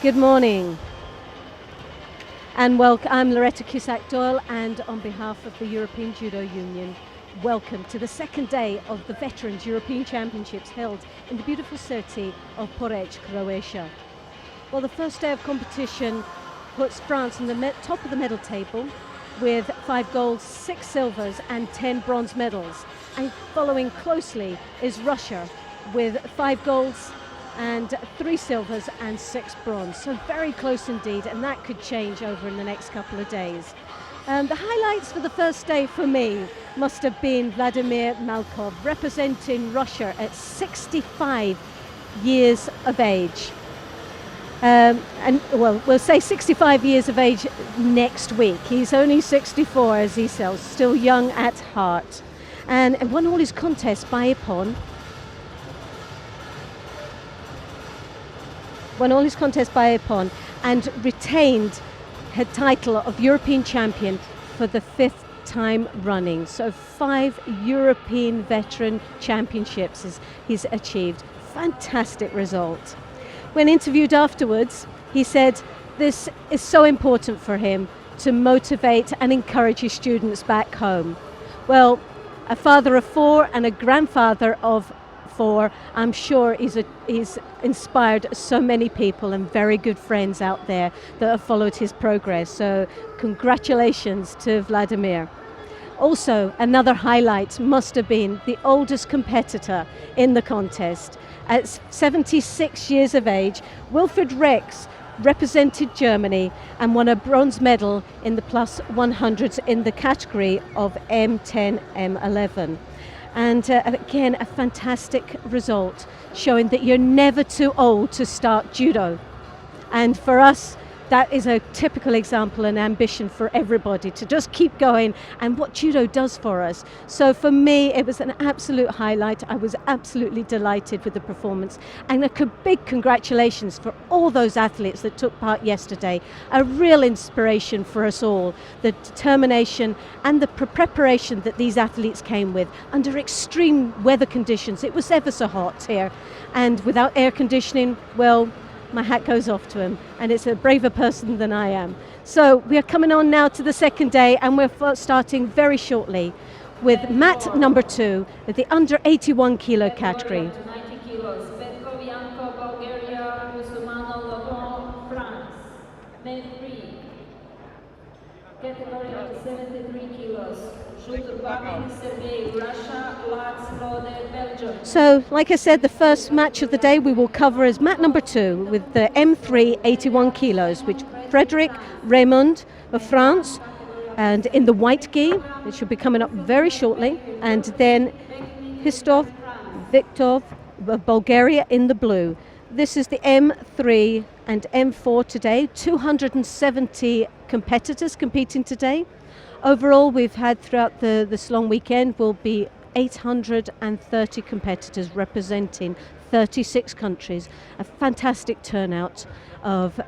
Good morning, and welcome. I'm Loretta Cusack-Doyle, and on behalf of the European Judo Union, welcome to the second day of the Veterans European Championships held in the beautiful city of Porec, Croatia. Well, the first day of competition puts France on the top of the medal table with 5 golds, 6 silvers and 10 bronze medals. And following closely is Russia with 5 golds and 3 silvers and 6 bronze. So very close indeed, and that could change over in the next couple of days. The highlights for the first day for me must have been Vladimir Malkov, representing Russia at 65 years of age. And well, we'll say 65 years of age next week. He's only 64, as he says, still young at heart. And won all his contests by Ippon. Won all his contests by Ippon and retained her title of European champion for the 5th time running. So 5 European veteran championships he's achieved. Fantastic result. When interviewed afterwards, he said this is so important for him to motivate and encourage his students back home. Well, a father of 4 and a grandfather of 4, I'm sure he's inspired so many people and very good friends out there that have followed his progress. So congratulations to Vladimir. Also, another highlight must have been the oldest competitor in the contest. At 76 years of age, Wilfried Rex represented Germany and won a bronze medal in the plus 100s in the category of M10, M11. And again, a fantastic result, showing that you're never too old to start judo. And for us, that is a typical example and ambition for everybody to just keep going and what judo does for us. So for me, it was an absolute highlight. I was absolutely delighted with the performance, and a big congratulations for all those athletes that took part yesterday. A real inspiration for us all, the determination and the preparation that these athletes came with under extreme weather conditions. It was ever so hot here, and without air conditioning, well, my hat goes off to him, and it's a braver person than I am. So we are coming on now to the second day, and we're starting very shortly with mat number 2 at the under 81 kilo category. Category of 73 kilos. So, like I said, the first match of the day we will cover is mat number 2 with the M3 81 kilos, which Frédéric Raymond of France, and in the white gi, it should be coming up very shortly, and then Histov Viktov of Bulgaria in the blue. This is the M3 and M4 today, 270 competitors competing today. Overall, we've had throughout this long weekend will be 830 competitors representing 36 countries, a fantastic turnout of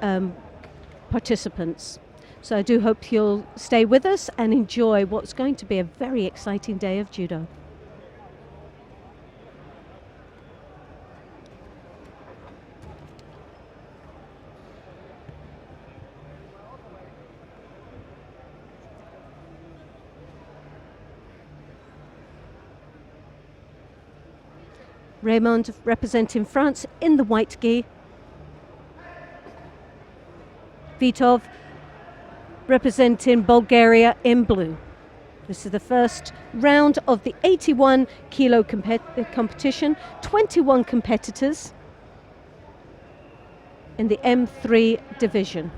participants. So I do hope you'll stay with us and enjoy what's going to be a very exciting day of judo. Raymond representing France in the white gi. Vitov representing Bulgaria in blue. This is the first round of the 81 kilo competition. 21 competitors in the M3 division.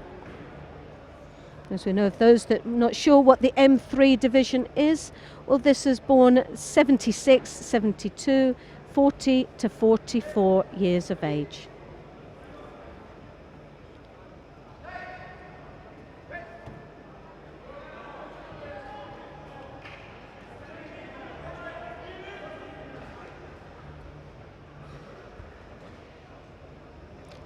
As we know, of those that are not sure what the M3 division is, well, this is born 76, 72, 40 to 44 years of age.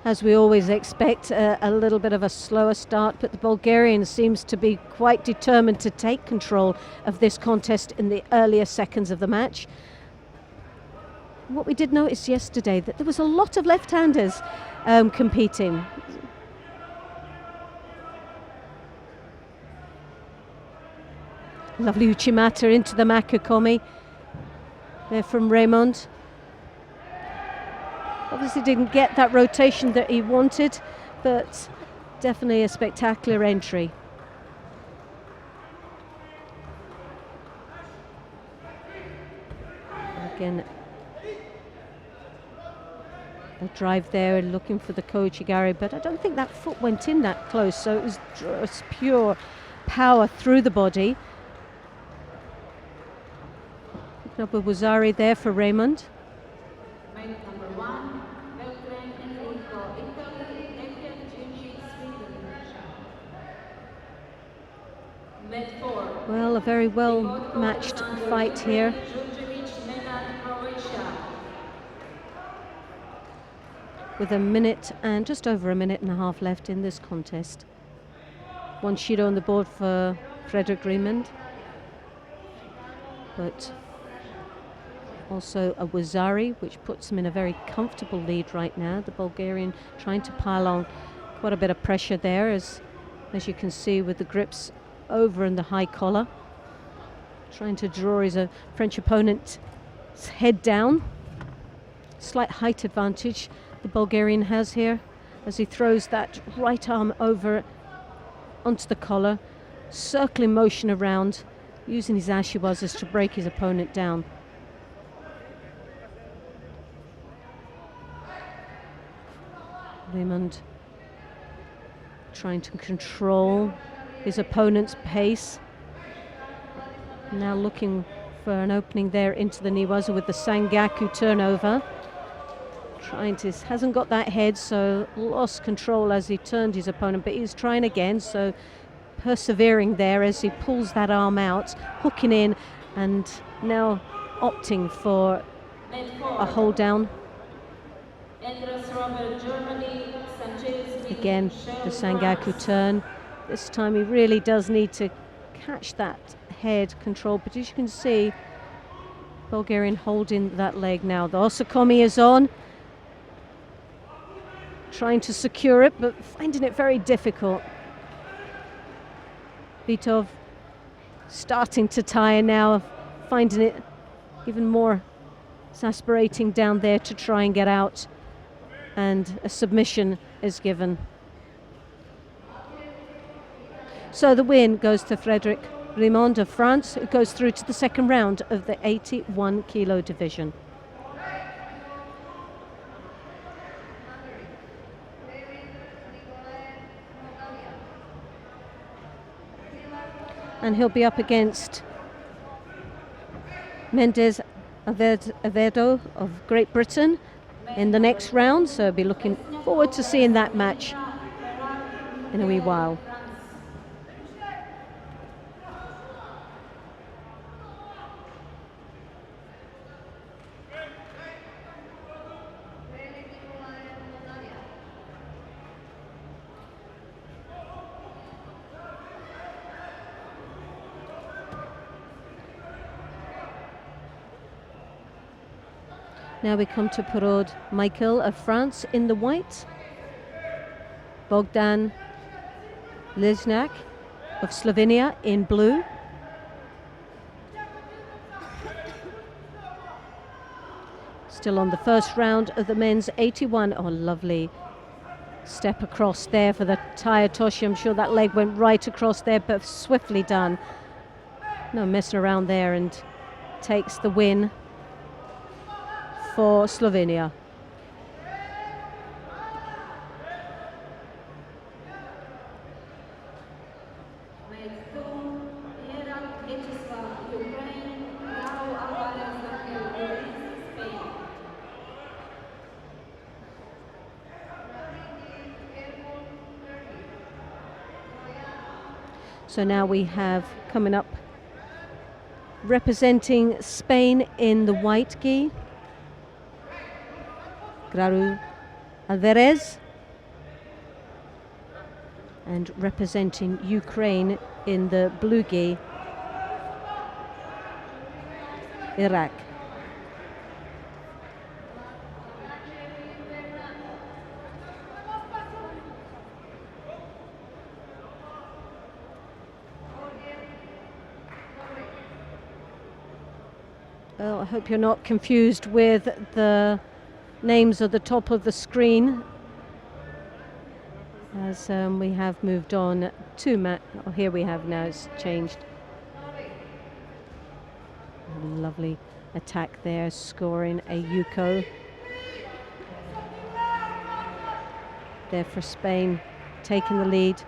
As we always expect, a little bit of a slower start, but the Bulgarian seems to be quite determined to take control of this contest in the earlier seconds of the match. What we did notice yesterday, that there was a lot of left-handers competing. Lovely Uchimata into the Makukomi there from Raymond. Obviously didn't get that rotation that he wanted, but definitely a spectacular entry. Again, a drive there, looking for the Kochigari, but I don't think that foot went in that close, so it was just pure power through the body. Picking up a Wazari there for Raymond. Well, a very well matched fight here. With a minute and just over a minute and a half left in this contest. One Shido on the board for Frederick Raymond, but also a Wazari, which puts him in a very comfortable lead right now. The Bulgarian trying to pile on quite a bit of pressure there, as you can see with the grips over in the high collar, trying to draw his French opponent's head down. Slight height advantage the Bulgarian has here as he throws that right arm over onto the collar, circling motion around, using his ashiwazas to break his opponent down. Raymond trying to control his opponent's pace. Now looking for an opening there into the Niwaza with the Sangaku turnover. Hasn't got that head, so lost control as he turned his opponent, but he's trying again, so persevering there as he pulls that arm out, hooking in, and now opting for a hold down. Again, the Sangaku turn. This time he really does need to catch that head control, but as you can see, Bulgarian holding that leg now. The Osakomi is on, trying to secure it, but finding it very difficult. Vitov starting to tire now, finding it even more exasperating down there to try and get out, and a submission is given. So the win goes to Frederick Raymond of France, who goes through to the second round of the 81 kilo division. And he'll be up against Mendes Avedo of Great Britain in the next round, so I'll be looking forward to seeing that match in a wee while. Now we come to Porod Michael of France in the white, Bogdan Liznak of Slovenia in blue, still on the first round of the men's 81. Oh, lovely step across there for the Tayatoshi. I'm sure that leg went right across there, but swiftly done. No messing around there, and takes the win for Slovenia. So now we have coming up representing Spain in the white gi, Graru Alvarez And representing Ukraine in the blue gi, Iraq. Well, I hope you're not confused with the names at the top of the screen, as we have moved on to oh, here we have now, it's changed. Lovely attack there, scoring a Yuko. There for Spain, taking the lead,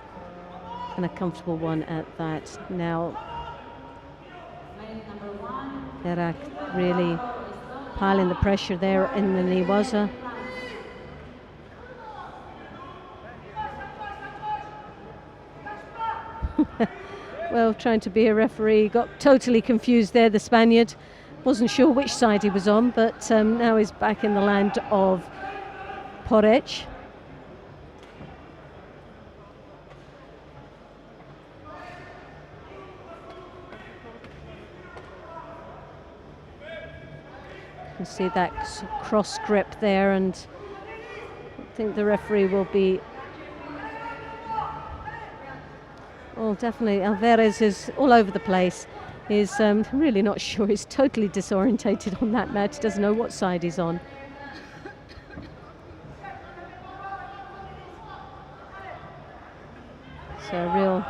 and a comfortable one at that. Now, Iraq really piling the pressure there in the Newaza. Well, trying to be a referee, got totally confused there, the Spaniard. Wasn't sure which side he was on, but now he's back in the land of Porec. You can see that cross grip there, and I think the referee will be... Oh, definitely, Alvarez is all over the place. He's really not sure, he's totally disorientated on that mat, doesn't know what side he's on. So real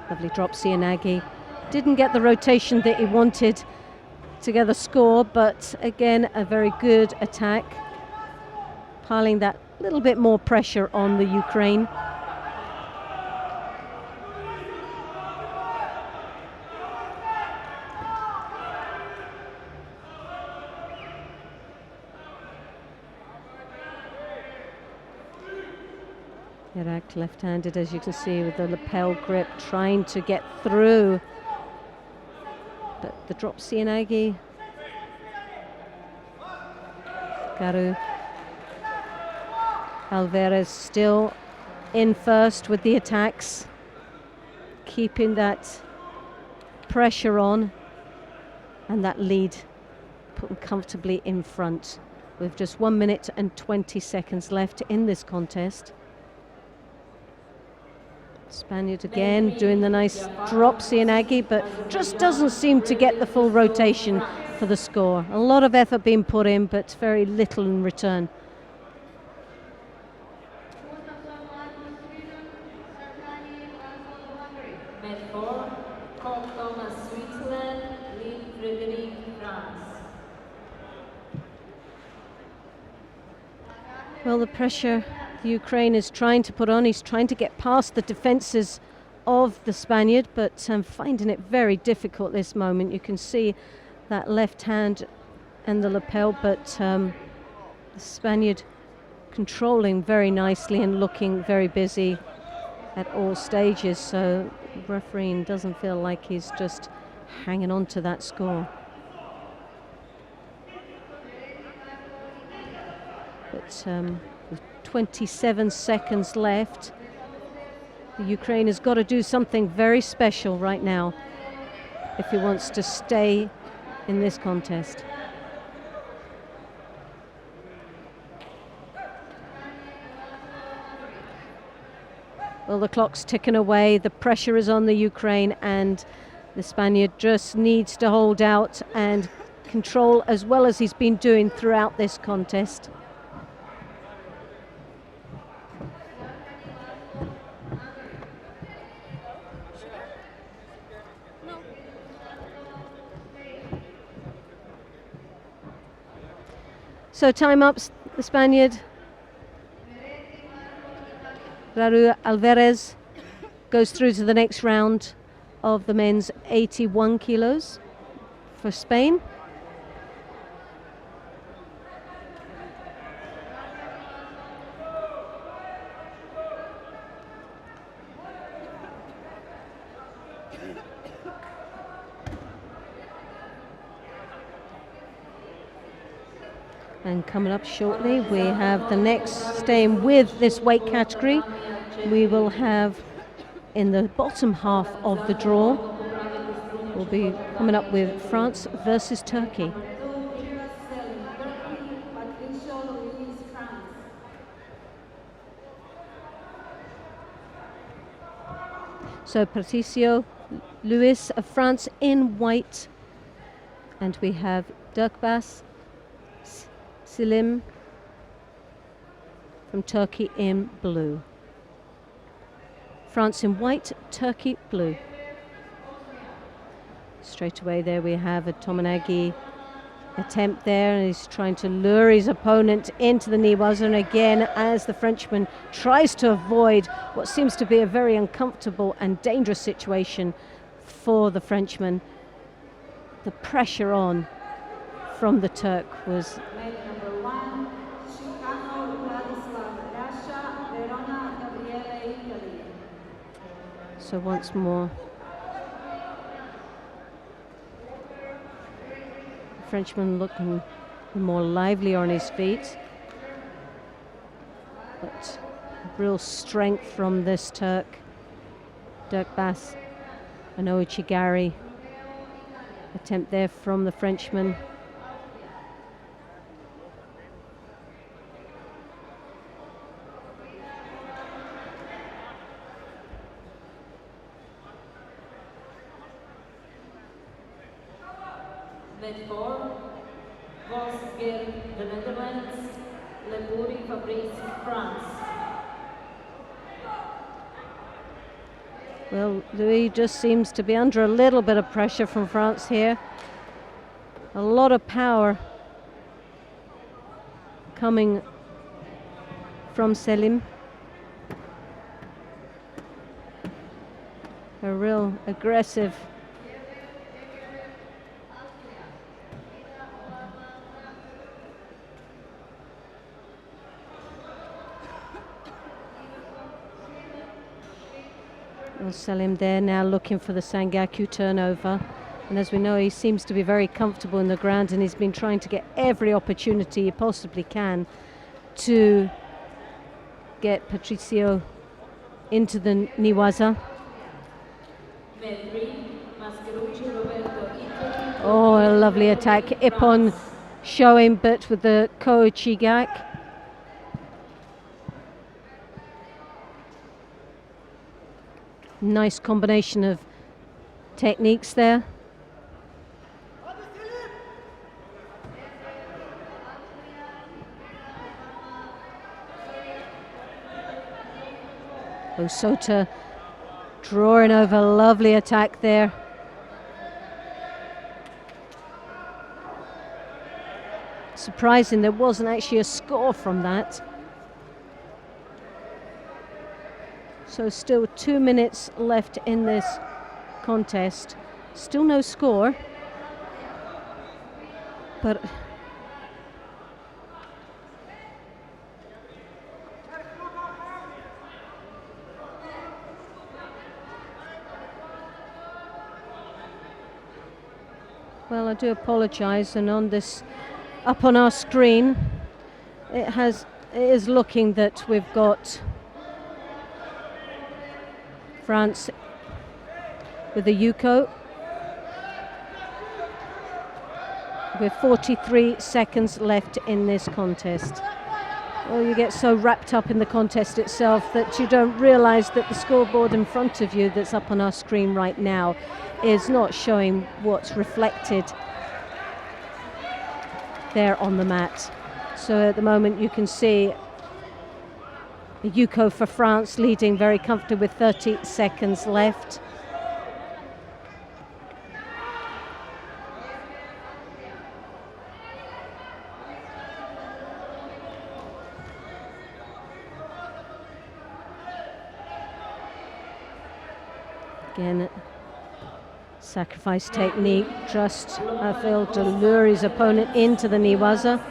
lovely drop Cianagi. Didn't get the rotation that he wanted to get the score, but again, a very good attack, piling that little bit more pressure on the Ukraine. Iraq left-handed, as you can see, with the lapel grip, trying to get through. But the drop Cianagi. Garu. Alvarez still in first with the attacks, keeping that pressure on, and that lead put them comfortably in front with just 1 minute and 20 seconds left in this contest. Spaniard again doing the nice drop Cianagi, but just doesn't seem to get the full rotation for the score. A lot of effort being put in, but very little in return. Well, the pressure Ukraine is trying to put on, he's trying to get past the defences of the Spaniard, but finding it very difficult this moment. You can see that left hand and the lapel, but the Spaniard controlling very nicely and looking very busy at all stages, so the referee doesn't feel like he's just hanging on to that score. But with 27 seconds left, the Ukraine has got to do something very special right now if he wants to stay in this contest. Well, the clock's ticking away, the pressure is on the Ukraine, and the Spaniard just needs to hold out and control as well as he's been doing throughout this contest. So time ups, the Spaniard, Raúl Alvarez, goes through to the next round of the men's 81 kilos for Spain. And coming up shortly, we have the next, staying with this weight category, we will have in the bottom half of the draw, we'll be coming up with France versus Turkey. So Patricio Luis of France in white, and we have Dirkbas Selim from Turkey in blue. France in white, Turkey blue. Straight away there we have a Tominagi attempt there, and he's trying to lure his opponent into the Niwaza, and again, as the Frenchman tries to avoid what seems to be a very uncomfortable and dangerous situation for the Frenchman, the pressure on from the Turk was so once more the Frenchman looking more lively on his feet, but real strength from this Turk. Dirkbas and Ochigari attempt there from the Frenchman. Net 4, Vosger, the Netherlands, Lepuri Fabrice, France. Well, Louis just seems to be under a little bit of pressure from France here. A lot of power coming from Selim. A real aggressive Selim there now looking for the Sangaku turnover, and as we know, he seems to be very comfortable in the ground, and he's been trying to get every opportunity he possibly can to get Patricio into the Niwaza. Oh, a lovely attack. Ippon showing, but with the Kochigak. Nice combination of techniques there. Osota drawing over, lovely attack there. Surprising there wasn't actually a score from that. So still 2 minutes left in this contest. Still no score. But well, I do apologize, and on this, up on our screen, it is looking that we've got France with the Yuko with 43 seconds left in this contest. Well, you get so wrapped up in the contest itself that you don't realize that the scoreboard in front of you that's up on our screen right now is not showing what's reflected there on the mat. So at the moment you can see Yuko for France leading very comfortably with 30 seconds left. Again, sacrifice technique, just I feel to lure his opponent into the Niwaza.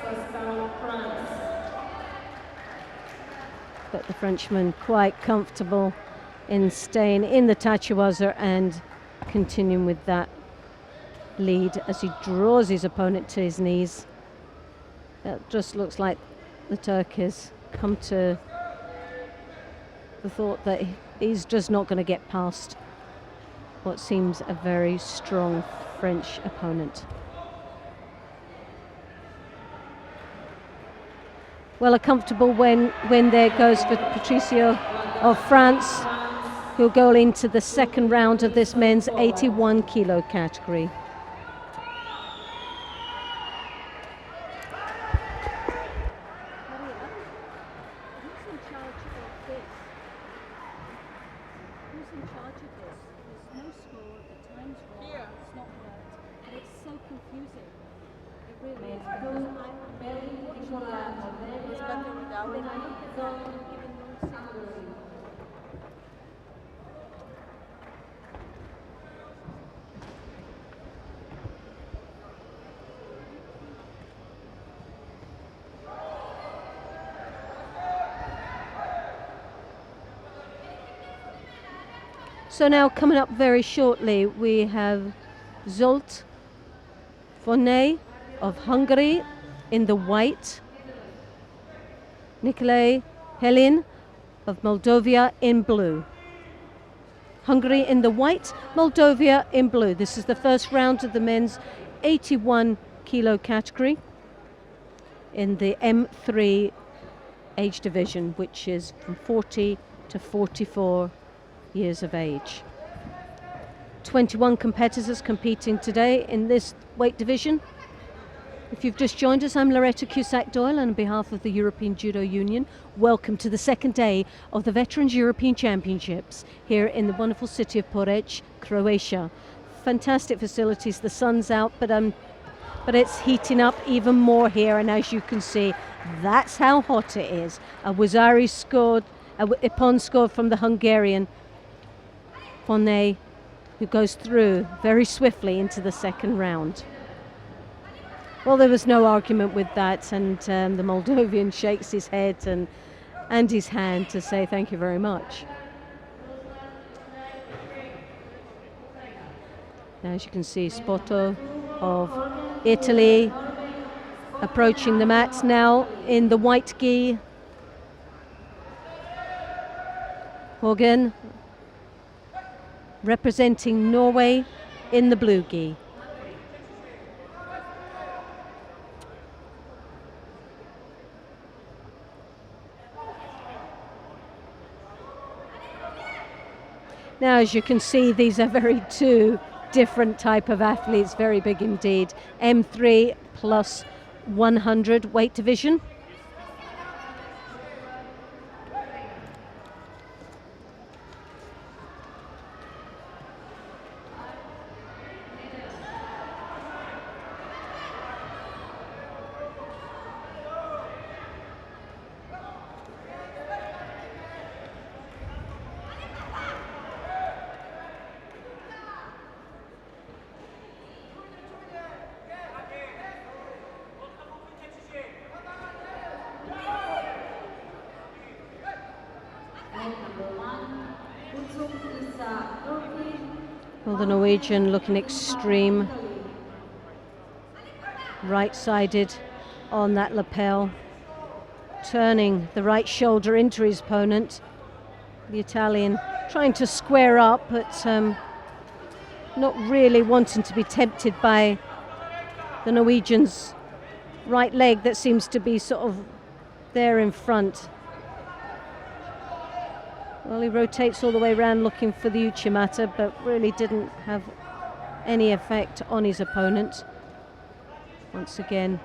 But the Frenchman quite comfortable in staying in the Tachiwaza and continuing with that lead as he draws his opponent to his knees. It just looks like the Turk has come to the thought that he's just not going to get past what seems a very strong French opponent. Well, a comfortable win there goes for Patricio of France, who'll go into the second round of this men's 81 kilo category. So now coming up very shortly, we have Zsolt Fonay of Hungary in the white, Nikolai Helin of Moldova in blue. Hungary in the white, Moldova in blue. This is the first round of the men's 81 kilo category in the M3 age division, which is from 40 to 44 years of age. 21 competitors competing today in this weight division. If you've just joined us, I'm Loretta Cusack-Doyle, and on behalf of the European Judo Union, welcome to the second day of the Veterans European Championships here in the wonderful city of Porec, Croatia. Fantastic facilities, the sun's out, but it's heating up even more here, and as you can see, that's how hot it is. Ippon scored from the Hungarian Fonay, who goes through very swiftly into the second round. Well, there was no argument with that, and the Moldovan shakes his head and his hand to say thank you very much. Now, as you can see, Spoto of Italy approaching the mats now in the white gi. Hågen representing Norway in the blue gi. Now, as you can see, these are two different type of athletes, very big indeed. M3 plus 100 weight division. Well, the Norwegian looking extreme, right-sided on that lapel, turning the right shoulder into his opponent. The Italian trying to square up, but not really wanting to be tempted by the Norwegian's right leg that seems to be sort of there in front. Well, he rotates all the way around looking for the Uchimata, but really didn't have any effect on his opponent. Once again,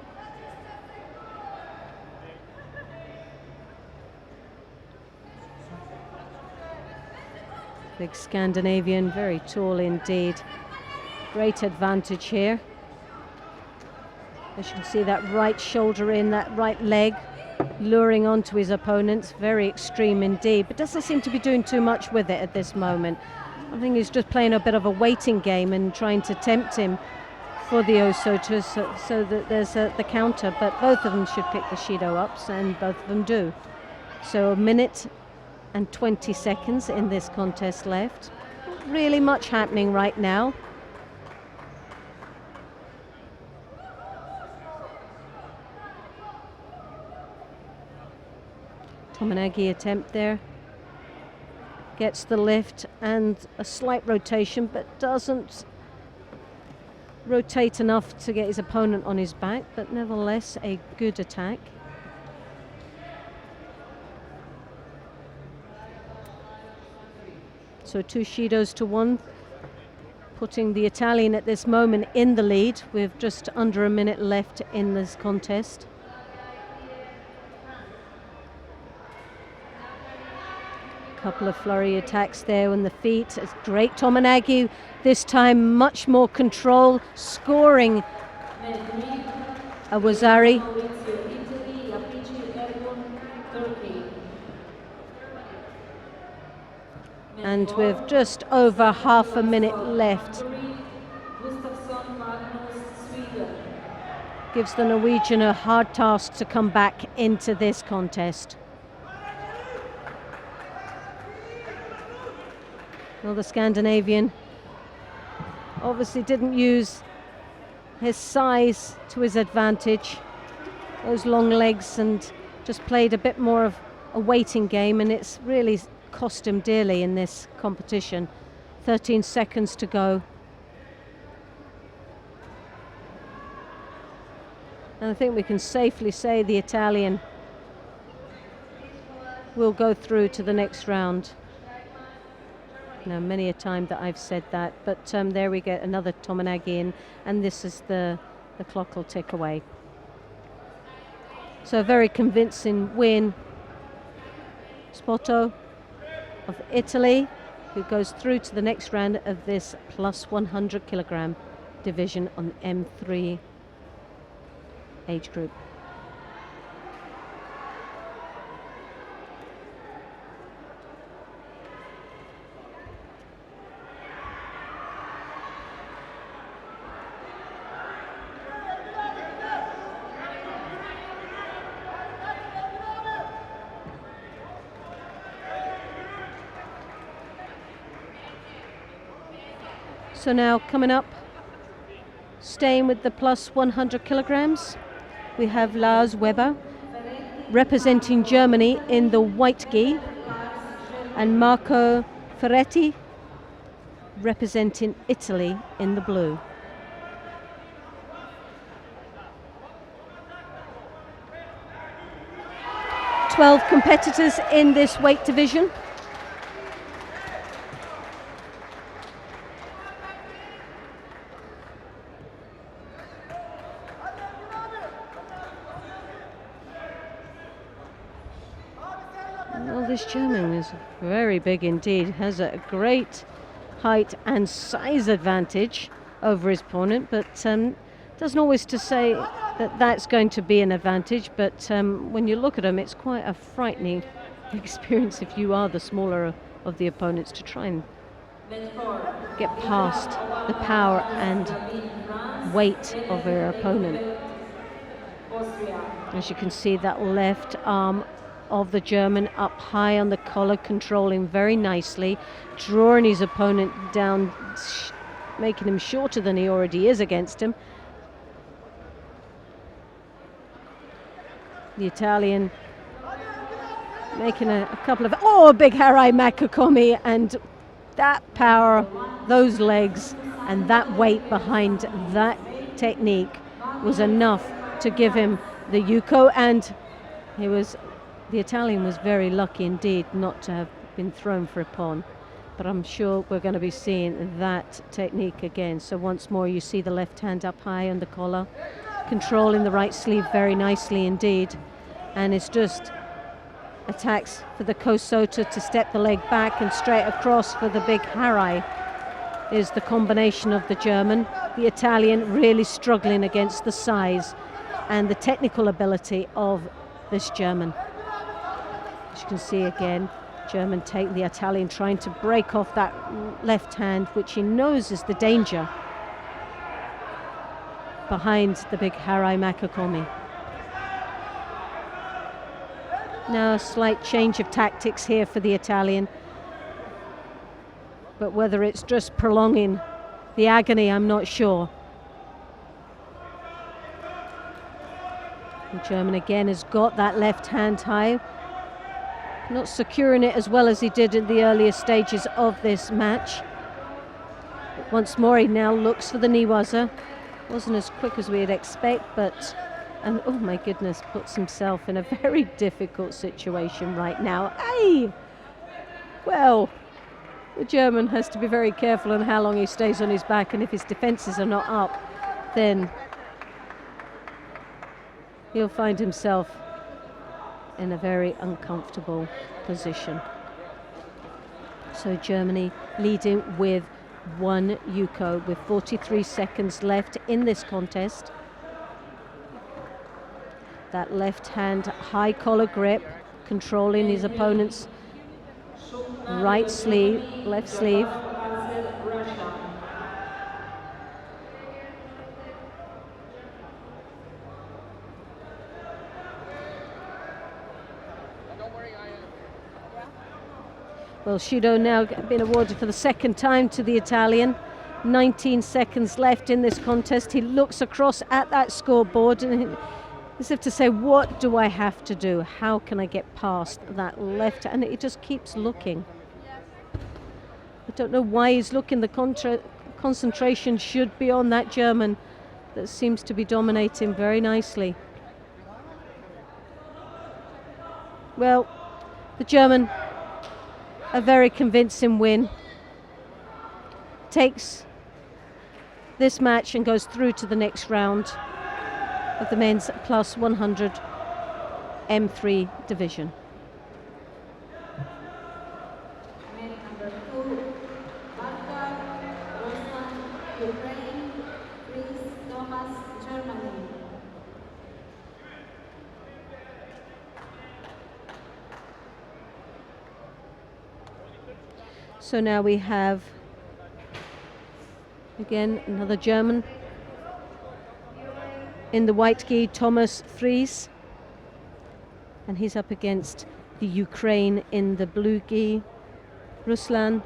big Scandinavian, very tall indeed. Great advantage here. As you can see, that right shoulder in, that right leg, luring onto his opponents, very extreme indeed, but doesn't seem to be doing too much with it at this moment. I think he's just playing a bit of a waiting game and trying to tempt him for the Osoto so that there's the counter, but both of them should pick the Shido ups, and both of them do. So a minute and 20 seconds in this contest left. Not really much happening right now. Tominagi attempt there. Gets the lift and a slight rotation, but doesn't rotate enough to get his opponent on his back, but nevertheless a good attack. So 2 Shidos to 1, putting the Italian at this moment in the lead with just under a minute left in this contest. Couple of flurry attacks there on the feet. It's great Tominagi, this time much more control, scoring Awazari. And with just over half a minute left, gives the Norwegian a hard task to come back into this contest. Well, the Scandinavian obviously didn't use his size to his advantage, those long legs, and just played a bit more of a waiting game, and it's really cost him dearly in this competition. 13 seconds to go. And I think we can safely say the Italian will go through to the next round. Now, many a time that I've said that, but there we get another Tominagi in, and this is the clock will tick away. So a very convincing win. Spoto of Italy, who goes through to the next round of this plus 100 kilogram division on the M3 age group. So now coming up, staying with the plus 100 kilograms, we have Lars Weber representing Germany in the white gi, and Marco Ferretti representing Italy in the blue. "12 competitors in this weight division. Well, this German is very big indeed, has a great height and size advantage over his opponent, but doesn't always to say that that's going to be an advantage, but when you look at him, it's quite a frightening experience if you are the smaller of the opponents, to try and get past the power and weight of your opponent. As you can see, that left arm of the German up high on the collar, controlling very nicely, drawing his opponent down, making him shorter than he already is against him. The Italian making a couple of, a big Harai Makakomi, and that power, those legs, and that weight behind that technique was enough to give him the Yuko, and the Italian was very lucky indeed not to have been thrown for a pawn. But I'm sure we're going to be seeing that technique again. So once more you see the left hand up high on the collar, controlling the right sleeve very nicely indeed. And it's just attacks for the Kosota to step the leg back and straight across for the big Harai is the combination of the German. The Italian really struggling against the size and the technical ability of this German. As you can see again, German take the Italian trying to break off that left hand, which he knows is the danger behind the big Harai Makakomi. Now a slight change of tactics here for the Italian, but whether it's just prolonging the agony, I'm not sure. The German again has got that left hand high, Not securing it as well as he did in the earlier stages of this match. But once more, he now looks for the Niwaza. Wasn't as quick as we'd expect, but, and oh my goodness, puts himself in a very difficult situation right now. Hey! Well, the German has to be very careful on how long he stays on his back, and if his defenses are not up, then he'll find himself in a very uncomfortable position. So Germany leading with 1 yuko with 43 seconds left in this contest. That left hand high collar grip, controlling his opponent's right sleeve, left sleeve. Well, Shudo now been awarded for the second time to the Italian. 19 seconds left in this contest. He looks across at that scoreboard and as if to say, what do I have to do? How can I get past that left? And he just keeps looking. I don't know why he's looking. The concentration should be on that German that seems to be dominating very nicely. Well, the German, a very convincing win. Takes this match and goes through to the next round of the men's plus 100 M3 division. So now we have, again, another German in the white gi, Thomas Fries. And he's up against the Ukraine in the blue gi, Ruslan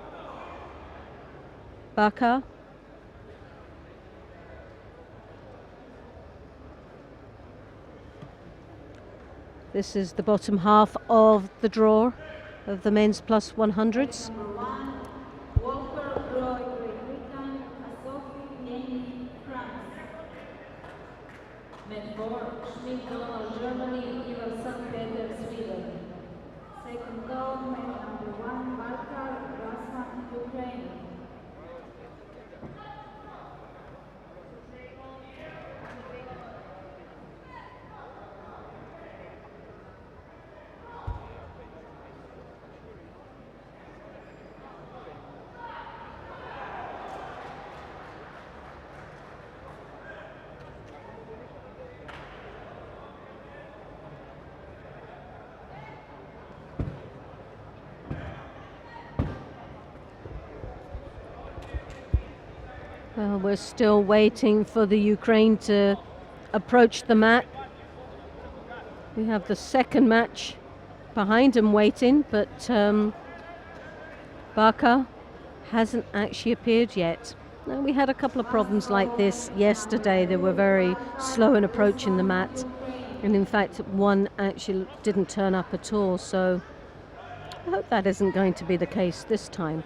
Bakar. This is the bottom half of the draw of the men's plus 100s. Germany, St. Peter, Sweden. Second goal, man number 1, Balkar, Ruslan, Ukraine. Well, we're still waiting for the Ukraine to approach the mat. We have the second match behind him waiting, but Bakar hasn't actually appeared yet. Now, we had a couple of problems like this yesterday. They were very slow in approaching the mat. And in fact, one actually didn't turn up at all. So I hope that isn't going to be the case this time.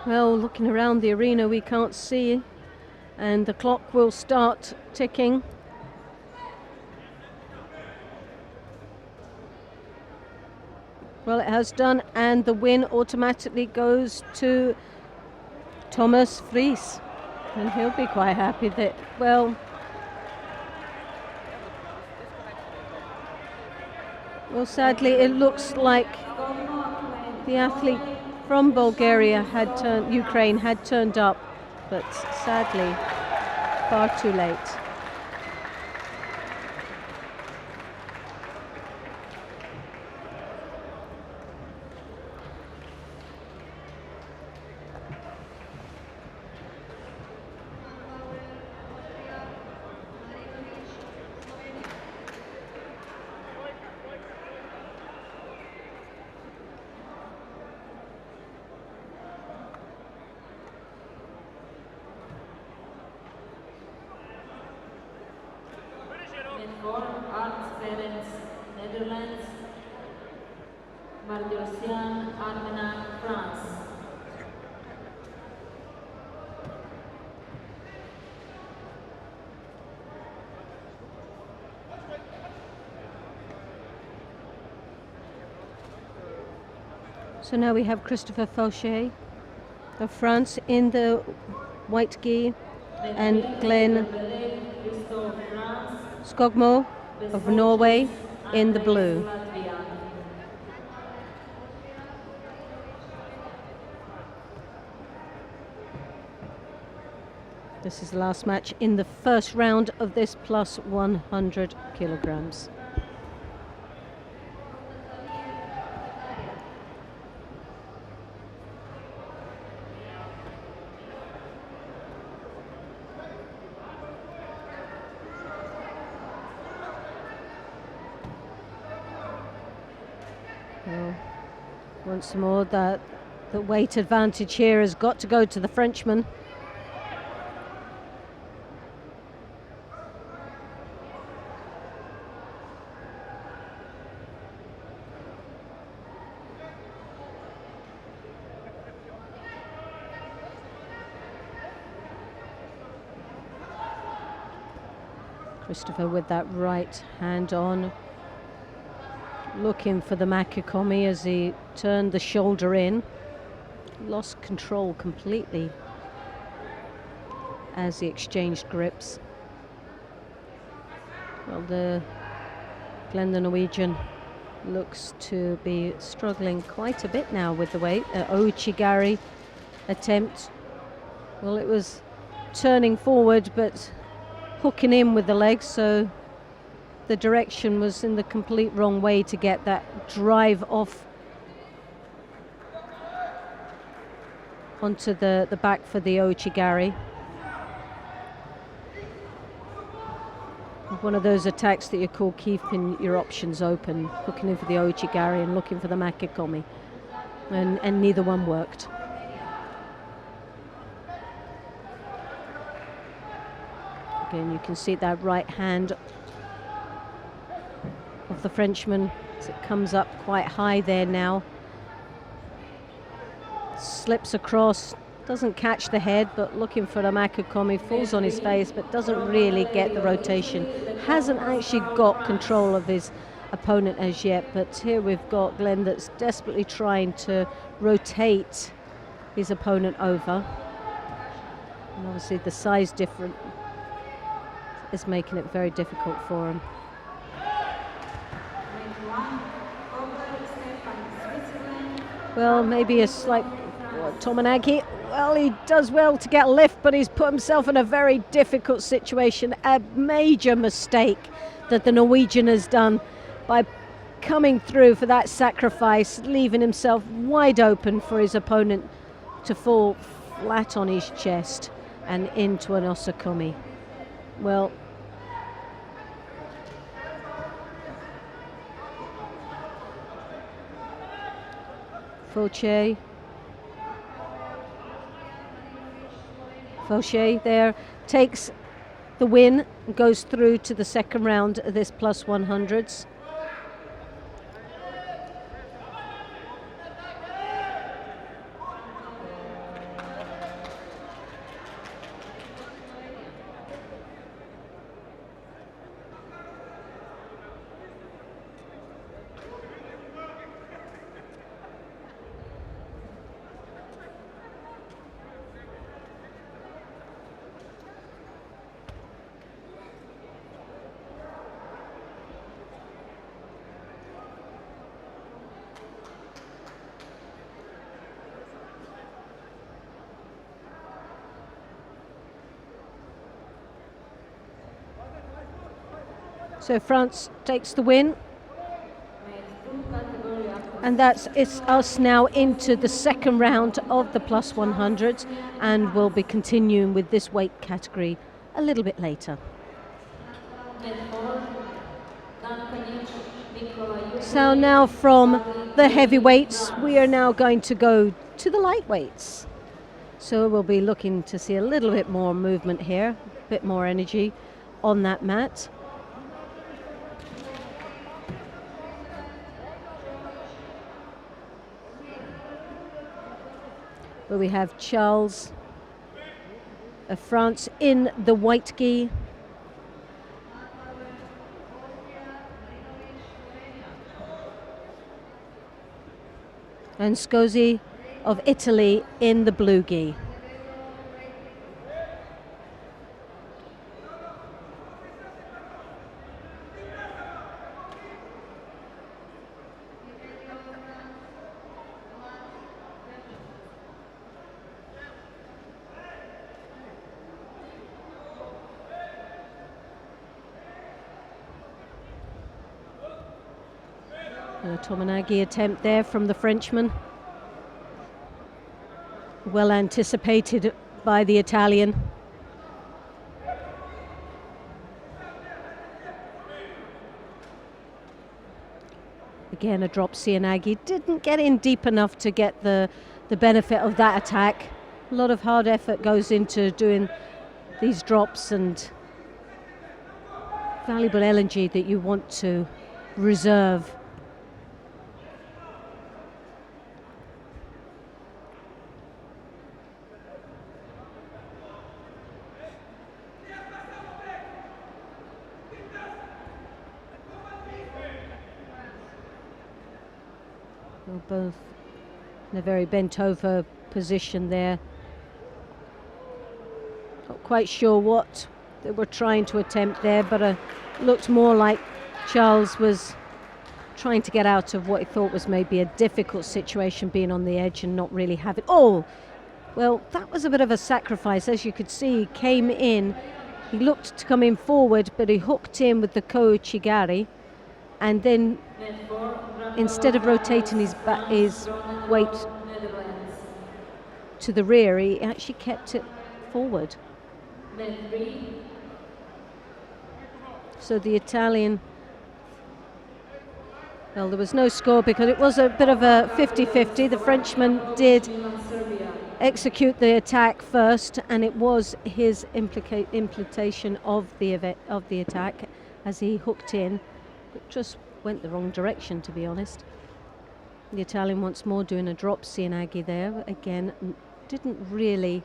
Well, looking around the arena, we can't see, and the clock will start ticking. Well, it has done, and the win automatically goes to Thomas Fries, and he'll be quite happy that, well, sadly, it looks like the athlete from Bulgaria Ukraine had turned up, but sadly, far too late. Ferenc, Netherlands. Mardiosian Armenac, France. So now we have Christopher Fauché of France in the white gi and Glenn Skogmo of Norway in the blue. This is the last match in the first round of this plus 100 kilograms. Well, once more, the weight advantage here has got to go to the Frenchman. Christopher with that right hand on, looking for the Makikomi as he turned the shoulder in. Lost control completely as he exchanged grips. Well, Glenn the Norwegian looks to be struggling quite a bit now with the weight. Ouchigari attempt, well, it was turning forward but hooking in with the legs, so the direction was in the complete wrong way to get that drive off onto the back for the Ouchigari. One of those attacks that you call keeping your options open, hooking in for the Ouchigari and looking for the Makikomi, and neither one worked. Again, you can see that right hand of the Frenchman as it comes up quite high there now. Slips across, doesn't catch the head, but looking for the Makikomi, falls on his face, but doesn't really get the rotation. Hasn't actually got control of his opponent as yet, but here we've got Glenn that's desperately trying to rotate his opponent over. And obviously the size difference is making it very difficult for him. Well, maybe a slight Tomanagi. Well, he does well to get a lift, but he's put himself in a very difficult situation. A major mistake that the Norwegian has done by coming through for that sacrifice, leaving himself wide open for his opponent to fall flat on his chest and into an osakomi. Well, Fauché there takes the win and goes through to the second round of this plus 100s. So France takes the win, and that's us now into the second round of the plus 100s, and we'll be continuing with this weight category a little bit later. So now from the heavyweights, we are now going to go to the lightweights. So we'll be looking to see a little bit more movement here, a bit more energy on that mat. where we have Charles of France in the white gi. And Scosi of Italy in the blue gi. A Tomonagi attempt there from the Frenchman. Well anticipated by the Italian. Again, a drop Seoinage. Didn't get in deep enough to get the benefit of that attack. A lot of hard effort goes into doing these drops and valuable energy that you want to reserve. Both in a very bent over position there. Not quite sure what they were trying to attempt there, but looked more like Charles was trying to get out of what he thought was maybe a difficult situation, being on the edge and not really having. Oh, well, that was a bit of a sacrifice. As you could see, he came in, he looked to come in forward, but he hooked in with the Kouchigari, and then instead of rotating his weight to the rear, he actually kept it forward. So the Italian, well, there was no score because it was a bit of a 50-50. The Frenchman did execute the attack first, and it was his implementation of the attack as he hooked in. It just went the wrong direction, to be honest. The Italian once more doing a drop Seoinage there. But again, didn't really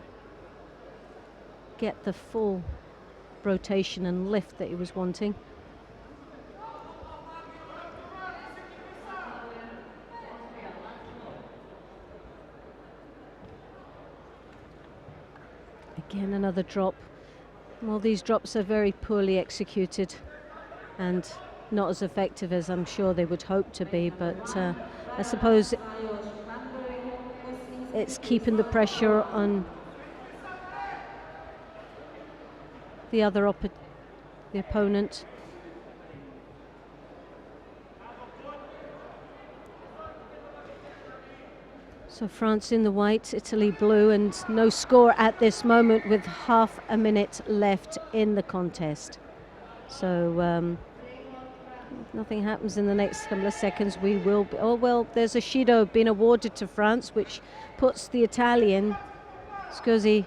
get the full rotation and lift that he was wanting. Again, another drop. Well, these drops are very poorly executed and not as effective as I'm sure they would hope to be, but I suppose it's keeping the pressure on the opponent. So France in the white, Italy blue, and no score at this moment with half a minute left in the contest. So if nothing happens in the next couple of seconds, we will be, oh well, there's a Shido being awarded to France, which puts the Italian Scosi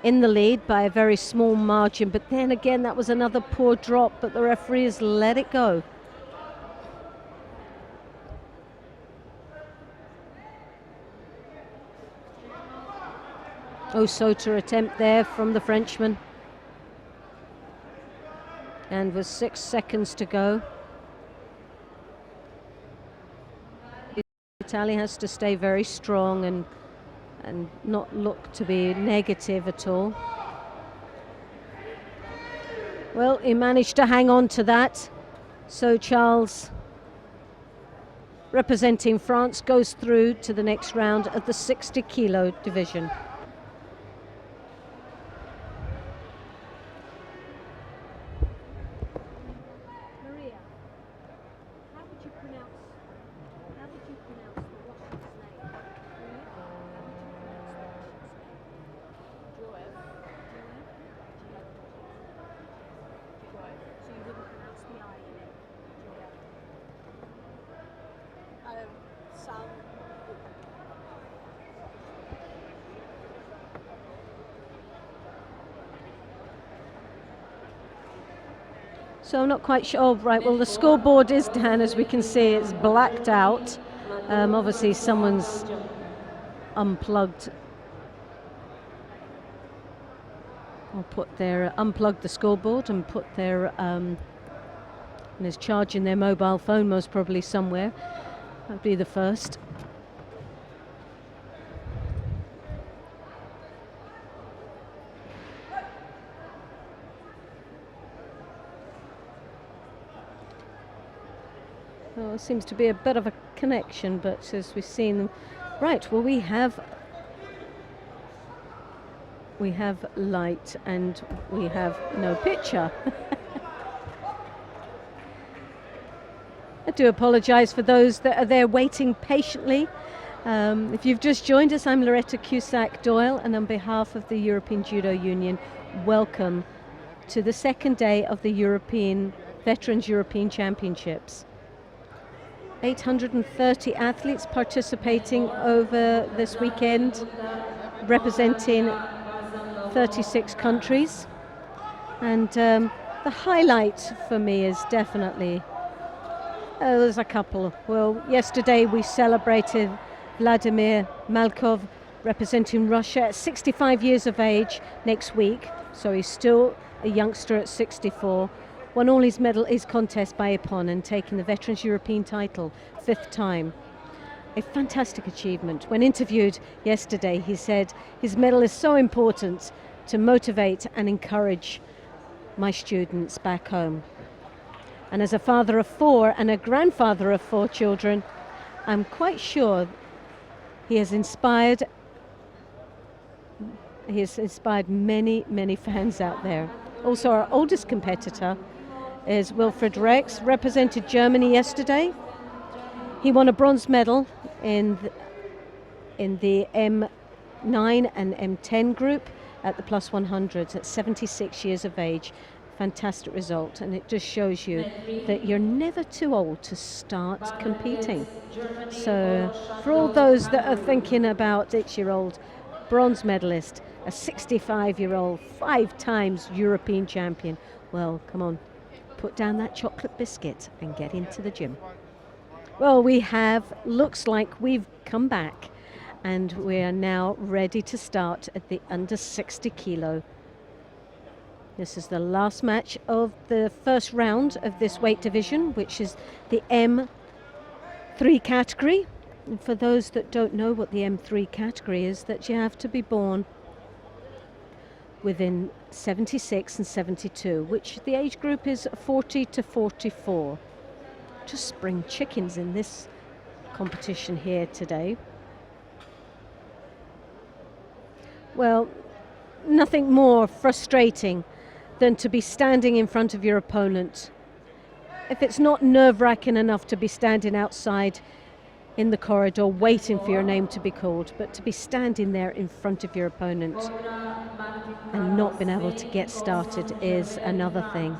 in the lead by a very small margin. But then again, that was another poor drop, but the referee has let it go. Oh, Sota attempt there from the Frenchman. And with 6 seconds to go, Italy has to stay very strong and not look to be negative at all. Well, he managed to hang on to that. So Charles, representing France, goes through to the next round of the 60 kilo division. So I'm not quite sure. Oh, right, well, the scoreboard is down, as we can see. It's blacked out. Obviously, someone's unplugged unplugged the scoreboard and put their and is charging their mobile phone most probably somewhere. That'd be the first. Well, it seems to be a bit of a connection, but as we've seen, right, well, we have light and we have no picture. I do apologise for those that are there waiting patiently. If you've just joined us, I'm Loretta Cusack Doyle, and on behalf of the European Judo Union, welcome to the second day of the Veterans European Championships. 830 athletes participating over this weekend, representing 36 countries. And the highlight for me is definitely, there's a couple. Well, yesterday we celebrated Vladimir Malkov, representing Russia at 65 years of age next week. So he's still a youngster at 64. Won all his contests by Ippon and taking the Veterans European title, 5th time. A fantastic achievement. When interviewed yesterday, he said his medal is so important to motivate and encourage my students back home. And as a father of 4 and a grandfather of 4 children, I'm quite sure he has inspired many, many fans out there. Also, our oldest competitor is Wilfried Rex, represented Germany yesterday. He won a bronze medal in the M9 and M10 group at the plus 100s at 76 years of age. Fantastic result, and it just shows you that you're never too old to start competing. So for all those that are thinking about 6-year-old bronze medalist, a 65-year-old 5 times European champion, well, come on, put down that chocolate biscuit and get into the gym. Well, looks like we've come back, and we are now ready to start at the under 60 kilo. This is the last match of the first round of this weight division, which is the M3 category. And for those that don't know what the M3 category is, that you have to be born within 76 and 72, which the age group is 40 to 44. Just spring chickens in this competition here today. Well, nothing more frustrating than to be standing in front of your opponent. If it's not nerve-wracking enough to be standing outside in the corridor waiting for your name to be called, but to be standing there in front of your opponent and not being able to get started is another thing.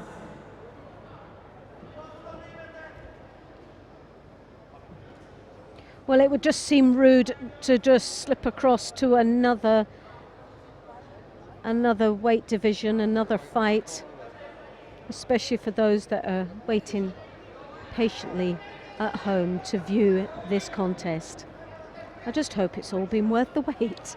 Well, it would just seem rude to just slip across to another weight division, another fight, especially for those that are waiting patiently at home to view this contest. I just hope it's all been worth the wait.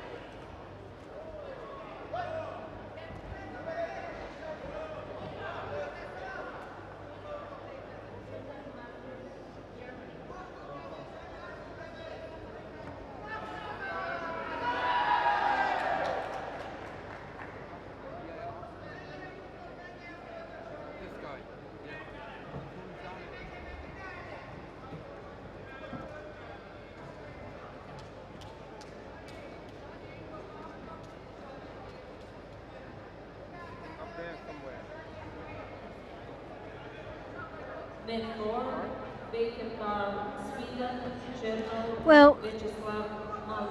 Well,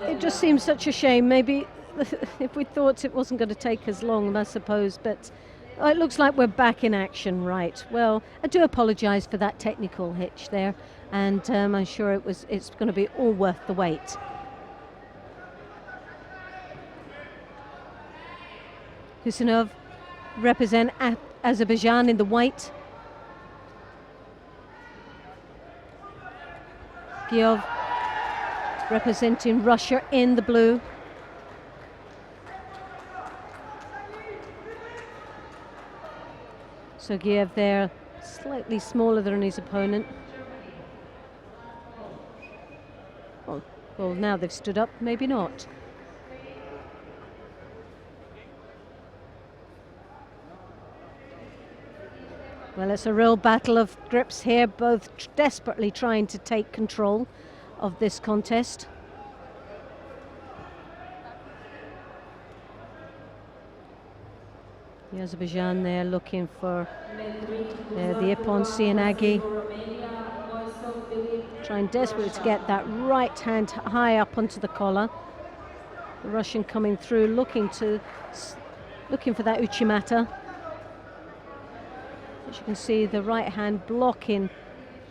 it just seems such a shame. Maybe if we thought it wasn't going to take as long, I suppose, but it looks like we're back in action, right? Well, I do apologise for that technical hitch there, and I'm sure it's going to be all worth the wait. Husinov represent Azerbaijan in the white. Giov representing Russia in the blue. Sergeyev there, slightly smaller than his opponent. Well, now they've stood up, maybe not. Well, it's a real battle of grips here, both desperately trying to take control of this contest. Azerbaijan there looking for the Ippon Sianagi, trying desperately to get that right hand high up onto the collar. The Russian coming through, looking for that Uchimata. As you can see, the right hand blocking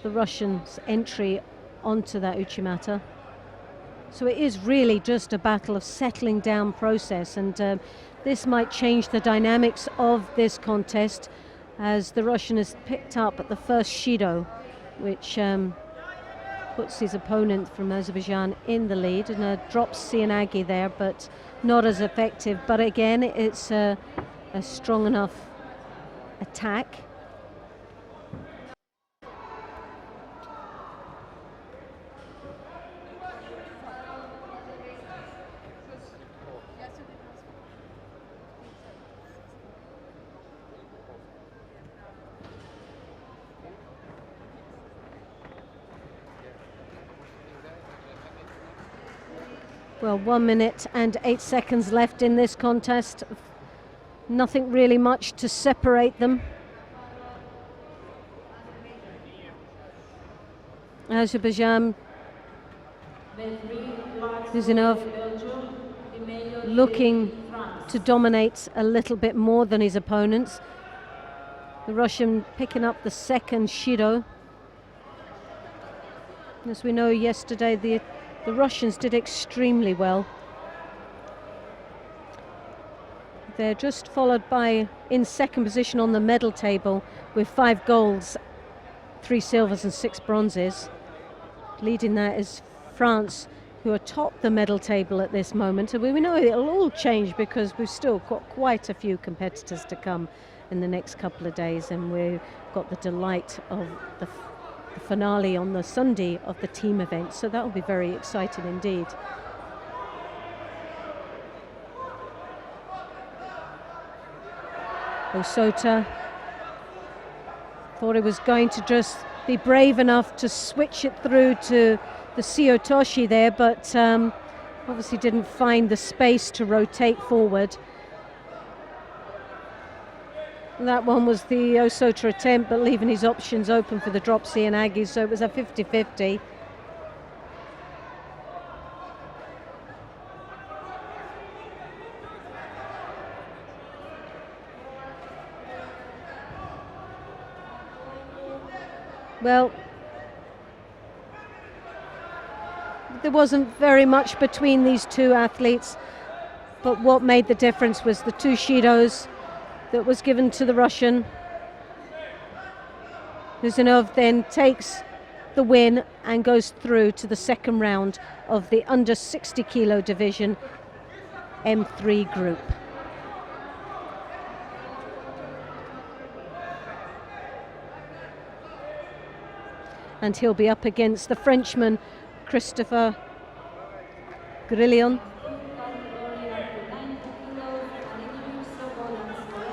the Russian's entry onto that Uchimata. So it is really just a battle of settling down process, and this might change the dynamics of this contest, as the Russian has picked up at the first Shido, which puts his opponent from Azerbaijan in the lead, and drops Sianagi there, but not as effective. But again, it's a strong enough attack. Well, 1 minute and 8 seconds left in this contest. Nothing really much to separate them. Azerbaijan, Kuzinov looking to dominate a little bit more than his opponents. The Russian picking up the second Shido. As we know, yesterday the Russians did extremely well. They're just followed by, in second position on the medal table, with 5 golds, 3 silvers and 6 bronzes. Leading that is France, who are top the medal table at this moment. And we know it'll all change, because we've still got quite a few competitors to come in the next couple of days, and we've got the delight of the finale on the Sunday of the team event, so that will be very exciting indeed. Osota thought he was going to just be brave enough to switch it through to the Siotoshi there, but obviously didn't find the space to rotate forward. That one was the Osota attempt, but leaving his options open for the drop Sianagi, so it was a 50-50. Well, there wasn't very much between these two athletes, but what made the difference was the 2 Shidos that was given to the Russian. Kuzinov then takes the win and goes through to the second round of the under 60 kilo division M3 group. And he'll be up against the Frenchman Christopher Grillon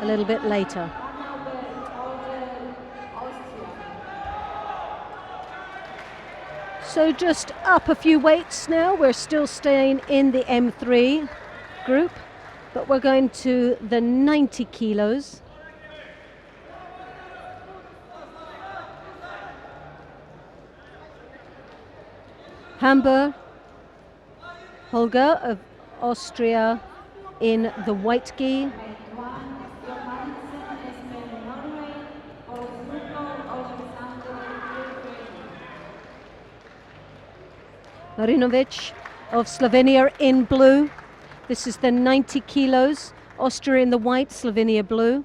a little bit later. So just up a few weights now. We're still staying in the M3 group, but we're going to the 90 kilos. Hamburg, Holger of Austria in the white gi. Marinovic of Slovenia in blue. This is the 90 kilos. Austria in the white, Slovenia blue.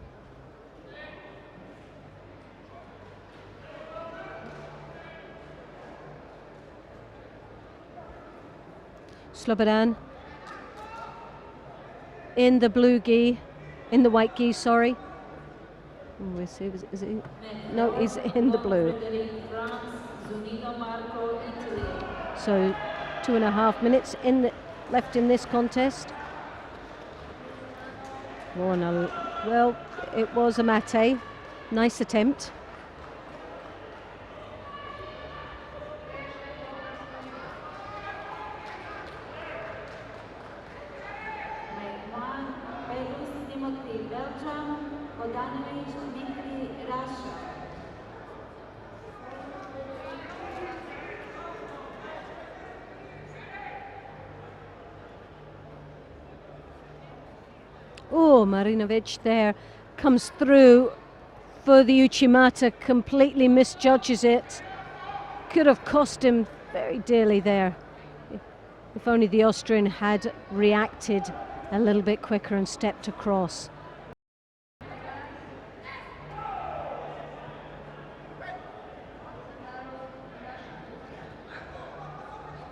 Slobodan in the blue gi, in the white gi, sorry. Is he? No, he's in the blue. So 2.5 minutes left in this contest. Oh, no. Well, it was a mate. Nice attempt. Oh, Marinovic there comes through for the Uchimata, completely misjudges it. Could have cost him very dearly there. If only the Austrian had reacted a little bit quicker and stepped across.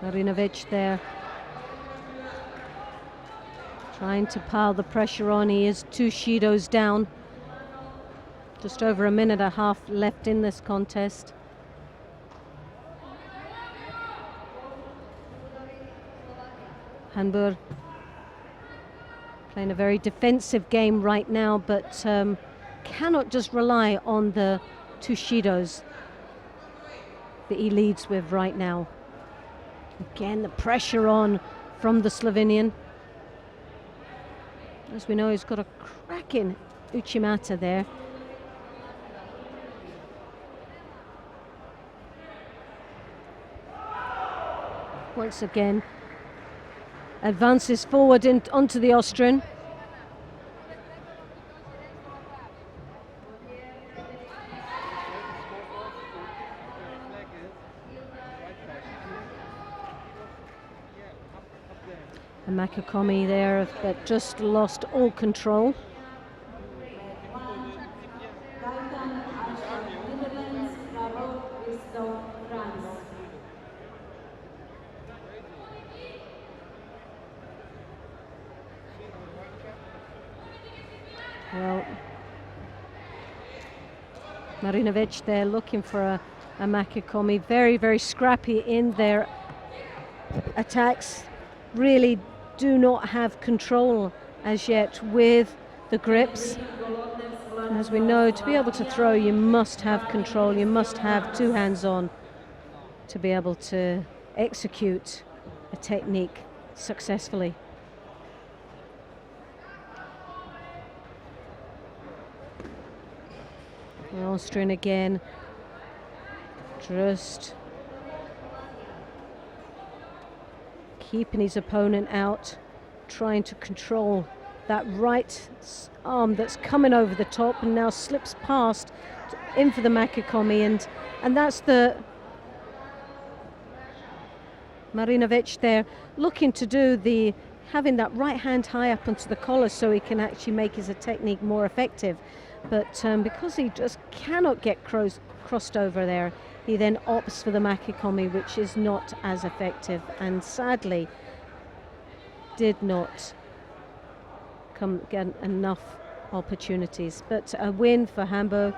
Marinovic there, trying to pile the pressure on. He is 2 shidos down. Just over 1.5 minutes left in this contest. Hanbur playing a very defensive game right now, but cannot just rely on the 2 shidos that he leads with right now. Again, the pressure on from the Slovenian. As we know, he's got a cracking Uchimata there. Once again, advances forward onto the Austrian. And Makakomi there, but just lost all control. Well, Marinovic there looking for a Makakomi. Very, very scrappy in their attacks. Really do not have control as yet with the grips. And as we know, to be able to throw, you must have control. You must have 2 hands on to be able to execute a technique successfully. Austrian again, just keeping his opponent out, trying to control that right arm that's coming over the top and now slips past in for the Makakomi, and that's the Marinovic there looking to do having that right hand high up onto the collar so he can actually make his technique more effective. But because he just cannot get crossed over there, he then opts for the Makakomi, which is not as effective, and sadly did not get enough opportunities. But a win for Hamburg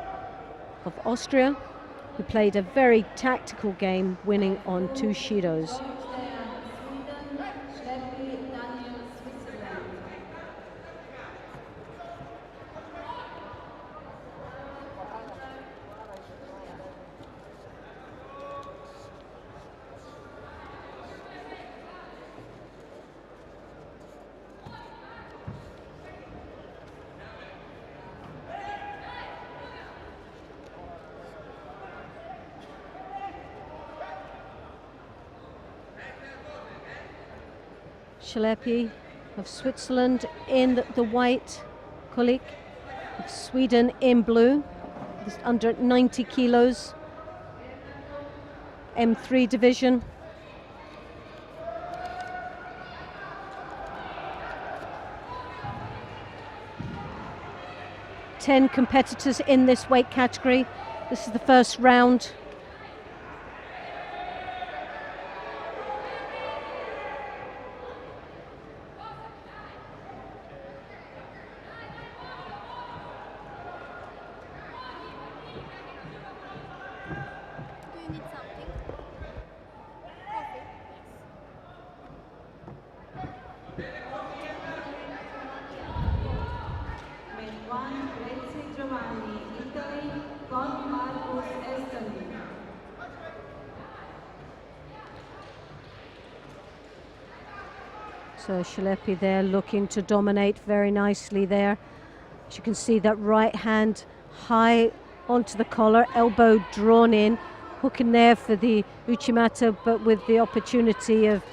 of Austria, who played a very tactical game, winning on 2 shidos. Shalepi of Switzerland in the white, Kolik of Sweden in blue, just under 90 kilos, M3 division. Ten competitors in this weight category. This is the first round. So Shalepi there looking to dominate very nicely there. As you can see, that right hand high onto the collar, elbow drawn in, hooking there for the Uchimata, but with the opportunity of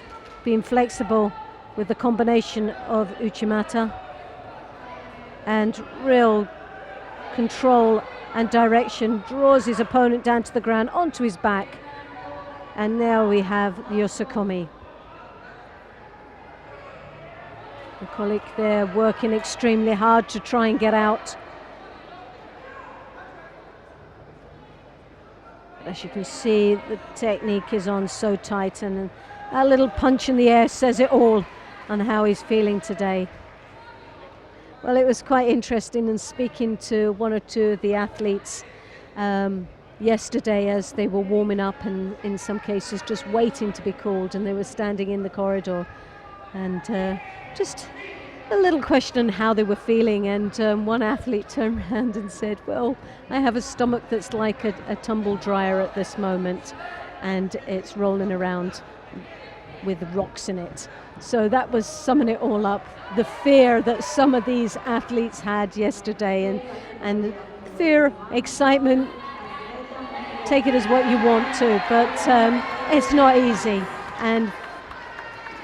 being flexible with the combination of Uchimata. And real control and direction, draws his opponent down to the ground onto his back. And now we have the Yosakomi. The colleague there working extremely hard to try and get out. As you can see, the technique is on so tight, and that little punch in the air says it all on how he's feeling today. Well, it was quite interesting, and speaking to one or two of the athletes yesterday as they were warming up and in some cases just waiting to be called, and they were standing in the corridor, and just a little question on how they were feeling, and one athlete turned around and said, well, I have a stomach that's like a tumble dryer at this moment, and it's rolling around with rocks in it. So that was summing it all up, the fear that some of these athletes had yesterday, and fear, excitement, take it as what you want to, but it's not easy, and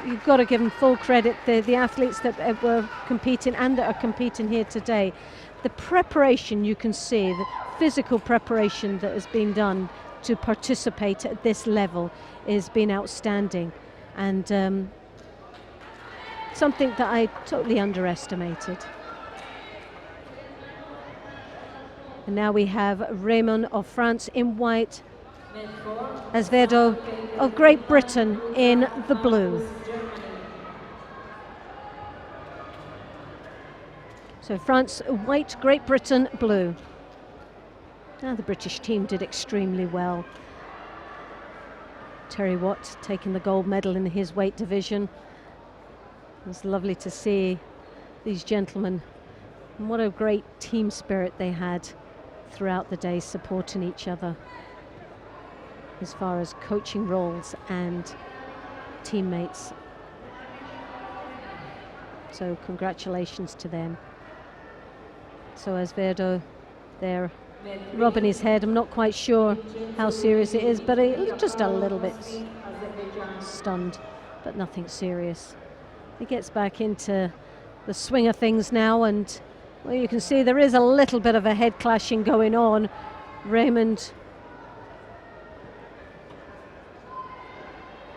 you've got to give them full credit, the athletes that were competing and that are competing here today. The preparation, you can see, the physical preparation that has been done to participate at this level has been outstanding, and something that I totally underestimated. And now we have Raymond of France in white, Azevedo of Great Britain in the blue. So France white, Great Britain blue. Now the British team did extremely well. Terry Watt taking the gold medal in his weight division. It was lovely to see these gentlemen, and what a great team spirit they had throughout the day, supporting each other as far as coaching roles and teammates. So congratulations to them. So Azevedo there rubbing his head. I'm not quite sure how serious it is, but just a little bit stunned, but nothing serious. He gets back into the swing of things now, and well, you can see there is a little bit of a head clashing going on. Raymond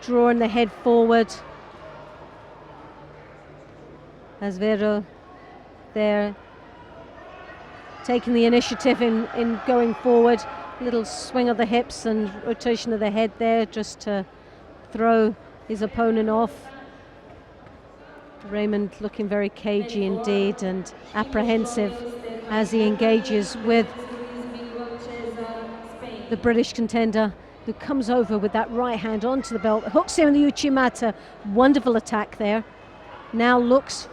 drawing the head forward. Azevedo there taking the initiative in going forward. Little swing of the hips and rotation of the head there just to throw his opponent off. Raymond looking very cagey indeed and apprehensive as he engages with the British contender, who comes over with that right hand onto the belt, hooks him in the Uchimata. Wonderful attack there. Now looks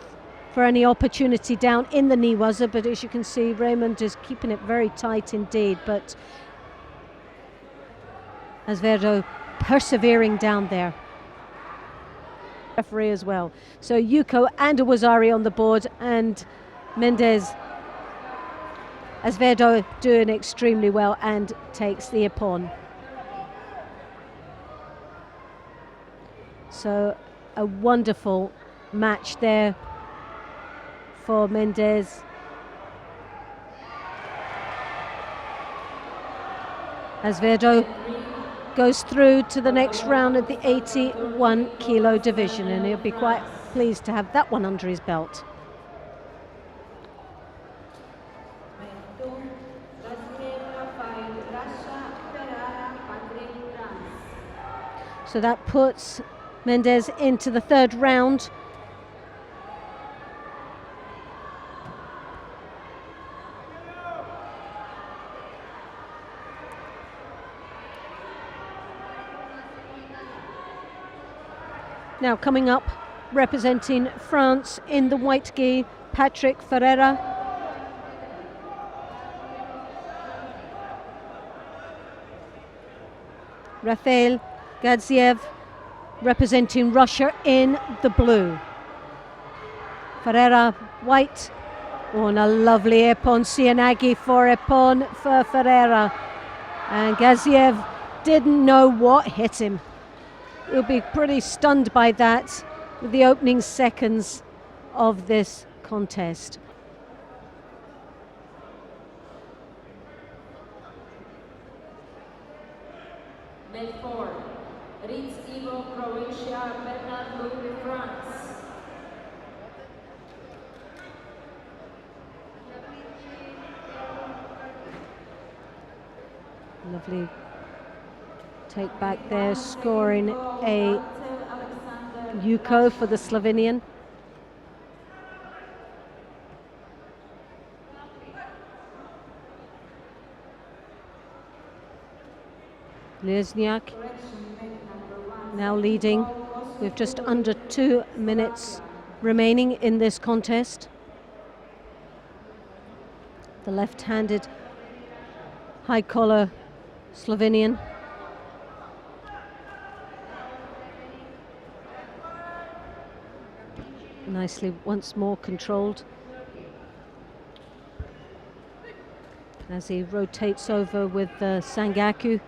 for any opportunity down in the knee waza, but as you can see, Raymond is keeping it very tight indeed, but Azevedo persevering down there. Referee as well. So Yuko and Awazari on the board, and Mendez. Azevedo doing extremely well and takes the ippon. So a wonderful match there for Mendez. Azevedo goes through to the next round of the 81 kilo division, and he'll be quite pleased to have that one under his belt. So that puts Mendez into the third round. Now coming up, representing France in the white gi, Patrick Ferreira. Rafael Gadziev representing Russia in the blue. Ferreira, white. Oh, and a lovely ippon, Sianagi for ippon for Ferreira. And Gaziev didn't know what hit him. He'll be pretty stunned by that with the opening seconds of this contest. Belfort, Ritz Ivo, Croatia, Bernard Louis, France. Lovely take back there, scoring a Yuko for the Slovenian. Lesniak now leading with just under 2 minutes remaining in this contest. The left-handed high collar Slovenian. Nicely once more controlled as he rotates over with Sangaku.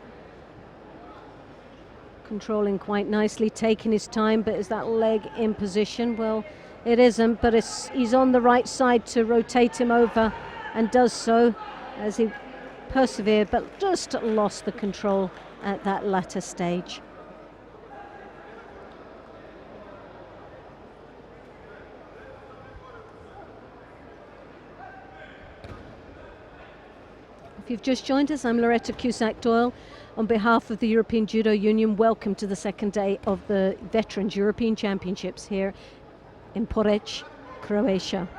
Controlling quite nicely, taking his time, but is that leg in position? Well, it isn't, but he's on the right side to rotate him over, and does so as he persevered, but just lost the control at that latter stage. If you've just joined us, I'm Loretta Cusack-Doyle. On behalf of the European Judo Union, welcome to the second day of the Veterans European Championships here in Porec, Croatia.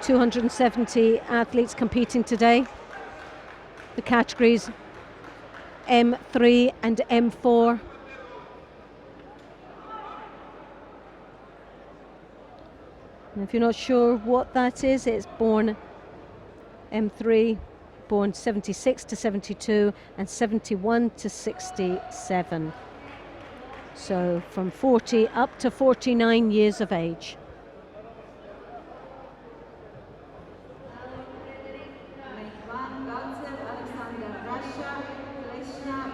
270 athletes competing today. The categories M3 and M4. And if you're not sure what that is, it's born M3, born 76 to 72 and 71 to 67. So from 40 up to 49 years of age.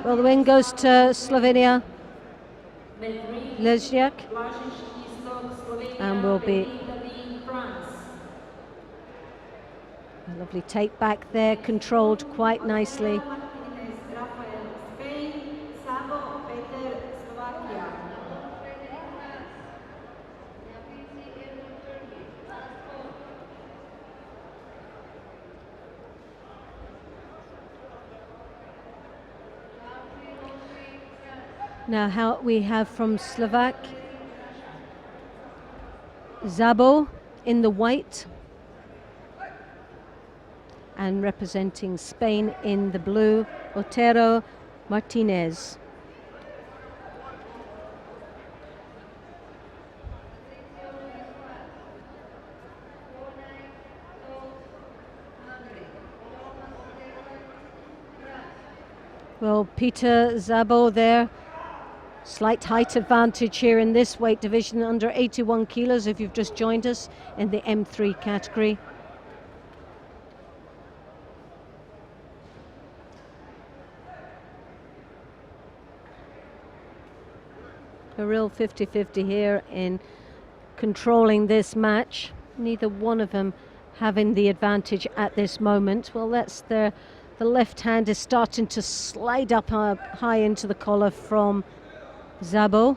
Well, the win goes to Slovenia, Lesniak, and will be a lovely take back there, controlled quite nicely. Now how we have from Slovak, Zabo in the white, and representing Spain in the blue, Otero Martinez. Well, Peter Zabo there, slight height advantage here in this weight division, under 81 kilos if you've just joined us in the M3 category. A real 50-50 here in controlling this match. Neither one of them having the advantage at this moment. Well, that's the left hand is starting to slide up high into the collar from Zabo.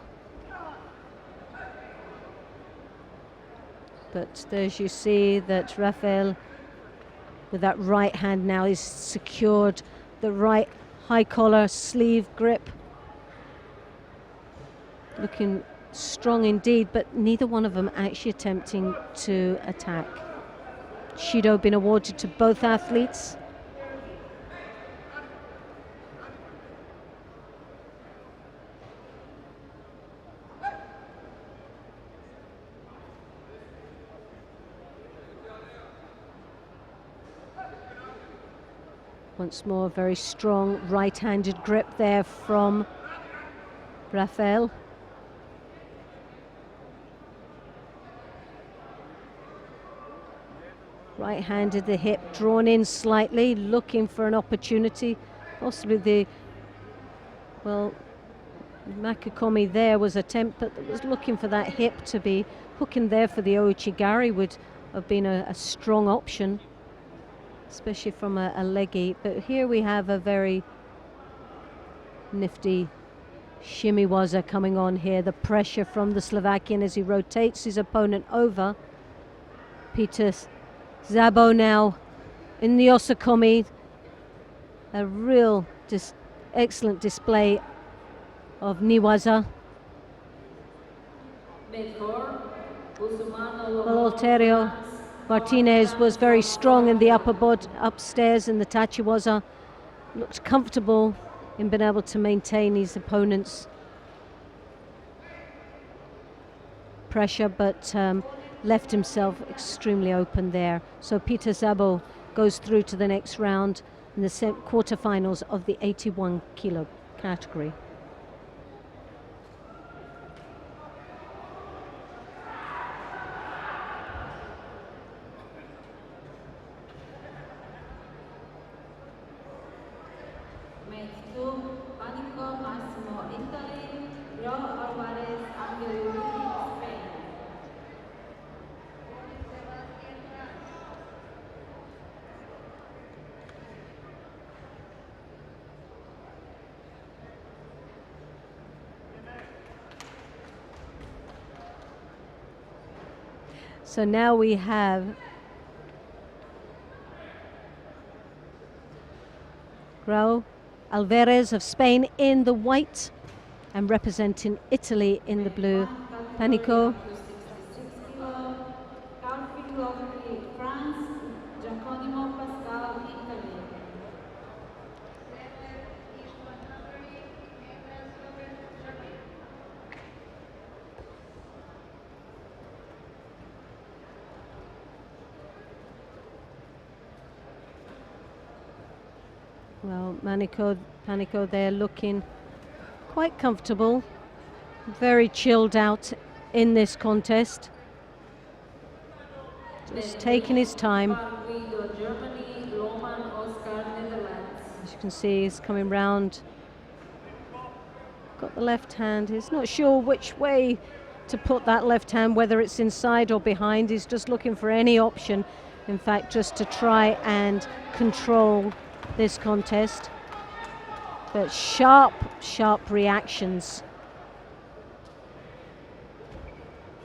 But as you see that Rafael, with that right hand now, is secured the right high collar sleeve grip. Looking strong indeed, but neither one of them actually attempting to attack. Shido been awarded to both athletes. Once more, very strong right-handed grip there from Rafael. Right-handed, the hip drawn in slightly, looking for an opportunity. Possibly well, Makikomi there was attempt, but was looking for that hip to be hooking there for the Ouchigari would have been a strong option, especially from a leggy. But here we have a very nifty shimiwaza coming on here. The pressure from the Slovakian as he rotates his opponent over. Peter Szabo now in the Osakomi. A real excellent display of niwaza. Well, Alterio Martinez was very strong in the upstairs in the tachiwaza. Looked comfortable in being able to maintain his opponent's pressure, but left himself extremely open there. So Peter Szabo goes through to the next round in the quarterfinals of the 81 kilo category. So now we have Raul Alvarez of Spain in the white and representing Italy in the blue. Panico. Well, Panico there looking quite comfortable, very chilled out in this contest. Just taking his time. As you can see, he's coming round. Got the left hand. He's not sure which way to put that left hand, whether it's inside or behind. He's just looking for any option, in fact, just to try and control this contest. But sharp reactions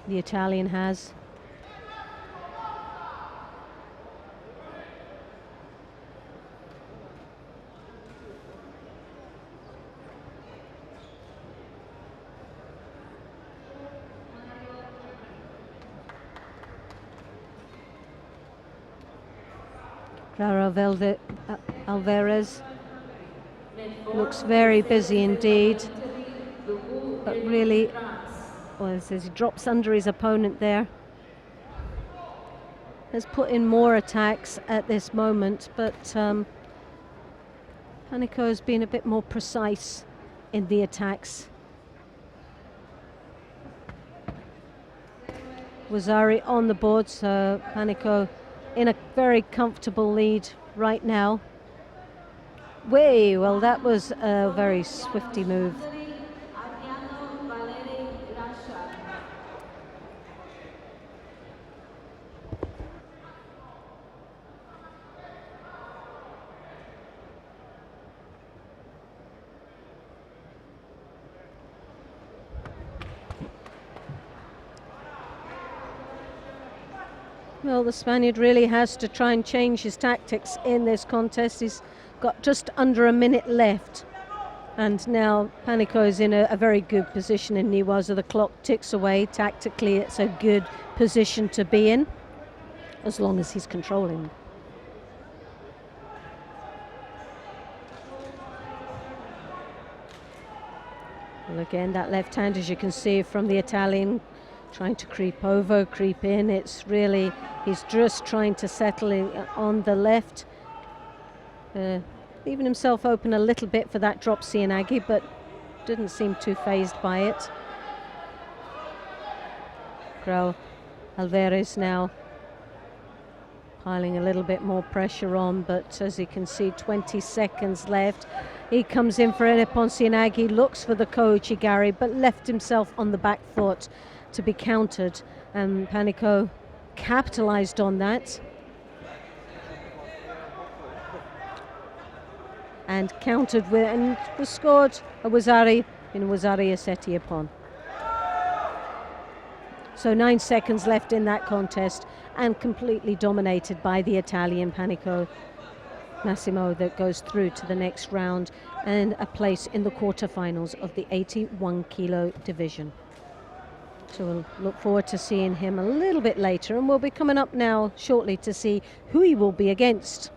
the Italian has. Raul Alvarez looks very busy indeed, but really, well, it says he drops under his opponent there. Has put in more attacks at this moment, but Panico has been a bit more precise in the attacks. Wazari on the board, so Panico in a very comfortable lead right now. Well, that was a very swifty move. Well, the Spaniard really has to try and change his tactics in this contest. He's got just under a minute left. And now Panico is in a very good position in niwaza. The clock ticks away. Tactically, it's a good position to be in, as long as he's controlling. Well, again, that left hand, as you can see from the Italian, trying to creep over, creep in. It's really, he's just trying to settle in on the left. Leaving himself open a little bit for that drop Cianagi, but didn't seem too phased by it. Raul Alvarez now piling a little bit more pressure on, but as you can see, 20 seconds left. He comes in for Epon Sianagi, looks for the Koichi Gari, but left himself on the back foot to be countered, and Panico capitalized on that and countered with, and was scored a Wazari in Wazari Aseti Epon. So 9 seconds left in that contest, and completely dominated by the Italian Panico Massimo, that goes through to the next round and a place in the quarterfinals of the 81 kilo division. So we'll look forward to seeing him a little bit later, and we'll be coming up now shortly to see who he will be against.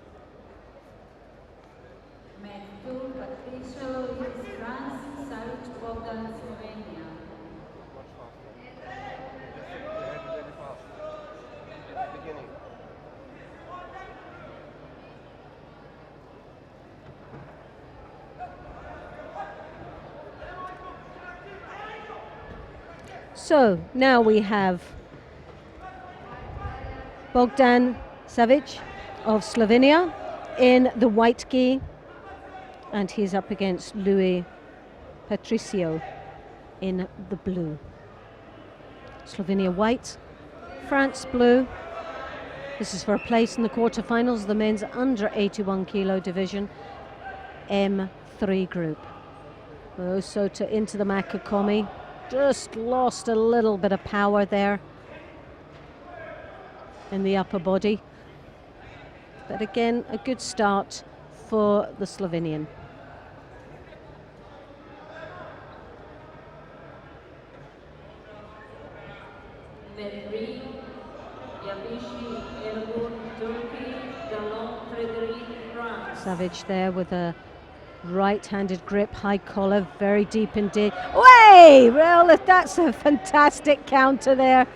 So now we have Bogdan Savic of Slovenia in the white gi, and he's up against Louis Patricio in the blue. Slovenia white, France blue. This is for a place in the quarterfinals, the men's under 81 kilo division, M3 group. Also into the Makakomi. Just lost a little bit of power there in the upper body. But again, a good start for the Slovenian. Savage there with a right-handed grip, high collar, very deep indeed. Way! Well, that's a fantastic counter there.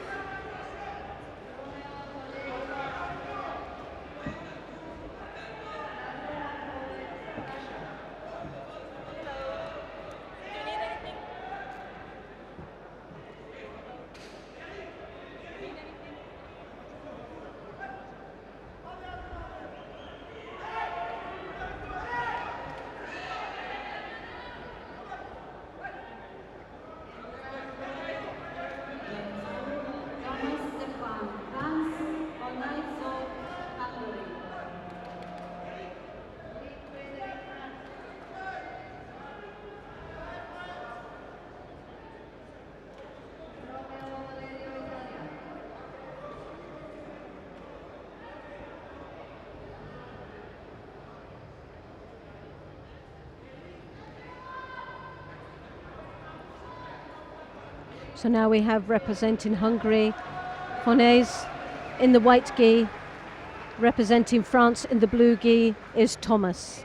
So now we have representing Hungary, Fonez in the white gi. Representing France in the blue gi is Thomas.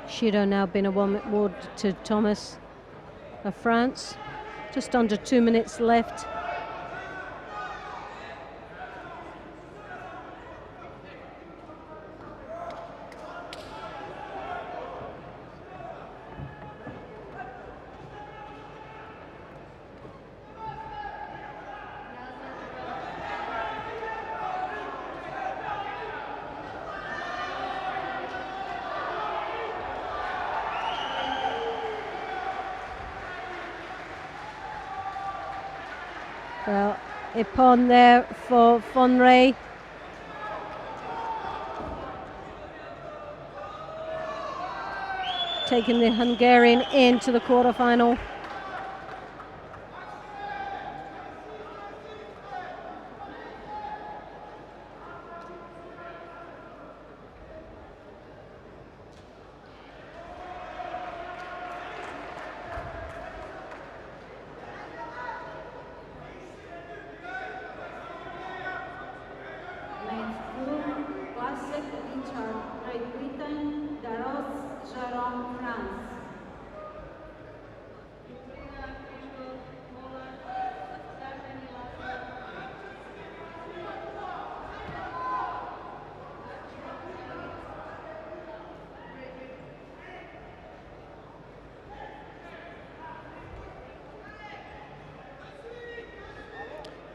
Shiro now been awarded to Thomas of France. Just under 2 minutes left. Well, Epon there for Fonray. taking the Hungarian into the quarterfinal.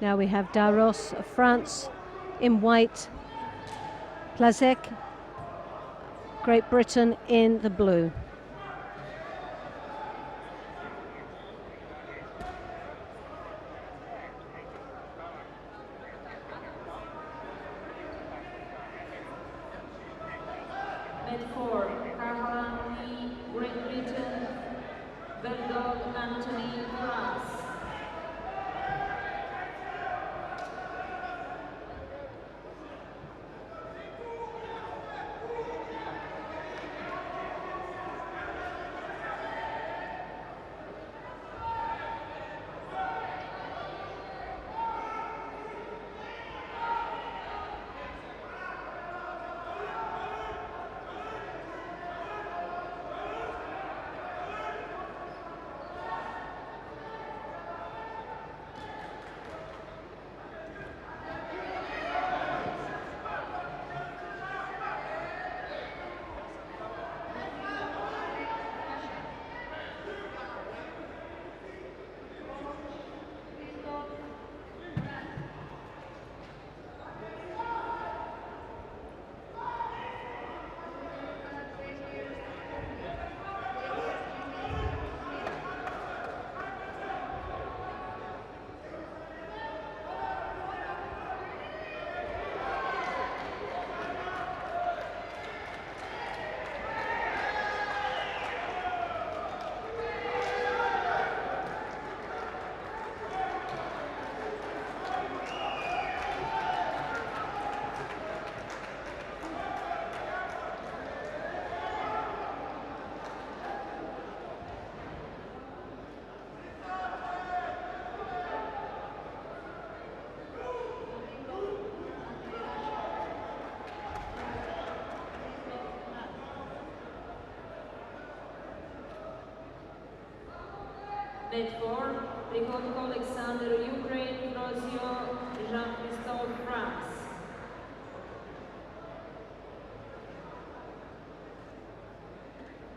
Now we have Daros of France in white, Plazek, Great Britain in the blue. Net 4, Prihodko Alexander, Ukraine, Rozio, Jean-Christophe, France.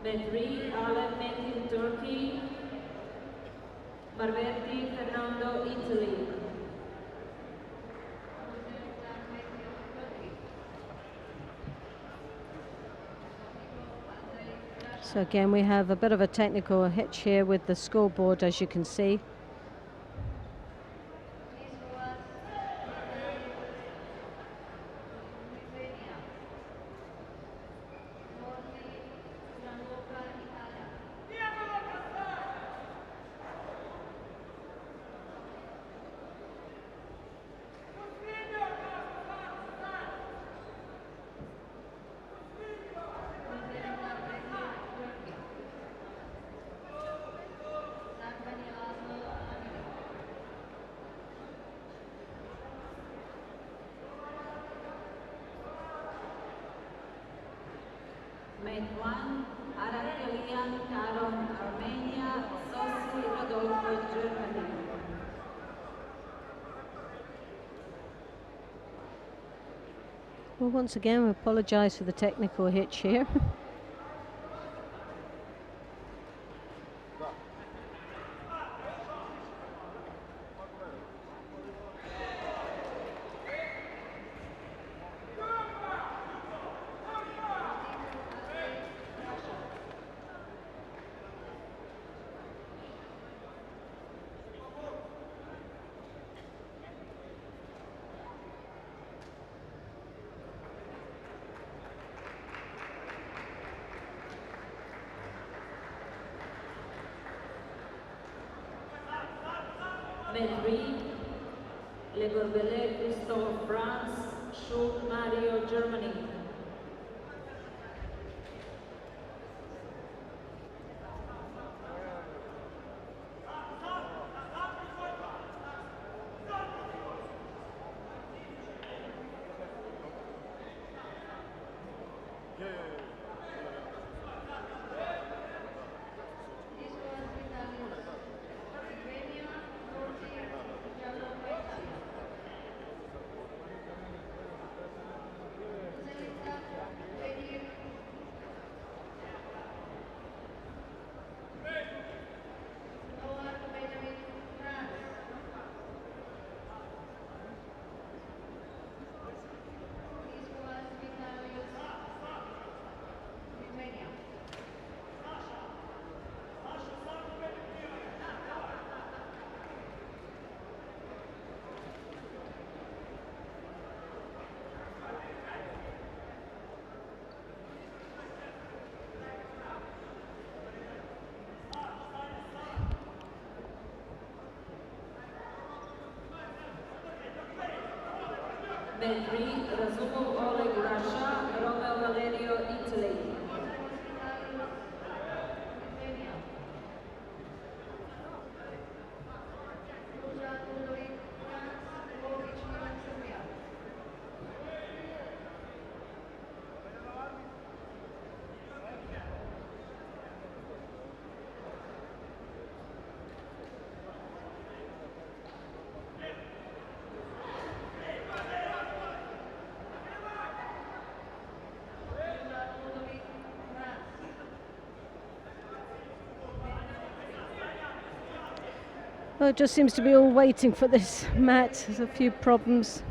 Net 3, Alep Metin, Turkey, Marverti, Fernando, Italy. So again, we have a bit of a technical hitch here with the scoreboard, as you can see. Mate 1, Arakelian, Karon, Armenia, Sosi, Rodolfo, Germany. Well, once again, we apologise for the technical hitch here. Med 3, Le Gorbele Christophe, France, Schultz Mario, Germany. Med 3, Razumov Oleg, Russia, Romeo Valerio, Italy. Well, it just seems to be all waiting for this mat. There's a few problems.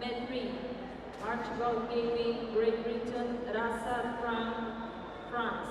Med 3, Archibald Gavin, Great Britain, Rassa Frank, France.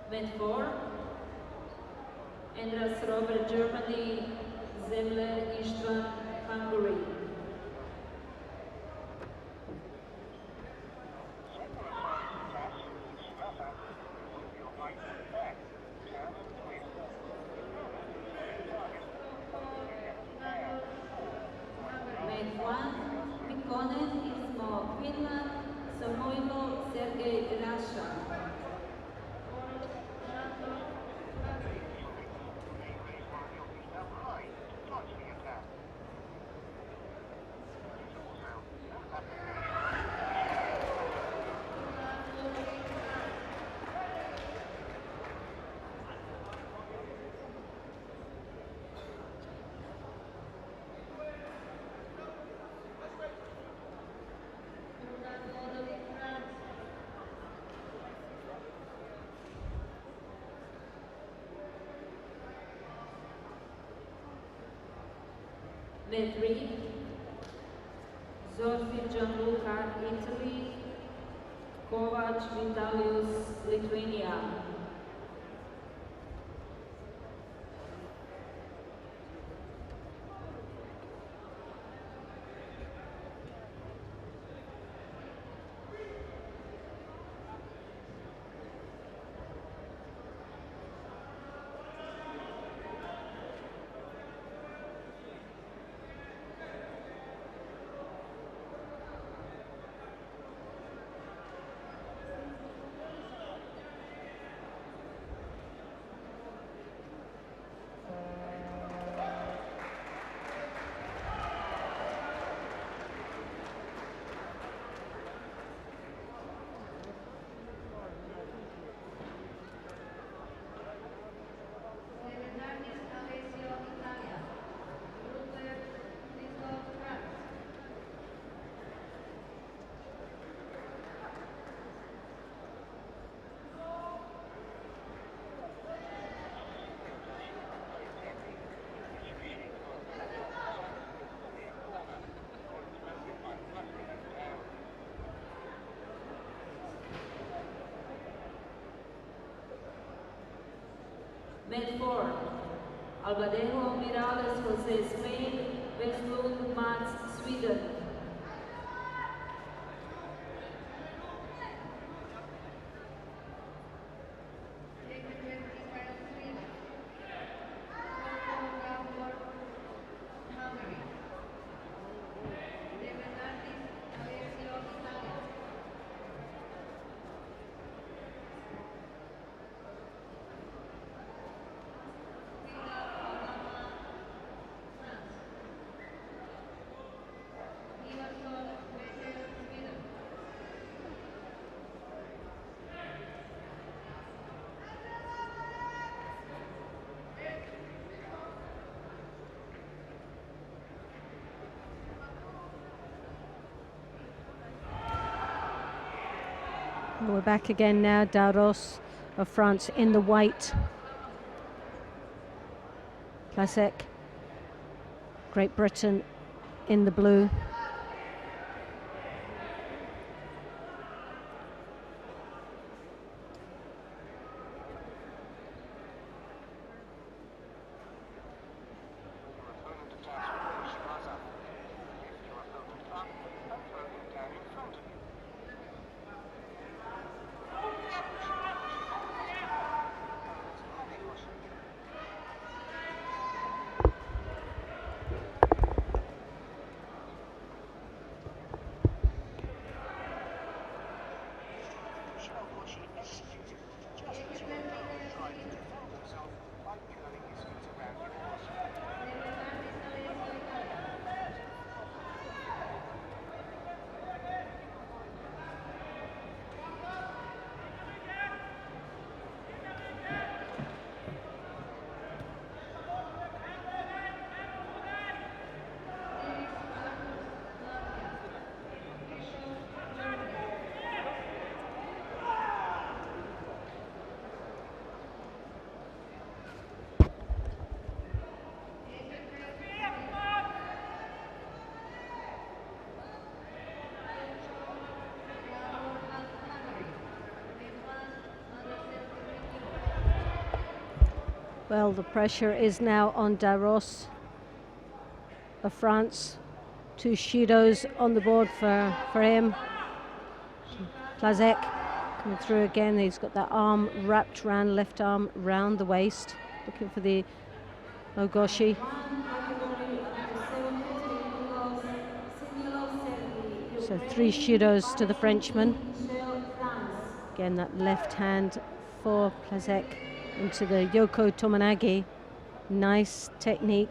Med 4, Andras Robert, Germany, Zemler Istvan, Hungary. Med 1, Mikkonen, Ismo, Finland, Samoilo, Sergei, Russia. Med 3, Zorfi Gianluca, Italy, Kovac Vitalius, Lithuania. Med 4, Albadejo Mirales Jose, Spain, Westlund Mats, Sweden. We're back again now. Daros of France in the white. Classic. Great Britain in the blue. Well, the pressure is now on Daros of France. 2 Shidos on the board for him. Plazek coming through again. He's got that arm wrapped around, left arm round the waist, looking for the Ogoshi. So 3 Shidos to the Frenchman. Again, that left hand for Plazek into the Yoko Tomonagi. Nice technique.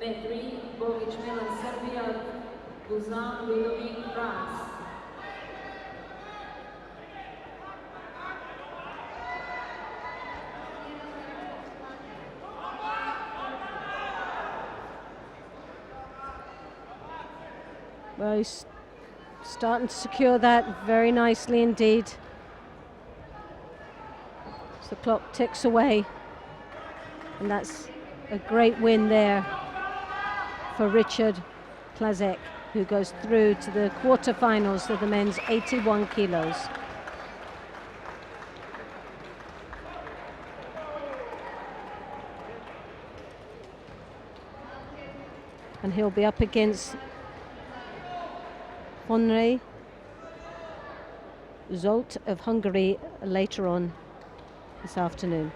Med 3, Bogic Milan, Serbia, Buzan, Ludovic, France. Well, he's starting to secure that very nicely indeed. So the clock ticks away, and that's a great win there for Richard Plazek, who goes through to the quarterfinals of the men's 81 kilos. And he'll be up against Honre Zsolt of Hungary later on this afternoon.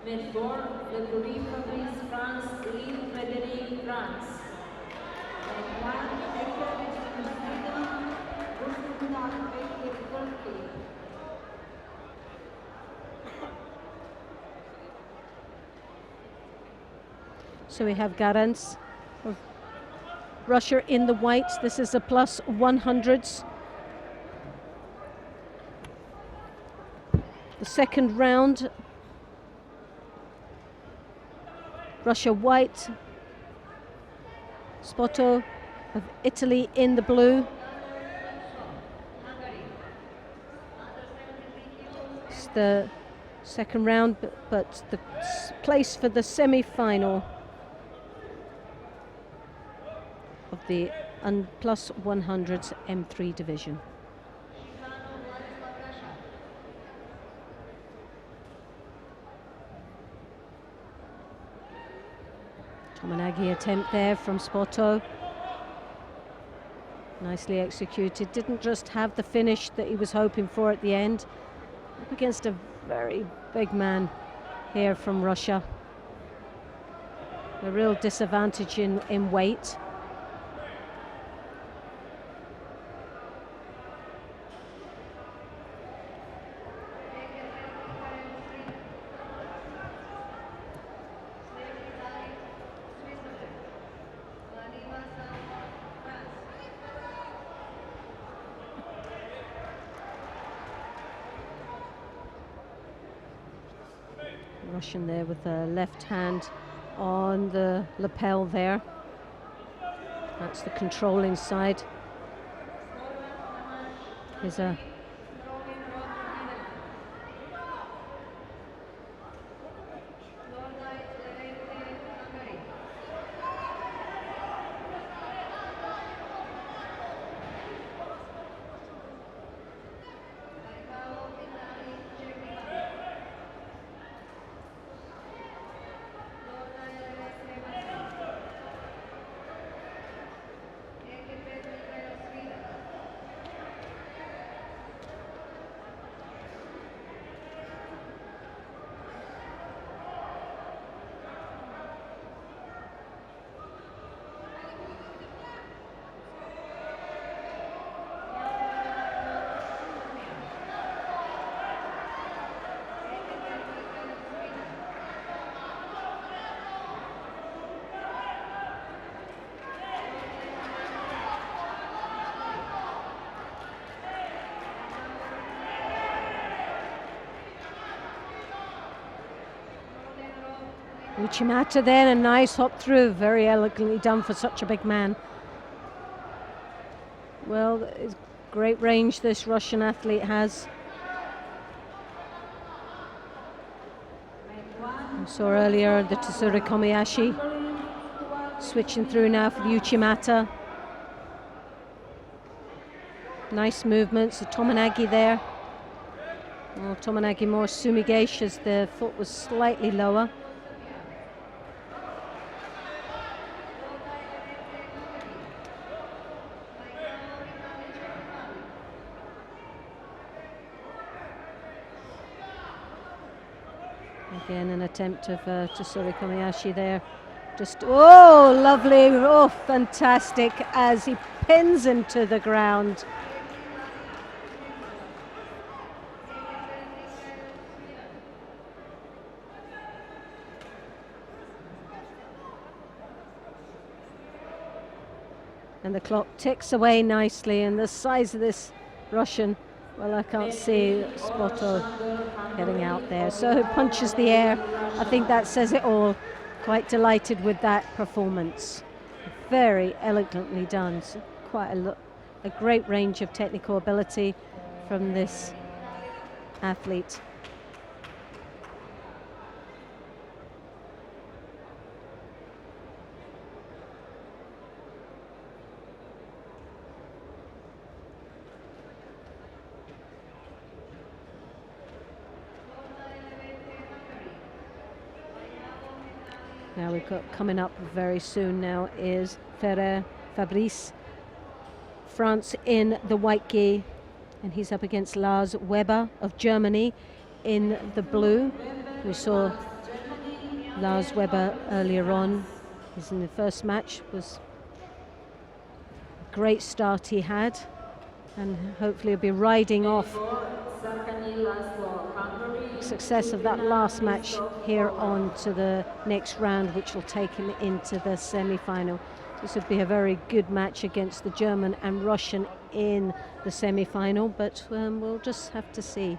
Med 4, Le Curie Fabrice, France, Lille Frederic, France. Med 1, Ekevich from Sweden, Rustundak Bekir, Turkey. So we have Garants of Russia in the white. This is a plus 100s. The second round, Russia white, Spoto of Italy in the blue. It's the second round, but the place for the semi-final of the plus 100s M3 division. Tominagi attempt there from Spoto. Nicely executed. Didn't just have the finish that he was hoping for at the end. Up against a very big man here from Russia. A real disadvantage in weight. Russian there with the left hand on the lapel there. That's the controlling side. Here's a Uchimata there, a nice hop through, very elegantly done for such a big man. Well, it's great range this Russian athlete has. I saw earlier the Tsuru Kobayashi switching through now for the Uchimata. Nice movements, the Tominagi there. Well, Tominagi more sumigesh as the foot was slightly lower. Again, an attempt of Tsuru Kobayashi there. Just, oh, lovely, oh, fantastic, as he pins him to the ground. And the clock ticks away nicely, and the size of this Russian, well, I can't see Spoto getting out there. So punches the air. I think that says it all. Quite delighted with that performance. Very elegantly done. So quite a great range of technical ability from this athlete. Now we've got coming up very soon now is Fabrice, France in the white gi, and he's up against Lars Weber of Germany in the blue. We saw Lars Weber earlier on. He's in the first match, was a great start he had, and hopefully he'll be riding off success of that last match here on to the next round, which will take him into the semi-final. This would be a very good match against the German and Russian in the semi-final, but we'll just have to see.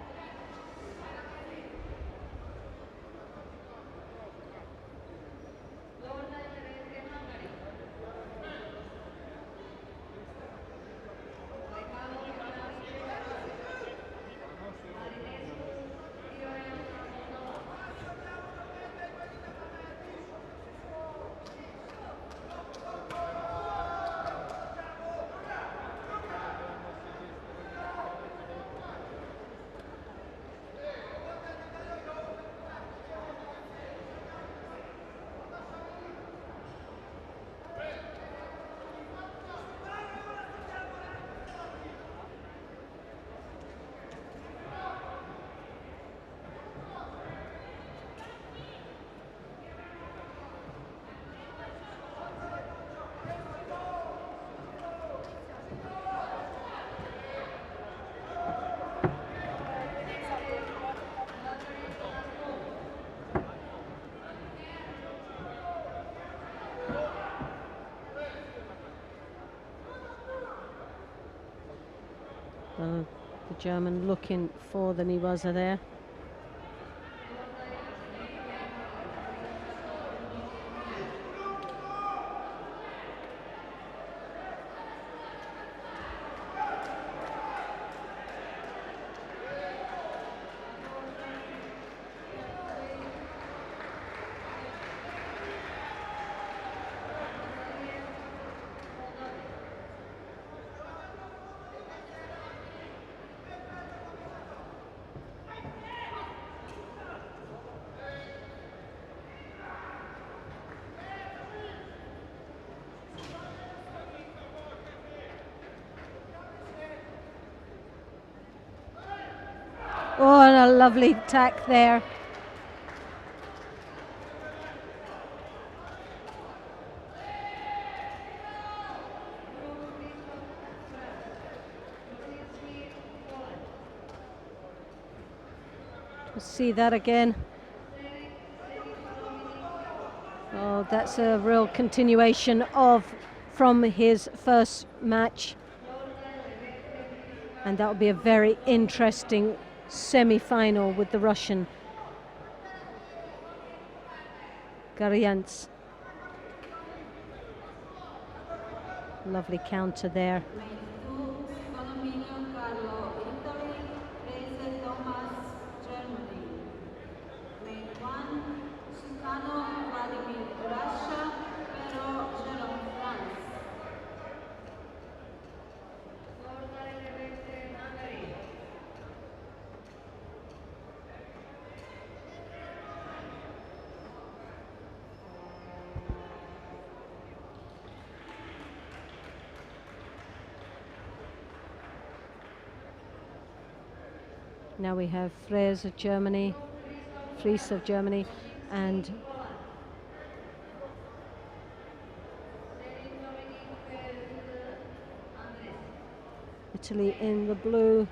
The German looking for the Niwaza there. Oh, and a lovely attack there. We'll see that again. Oh, that's a real continuation from his first match. And that will be a very interesting semi-final with the Russian Garyants. Lovely counter there. Now we have Fries of Germany, and Italy in the blue.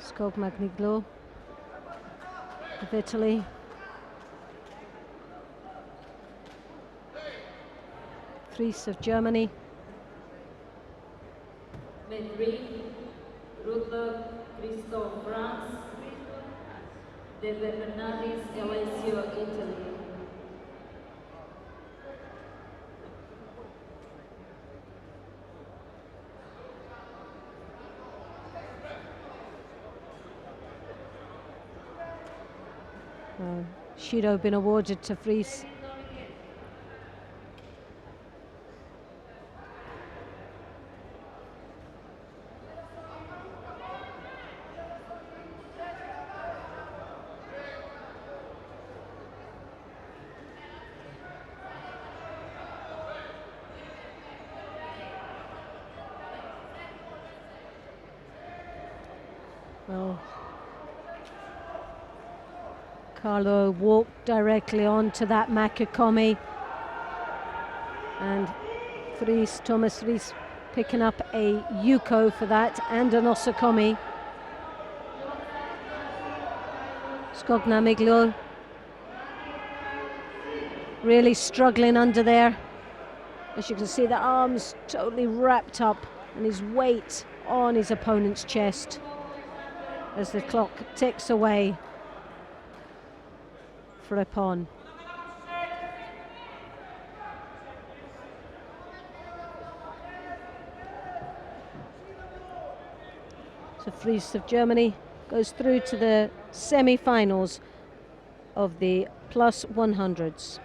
Skogmagniglo of Italy. Fries of Germany. Madrid, Rudolf Christoph France, De Bernardis Alessio Italy. Shido been awarded to Fries. Well, Carlo walked directly onto that Makikomi, and Thomas Ries picking up a Yuko for that and an Osakomi. Skognamiglo really struggling under there. As you can see, the arms totally wrapped up and his weight on his opponent's chest as the clock ticks away for Epon. So Fries of Germany goes through to the semi-finals of the plus 100s.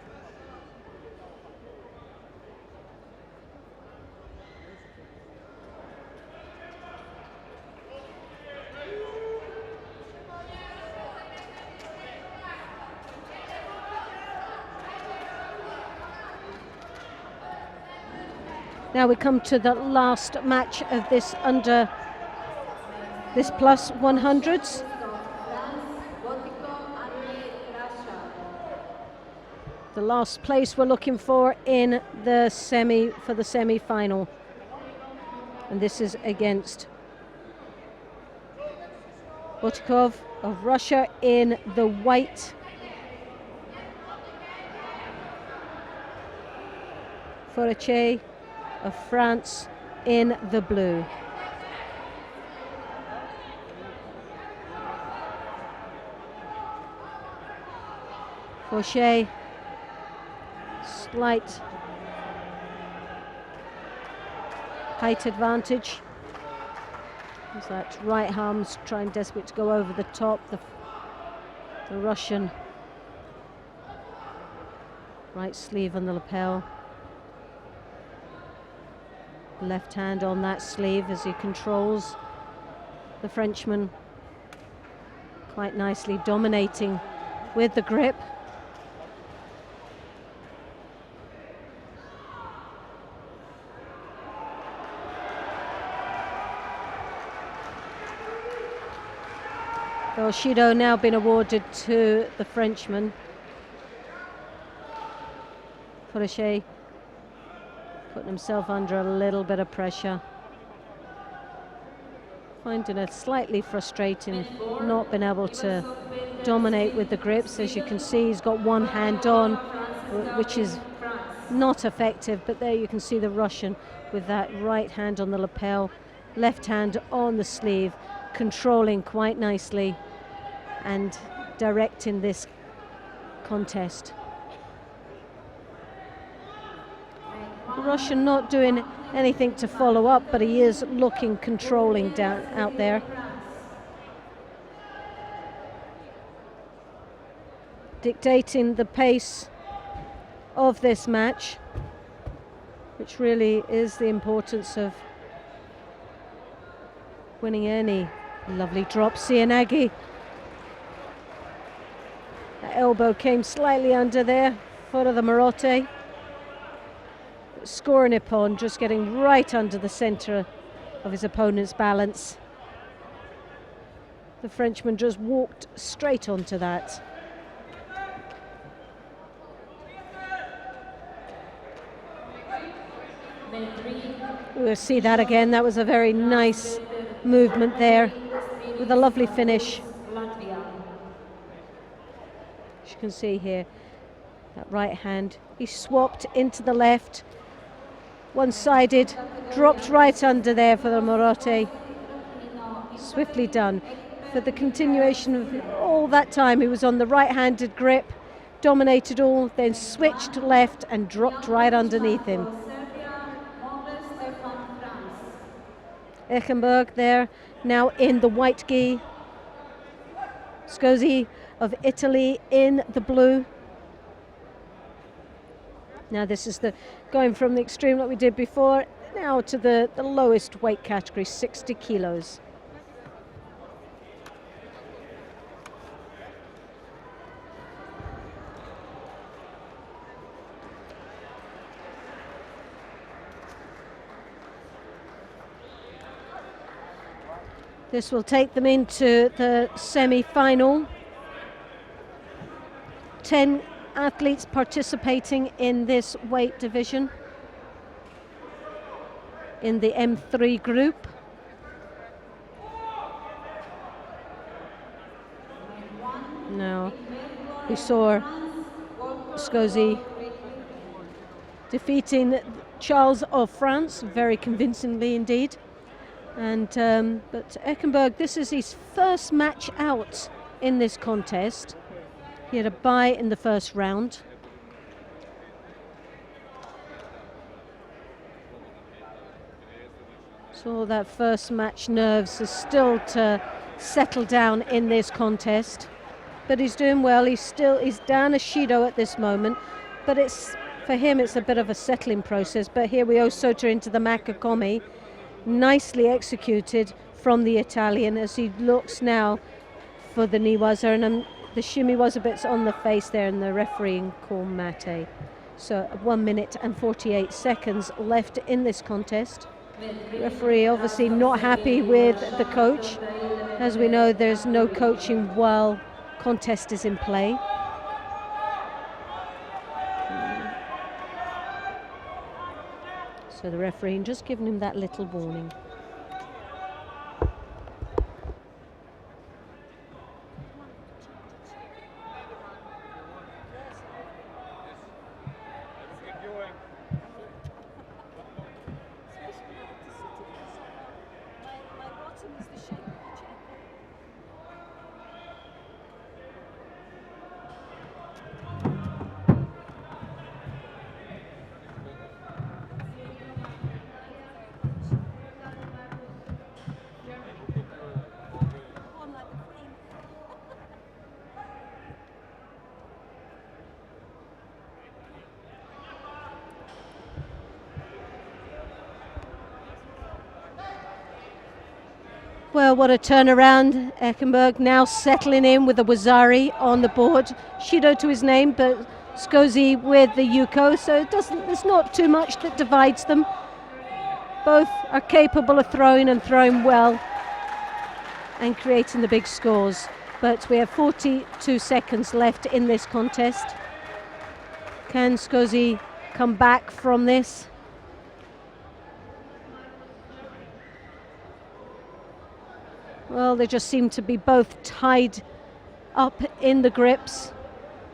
Now we come to the last match of this plus 100s. The last place we're looking for in the semi-final. And this is against Botikov of Russia in the white, Porec of France in the blue. Porec, slight height advantage. As that right arm's trying desperate to go over the top. The Russian right sleeve on the lapel. Left hand on that sleeve as he controls the Frenchman quite nicely, dominating with the grip. Shido now been awarded to the Frenchman. Porec putting himself under a little bit of pressure. Finding it slightly frustrating not being able to dominate with the grips. As you can see, he's got one hand on, which is not effective, but there you can see the Russian with that right hand on the lapel, left hand on the sleeve, controlling quite nicely and directing this contest. The Russian not doing anything to follow up, but he is looking controlling down out there. Dictating the pace of this match, which really is the importance of winning any. Lovely drop, Sianagi. The elbow came slightly under there, foot of the Marotte. Scoring Epon, just getting right under the centre of his opponent's balance. The Frenchman just walked straight onto that. We'll see that again. That was a very nice movement there with a lovely finish. As you can see here, that right hand, he swapped into the left, one-sided, dropped right under there for the Marotte. Swiftly done. For the continuation of all that time, he was on the right-handed grip, dominated all, then switched left and dropped right underneath him. Echenberg there, now in the white gi. Scosi of Italy in the blue. Now this is the going from the extreme like we did before, now to the lowest weight category, 60 kilos. This will take them into the semi-final. 10 athletes participating in this weight division in the M3 group. Now, we saw Scozi defeating Charles of France very convincingly indeed. And but Eckenberg, this is his first match out in this contest. He had a bye in the first round. So that first match nerves are still to settle down in this contest. But he's doing well. He's down a Shido at this moment. But it's for him it's a bit of a settling process. But here we Sota into the Makakomi. Nicely executed from the Italian as he looks now for the Niwaza, and the shimmy was a bit on the face there, and the refereeing call mate. So 1 minute and 48 seconds left in this contest. Referee obviously not happy with the coach. As we know, there's no coaching while contest is in play. So the referee just giving him that little warning. Well, what a turnaround. Eckenberg now settling in with the Wazari on the board. Shido to his name, but Scozi with the Yuko, so there's not too much that divides them. Both are capable of throwing and throwing well and creating the big scores. But we have 42 seconds left in this contest. Can Scozi come back from this? Well, they just seem to be both tied up in the grips.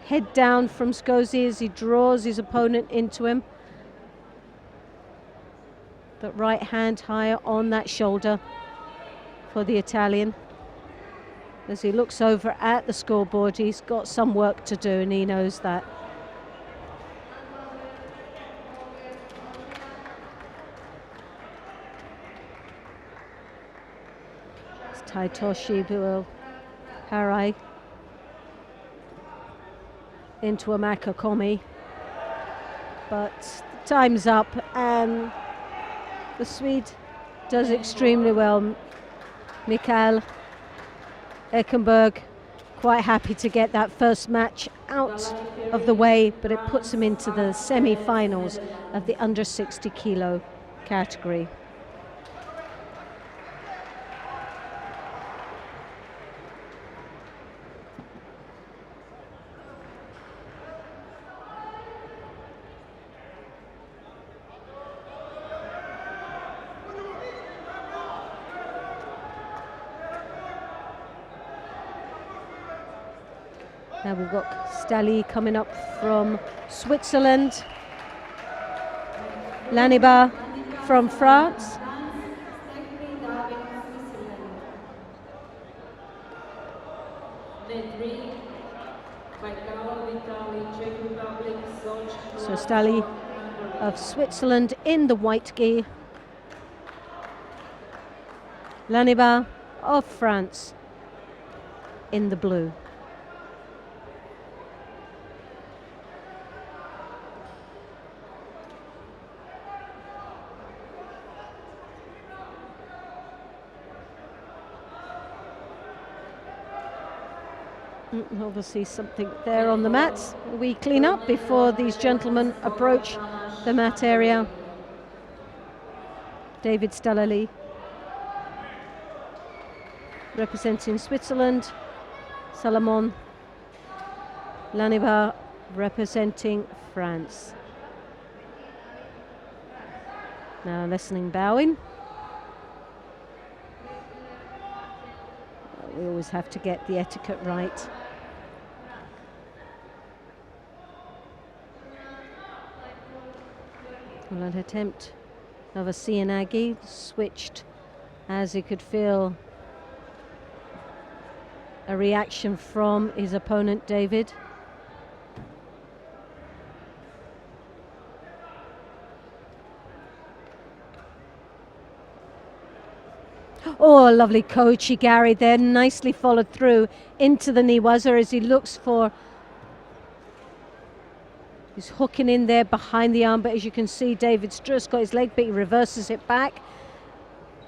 Head down from Scozi as he draws his opponent into him. But right hand higher on that shoulder for the Italian. As he looks over at the scoreboard, he's got some work to do and he knows that. Taitoshi will Harai into a Makakomi, but time's up and the Swede does extremely well. Mikael Eckenberg quite happy to get that first match out of the way, but it puts him into the semi-finals of the under 60 kilo category. Now we've got Stali coming up from Switzerland, Laniba from France, so Stali of Switzerland in the white gi, Laniba of France in the blue. Obviously something there on the mats. We clean up before these gentlemen approach the mat area. David Stalali representing Switzerland, Salomon Laniba representing France. Now listening, bowing. We always have to get the etiquette right. Well, an attempt of a Cianagi, switched as he could feel a reaction from his opponent, David. Oh, a lovely Kochi Gary there, nicely followed through into the Niwaza as he looks for. He's hooking in there behind the arm, but as you can see, David's just got his leg, but he reverses it back.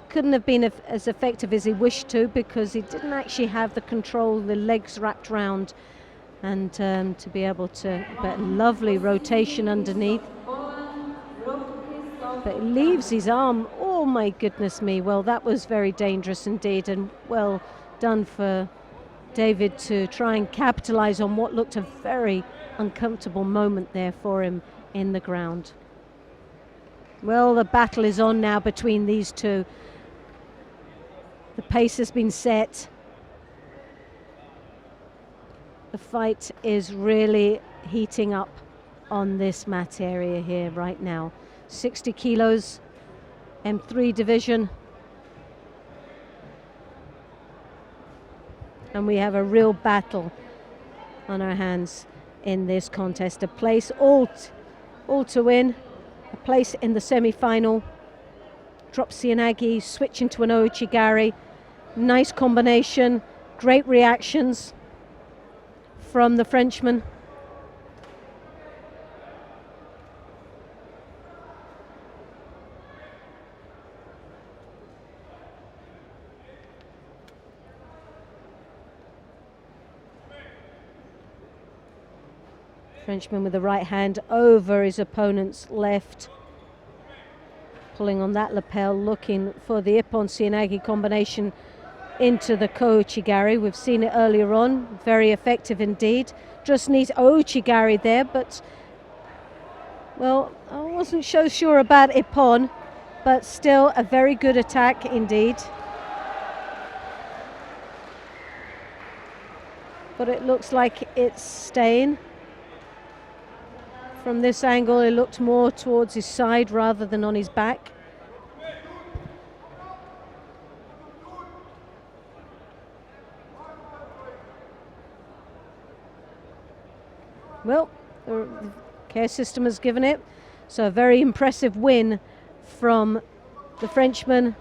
Couldn't have been as effective as he wished to because he didn't actually have the control, the legs wrapped round, and to be able to, but lovely rotation underneath. But it leaves his arm, oh my goodness me. Well, that was very dangerous indeed, and well done for David to try and capitalize on what looked a very uncomfortable moment there for him in the ground. Well, the battle is on now between these two. The pace has been set. The fight is really heating up on this mat area here right now. 60 kilos, M3 division. And we have a real battle on our hands in this contest. A place all to win, a place in the semi-final. Drop Cianagi, switch into an Ouchigari. Nice combination, great reactions from the Frenchman. Frenchman with the right hand over his opponent's left, pulling on that lapel, looking for the Ippon Cianagi combination into the Kouchigari. We've seen it earlier on, very effective indeed. Just needs Ouchigari there, but well, I wasn't so sure about Ippon, but still a very good attack indeed. But it looks like it's staying. From this angle, it looked more towards his side rather than on his back. Well, the care system has given it. So a very impressive win from the Frenchman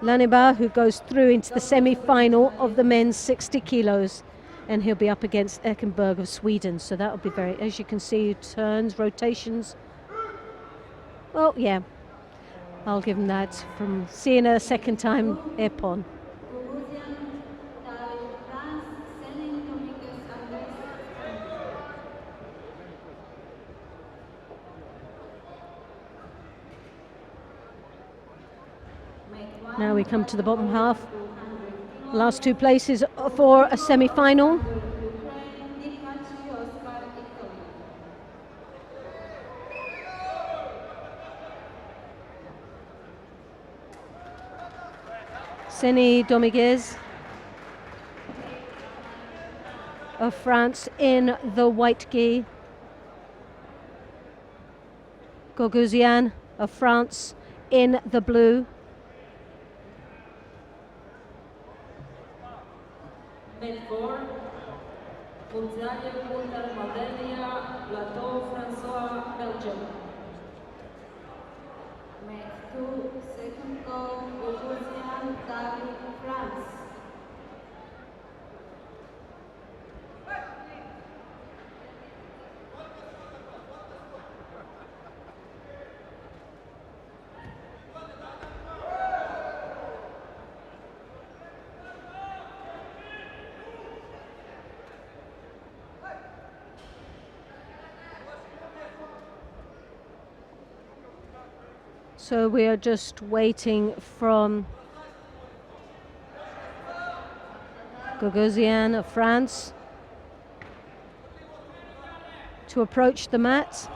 Laniba, who goes through into the semi-final of the men's 60 kilos. And he'll be up against Eckenberg of Sweden. So that'll be very, as you can see, turns, rotations. Well, yeah, I'll give him that from seeing a second time Ippon. Now we come to the bottom half. Last two places for a semi-final. Seni Dominguez of France in the white gi. Gogouzian of France in the blue. Belgium. Match 2, second call, Gogouzian, David, France. So we are just waiting from Gogouzian of France to approach the mat.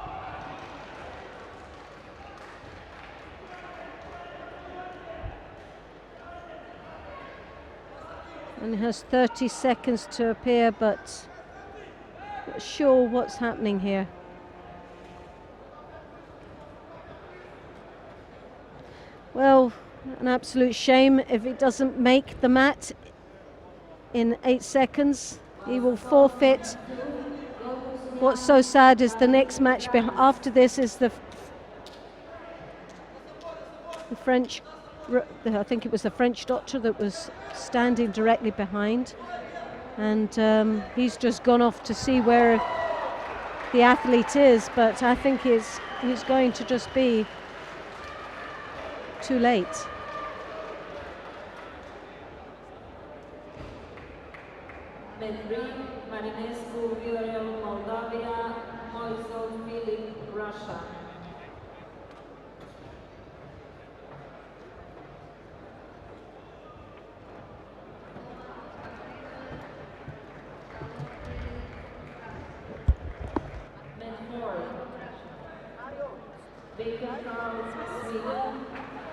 And has 30 seconds to appear, but not sure what's happening here. Well, an absolute shame if it doesn't make the mat in 8 seconds. He will forfeit. What's so sad is the next match after this is the French, I think it was the French doctor that was standing directly behind, and he's just gone off to see where the athlete is, but I think he's going to just be too late. Marinescu, Viorel, Moldavia, Moisov, Philip, Russia. Bacon Carlos, Sweden,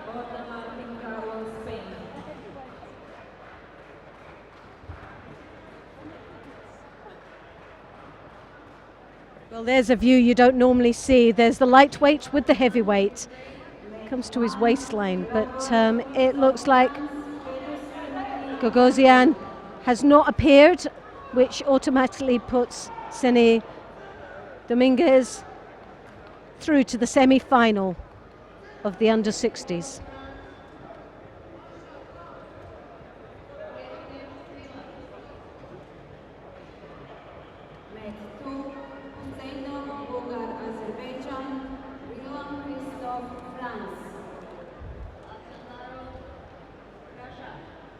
Orda Martin Carlos, Spain. Well, there's a view you don't normally see. There's the lightweight with the heavyweight. Comes to his waistline, but it looks like Gogosian has not appeared, which automatically puts Seni Dominguez through to the semi-final of the under-60s.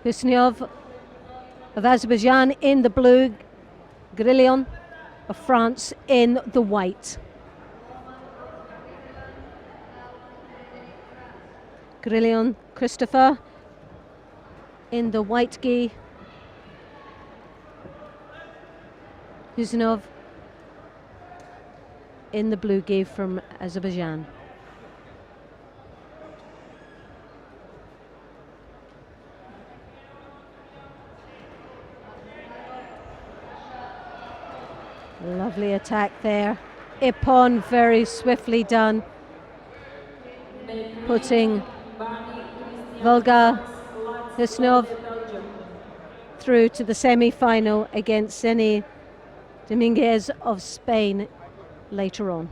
Husniov of Azerbaijan in the blue, Grillon of France in the white. Grillon Christopher in the white gi, Husnov in the blue gi from Azerbaijan. Lovely attack there. Ippon very swiftly done, putting Volga Husnov through to the semi-final against Seni Dominguez of Spain later on.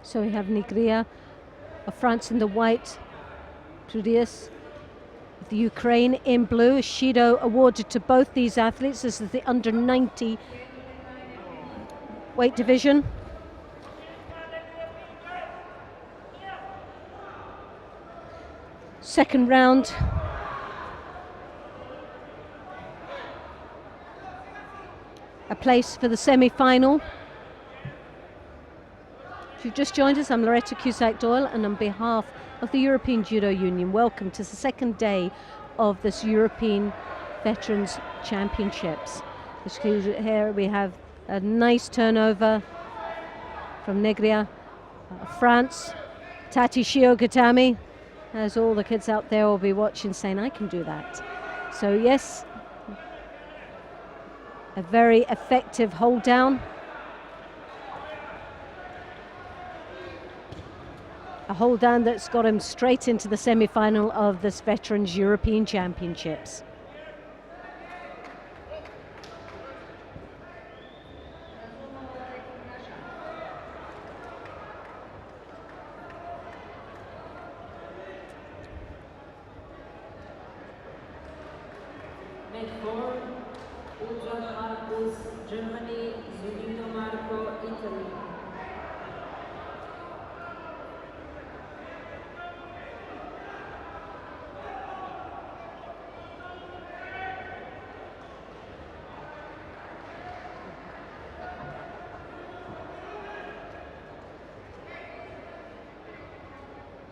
So we have Nigria of France in the white, Trudius of the Ukraine in blue. A Shido awarded to both these athletes. This is the under 90 weight division. Second round. A place for the semi-final. If you've just joined us, I'm Loretta Cusack-Doyle, and on behalf of the European Judo Union, welcome to the second day of this European Veterans Championships. Here we have a nice turnover from Negria, France, Tati Shiogatami, as all the kids out there will be watching saying, I can do that. So yes, a very effective hold down. A hold down that's got him straight into the semi-final of this Veterans European Championships. Germany, Zunino Marco, Italy.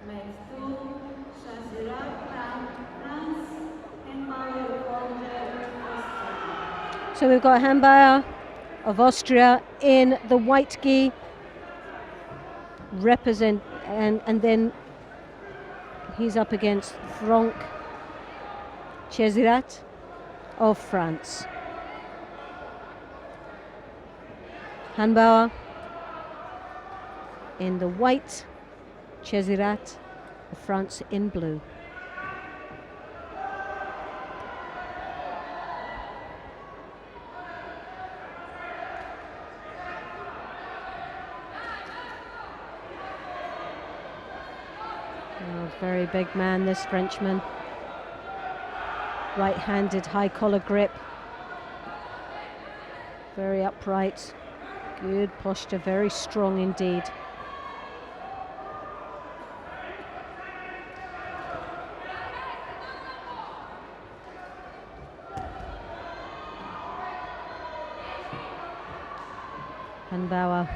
Next to Shazira, France, Hembauer, Austria. So we've got Hembauer of Austria in the white gi, and then he's up against Franck Chezirat of France. Hembauer in the white, Chezirat of France in blue. Very big man, this Frenchman. Right-handed high collar grip. Very upright. Good posture, very strong indeed. Hembauer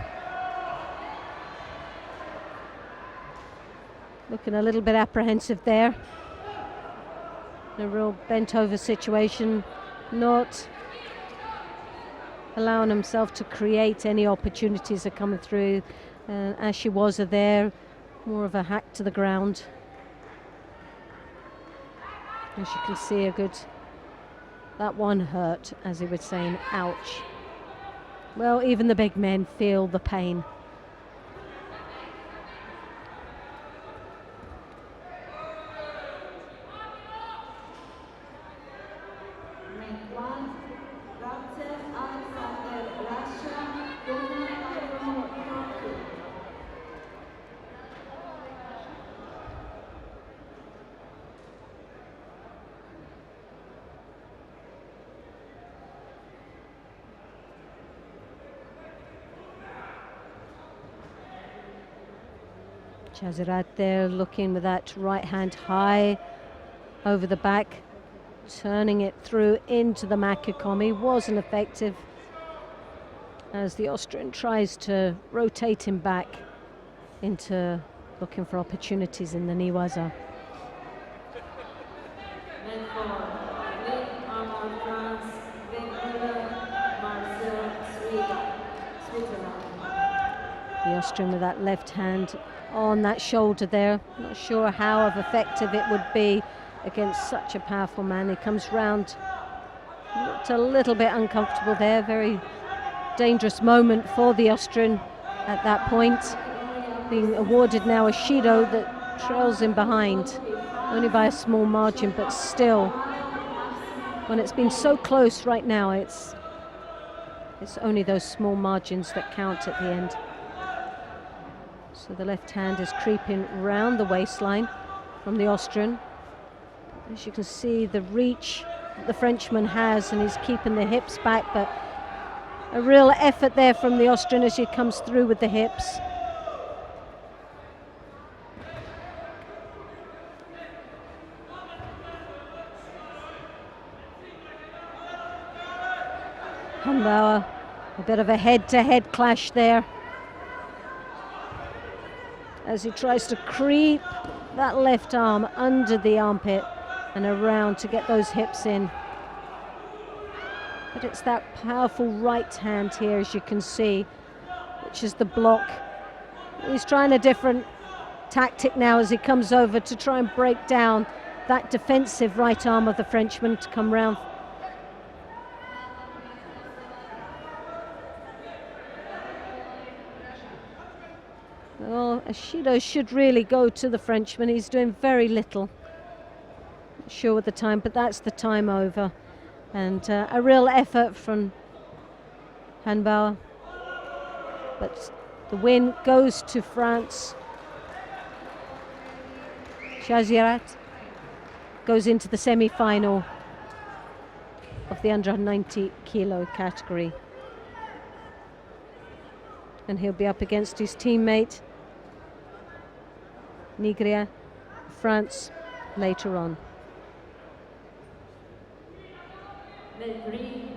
looking a little bit apprehensive there. A real bent over situation, not allowing himself to create any opportunities that are coming through. Ashiwaza are there, more of a hack to the ground. As you can see, that one hurt, as he was saying, ouch. Well, even the big men feel the pain. Chezirat there looking with that right hand high over the back, turning it through into the Makikomi. Wasn't effective as the Austrian tries to rotate him back into looking for opportunities in the Niwaza. The Austrian with that left hand on that shoulder there. Not sure how effective it would be against such a powerful man. He comes round, looked a little bit uncomfortable there. Very dangerous moment for the Austrian at that point. Being awarded now a Shido that trails him behind, only by a small margin, but still, when it's been so close right now, it's only those small margins that count at the end. So the left hand is creeping round the waistline from the Austrian. As you can see, the reach the Frenchman has, and he's keeping the hips back, but a real effort there from the Austrian as he comes through with the hips. Hanbauer, a bit of a head-to-head clash there as he tries to creep that left arm under the armpit and around to get those hips in. But it's that powerful right hand here, as you can see, which is the block. He's trying a different tactic now as he comes over to try and break down that defensive right arm of the Frenchman to come round. Well, Ashido should really go to the Frenchman. He's doing very little. Not sure with the time, but that's the time over. And a real effort from Hanbauer. But the win goes to France. Chazirat goes into the semi-final of the under 90 kilo category. And he'll be up against his teammate Nigria, France, later on. Nedri,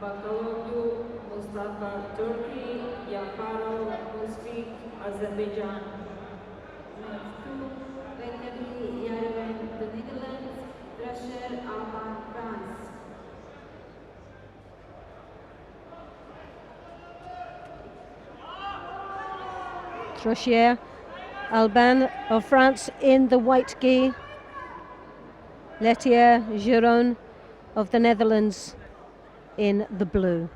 Bakalogu, Mustafa, Turkey, Yaparo, Musfik, Azerbaijan. Next two, Veteri, Yarven, the Netherlands, Drescher, Alban, France. Trochier, Alban of France in the white gi. Letier, Giron of the Netherlands in the blue.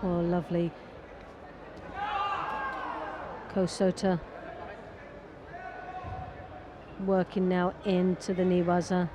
Oh, lovely. Kosota working now into the Niwaza.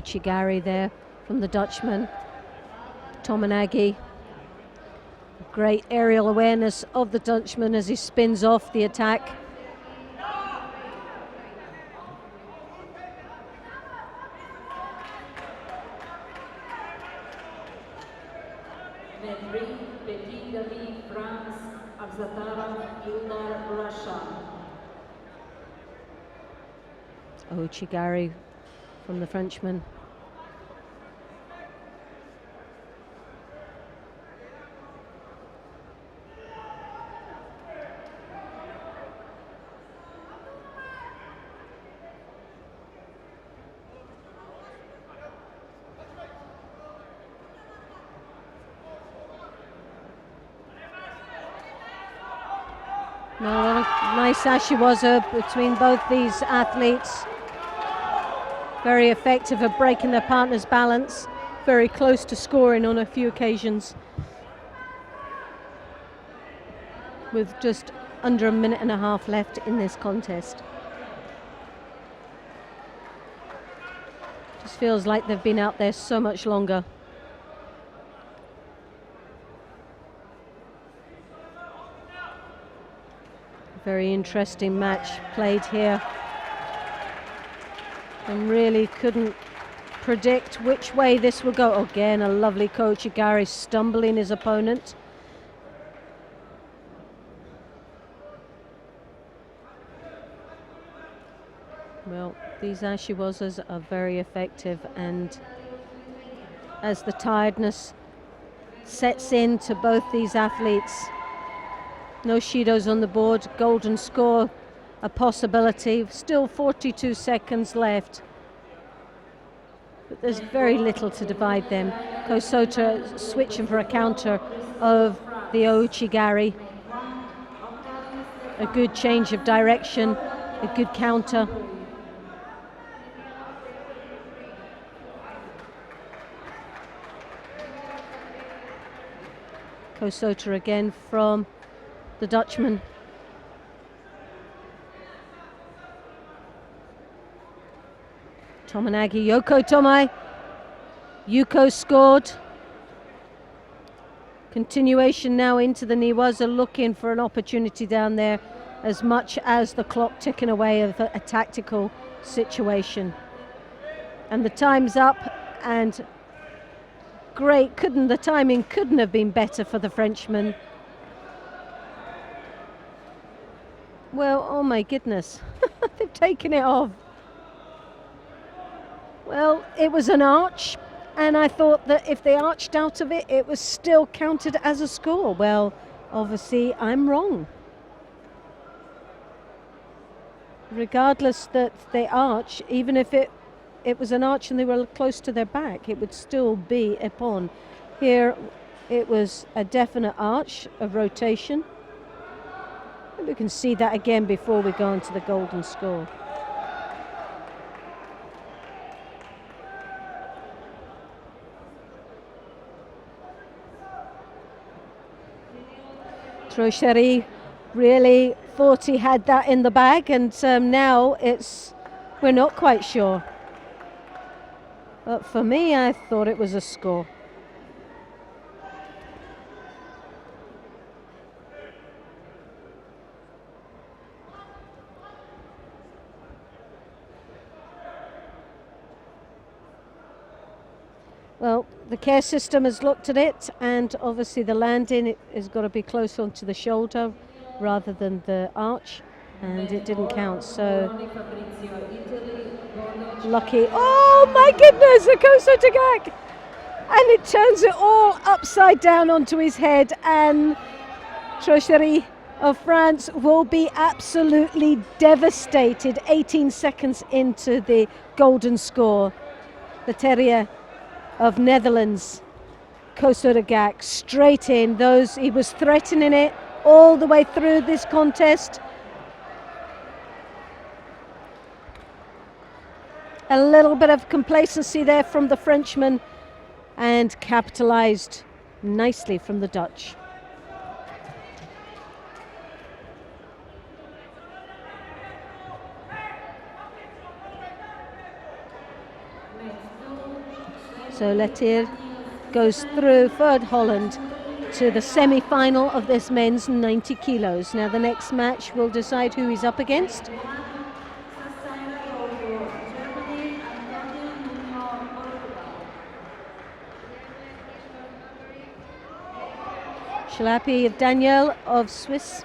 Chigari there from the Dutchman. Tomanagi. Great aerial awareness of the Dutchman as he spins off the attack. Medri, Petit David, France, Avzatarov, Ildar, Russia. Oh, Chigari from the Frenchman. No, nice ashiwaza between both these athletes. Very effective at breaking their partner's balance. Very close to scoring on a few occasions. With just under a minute and a half left in this contest. Just feels like they've been out there so much longer. Very interesting match played here. And really couldn't predict which way this would go. Again, a lovely Kochigari stumbling his opponent. Well, these ashiwazas are very effective, and as the tiredness sets in to both these athletes. No Shidos on the board, golden score a possibility, still 42 seconds left. But there's very little to divide them. Kosota switching for a counter of the Ouchigari. A good change of direction, a good counter. Kosota again from the Dutchman. Tominagi, Yoko Tomai. Yuko scored. Continuation now into the Niwaza, looking for an opportunity down there, as much as the clock ticking away of a tactical situation. And the time's up, and great, the timing couldn't have been better for the Frenchman. Well, oh my goodness, they've taken it off. Well, it was an arch, and I thought that if they arched out of it, it was still counted as a score. Well, obviously I'm wrong. Regardless that they arch, even if it was an arch and they were close to their back, it would still be a pawn. Here it was a definite arch of rotation. And we can see that again before we go on to the golden score. Trocheri really thought he had that in the bag, and now we're not quite sure. But for me, I thought it was a score. Well, the care system has looked at it, and obviously the landing has got to be close onto the shoulder rather than the arch, and it didn't count, so lucky. Oh my goodness, a Kosotagak! And it turns it all upside down onto his head, and Trocheri of France will be absolutely devastated 18 seconds into the golden score. The Terrier of Netherlands, Kosotagak, straight in. He was threatening it all the way through this contest. A little bit of complacency there from the Frenchman, and capitalized nicely from the Dutch. So Letir goes through for Holland to the semi-final of this men's 90 kilos. Now the next match will decide who he's up against. Schlappy of Daniel of Swiss.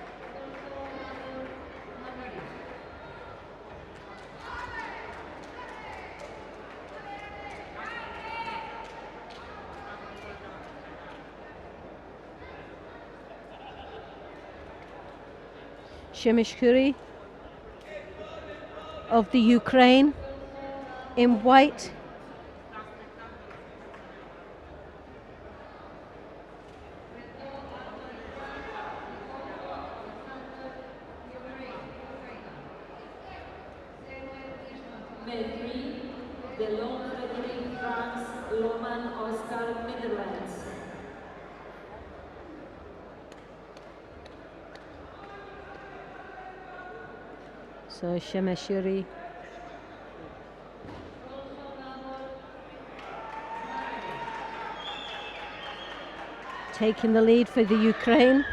Shemishkuri of the Ukraine in white. So Shemeshuri taking the lead for the Ukraine.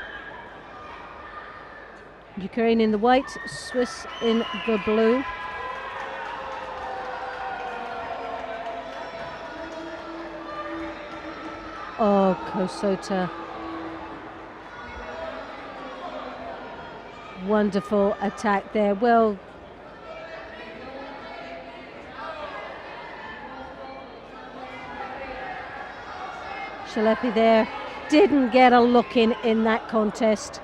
Ukraine in the white, Swiss in the blue. Oh, Kosota. Wonderful attack there. Well, Shalepi there didn't get a look in that contest.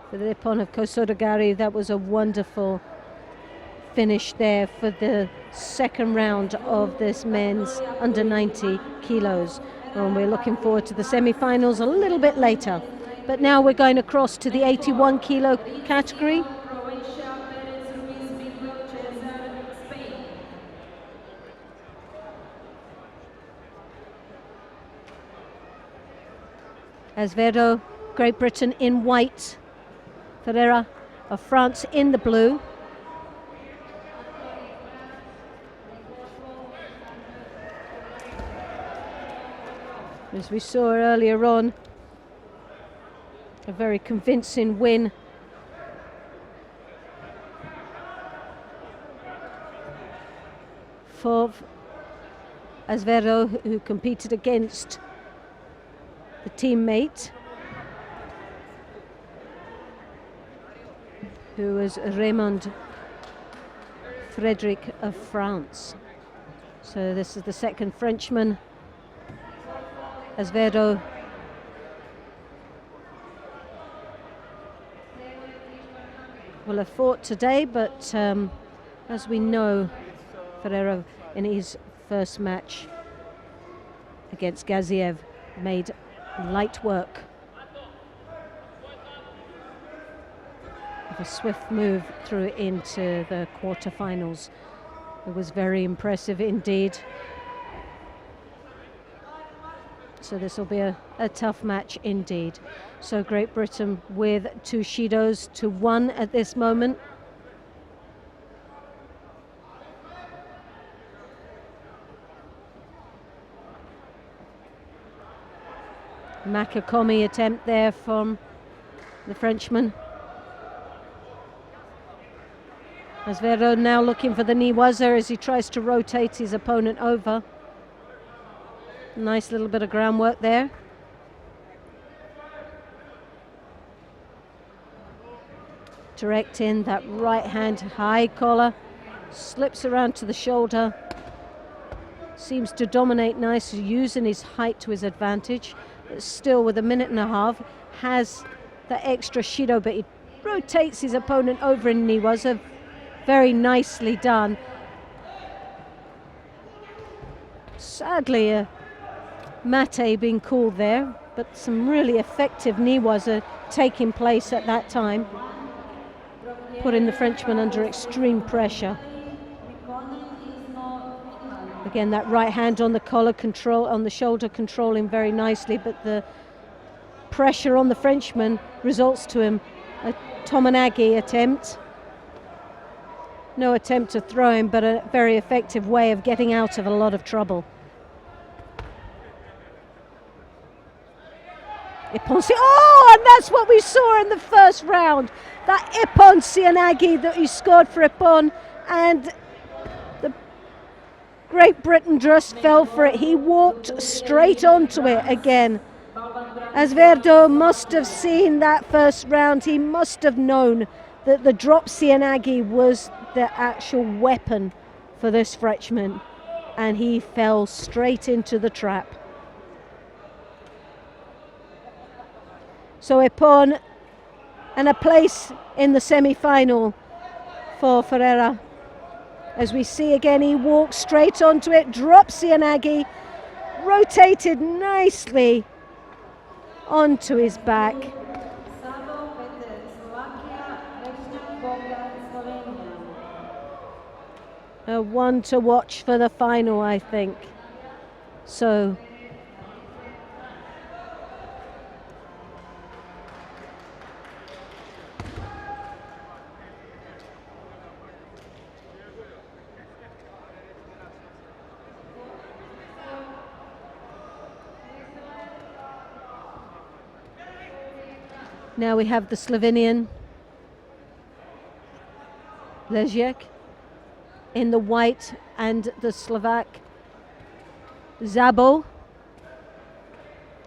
For the Ippon of Kosodagari, that was a wonderful finish there for the second round of this men's under 90 kilos. And we're looking forward to the semi-finals a little bit later. But now we're going across to the 81 kilo category. Azevedo, Great Britain in white. Ferreira of France in the blue. As we saw earlier on, a very convincing win for Azevedo, who competed against the teammate, who was Raymond Frederic of France. So this is the second Frenchman. Azevedo will have fought today, but as we know, Ferreira in his first match against Gaziev made light work of a swift move through into the quarterfinals. It was very impressive indeed. So this will be a tough match indeed. So Great Britain with 2 Shidos to 1 at this moment. Makakomi attempt there from the Frenchman. Azevedo now looking for the Niwaza as he tries to rotate his opponent over. Nice little bit of groundwork there. Direct in that right hand high collar, slips around to the shoulder, seems to dominate nicely, using his height to his advantage, but still with a minute and a half has that extra Shido, but he rotates his opponent over in Niwaza. Very nicely done. Sadly a mate being called there, but some really effective Niwaza taking place at that time, putting the Frenchman under extreme pressure. Again, that right hand on the collar control, on the shoulder, controlling very nicely, but the pressure on the Frenchman results to him a Tomonagi attempt. No attempt to throw him, but a very effective way of getting out of a lot of trouble. Ippon, oh, and that's what we saw in the first round. That Ippon Sianagi that he scored for Ippon, and the Great Britain just fell for it. He walked straight onto it again. Azevedo must have seen that first round. He must have known that the drop Sianagi was the actual weapon for this Frenchman, and he fell straight into the trap. So Ippon, and a place in the semi-final for Ferreira. As we see again, he walks straight onto it, drops Sianagi, rotated nicely onto his back. A one to watch for the final, I think. So now we have the Slovenian Lejek in the white, and the Slovak Zabo.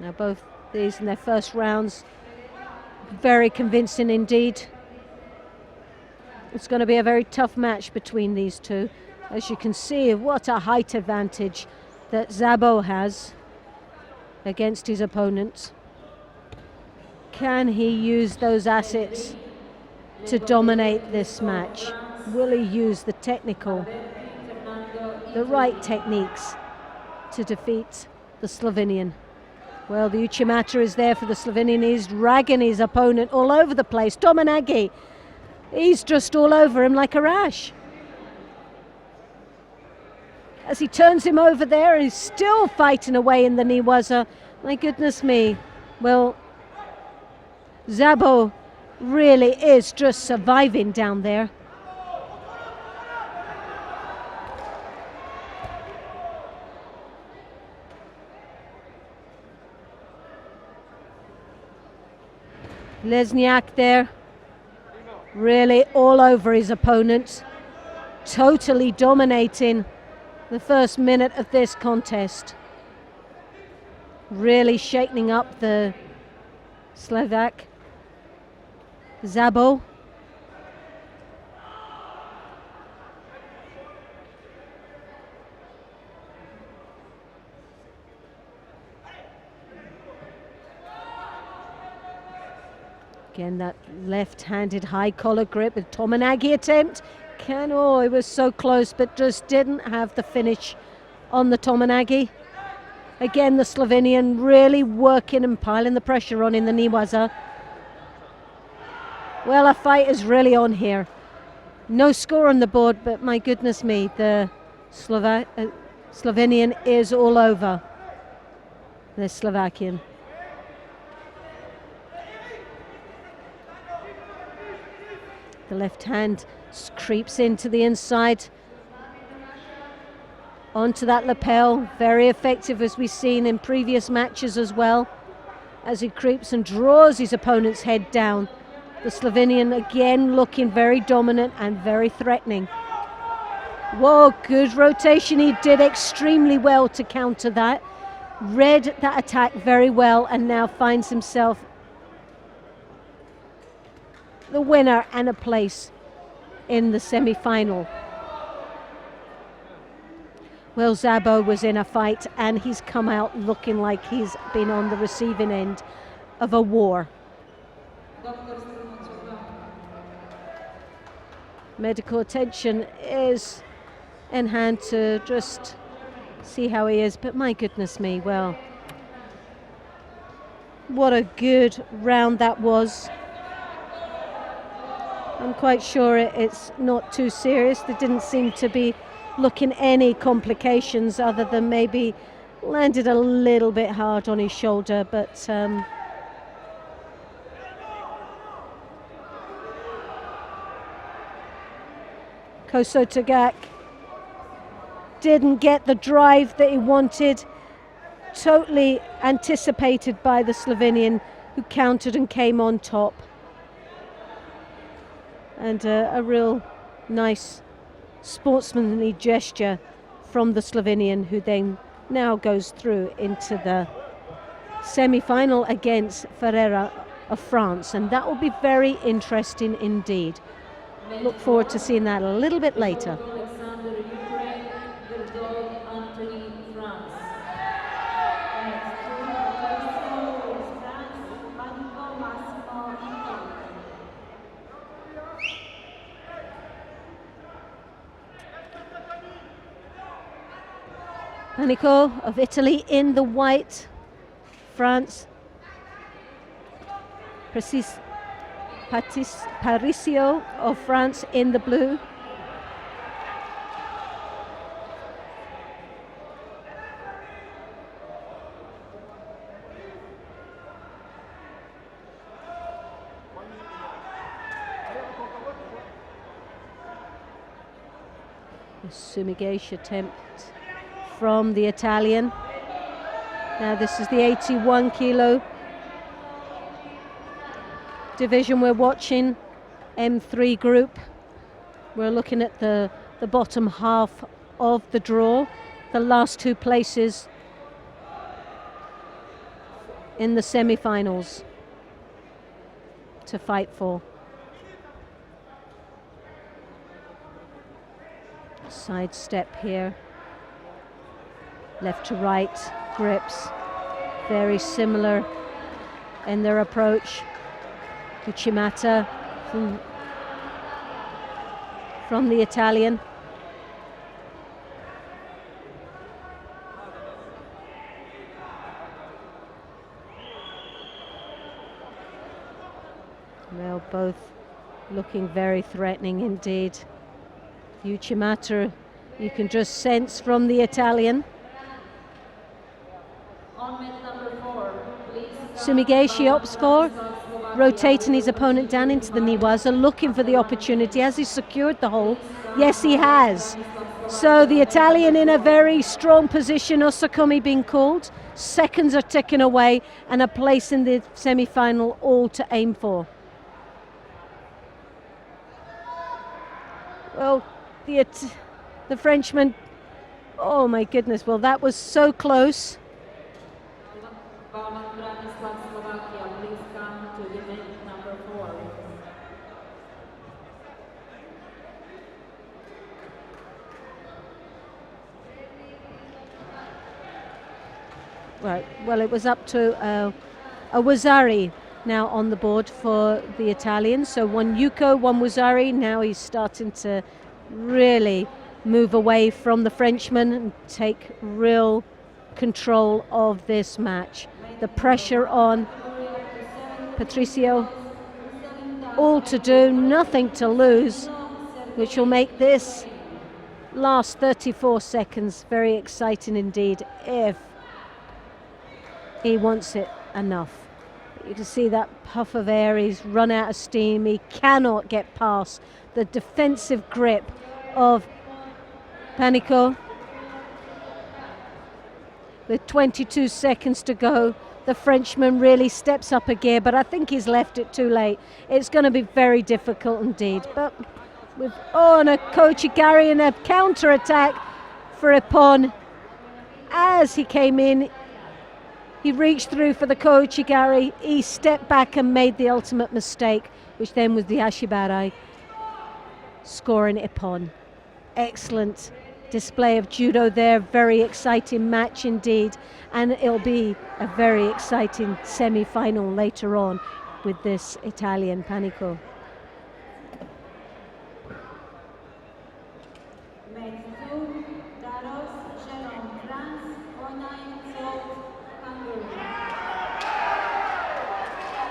Now both these in their first rounds, very convincing indeed. It's going to be a very tough match between these two. As you can see, what a height advantage that Szabo has against his opponent. Can he use those assets to dominate this match? Will he use the right techniques to defeat the Slovenian? Well, the Uchimata is there for the Slovenian. He's dragging his opponent all over the place. Tominagi, he's just all over him like a rash. As he turns him over there, and he's still fighting away in the Niwaza. My goodness me. Well, Szabo really is just surviving down there. Lesniak there, really all over his opponent, totally dominating the first minute of this contest. Really shaking up the Slovak. Szabo. Again, that left-handed high collar grip with Tominagi attempt. Oh, it was so close, but just didn't have the finish on the Tominagi. Again, the Slovenian really working and piling the pressure on in the Niwaza. Well, a fight is really on here. No score on the board, but my goodness me, the Slovenian is all over the Slovakian. The left hand creeps into the inside, onto that lapel. Very effective, as we've seen in previous matches as well, as he creeps and draws his opponent's head down. The Slovenian again looking very dominant and very threatening. Whoa, good rotation. He did extremely well to counter that. Read that attack very well and now finds himself the winner and a place in the semi-final. Well, Szabo was in a fight and he's come out looking like he's been on the receiving end of a war. Medical attention is in hand to just see how he is, but my goodness me, well, what a good round that was. I'm quite sure it's not too serious. There didn't seem to be looking any complications other than maybe landed a little bit hard on his shoulder, but Koso Tagak didn't get the drive that he wanted. Totally anticipated by the Slovenian, who countered and came on top. And a real nice sportsmanly gesture from the Slovenian, who then now goes through into the semi-final against Ferreira of France, and that will be very interesting indeed. Look forward to seeing that a little bit later. Panico of Italy in the white, France. Parisio of France in the blue. The Sumigeish attempt from the Italian. Now this is the 81 kilo division we're watching, M3 group. We're looking at the bottom half of the draw, the last two places in the semi-finals to fight for. Side step here. Left to right grips. Very similar in their approach. Uchimata from the Italian. Well, both looking very threatening indeed. Uchimata, you can just sense from the Italian. Sumigashi opts for rotating his opponent down into the Niwaza, looking for the opportunity. Has he secured the hole? Yes, he has. So the Italian in a very strong position. Osakumi being called. Seconds are ticking away, and a place in the semi-final, all to aim for. Well, the Frenchman, oh my goodness, well that was so close. Right, well it was up to a Wazari now on the board for the Italians. So one Yuko, one Wazari. Now he's starting to really move away from the Frenchman and take real control of this match. The pressure on Patricio, all to do, nothing to lose, which will make this last 34 seconds very exciting indeed if he wants it enough. You can see that puff of air, he's run out of steam, he cannot get past the defensive grip of Panico. With 22 seconds to go, the Frenchman really steps up a gear, but I think he's left it too late. It's going to be very difficult indeed. But with and a Kochigari and a counter attack for Ippon. As he came in, he reached through for the Kochigari, he stepped back and made the ultimate mistake, which then was the Ashibarai, scoring Ippon. Excellent display of judo there, very exciting match indeed, and it'll be a very exciting semi-final later on with this Italian Panico.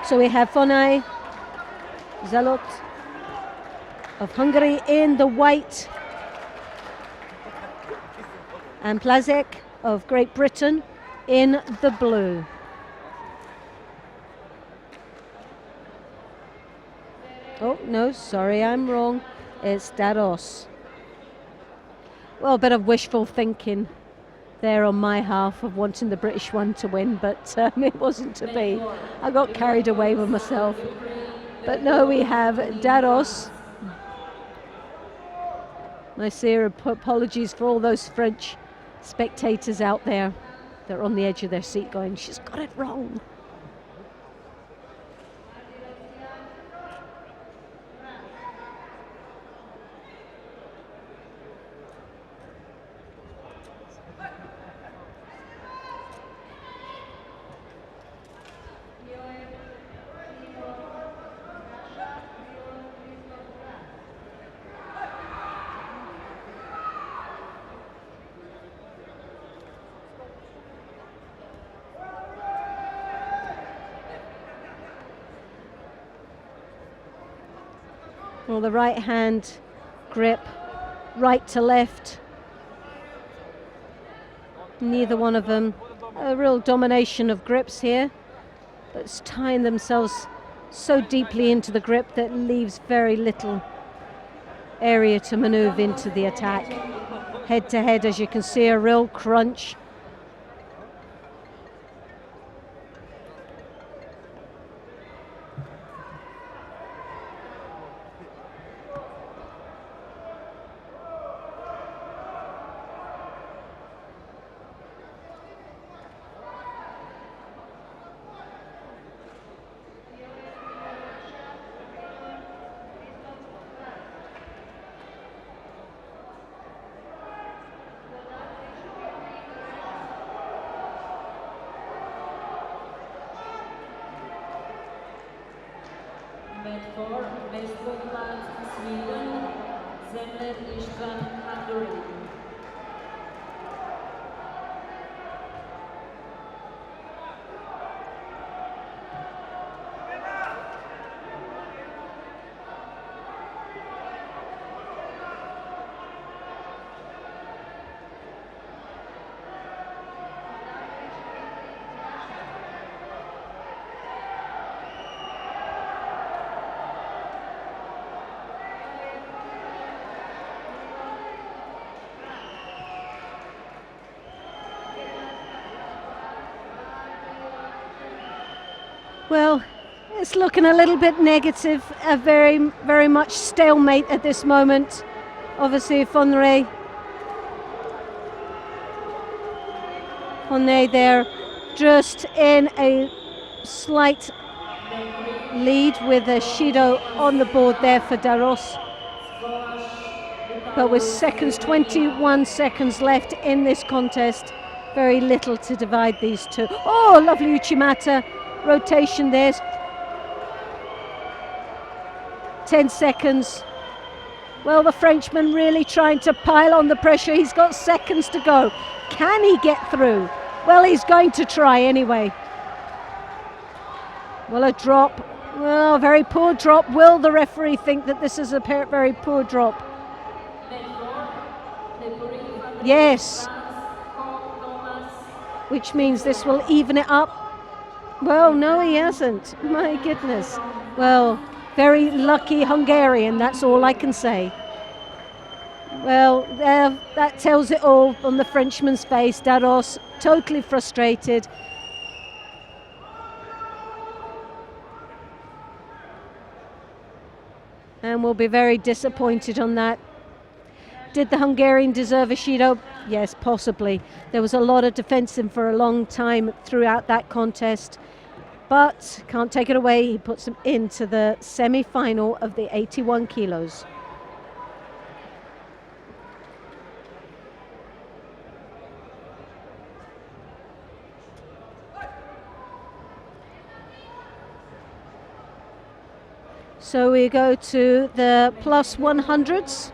So we have Fonai Zalot of Hungary in the white, and Plazek of Great Britain in the blue. Oh, no, sorry, I'm wrong. It's Dados. Well, a bit of wishful thinking there on my half of wanting the British one to win, but it wasn't to be. I got carried away with myself. But no, we have Dados. My sincere apologies for all those French spectators out there that are on the edge of their seat going, she's got it wrong. Well, the right hand grip, right to left. Neither one of them, a real domination of grips here, but it's tying themselves so deeply into the grip that leaves very little area to maneuver into the attack. Head to head, as you can see, a real crunch. 4, Westgotland, Sweden, Zemler Istvan, Hungary. Well, it's looking a little bit negative, a very much stalemate at this moment. Obviously, Fonre there just in a slight lead with a Shido on the board there for Daros. But with 21 seconds left in this contest, very little to divide these two. Oh, lovely Uchimata rotation there. 10 seconds. Well, the Frenchman really trying to pile on the pressure. He's got seconds to go. Can he get through? Well, he's going to try anyway. Well, a drop. Well, a very poor drop. Will the referee think that this is a very poor drop? Yes. Which means this will even it up. Well, no, he hasn't. My goodness. Well, very lucky Hungarian, that's all I can say. Well, that tells it all on the Frenchman's face. Daros, totally frustrated. And will be very disappointed on that. Did the Hungarian deserve a Shido? Yes, possibly. There was a lot of defending for a long time throughout that contest. But can't take it away. He puts him into the semi-final of the 81 kilos. So we go to the plus 100s.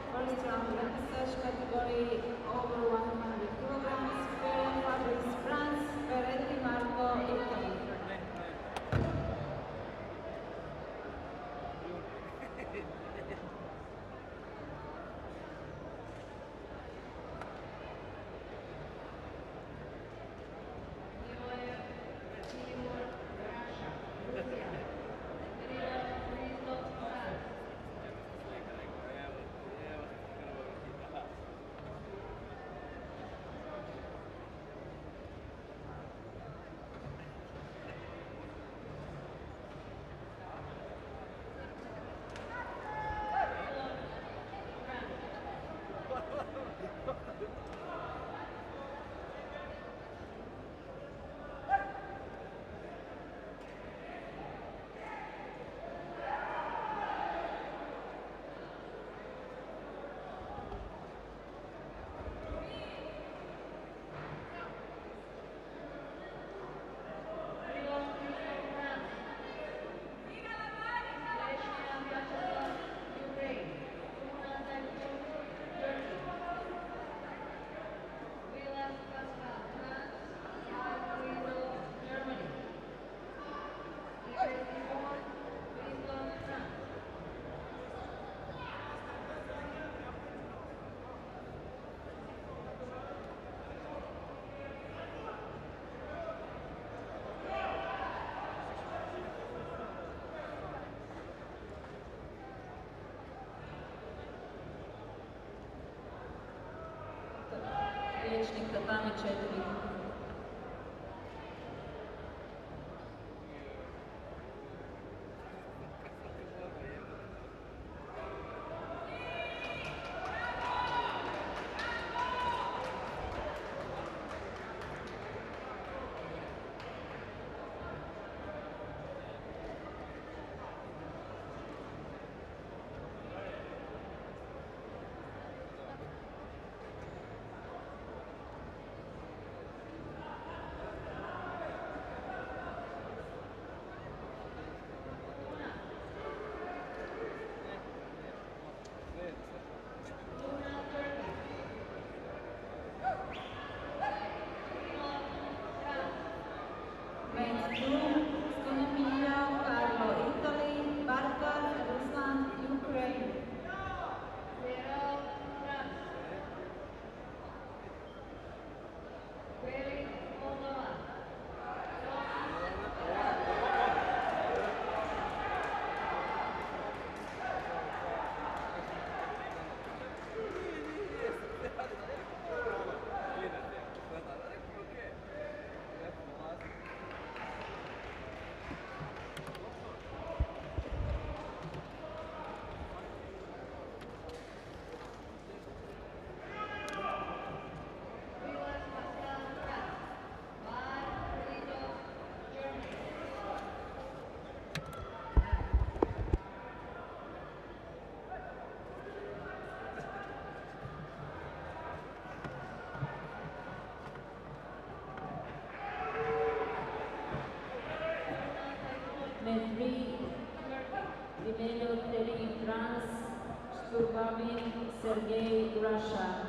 Sergei Russia.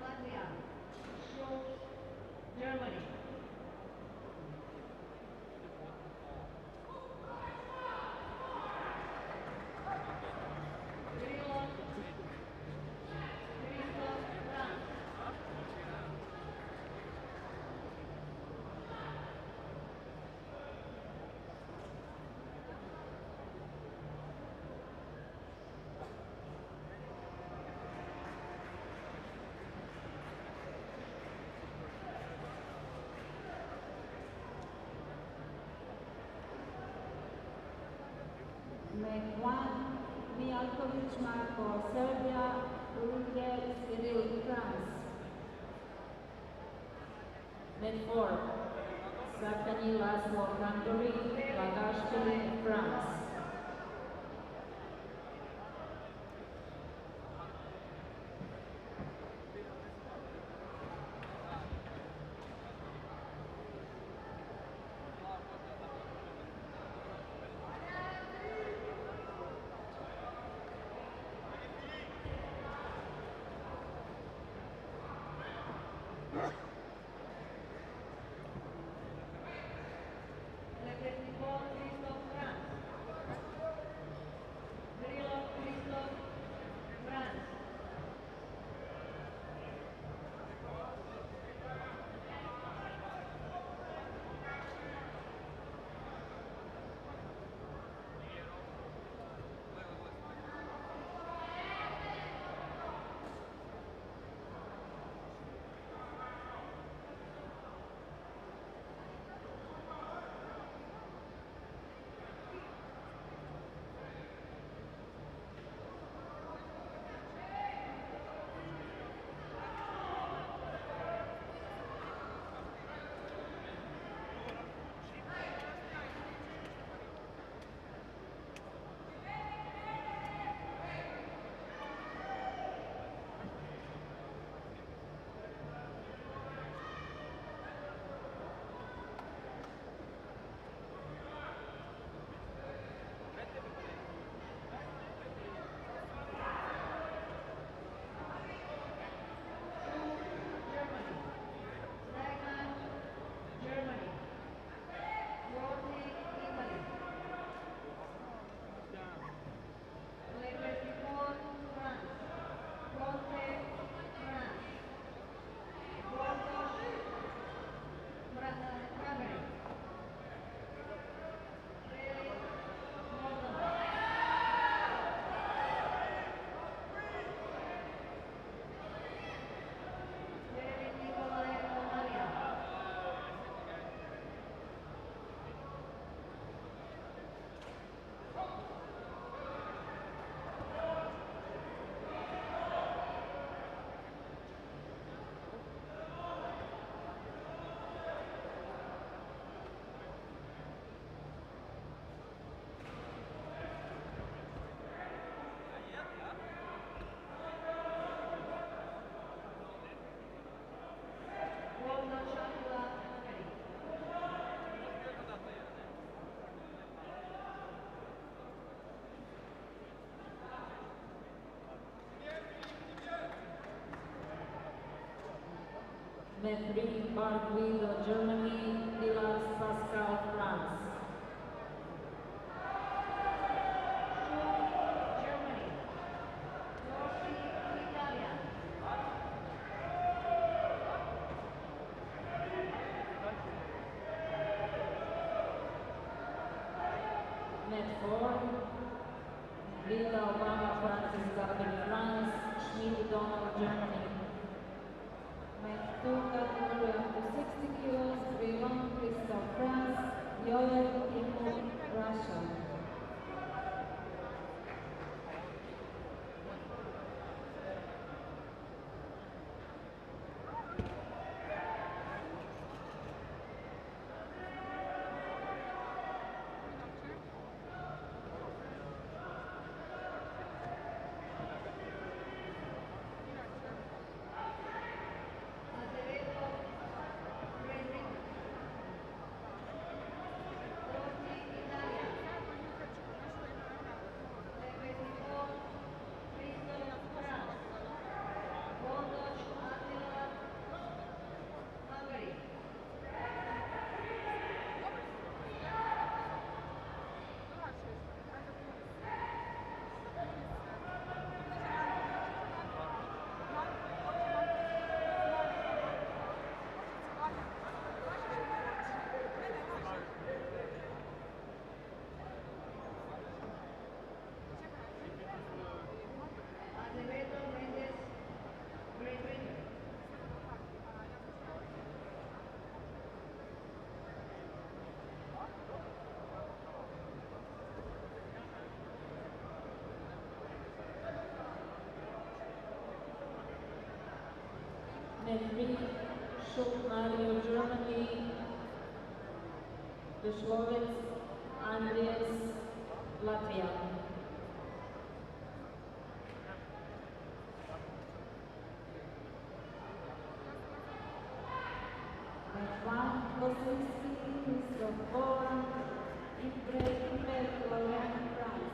Latvia. Schultz, Germany. Kirillov, France. Med 1, Mijalkovic Marko, Serbia, Rudiger Cyril, France. Med 4, Sakani Laszlo, Hungary, Lagashvili, France. Med 3, Mark Guido, Germany, Villas Pascal, France. Germany. Rossi, Italia. Med 4, Villa Obama, Francis Gabin, France, Schmidt Donald, Germany. Med 2, category up to 60 kilos, Vivant Christophe, France, Yoel Imut, Russia. Mario, Germany. The Slovak Andreas, Latvia. One Kosinski, Christoph Born, Iber, Florian, France.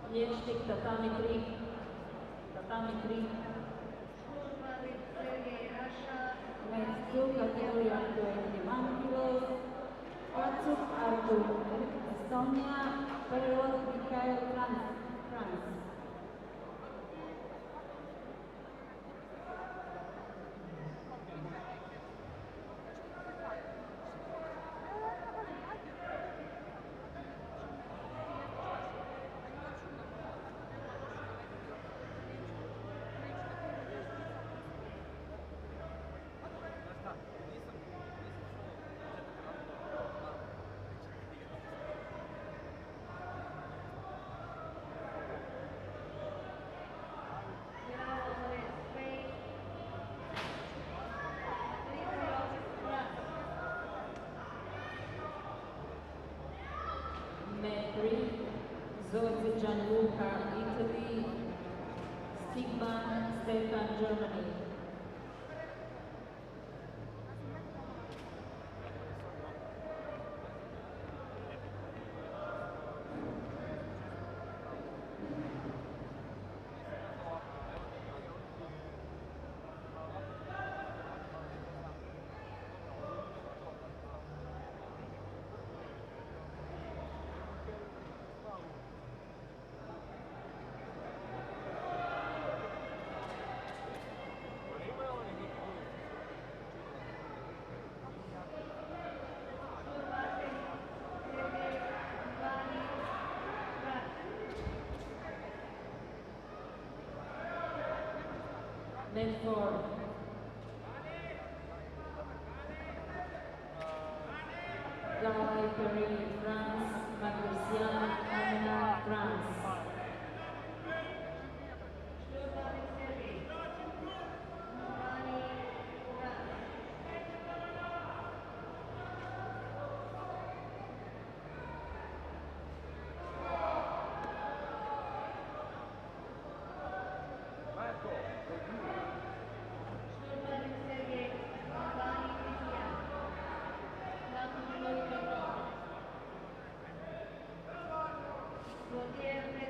Liečnik tatami 3. Tatami 3. Next two, category up to 81 kilos. Patsuk Artur, Estonia. Perot Mikhail, France. Metri, Zorzi Gianluca, Italy. Stigman, Stefan, Germany. Then for Guy Perry, France. Patrician, Anna, France. Gutiérrez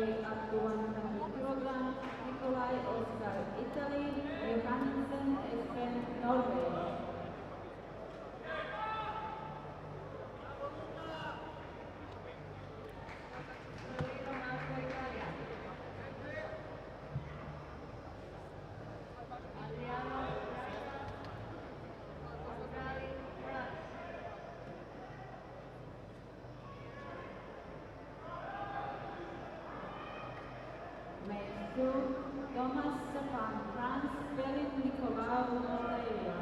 weight up to 100 kilograms, Nikolai Oscar, Italy, Johansen, Espen, Norway. Thomas Stefan, France, Berlin, Nicolau, Moldavia.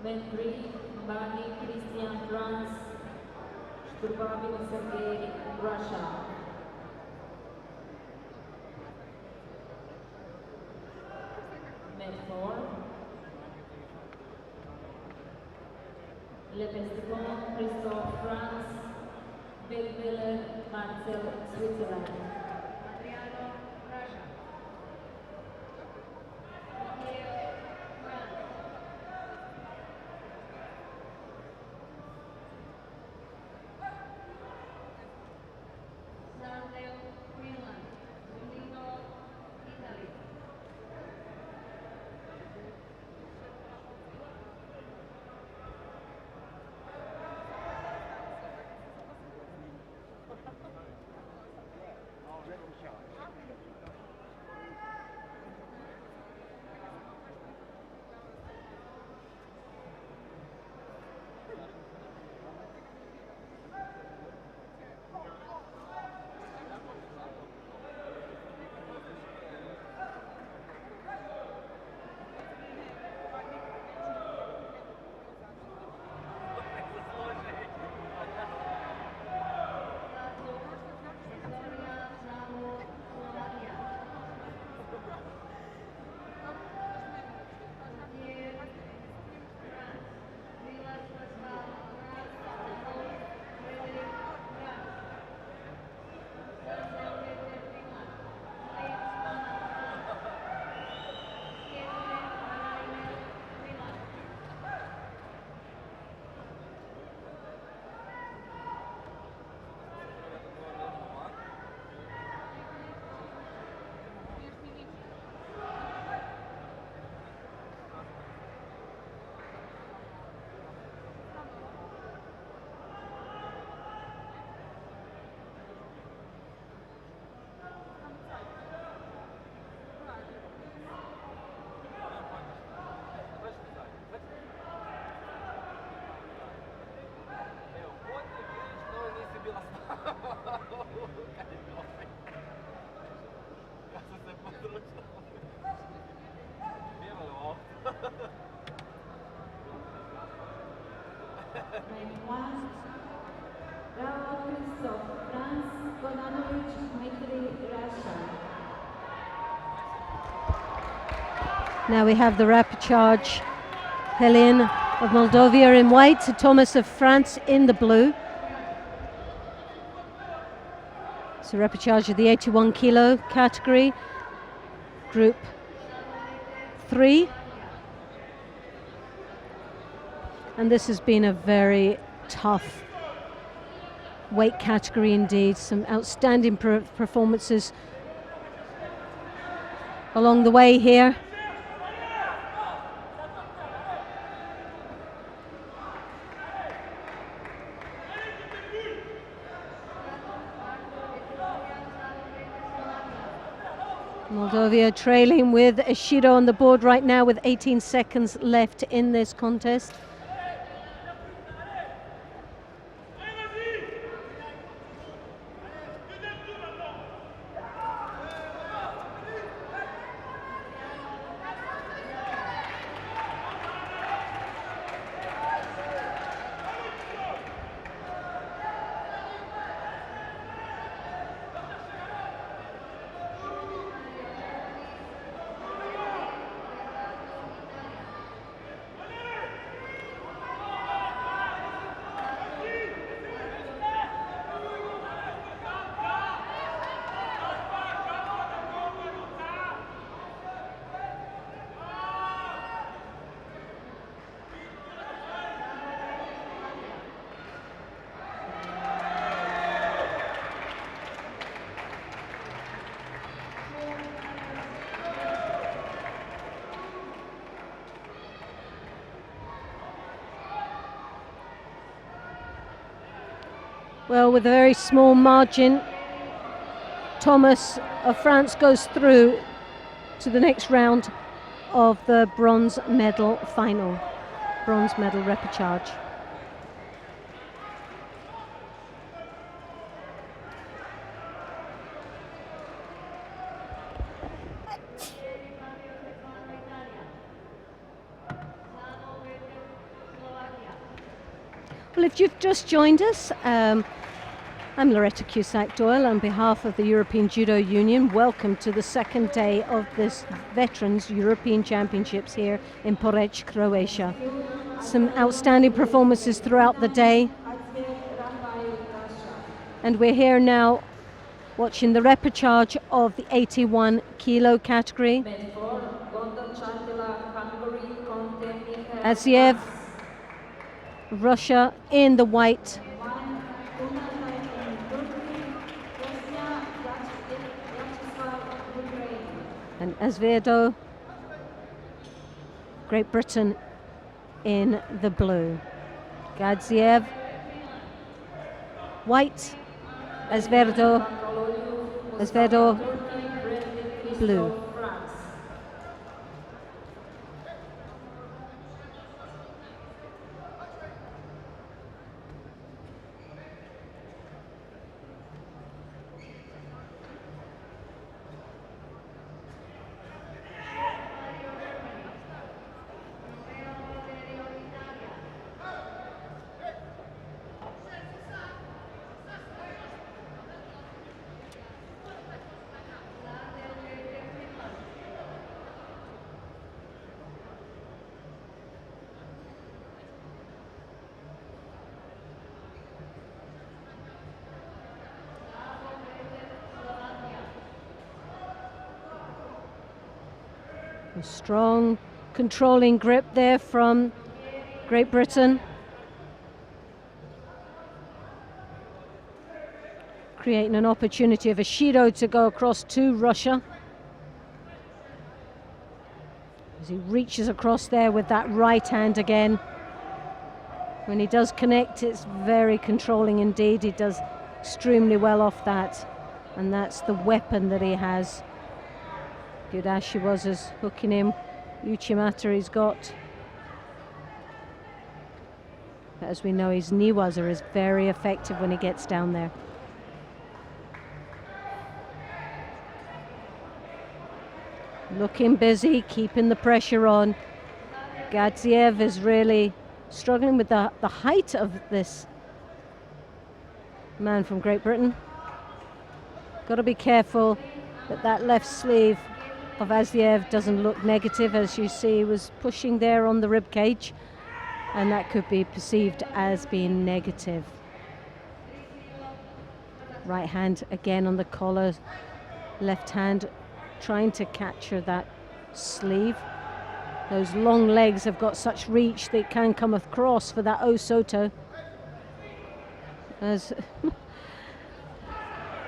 Men 3, Barney Christian, France, Sturbavin Sergei, Russia. Men 4, Lepesticon, Christophe, France, Belmiller, Marcel, Switzerland. Adriano, Russia. Mikhail, France. Sandel, Finland. Zunino, Italy. Men 1, Raoul Christophe, France, Konanovic, Dmitry, Russia. Now we have the rapid charge. Helene of Moldova in white, Thomas of France in the blue. So rapid charge of the 81 kilo category, group 3. And this has been a very tough weight category indeed. Some outstanding performances along the way here. Moldova trailing with Ishido on the board right now with 18 seconds left in this contest. Well, with a very small margin, Thomas of France goes through to the next round of the bronze medal final, bronze medal repechage. Well, if you've just joined us, I'm Loretta Cusack-Doyle on behalf of the European Judo Union. Welcome to the second day of this Veterans European Championships here in Porec, Croatia. Some outstanding performances throughout the day. And we're here now watching the repechage of the 81 kilo category. Aziev, Russia in the white. And Azvedo, Great Britain in the blue. Gadziev, white. Azvedo, blue. A strong controlling grip there from Great Britain. Creating an opportunity for Shido to go across to Russia. As he reaches across there with that right hand again. When he does connect, it's very controlling indeed. He does extremely well off that. And that's the weapon that he has. Good as she was as hooking him. Uchimata he's got. But as we know, his niwaza is very effective when he gets down there. Looking busy, keeping the pressure on. Gadziev is really struggling with the height of this man from Great Britain. Got to be careful that that left sleeve of Aziev doesn't look negative. As you see, he was pushing there on the rib cage, and that could be perceived as being negative. Right hand again on the collar, left hand trying to capture that sleeve. Those long legs have got such reach they can come across for that Osoto. As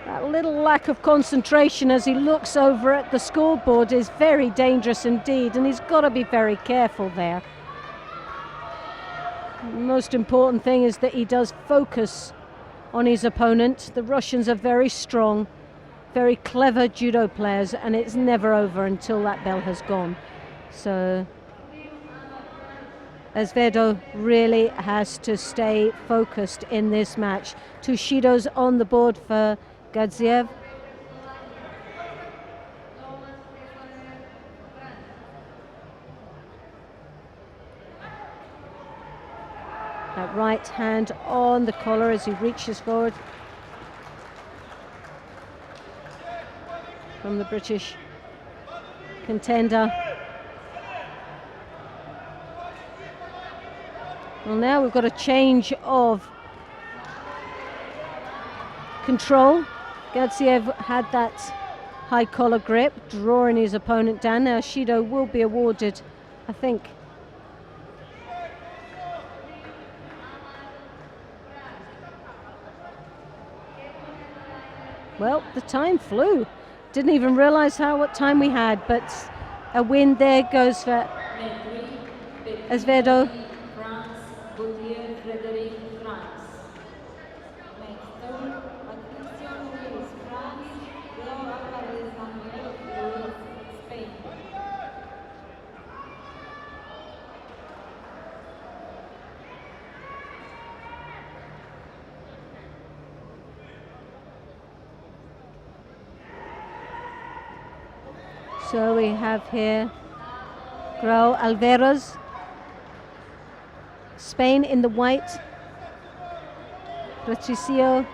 that little lack of concentration as he looks over at the scoreboard is very dangerous indeed, and he's got to be very careful there. The most important thing is that he does focus on his opponent. The Russians are very strong, very clever judo players, and it's never over until that bell has gone. So Azvedo really has to stay focused in this match. Two Shidos on the board for Gadziev. That right hand on the collar as he reaches forward. From the British contender. Well, now we've got a change of control. Gadziev had that high collar grip, drawing his opponent down. Now Shido will be awarded, I think. Well, the time flew. Didn't even realize what time we had, but a win there goes for Azvedo. Next third, Patricio Ruiz, France. Leo Alvarez Manuel Ruiz, Spain. So we have here Grau Alvarez, Spain in the white, Patricio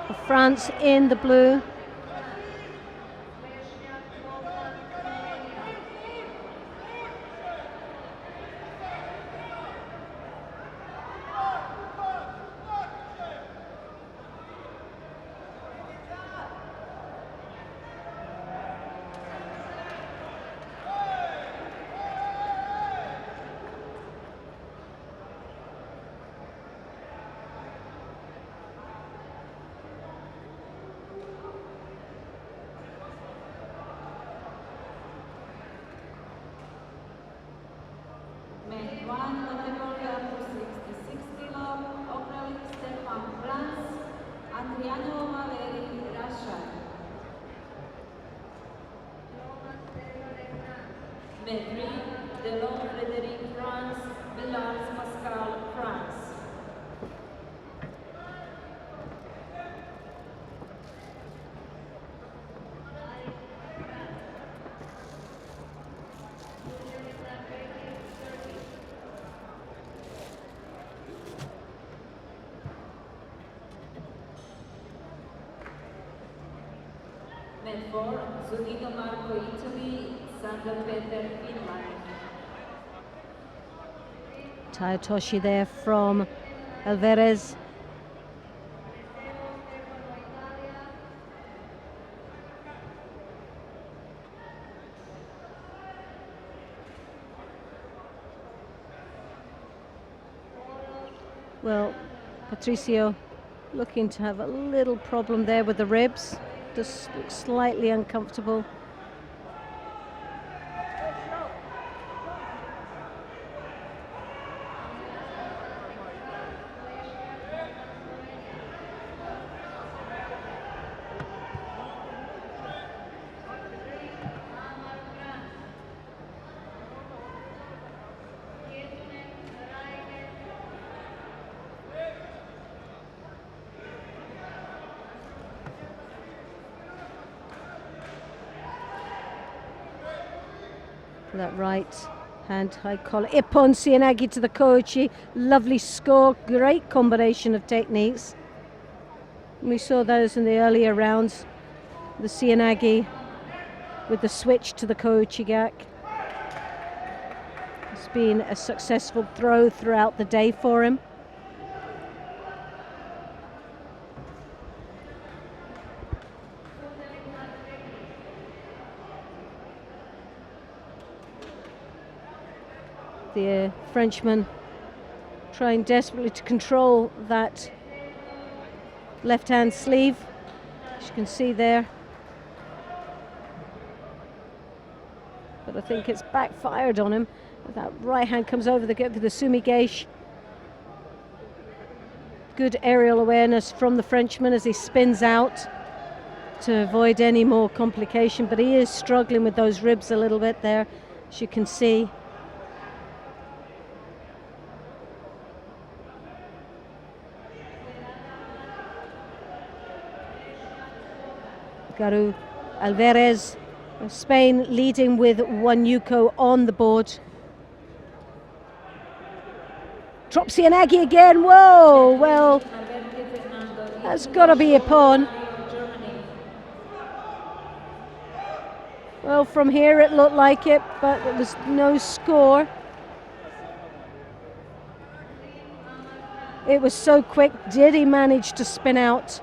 of France in the blue. Men 1 category up to 66 kilo, Okralik Stefan, France. Adriano Valeri, Russia. Men 3, Delon Frederic, France. Villars Pascal, France. Men 4, Zunino Marco, Italy. Sander Peter, Finland. Tayotoshi there from Alvarez. Well, Patricio looking to have a little problem there with the ribs. Just looks slightly uncomfortable. That right hand high collar. Ippon Cianagi to the Kochi. Lovely score. Great combination of techniques. We saw those in the earlier rounds. The Cianagi with the switch to the Kochi gak. It's been a successful throw throughout the day for him. The Frenchman trying desperately to control that left hand sleeve, as you can see there. But I think it's backfired on him. That right hand comes over the sumigeish. Good aerial awareness from the Frenchman as he spins out to avoid any more complication, but he is struggling with those ribs a little bit there, as you can see. Garu Alvarez, Spain leading with 1 yuko on the board. Drop Cianagi again, whoa, well, that's got to be a pawn. Well, from here it looked like it, but it was no score. It was so quick, did he manage to spin out?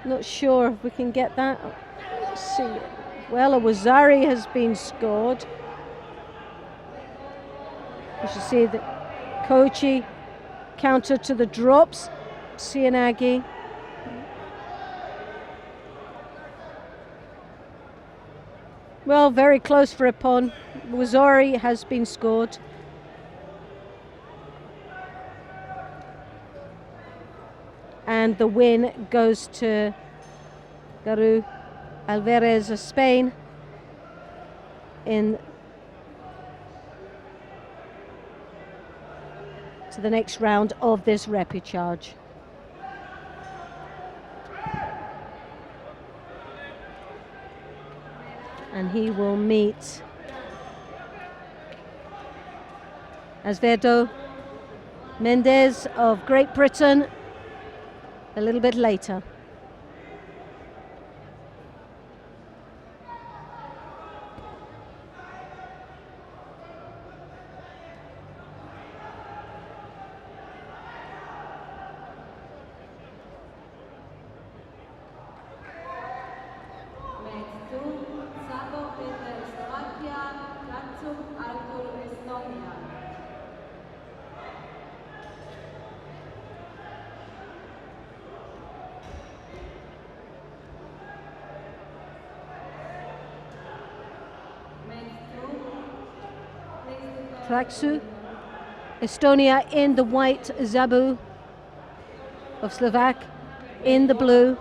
Not sure if we can get that. Let's see. Well, a Wazari has been scored. You should see the Kochi counter to the drops. Cianagi. Well, very close for a pawn. Wazari has been scored. and the win goes to Garu Alvarez of Spain in to the next round of this repechage. And he will meet Asverdo Mendes of Great Britain a little bit later. Traksu, Estonia in the white, Zabu of Slovak in the blue.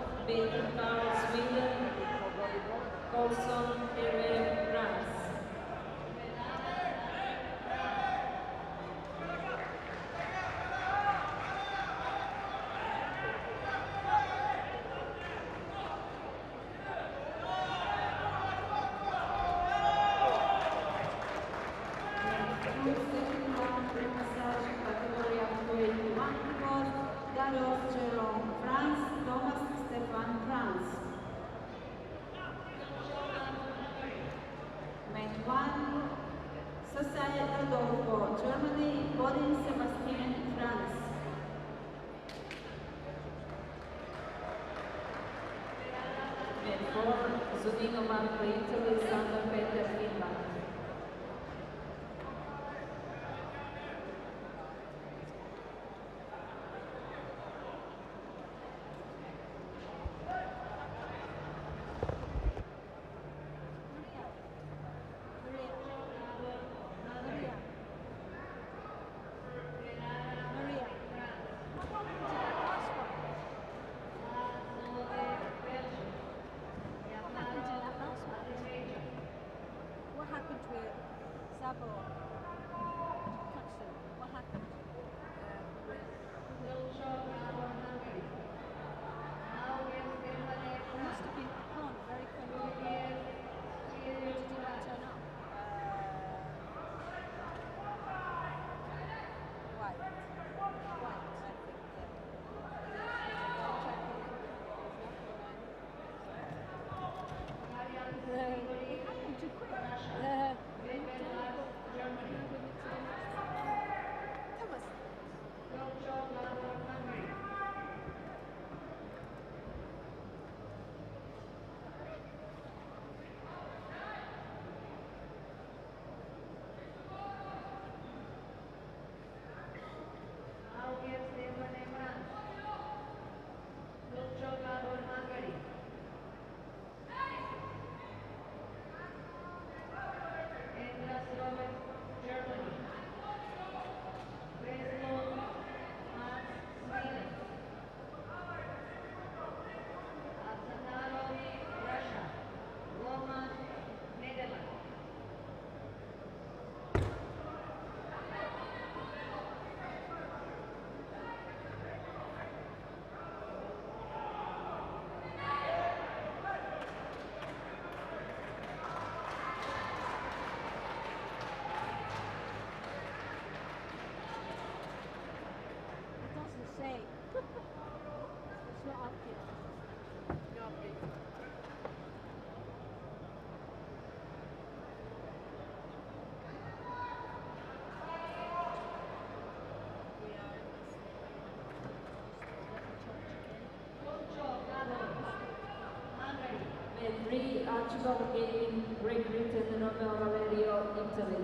Gaming, Great Britain, Romeo Valerio, Italy.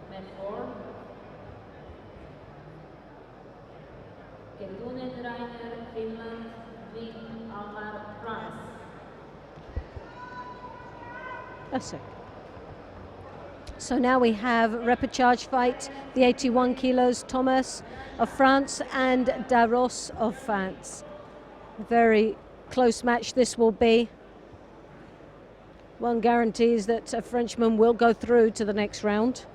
Men 4. Ketunen Rainer, Finland, Vin Almar, France. So now we have repechage fight, the 81 kilos, Thomas of France and Darros of France. Very close match this will be. One guarantees that a Frenchman will go through to the next round.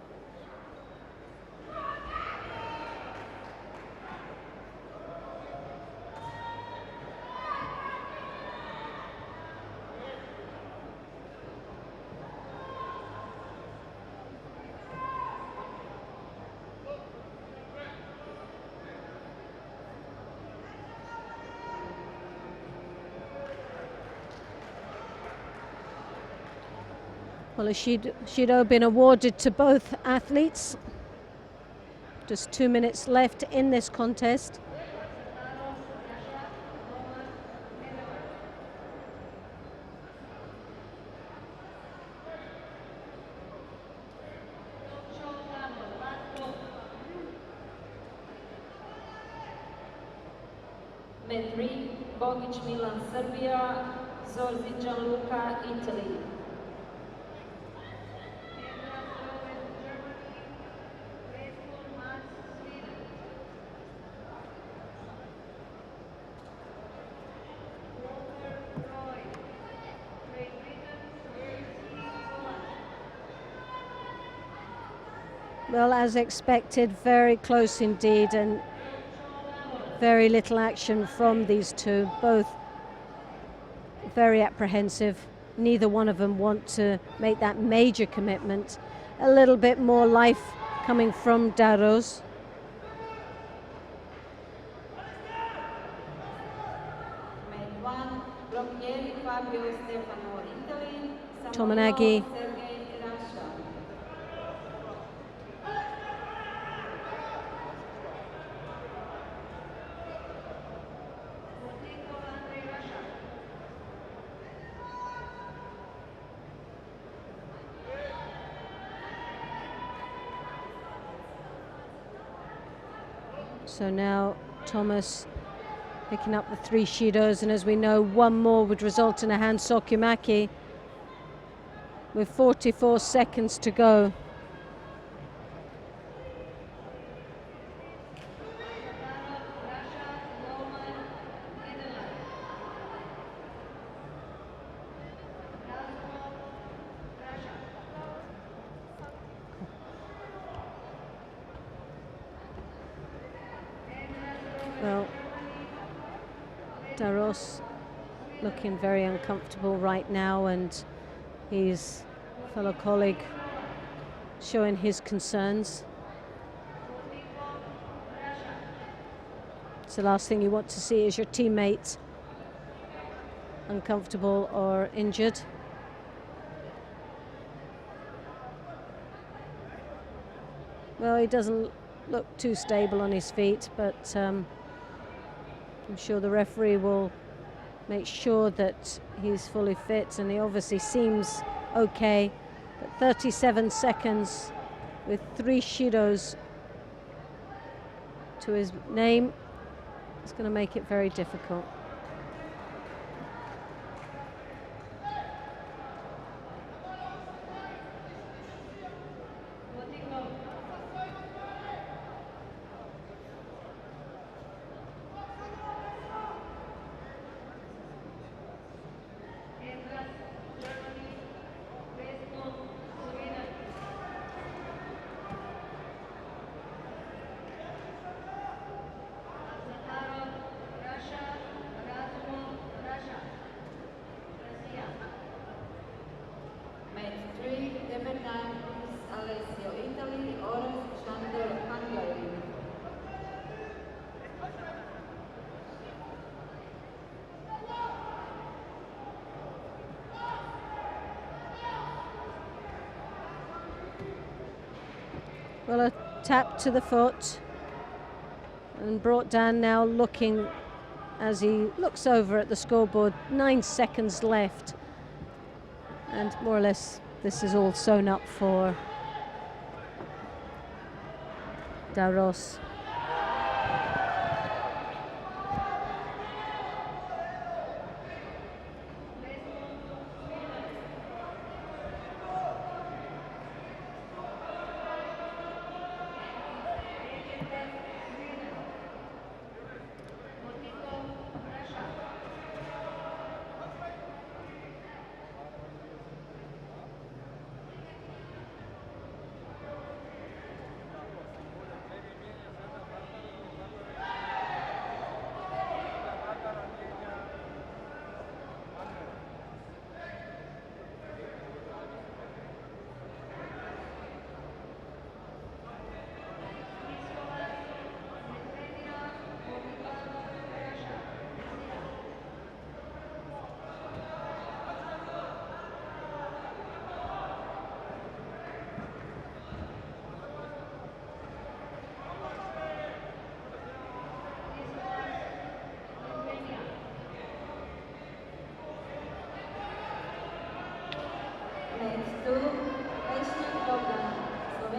Well, a Shido been awarded to both athletes. Just 2 minutes left in this contest. Med 3, Bogic Milan, Serbia, Zorzi Gianluca, Italy. Well, as expected, very close indeed, and very little action from these two. Both very apprehensive. Neither one of them want to make that major commitment. A little bit more life coming from Daros. Med 1, Blocchieri Fabio Stefano, Italy. Tomanagi. Sergei, Russia. So now Thomas picking up the 3 Shidos, and as we know, one more would result in a hand Sokumaki with 44 seconds to go. Well, Daros looking very uncomfortable right now, and his fellow colleague showing his concerns. It's the last thing you want to see is your teammate uncomfortable or injured. Well, he doesn't look too stable on his feet, but I'm sure the referee will make sure that he's fully fit, and he obviously seems okay. But 37 seconds with 3 Shidos to his name, it's going to make it very difficult. Well, a tap to the foot and brought down now, looking as he looks over at the scoreboard, 9 seconds left, and more or less this is all sewn up for Daros.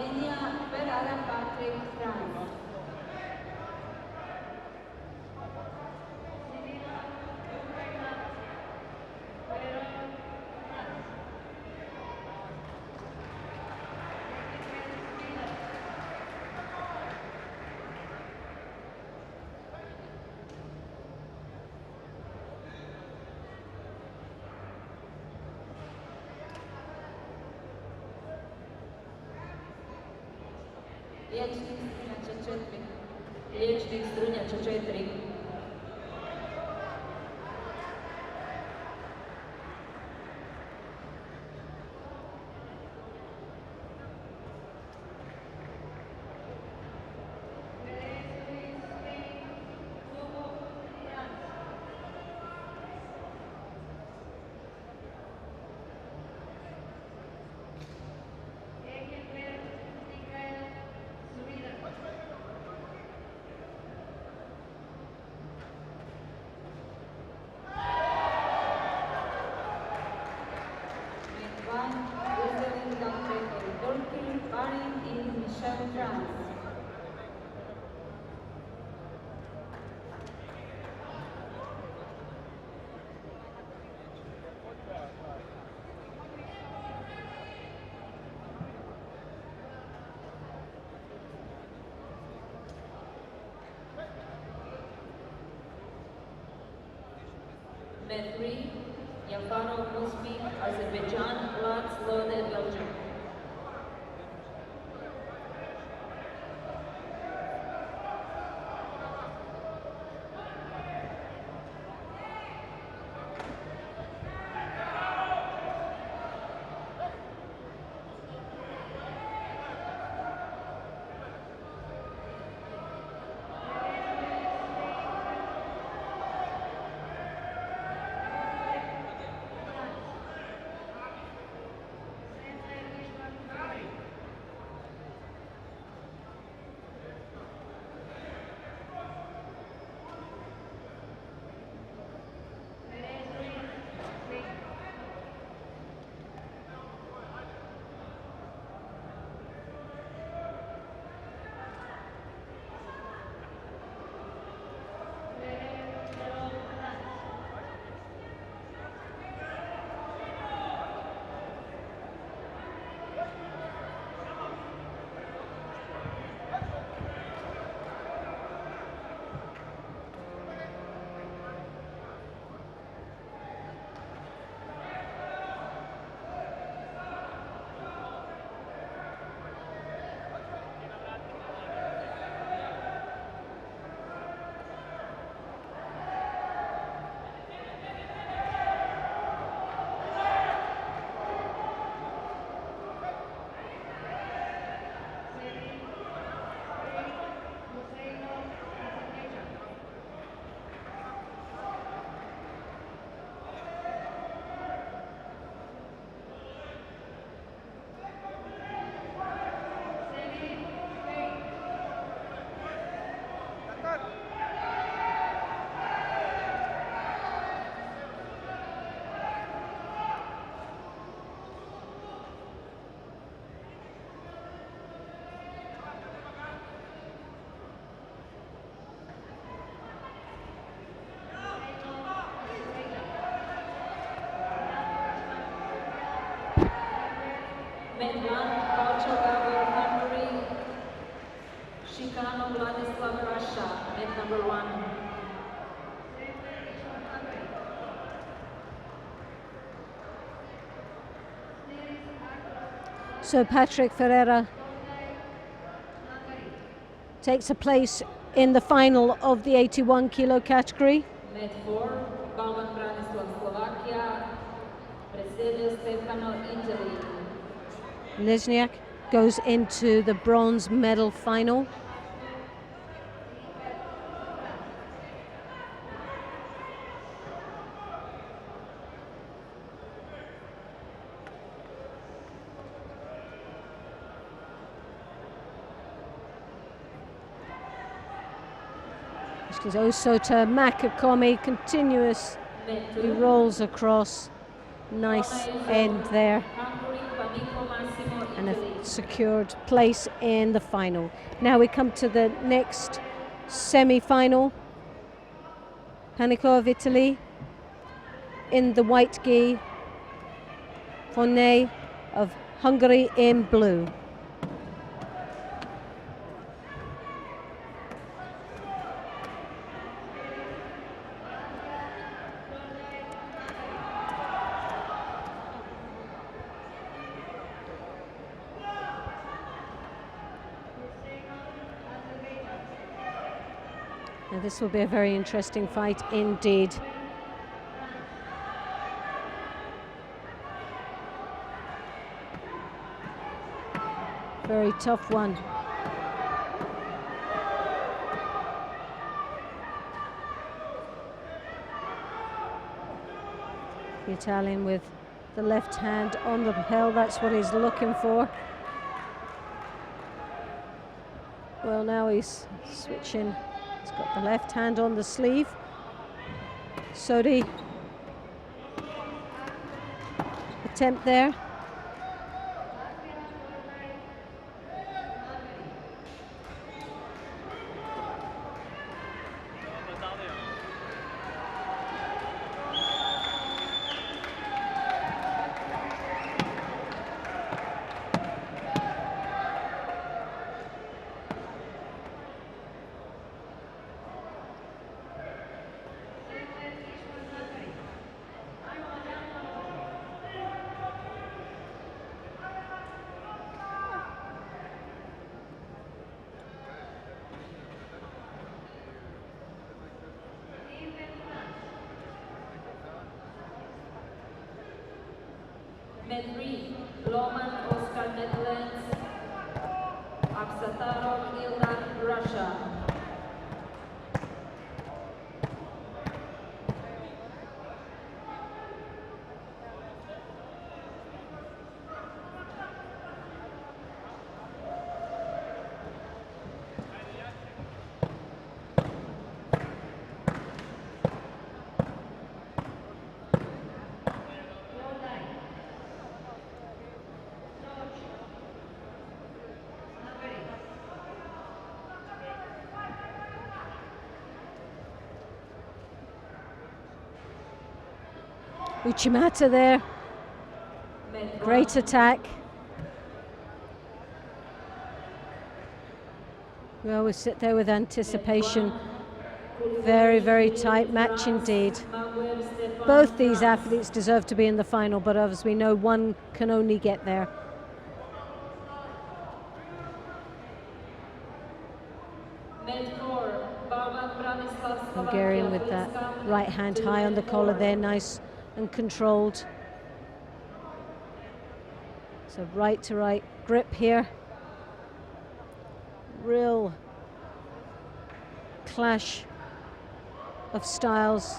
Slovenia, Ferrara Patrick, France. Liječnik Strunjača 4. Met 3, Yafaro Musbik, Azerbaijan, Lats Lode, Belgium. Met 1, Paucho Gabor, Hungary, Chicano Vladislav, Russia, met number 1. So Patrick Ferreira takes a place in the final of the 81 kilo category. Met 4, Bauman Branislav, Slovakia, Presedo Stefano, Italy. Lesniak goes into the bronze medal final. This goes also to Makakomi, continuous. He rolls across. Nice end there. and have secured place in the final. Now we come to the next semi-final. Panico of Italy in the white gi, Forney of Hungary in blue. Now this will be a very interesting fight indeed. Very tough one. The Italian with the left hand on the lapel, that's what he's looking for. Well, now he's switching. He's got the left hand on the sleeve. Sodi. Attempt there. Medri, Loman, Oscar, Netherlands. Aksatarov, Ildan, Russia. Uchimata there, great attack. We always sit there with anticipation. Very, very tight match indeed. Both these athletes deserve to be in the final, but as we know, one can only get there. Hungarian with that right hand high on the collar there, nice and controlled. So right to right grip here. Real clash of styles.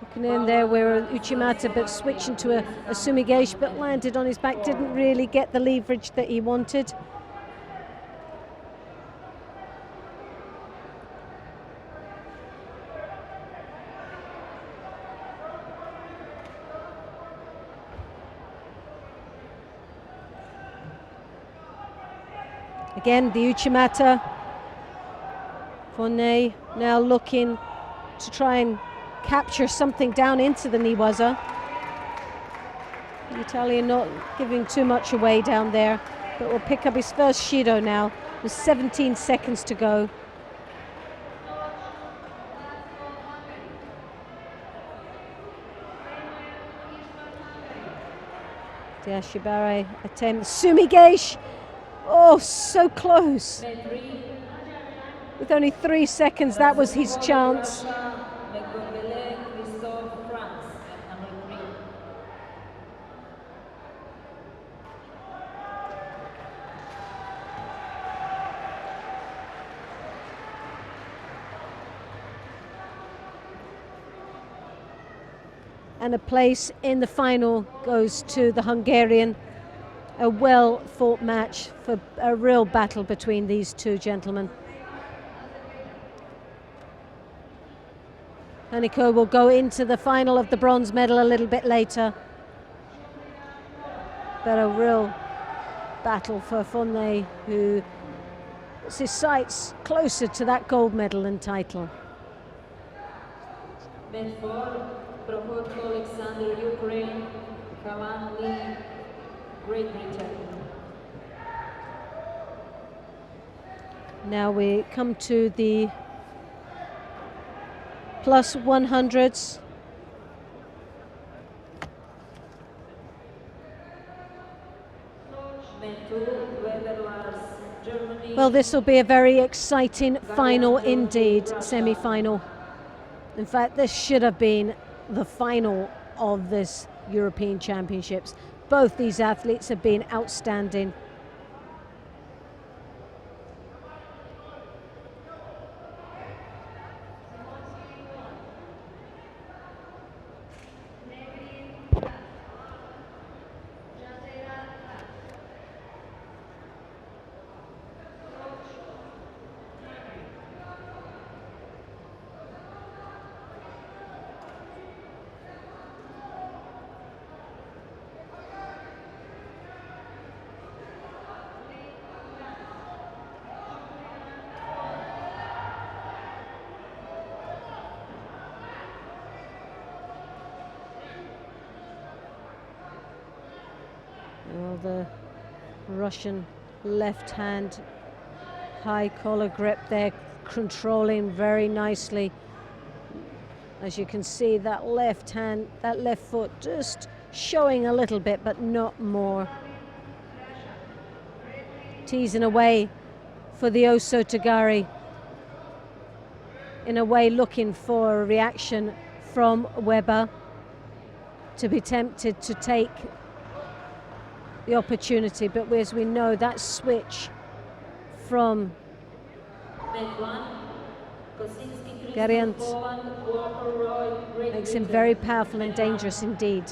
Looking in there where Uchimata, but switching to a Sumigesh, but landed on his back, didn't really get the leverage that he wanted. Again, the Uchimata. Forney now looking to try and capture something down into the Niwaza. The Italian not giving too much away down there, but will pick up his first Shido now with 17 seconds to go. Diashibare attempt. Sumigesh! Oh, so close. With only 3 seconds, that was his chance. And a place in the final goes to the Hungarian. A well-fought match, for a real battle between these two gentlemen. Panico will go into the final of the bronze medal a little bit later. but a real battle for Fonley, who has his sights closer to that gold medal and title. Medford, Prohodko Alexander, Ukraine, Kavan Lee, Great Britain. Now we come to the plus 100s. Well, this will be a very exciting final indeed, semi-final. In fact, this should have been the final of this European Championships. Both these athletes have been outstanding. Well, the Russian left hand high collar grip there, controlling very nicely. As you can see, that left hand, that left foot just showing a little bit, but not more. Teasing away for the Oso Tagari. In a way, looking for a reaction from Weber to be tempted to take the opportunity, but as we know, that switch from Gariant makes him very powerful and dangerous indeed.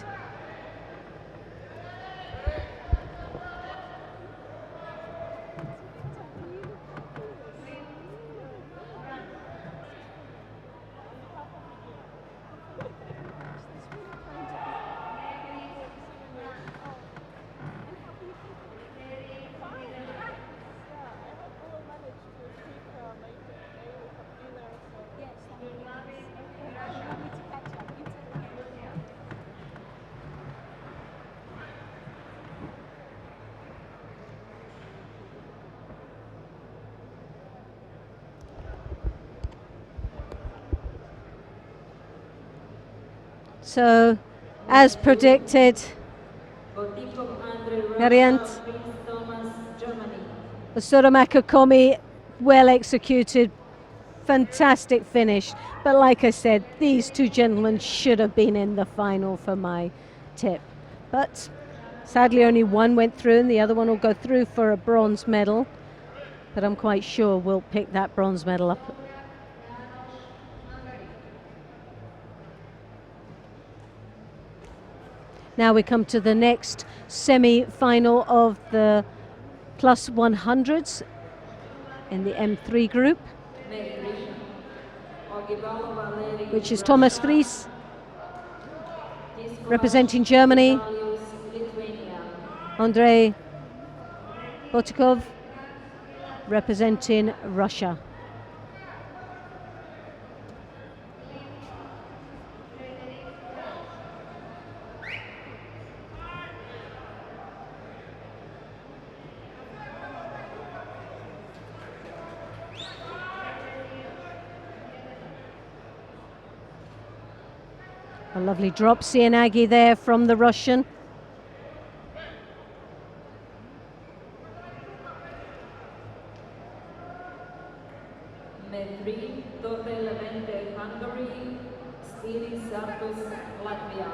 So, as predicted, Gariant, Osoro well executed, fantastic finish. But like I said, these two gentlemen should have been in the final for my tip. But sadly only one went through and the other one will go through for a bronze medal. But I'm quite sure we'll pick that bronze medal up. Now we come to the next semi-final of the plus 100s in the M3 group, which is Thomas Fries representing Germany, Andrei Botikov representing Russia. A lovely drop Sienagi there from the Russian. Medri, Totel Levente, Hungary, Stiri Sartos, Latvia.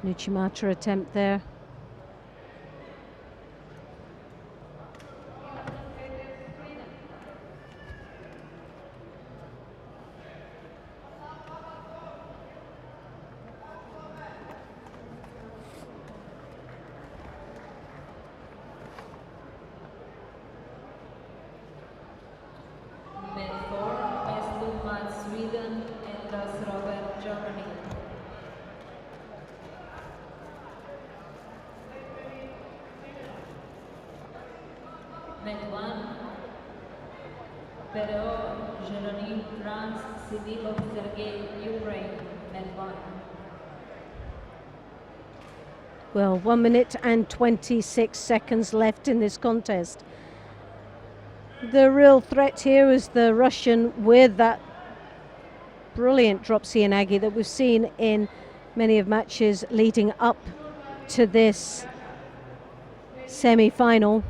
Nuchimata attempt there. Perot, Jeremy, France, Sidilov, Sergei, Ukraine, Melbourne. Well, 1 minute and 26 seconds left in this contest. The real threat here is the Russian with that brilliant drop Sienagi that we've seen in many of matches leading up to this semi-final.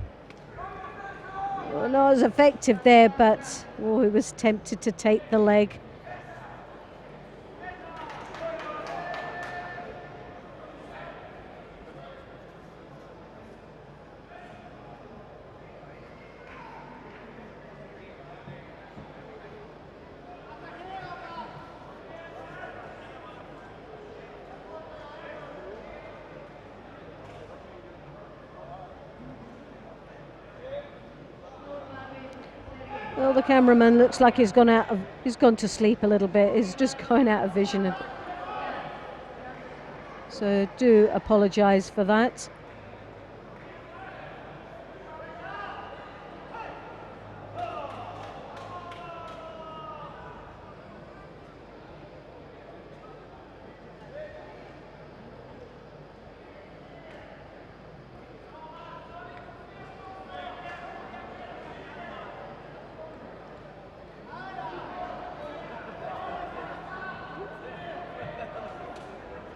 Well, not as effective there, but he was tempted to take the leg. Well, the cameraman looks like he's gone to sleep a little bit. He's just going out of vision. So do apologise for that.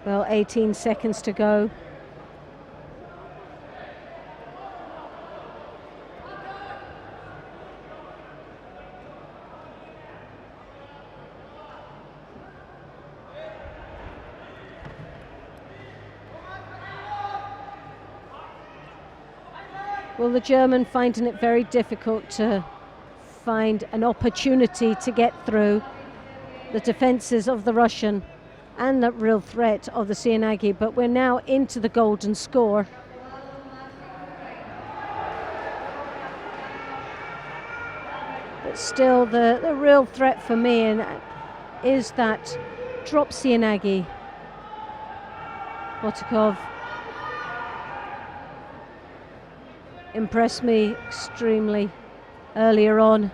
Well, 18 seconds to go. Well, the German finding it very difficult to find an opportunity to get through the defences of the Russian and the real threat of the Sienagi, but we're now into the golden score. But still, the real threat for me is that drop Sienagi. Botikov impressed me extremely earlier on.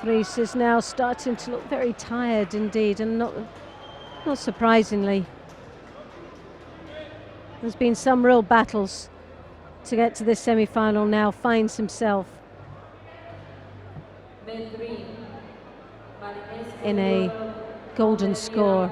Fries is now starting to look very tired indeed, and not surprisingly. There's been some real battles to get to this semi-final now, finds himself in a golden score.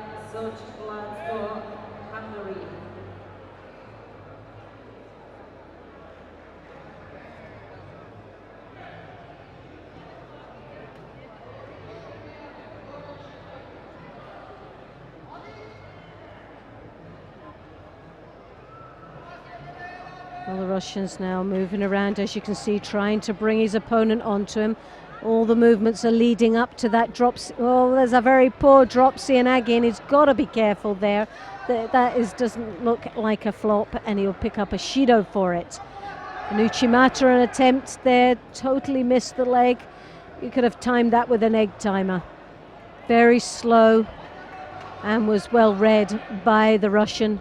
Well, the Russian's now moving around, as you can see, trying to bring his opponent onto him. All the movements are leading up to that drop. Oh, there's a very poor drop Sienagi, and he's got to be careful there. That doesn't look like a flop, and he'll pick up a Shido for it. And Uchimata, an attempt there, totally missed the leg. You could have timed that with an egg timer. Very slow, and was well read by the Russian.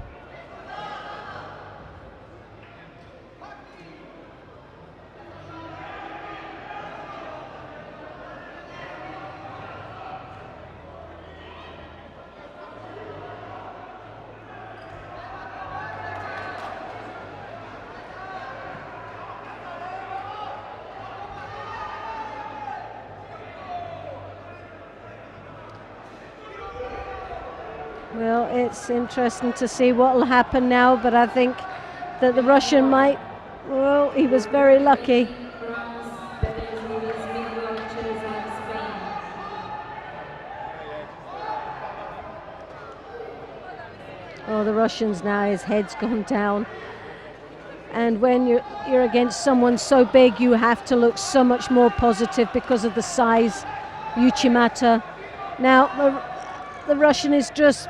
Well, it's interesting to see what will happen now, but I think that the Russian might, well, he was very lucky. Oh, the Russian's now, his head's gone down. And when you're against someone so big, you have to look so much more positive because of the size. Uchimata. Now, the Russian is just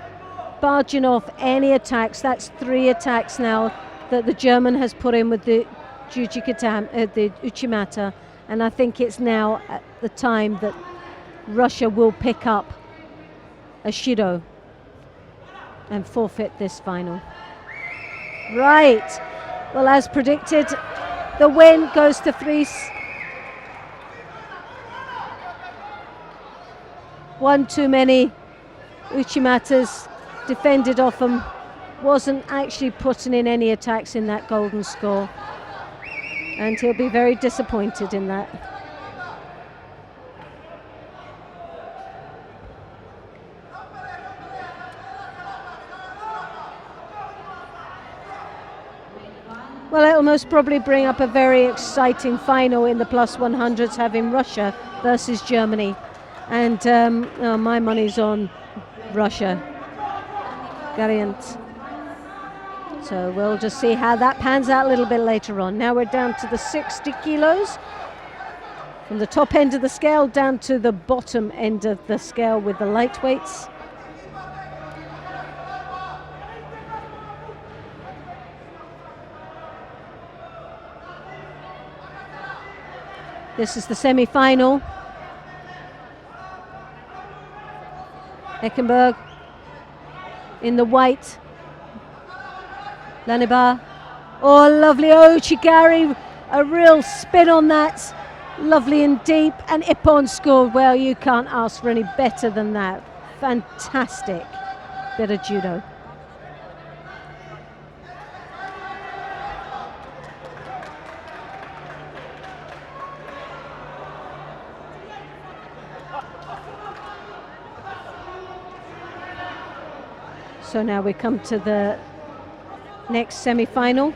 barging off any attacks. That's 3 attacks now that the German has put in with the Uchimata, and I think it's now at the time that Russia will pick up a Shido and forfeit this final. Right, Well, as predicted, the win goes to Fries. One too many Uchimatas, defended off him, wasn't actually putting in any attacks in that golden score, and he'll be very disappointed in that. Well, it'll most probably bring up a very exciting final in the plus 100s, having Russia versus Germany. And my money's on Russia. Variant. So we'll just see how that pans out a little bit later on. Now we're down to the 60 kilos. From the top end of the scale down to the bottom end of the scale with the lightweights. This is the semi-final. Eckenberg in the white. Lanibar. Oh, lovely. Oh, Chigari, a real spin on that. Lovely and deep. And Ippon scored. Well, you can't ask for any better than that. Fantastic bit of judo. So now we come to the next semi-final.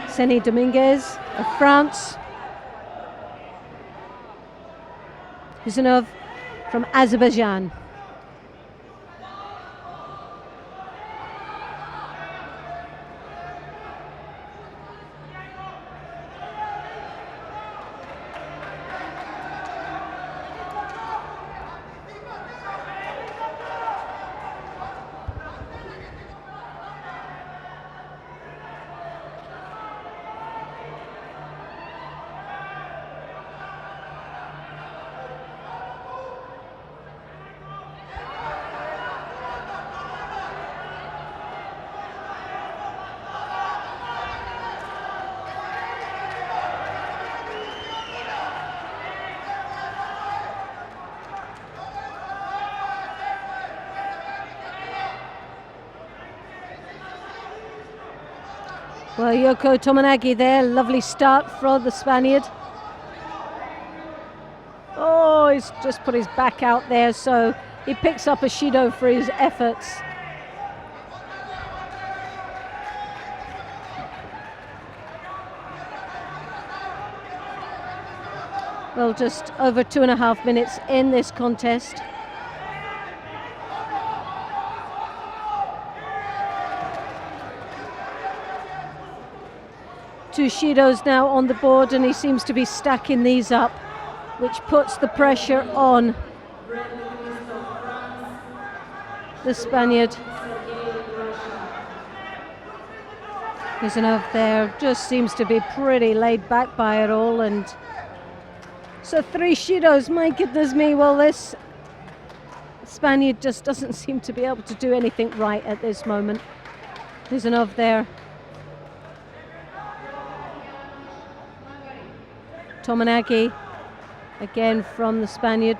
Seni Dominguez of France. Huzanov from Azerbaijan. Well, Yoko Tomonagi there, lovely start for the Spaniard. Oh, he's just put his back out there, so he picks up a Shido for his efforts. Well, just over 2.5 minutes in this contest. Two Shidos now on the board, and he seems to be stacking these up, which puts the pressure on the Spaniard. There's enough there, just seems to be pretty laid back by it all, and so 3 Shidos, my goodness me. Well, this Spaniard just doesn't seem to be able to do anything right at this moment. There's enough there. Tomonagi, again from the Spaniard.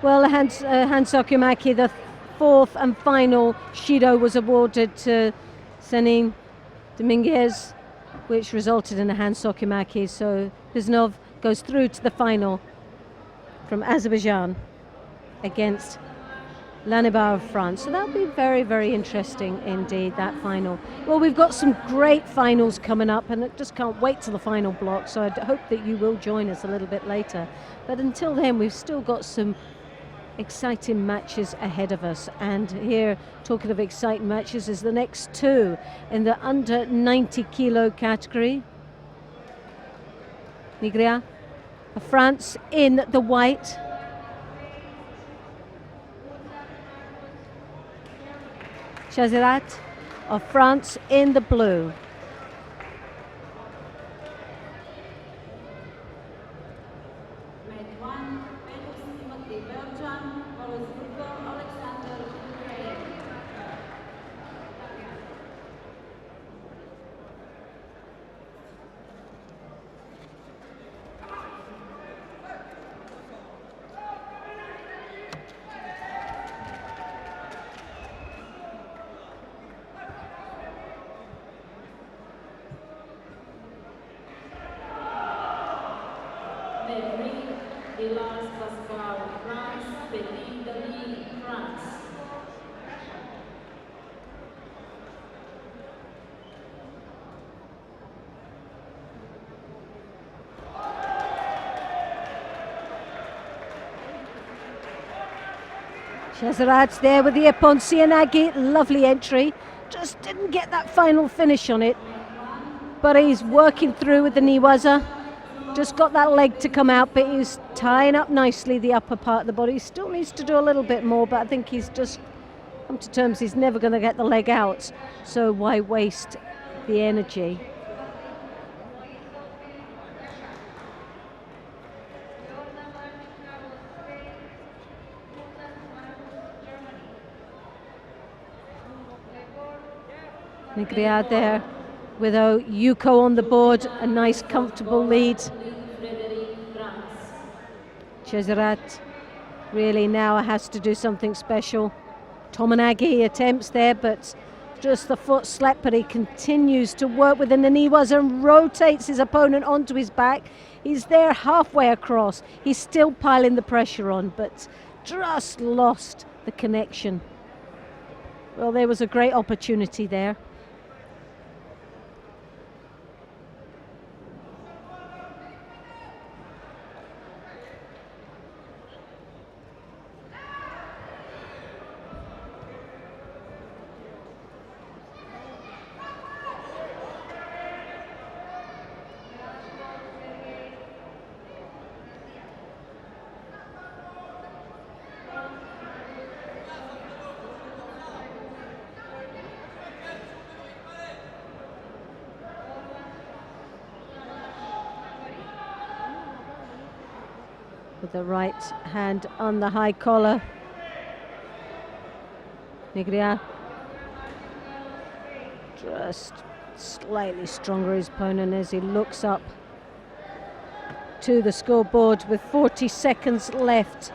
Well, Hans Okumaki, the 4th and final Shido, was awarded to Seni Dominguez, which resulted in a Hans Okumaki. So Biznov goes through to the final from Azerbaijan against Lanibar of France. So that'll be very, very interesting indeed, that final. Well, we've got some great finals coming up, and I just can't wait till the final block. So I hope that you will join us a little bit later. But until then, we've still got some exciting matches ahead of us, and here, talking of exciting matches, is the next 2 in the under 90 kilo category. Nigria of France in the white. Chazerat of France in the blue. Mat 1, Venus Timothy Belgium, follows Hugo Alexander Ukraine. Maverick Villas Pascal, France, Petit Dali, France. Chazerat there with the Ippon Sianagi, lovely entry. Just didn't get that final finish on it. But he's working through with the Niwaza. Just got that leg to come out, but he's tying up nicely the upper part of the body. He still needs to do a little bit more, but I think he's just come to terms he's never going to get the leg out. So why waste the energy? Nigria there with Yuko on the board, a nice comfortable lead. Chazerat really now has to do something special. Tomonagi attempts there, but just the foot slap, but he continues to work within the Niwas and rotates his opponent onto his back. He's there halfway across. He's still piling the pressure on, but just lost the connection. Well, there was a great opportunity there. With the right hand on the high collar. Nigria just slightly stronger his opponent as he looks up to the scoreboard with 40 seconds left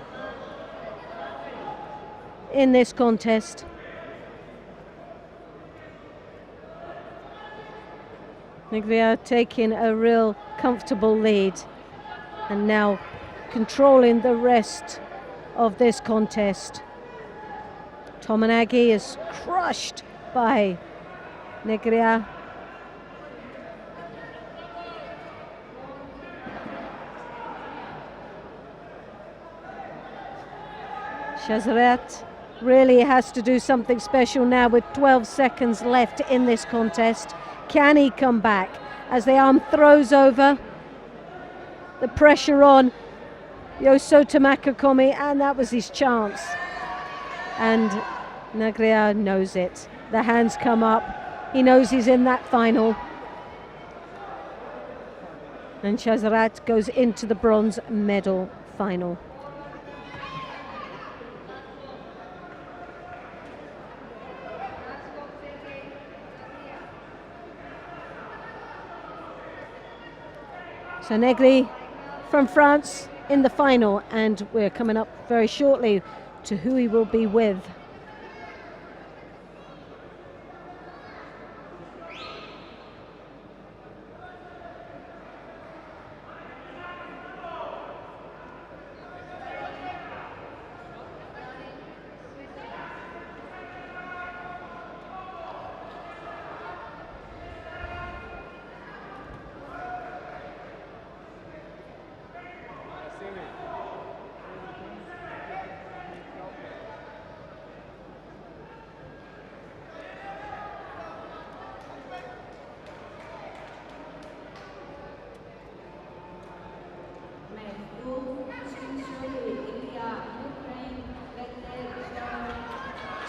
in this contest. Nigria taking a real comfortable lead and now controlling the rest of this contest. Tomonagi is crushed by Nigria. Chazerat really has to do something special now with 12 seconds left in this contest. Can he come back as the arm throws over? The pressure on Yosoto Makakomi, and that was his chance. And Nigria knows it. The hands come up. He knows he's in that final. And Chazerat goes into the bronze medal final. So Negri from France in the final, and we're coming up very shortly to who he will be with.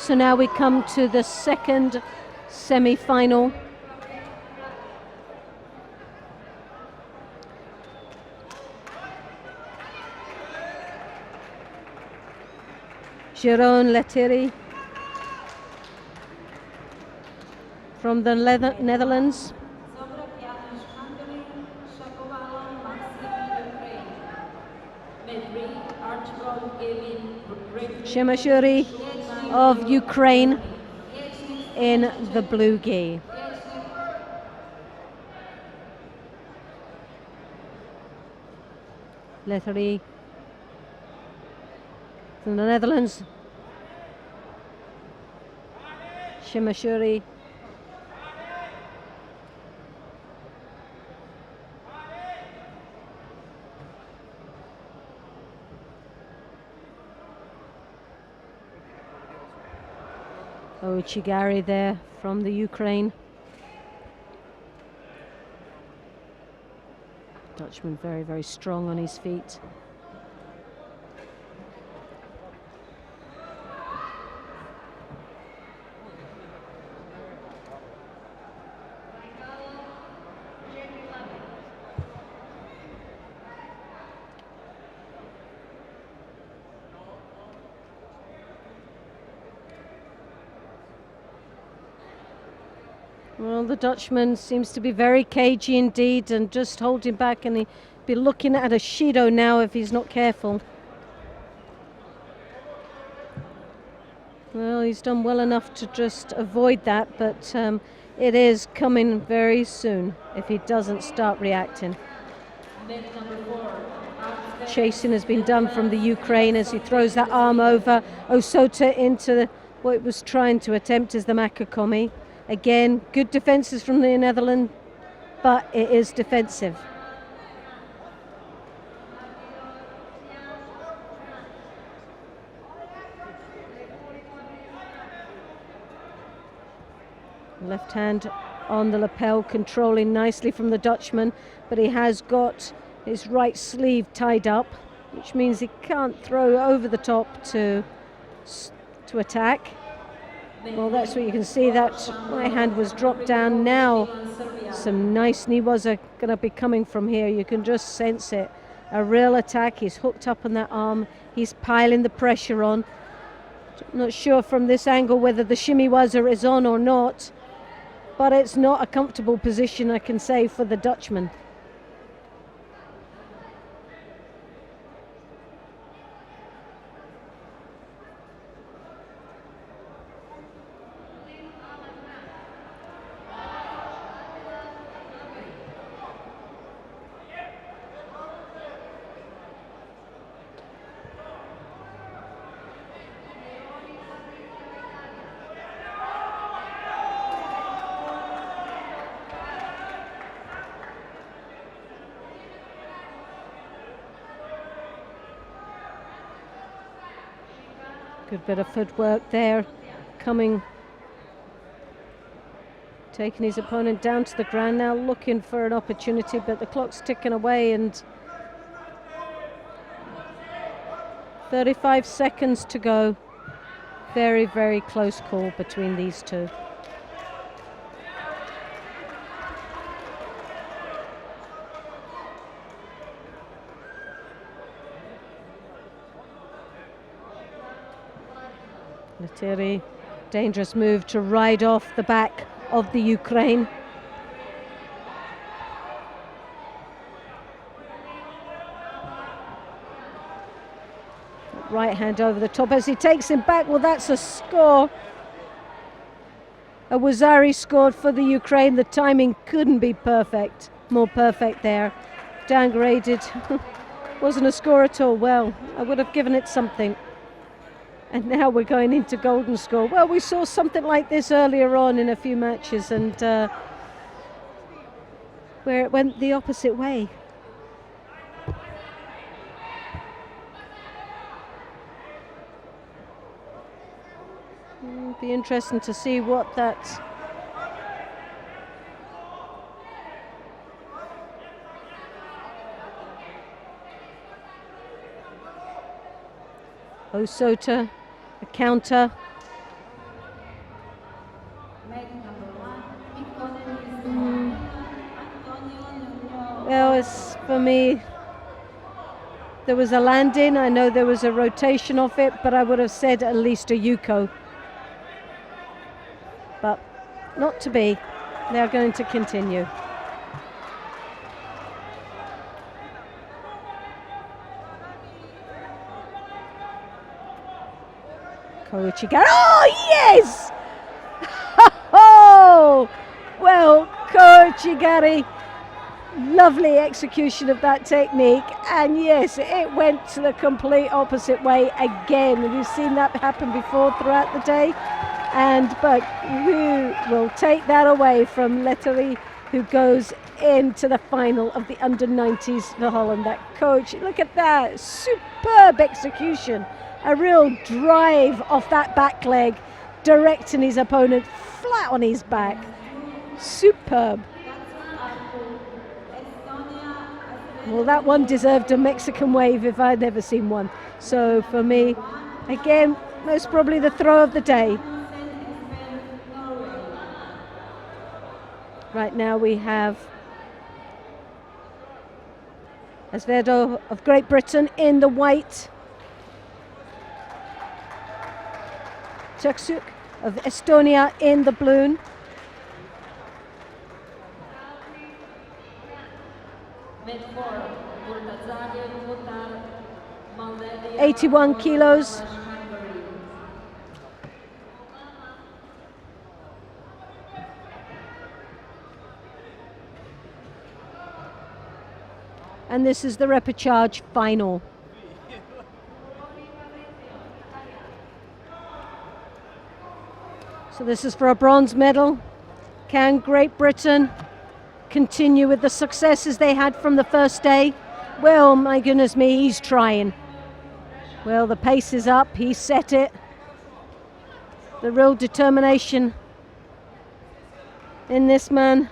So now we come to the second semi-final. Jeroen Letteri from the Netherlands. Shemashuri of Ukraine in the blue gi. Letteri from the Netherlands. Shemashuri. Chigari there from the Ukraine. Dutchman very, very strong on his feet. Well, the Dutchman seems to be very cagey indeed and just holding back, and he'd be looking at a Shido now if he's not careful. Well, he's done well enough to just avoid that, but it is coming very soon if he doesn't start reacting. Chasing has been done from the Ukraine as he throws that arm over Osota into what it was trying to attempt as the Makakomi. Again, good defences from the Netherlands, but it is defensive. Left hand on the lapel, controlling nicely from the Dutchman, but he has got his right sleeve tied up, which means he can't throw over the top to attack. Well, that's what you can see, that right hand was dropped down. Now some nice knees are going to be coming from here. You can just sense it. A real attack. He's hooked up on that arm. He's piling the pressure on. I'm not sure from this angle whether the shimiwaza is on or not, but it's not a comfortable position, I can say, for the Dutchman. Good bit of footwork there, taking his opponent down to the ground now, looking for an opportunity, but the clock's ticking away and 35 seconds to go. Very, very close call between these two. Letteri, dangerous move to ride off the back of the Ukraine. Right hand over the top as he takes him back. Well, that's a score. A Wazari scored for the Ukraine. The timing couldn't be perfect, more perfect there. Downgraded. Wasn't a score at all. Well, I would have given it something. And now we're going into golden score. Well, we saw something like this earlier on in a few matches, and where it went the opposite way. It'll be interesting to see what that Osota, a counter. for me, there was a landing. I know there was a rotation of it, but I would have said at least a Yuko. But not to be. They are going to continue. Koichigari. Oh, yes! Oh, well, Koichigari. Lovely execution of that technique, and yes, it went to the complete opposite way again. We've seen that happen before throughout the day, but who will take that away from Lettery, who goes into the final of the under-90s for Holland? That coach, look at that, superb execution, a real drive off that back leg, directing his opponent flat on his back. Superb. Well, that one deserved a Mexican wave if I'd ever seen one. So for me, again, most probably the throw of the day. Right now we have Asvedo of Great Britain in the white. Turksuk of Estonia in the blue. 81 kilos. And this is the repechage final. So this is for a bronze medal. Can Great Britain continue with the successes they had from the first day? Well, my goodness me, he's trying. Well, the pace is up, he set it. The real determination in this man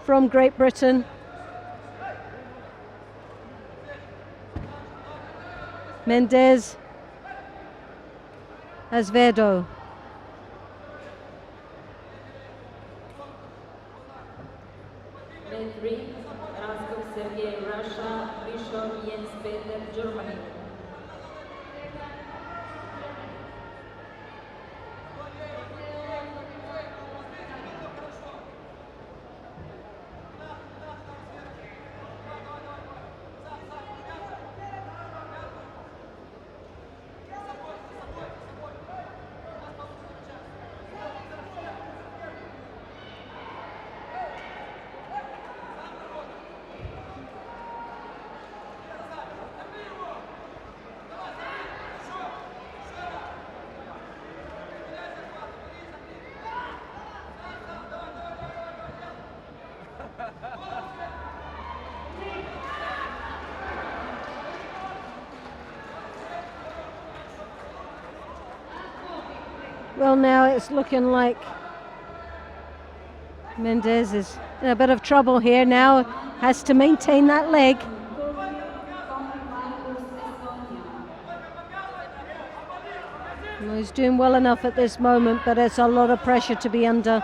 from Great Britain. Mendez Asvedo. Germany. Well, now it's looking like Mendez is in a bit of trouble here now, has to maintain that leg. Well, he's doing well enough at this moment, but it's a lot of pressure to be under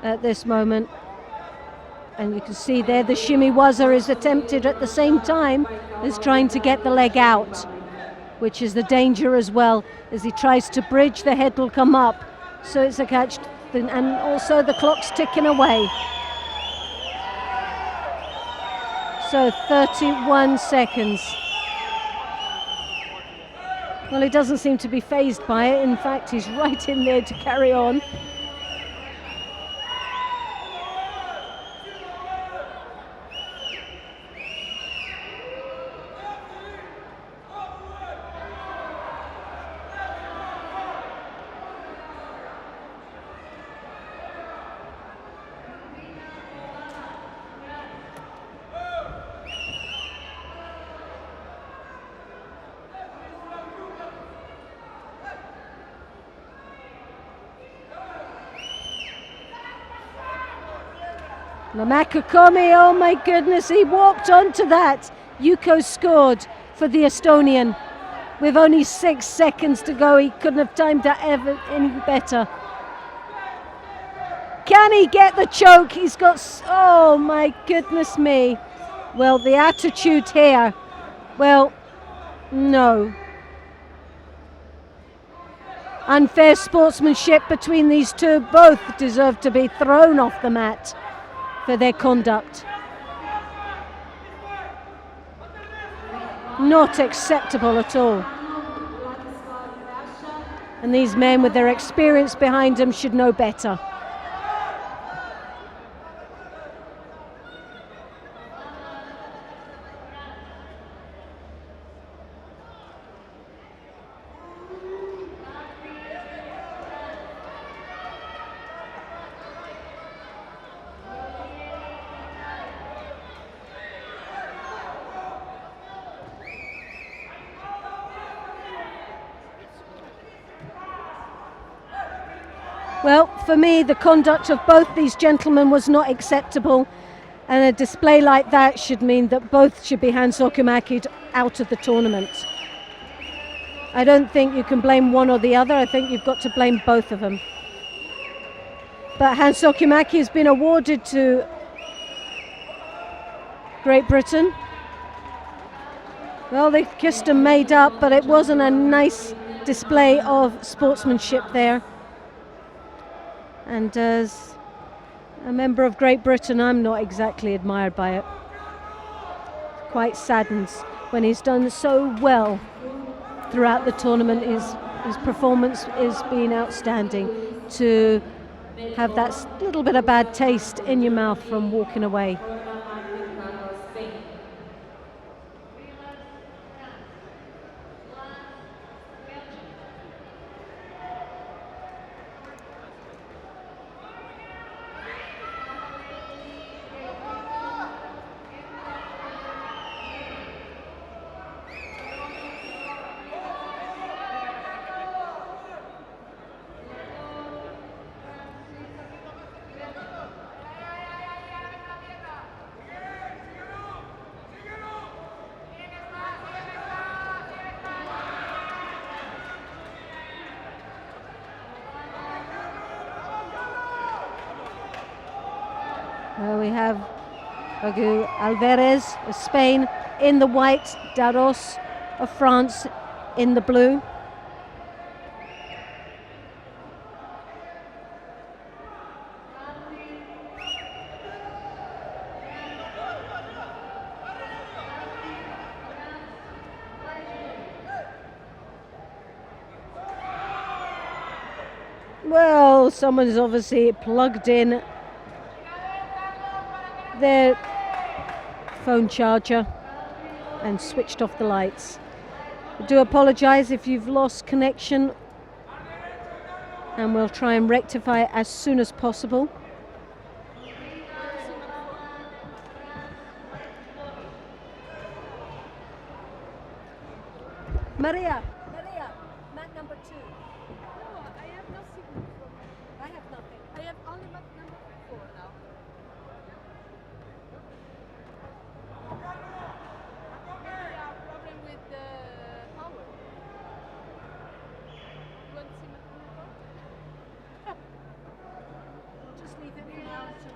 at this moment. And you can see there the shimmy waza is attempted at the same time as trying to get the leg out, which is the danger as well. As he tries to bridge, the head will come up. So it's a catch, and also the clock's ticking away. So 31 seconds. Well, he doesn't seem to be fazed by it. In fact, he's right in there to carry on. Namakukomi, oh my goodness, he walked onto that. Yuko scored for the Estonian. With only 6 seconds to go, he couldn't have timed that ever any better. Can he get the choke? He's got, oh my goodness me. Well, the attitude here, well, no. Unfair sportsmanship between these two. Both deserve to be thrown off the mat for their conduct. Not acceptable at all. And these men with their experience behind them should know better. Well, for me, the conduct of both these gentlemen was not acceptable, and a display like that should mean that both should be hand-sokumaki'd out of the tournament. I don't think you can blame one or the other. I think you've got to blame both of them. But hand-sokumaki has been awarded to Great Britain. Well, they kissed and made up, but it wasn't a nice display of sportsmanship there. And as a member of Great Britain, I'm not exactly admired by it. Quite saddens when he's done so well throughout the tournament. His performance has been outstanding. To have that little bit of bad taste in your mouth from walking away. We have Agu Alvarez of Spain in the white, Daros of France in the blue. Well, someone's obviously plugged in their phone charger and switched off the lights. I do apologise if you've lost connection, and we'll try and rectify it as soon as possible. Maria, mat number 2. No, I have no signal from. I have nothing. I have only mat number 4 now. Maybe a problem with the power. You want to see mat number 4? Just leave it for now until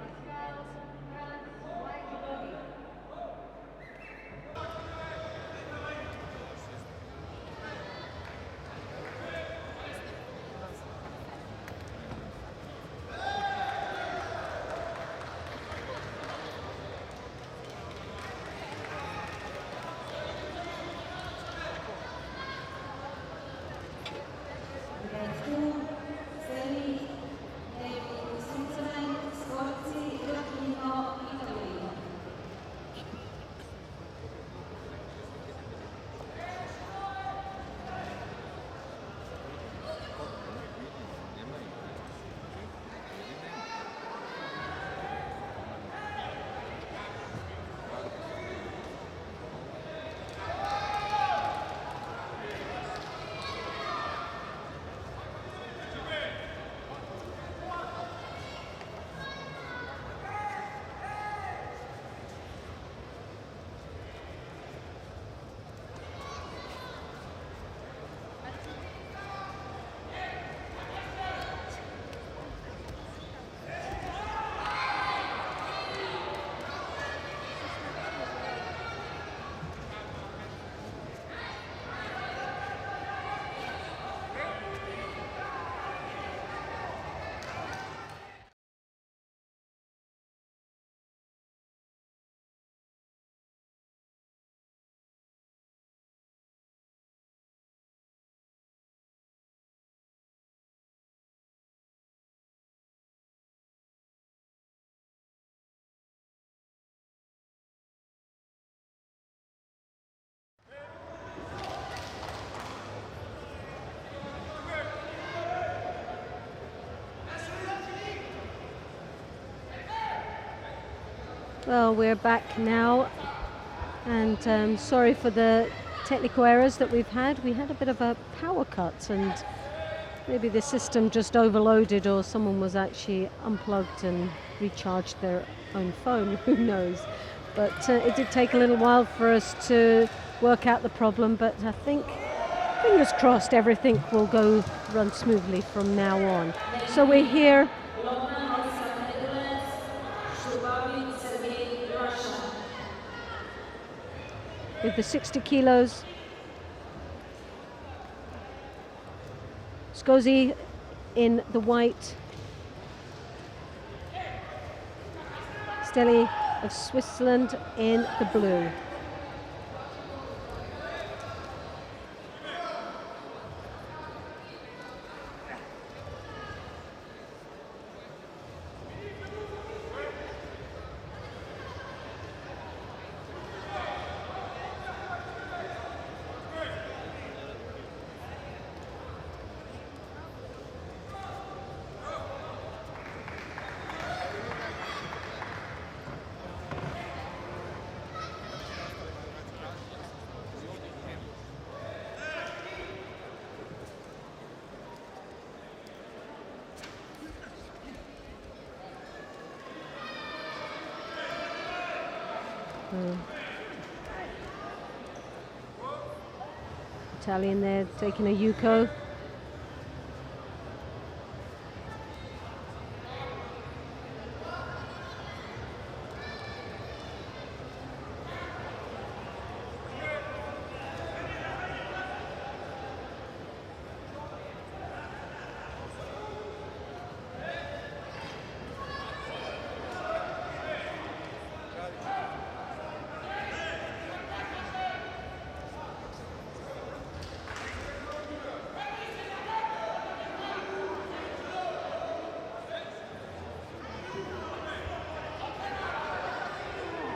Well, we're back now, and sorry for the technical errors that we've had. We had a bit of a power cut, and maybe the system just overloaded, or someone was actually unplugged and recharged their own phone. Who knows? But it did take a little while for us to work out the problem, but I think, fingers crossed, everything will run smoothly from now on. So we're here with the 60 kilos. Scozi in the white. Steli of Switzerland in the blue. Italian there taking a Yuko.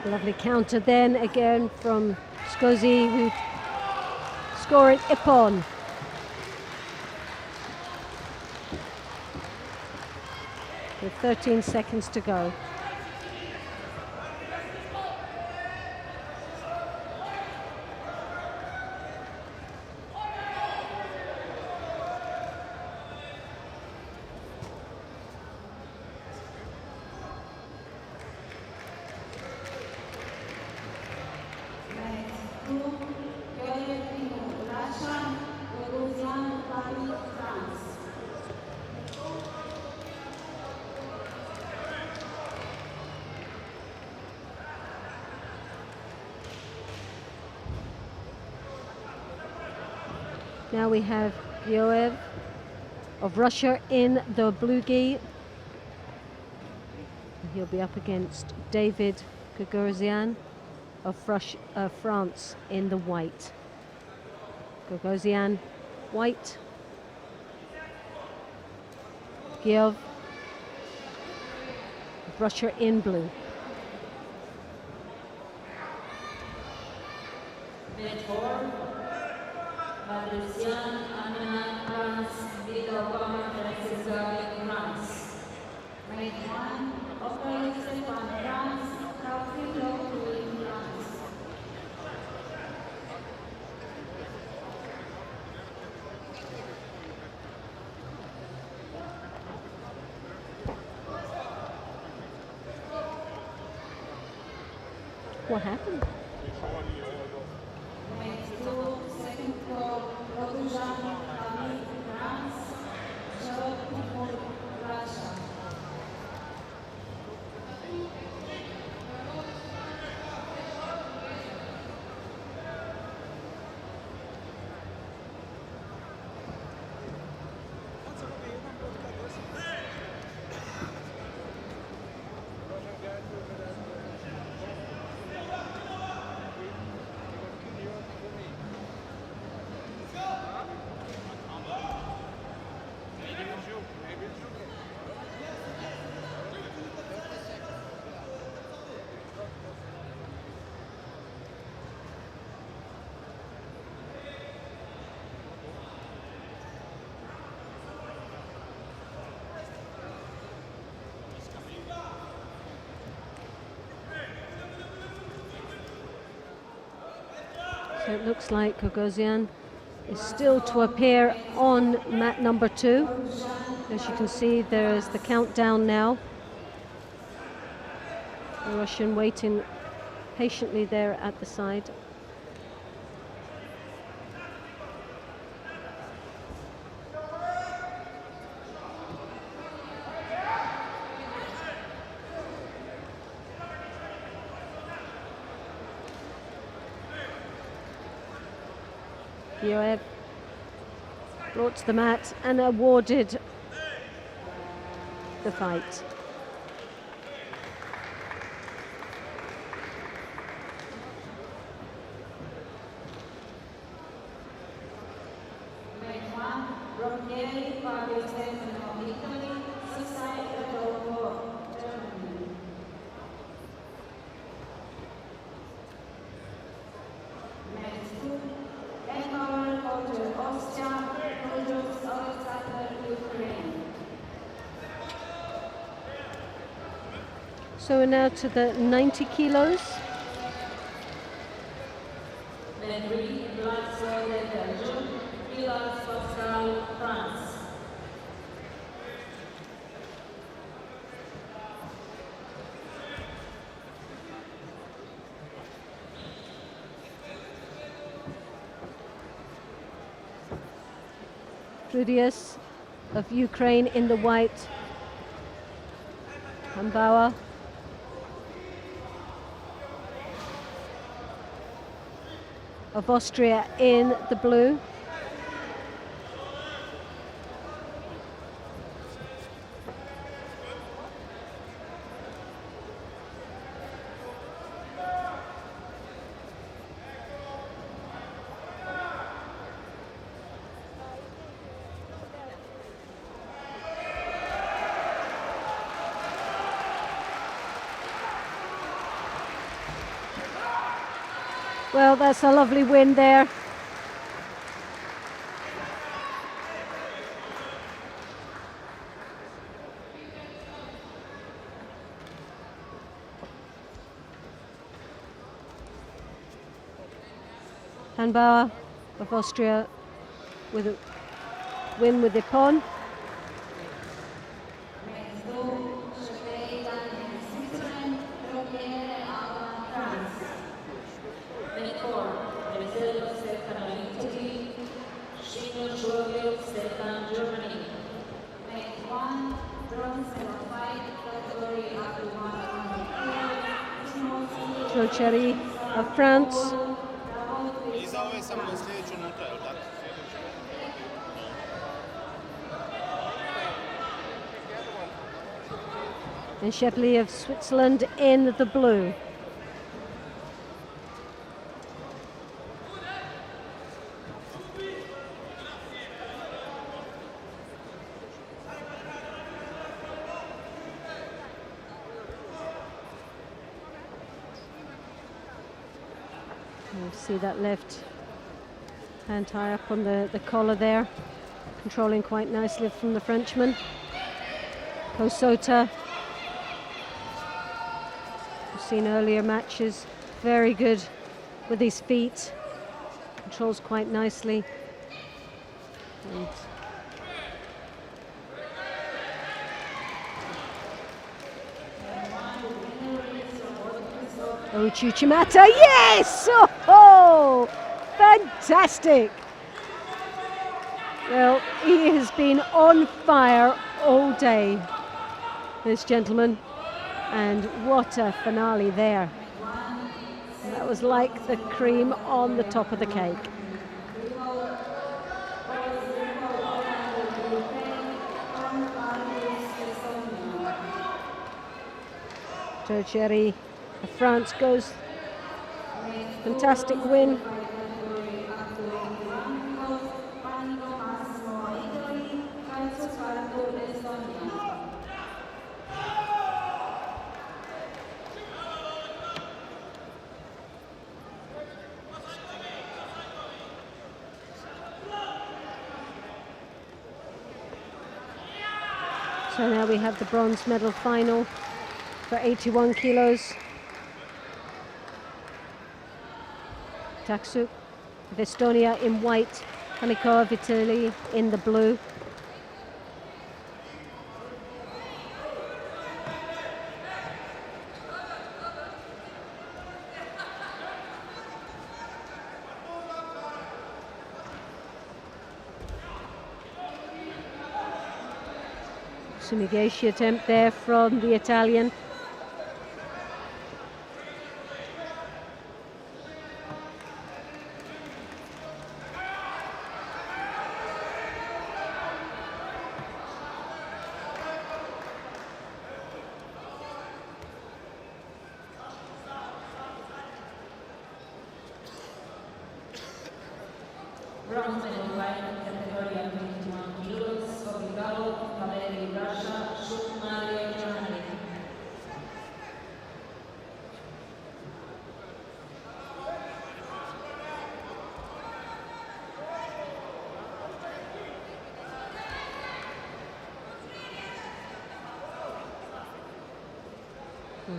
Lovely counter then again from Scozi, who scoring Ippon. With 13 seconds to go. Now we have Yoev of Russia in the blue gi. He'll be up against David Gagosian of France in the white. Gagosian white, Giev of Russia in blue. What happened? So it looks like Gogosian is still to appear on mat number 2. As you can see, there is the countdown now. The Russian waiting patiently there at the side. Yoev brought to the mat and awarded the fight. So we're now to the 90 kilos. Trudius of Ukraine in the white. Hambauer of Austria in the blue. Well, that's a lovely win there. Hanbauer of Austria with a win with Ippon. Cherry of France. And Shepley of Switzerland in the blue. See that left hand tie up on the collar there, controlling quite nicely from the Frenchman. Kosota, we've seen earlier matches, very good with his feet, controls quite nicely. And Chuchimata, yes! Oh, fantastic! Well, he has been on fire all day, this gentleman, and what a finale there. That was like the cream on the top of the cake. Tertiary of France goes, fantastic win. So now we have the bronze medal final for 81 kilos. Taksuk with Estonia in white, Haniko of Italy in the blue. Sumigashi attempt there from the Italian. Bronze in white category of 21 kilos, Sobigalo, Valery, Russia, Shukmaria, Germany.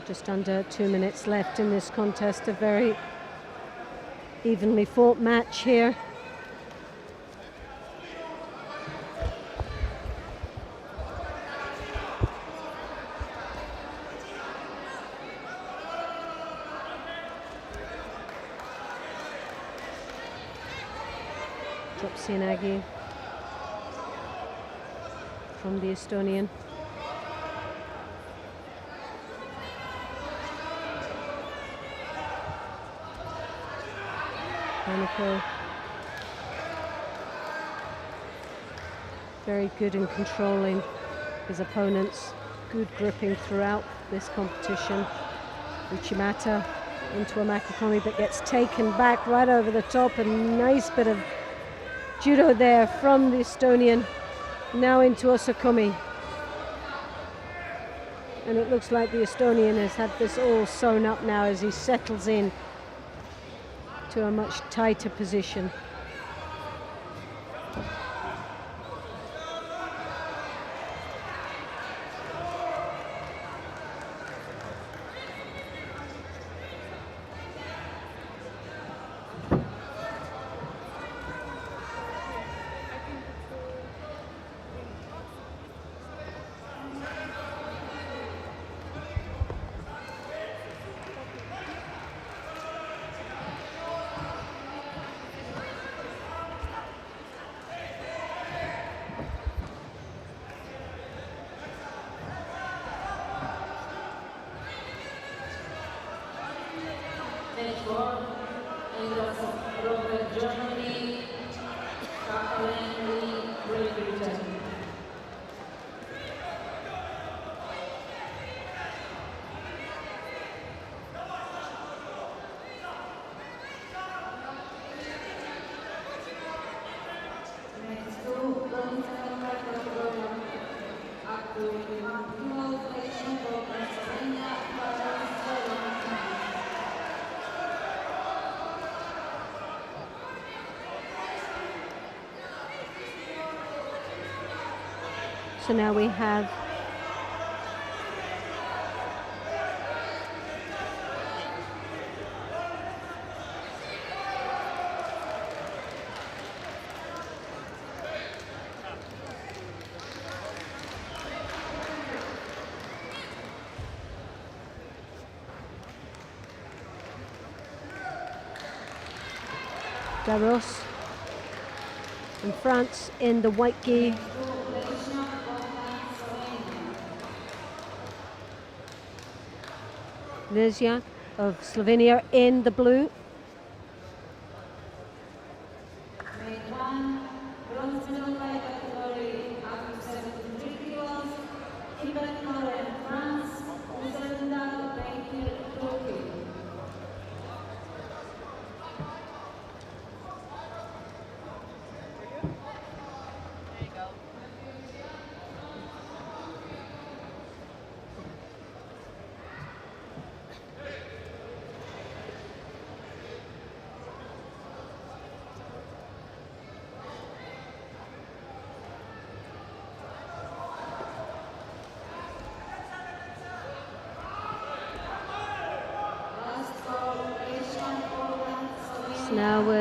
Just under 2 minutes left in this contest. A very evenly fought match here. Sinagi from the Estonian. Haniko very good in controlling his opponents, good gripping throughout this competition. Uchimata into a Makikomi, but gets taken back right over the top. A nice bit of judo there from the Estonian, now into Osakumi. And it looks like the Estonian has had this all sewn up now as he settles in to a much tighter position. Next one, Robert, Germany, Kathleen, Great Britain. Next two, bronze category up to 21 kilos, Mexico, Pennsylvania, So now we have Daros in France in the white gi. Lezia of Slovenia in the blue.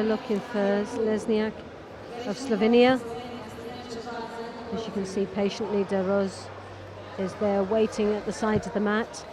looking for Lesniak of Slovenia. As you can see, patiently De Roos is there waiting at the side of the mat.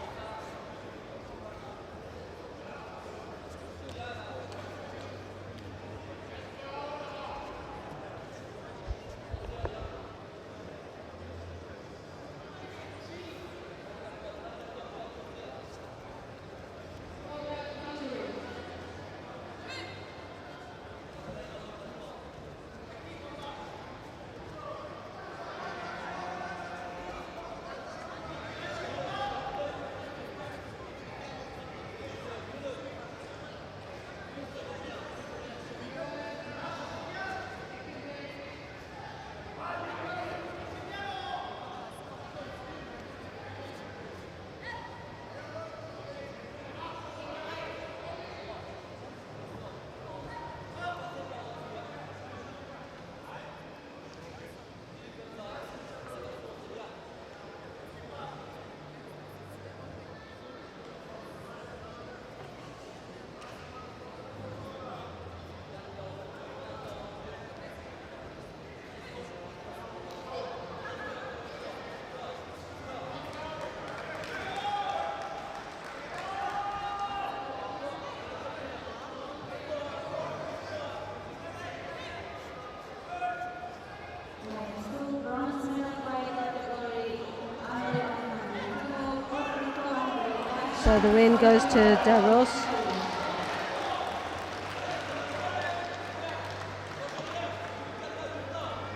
So the win goes to De Roos.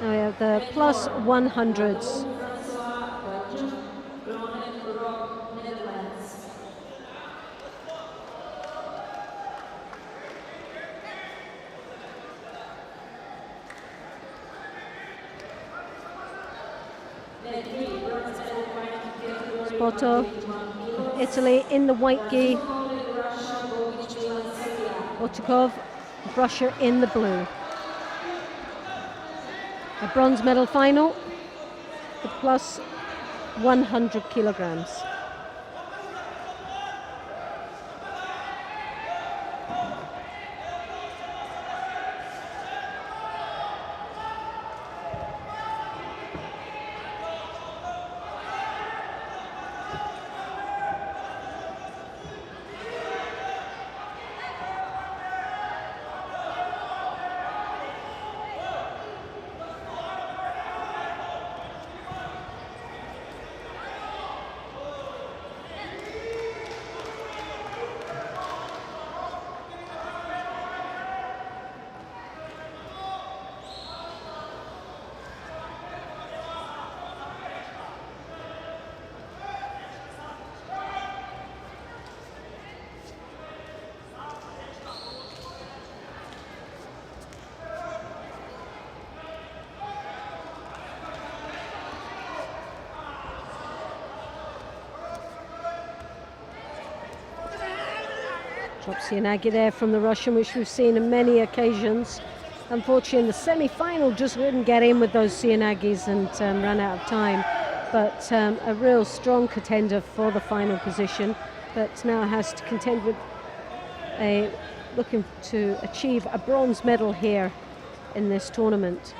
Now we have the plus 100s. Spoto, Italy in the white gi. Otikov, Russia in the blue. A bronze medal final, the plus 100 kilograms. Drop Sianagi there from the Russian, which we've seen on many occasions. Unfortunately, in the semi-final, just wouldn't get in with those Sianagis and ran out of time. But a real strong contender for the final position, but now has to contend with looking to achieve a bronze medal here in this tournament.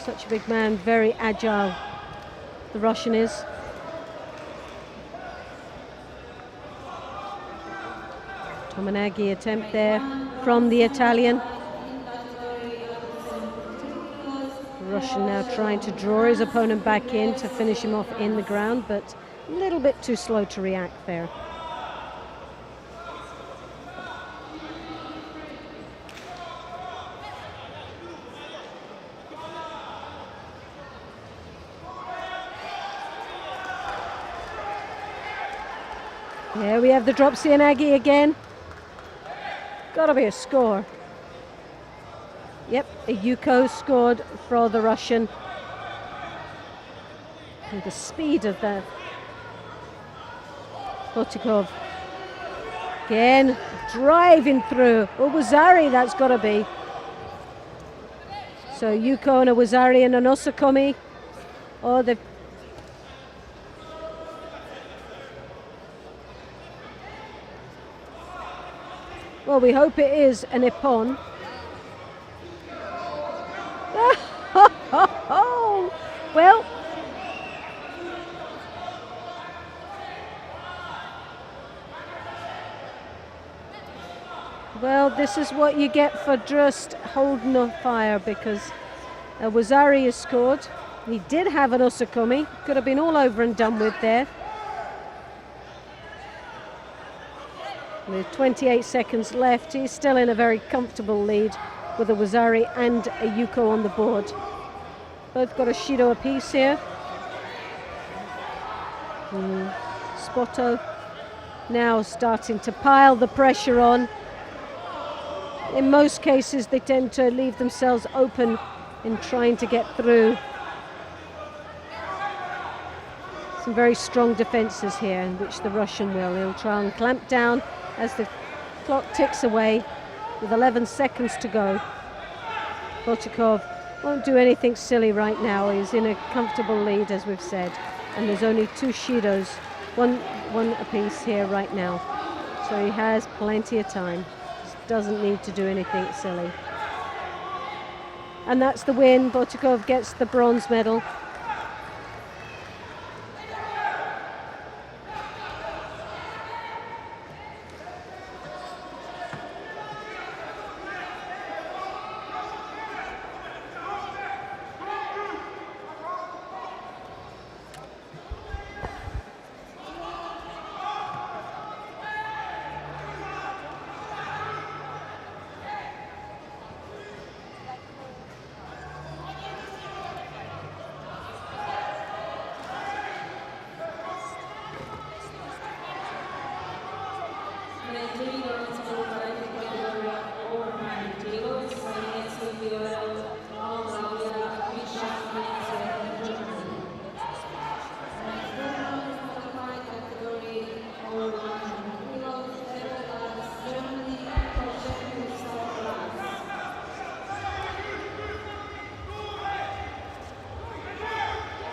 Such a big man, very agile, the Russian is. Tomanagi attempt there from the Italian. The Russian now trying to draw his opponent back in to finish him off in the ground, but a little bit too slow to react there. There we have the drop Sianagi again. Gotta be a score. Yep, a Yuko scored for the Russian. And the speed of that. Otikov. Again, driving through. Owazari, that's gotta be. So Yuko and Owazari and Onosakomi. Oh, they've Well, we hope it is an ippon. Well, this is what you get for just holding the fire, because Wazari has scored. He did have an Osakumi, could have been all over and done with there. With 28 seconds left, he's still in a very comfortable lead with a Wazari and a Yuko on the board. Both got a Shido apiece here. Spoto now starting to pile the pressure on. In most cases, they tend to leave themselves open in trying to get through. Some very strong defenses here, in which the Russian will. He'll try and clamp down as the clock ticks away with 11 seconds to go. Botikov won't do anything silly right now. He's in a comfortable lead, as we've said, and there's only 2 Shidos, one apiece here right now. So he has plenty of time. Just doesn't need to do anything silly. And that's the win. Botikov gets the bronze medal.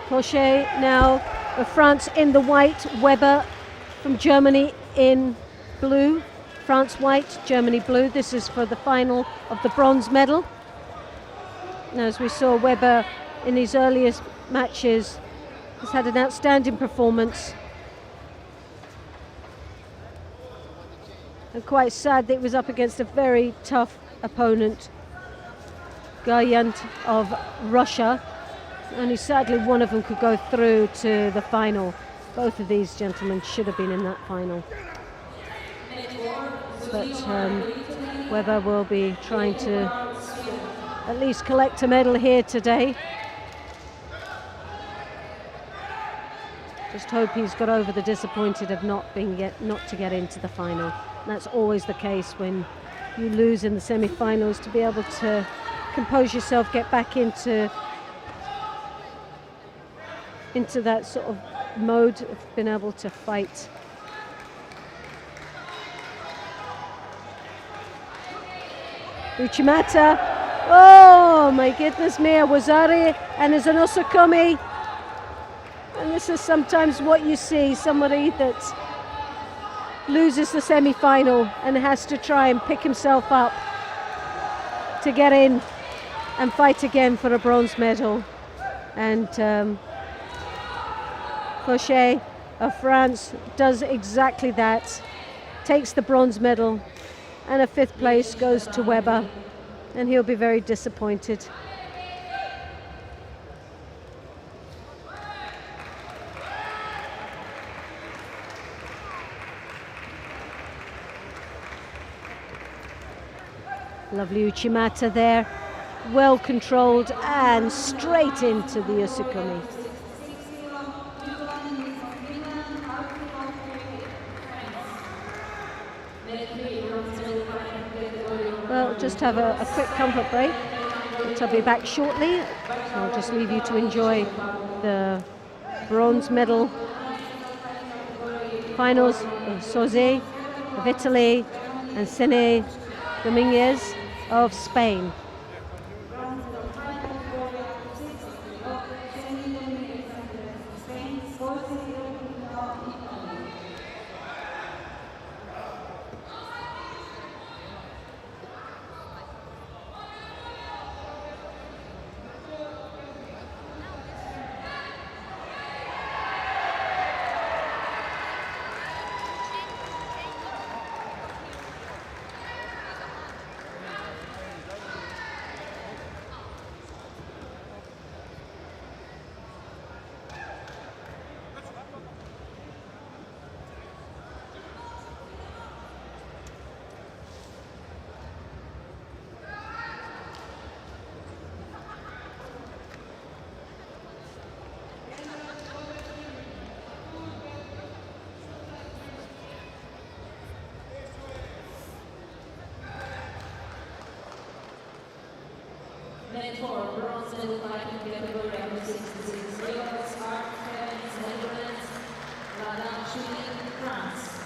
Porec now of France in the white, Weber from Germany in blue. France white, Germany blue. This is for the final of the bronze medal. Now, as we saw, Weber in his earliest matches has had an outstanding performance. And quite sad that it was up against a very tough opponent, Gayant of Russia. Only sadly one of them could go through to the final. Both of these gentlemen should have been in that final. But Weber will be trying to at least collect a medal here today. Just hope he's got over the disappointed of not to get into the final. And that's always the case when you lose in the semi-finals, to be able to compose yourself, get back into that sort of mode of being able to fight. Uchimata, oh my goodness me, Wazari, and there's an Osakumi. And this is sometimes what you see, somebody that loses the semi-final and has to try and pick himself up to get in and fight again for a bronze medal. And Porec of France does exactly that, takes the bronze medal, and a 5th place goes to Weber, and he'll be very disappointed. Lovely Uchimata there, well controlled and straight into the Osakumi. Well, just have a quick comfort break. I'll be back shortly. So I'll just leave you to enjoy the bronze medal finals of Soze of Italy and Sene Dominguez of Spain. 2024 bronze medal fighting category under 66 kilos, Art France, Netherlands, Madame Chile, France.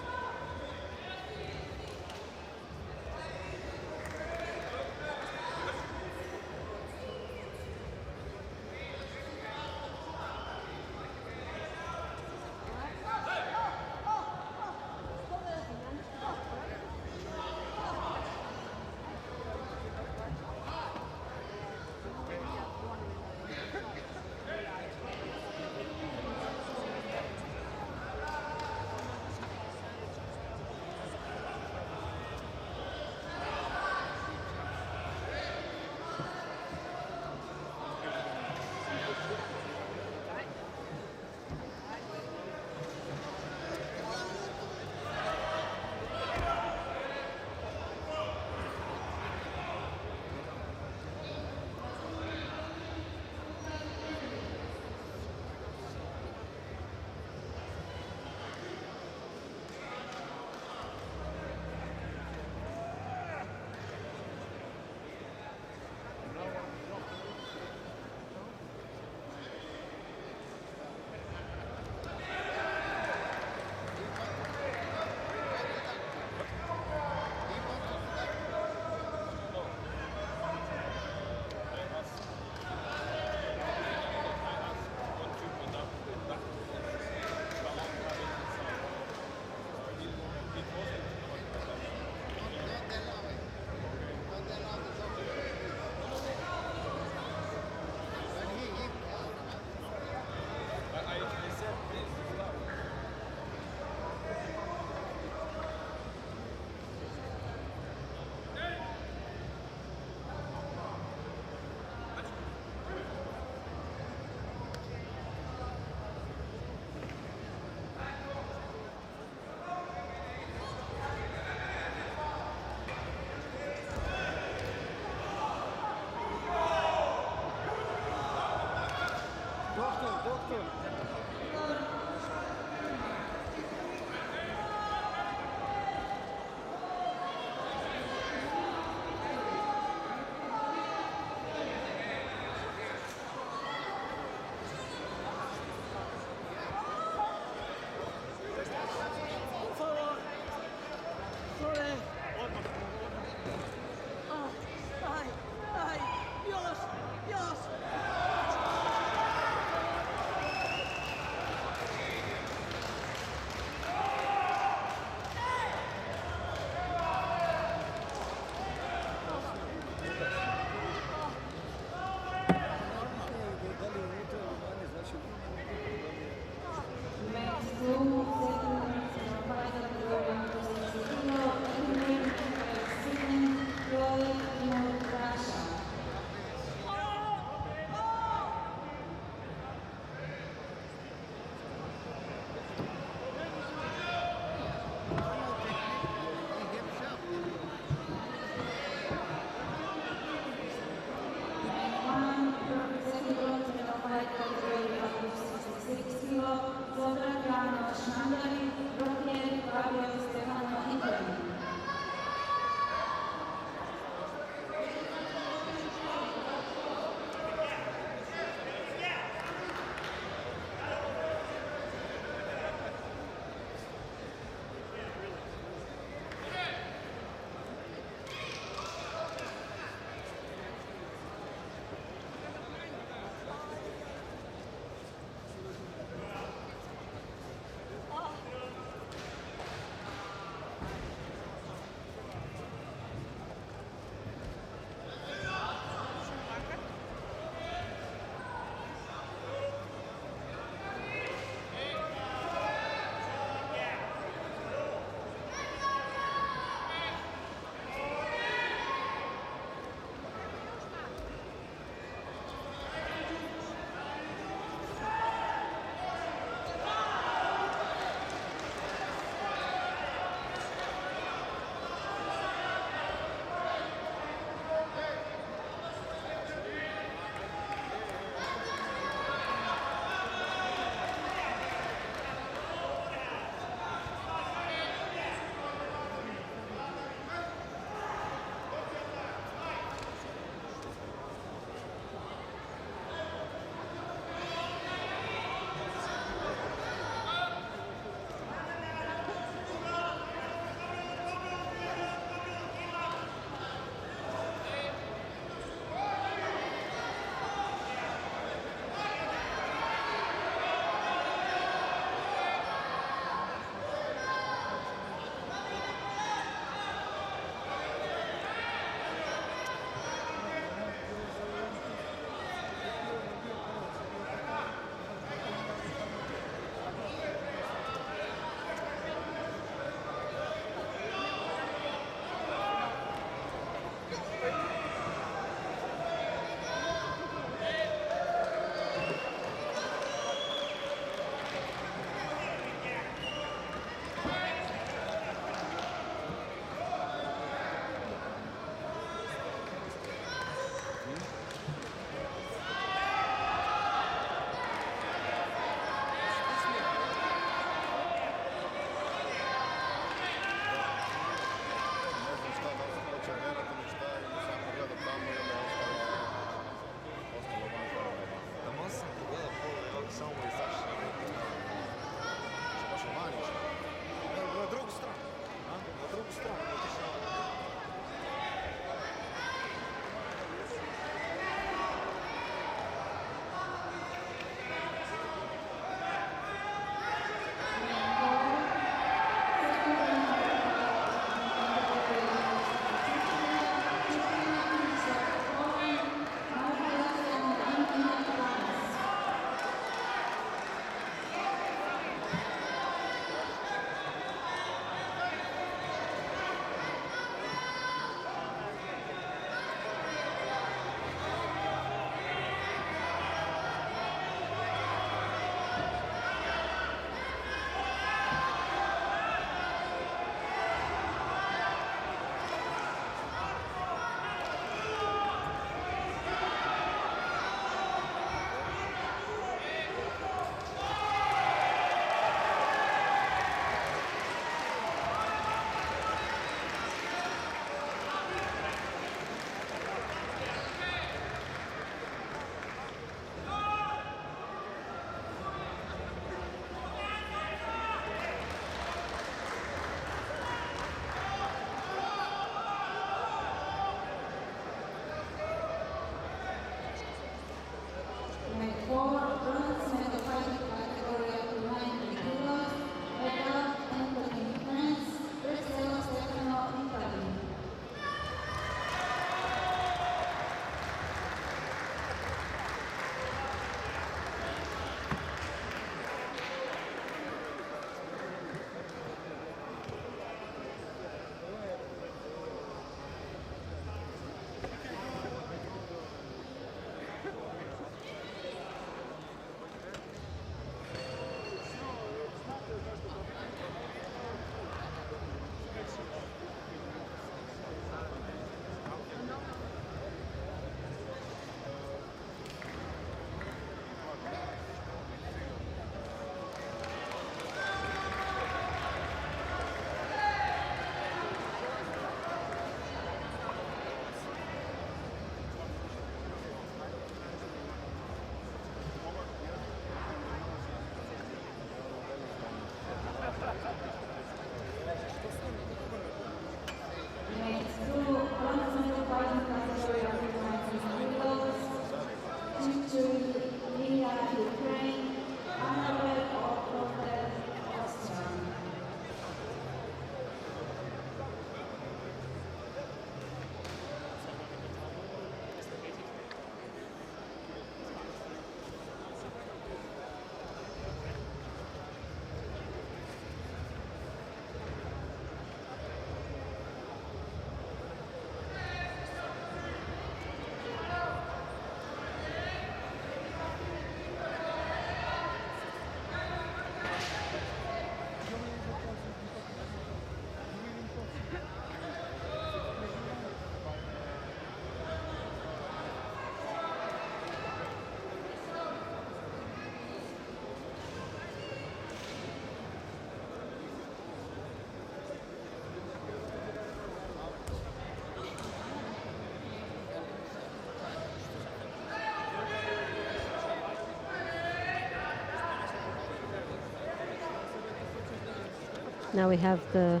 Now we have the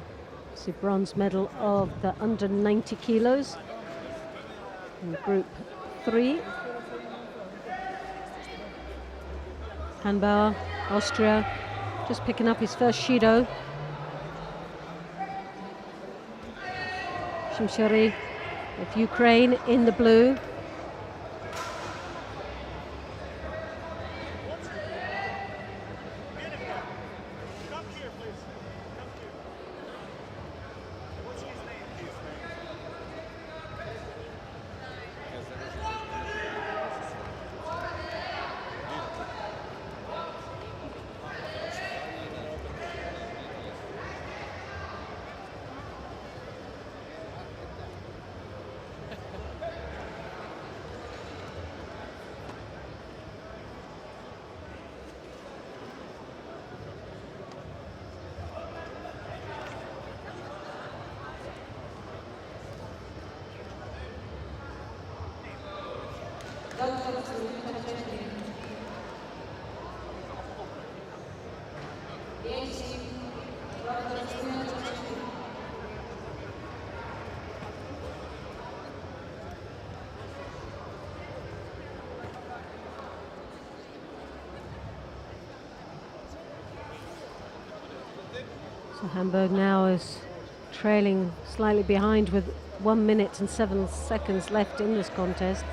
bronze medal of the under 90 kilos in Group 3. Hanbauer, Austria, just picking up his first Shido. Shimshiri of Ukraine in the blue. So Hamburg now is trailing slightly behind with 1 minute and 7 seconds left in this contest.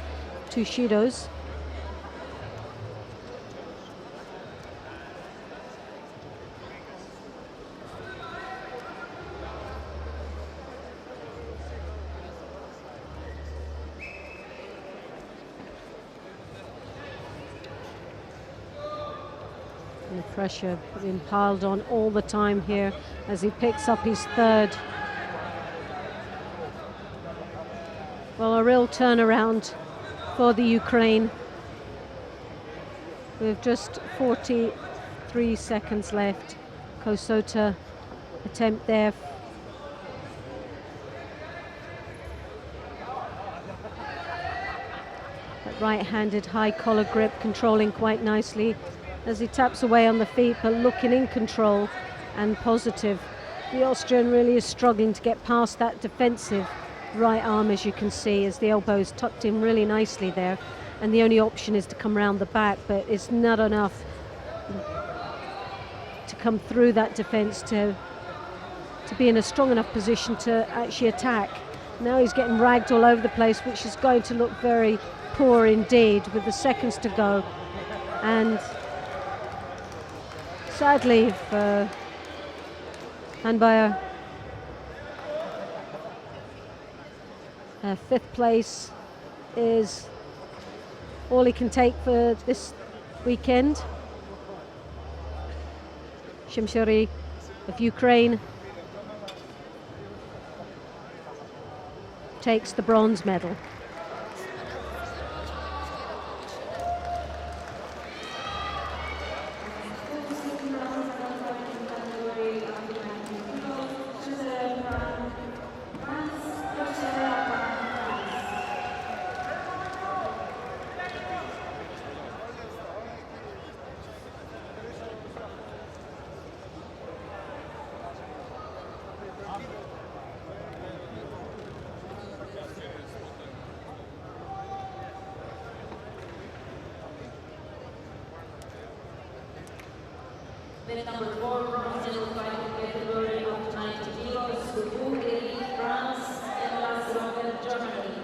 2 Shidos. And the pressure being piled on all the time here as he picks up his third. Well, a real turnaround for the Ukraine with just 43 seconds left. Kosota attempt there. That right-handed high collar grip controlling quite nicely as he taps away on the feet, but looking in control and positive. The Austrian really is struggling to get past that defensive right arm, as you can see, as the elbow is tucked in really nicely there, and the only option is to come around the back, but it's not enough to come through that defense to be in a strong enough position to actually attack. Now he's getting ragged all over the place, which is going to look very poor indeed with the seconds to go. And sadly for Hanbauer, fifth place is all he can take for this weekend. Shimshiri of Ukraine takes the bronze medal. Then number 4, bronze fighting category of 90 kilos, Porec, France, and last round, Germany.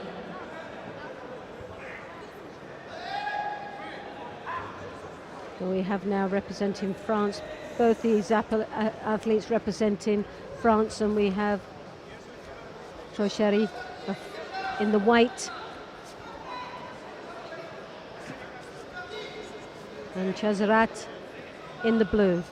So we have now representing France, both these athletes representing France, and we have Trocheri in the white and Chazarat in the blue.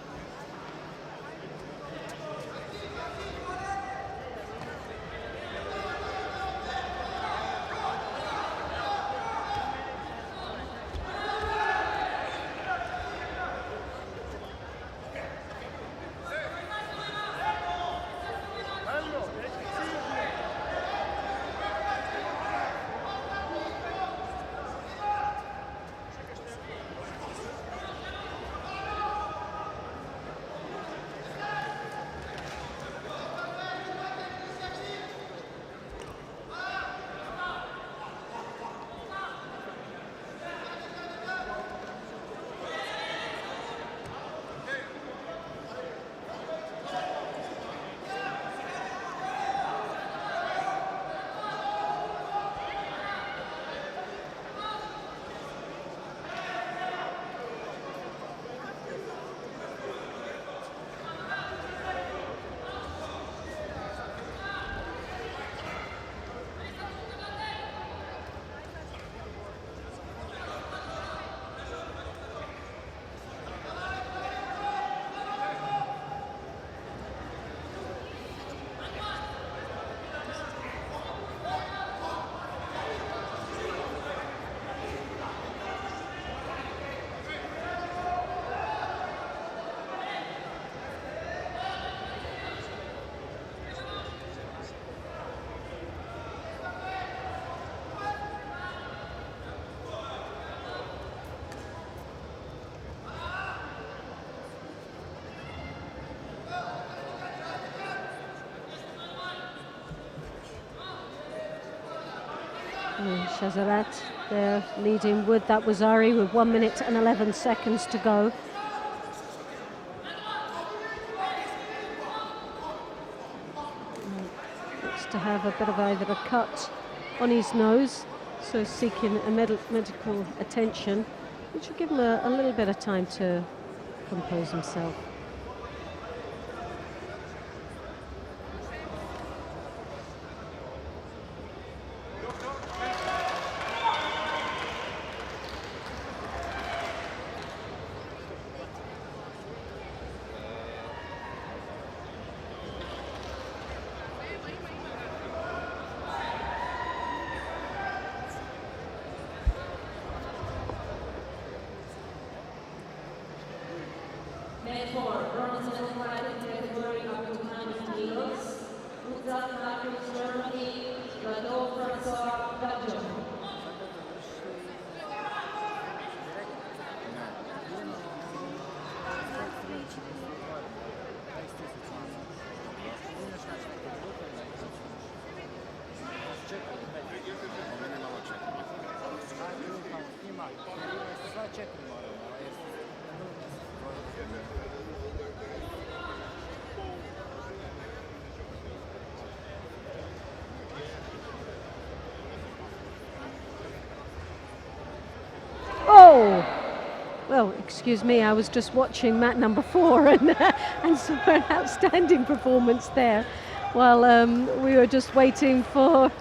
Shazarat there leading with that Wazari with 1 minute and 11 seconds to go. Looks to have a bit of either a cut on his nose, so seeking a medical attention, which will give him a little bit of time to compose himself. Therefore, bronze medal category up to 100 kilos. Uzak Marcus Germany, François Belgium. Oh! Well, excuse me, I was just watching mat number 4 and saw an outstanding performance there while we were just waiting for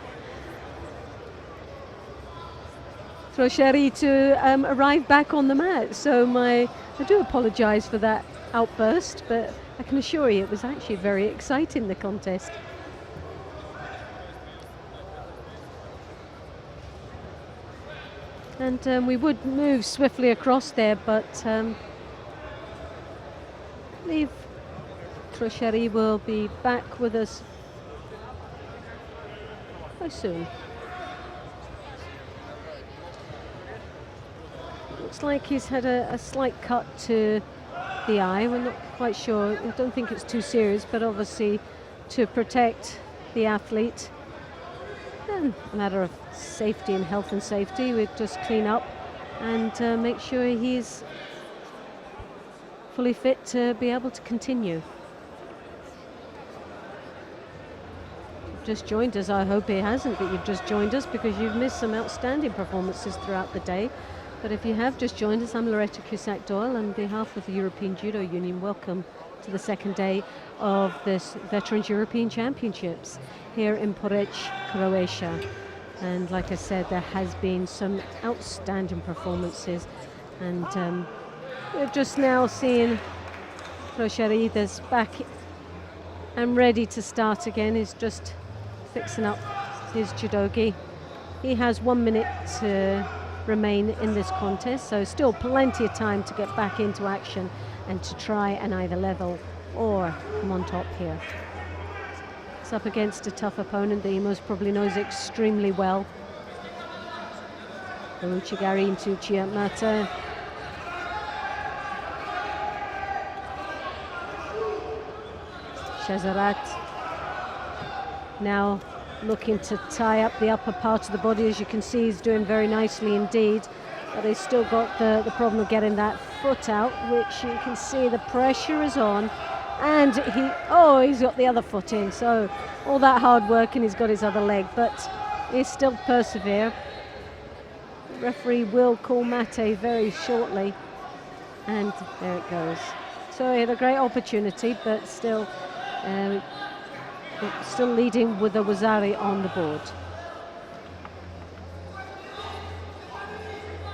Trocheri to arrive back on the mat. So I do apologise for that outburst, but I can assure you it was actually very exciting, the contest. And we would move swiftly across there, but I believe Trocheri will be back with us quite soon. Looks like he's had a slight cut to the eye. We're not quite sure. I don't think it's too serious, but obviously to protect the athlete, and a matter of safety and health and safety, we'd just clean up and make sure he's fully fit to be able to continue. You've just joined us. I hope it hasn't, but you've just joined us because you've missed some outstanding performances throughout the day. But if you have just joined us, I'm Loretta Cusack-Doyle. On behalf of the European Judo Union, welcome to the second day of this Veterans European Championships here in Porec, Croatia. And like I said, there has been some outstanding performances, and we're just now seeing Trocheri that's back and ready to start again. He's just fixing up his judogi. He has 1 minute to remain in this contest, so still plenty of time to get back into action and to try and either level or come on top here. It's up against a tough opponent that he most probably knows extremely well. Uchigari into Chiamata. Shazarat now looking to tie up the upper part of the body. As you can see, he's doing very nicely indeed, but he's still got the problem of getting that foot out, which you can see the pressure is on. And he's got the other foot in, so all that hard work and he's got his other leg, but he's still persevere. The referee will call mate very shortly, and there it goes. So he had a great opportunity, but still leading with the Wazari on the board.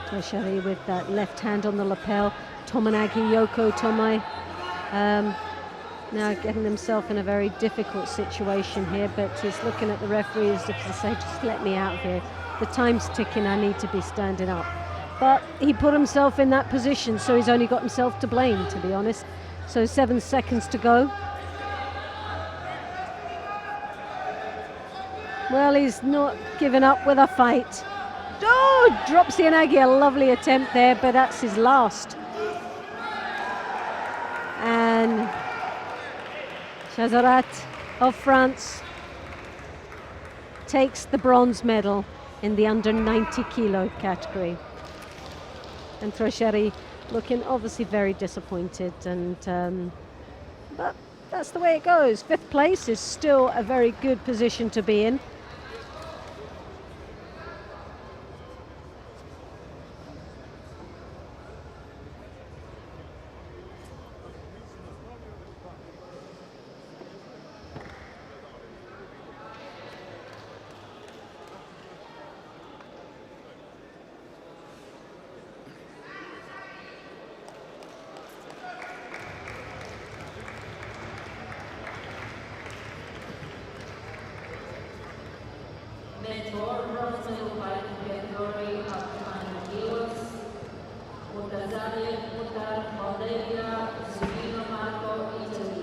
Trocheri with that left hand on the lapel. Tomonagi Yoko Tomai now getting himself in a very difficult situation here, but he's looking at the referee as if to say, just let me out of here. The time's ticking, I need to be standing up. But he put himself in that position, so he's only got himself to blame, to be honest. So 7 seconds to go. Well, he's not giving up with a fight. Oh, drops the Yanagi, a lovely attempt there, but that's his last. And Shazarat of France takes the bronze medal in the under 90 kilo category. And Trocheri looking obviously very disappointed, and but that's the way it goes. 5th place is still a very good position to be in. Mentor bronze medal fight category up to 100 kilos. Mutazali Mutar, Moldavia, Zunino Marco, Italy.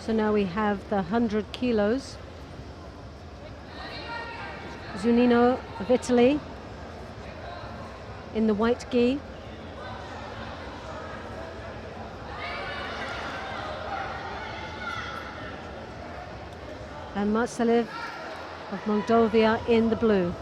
So now we have the 100 kilos. Zunino of Italy in the white gi. And Matsalev of Moldova in the blue.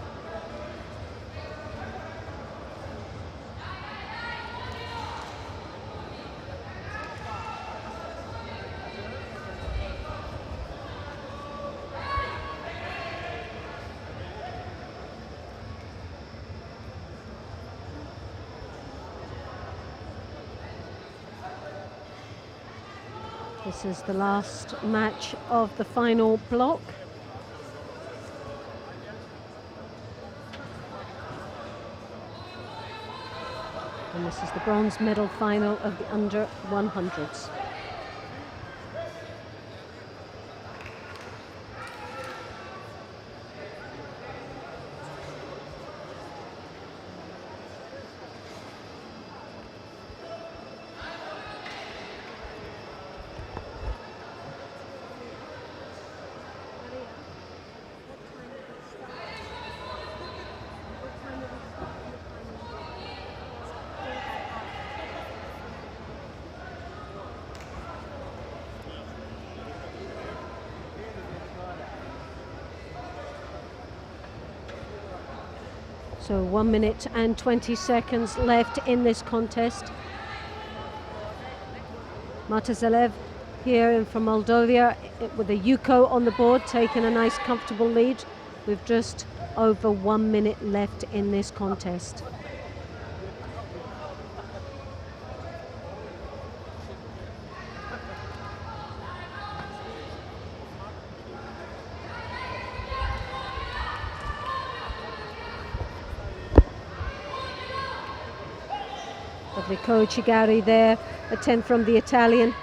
This is the last match of the final block. And this is the bronze medal final of the under 100s. So 1 minute and 20 seconds left in this contest. Matazalev here from Moldova with a Yuko on the board, taking a nice comfortable lead with just over 1 minute left in this contest. Rico Chigari there, a 10 from the Italian.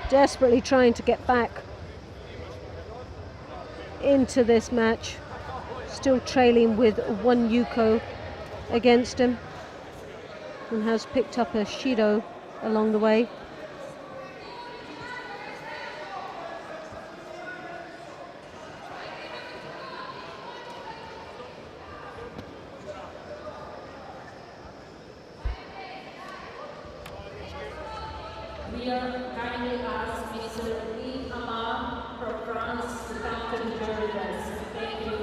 Desperately trying to get back into this match. Still trailing with 1 Yuko against him, and has picked up a Shido along the way. We are kindly ask Mr. Lee Amar from France to come to the jury desk. Thank you.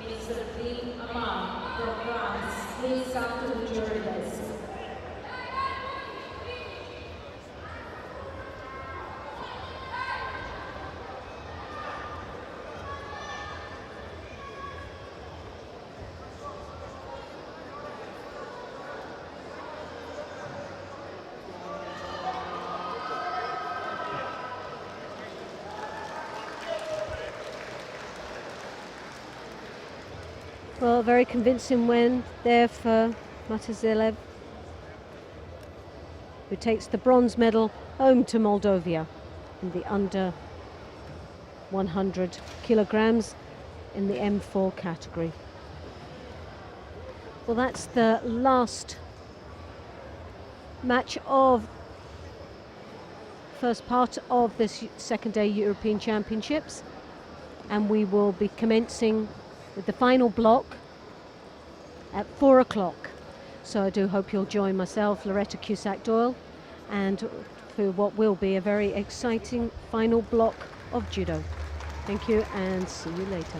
Mr. Lee Amar from France, please come to the jury desk. Well, very convincing win there for Matazelev, who takes the bronze medal home to Moldova in the under 100 kilograms in the M4 category. Well, that's the last match of first part of this second day European Championships, and we will be commencing with the final block at 4 o'clock. So I do hope you'll join myself, Loretta Cusack-Doyle, and for what will be a very exciting final block of judo. Thank you and see you later.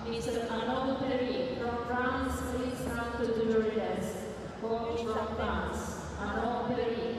Mr. Arnaud Perry from France, please come to the jury desk. Coach from France, Arnaud Perry.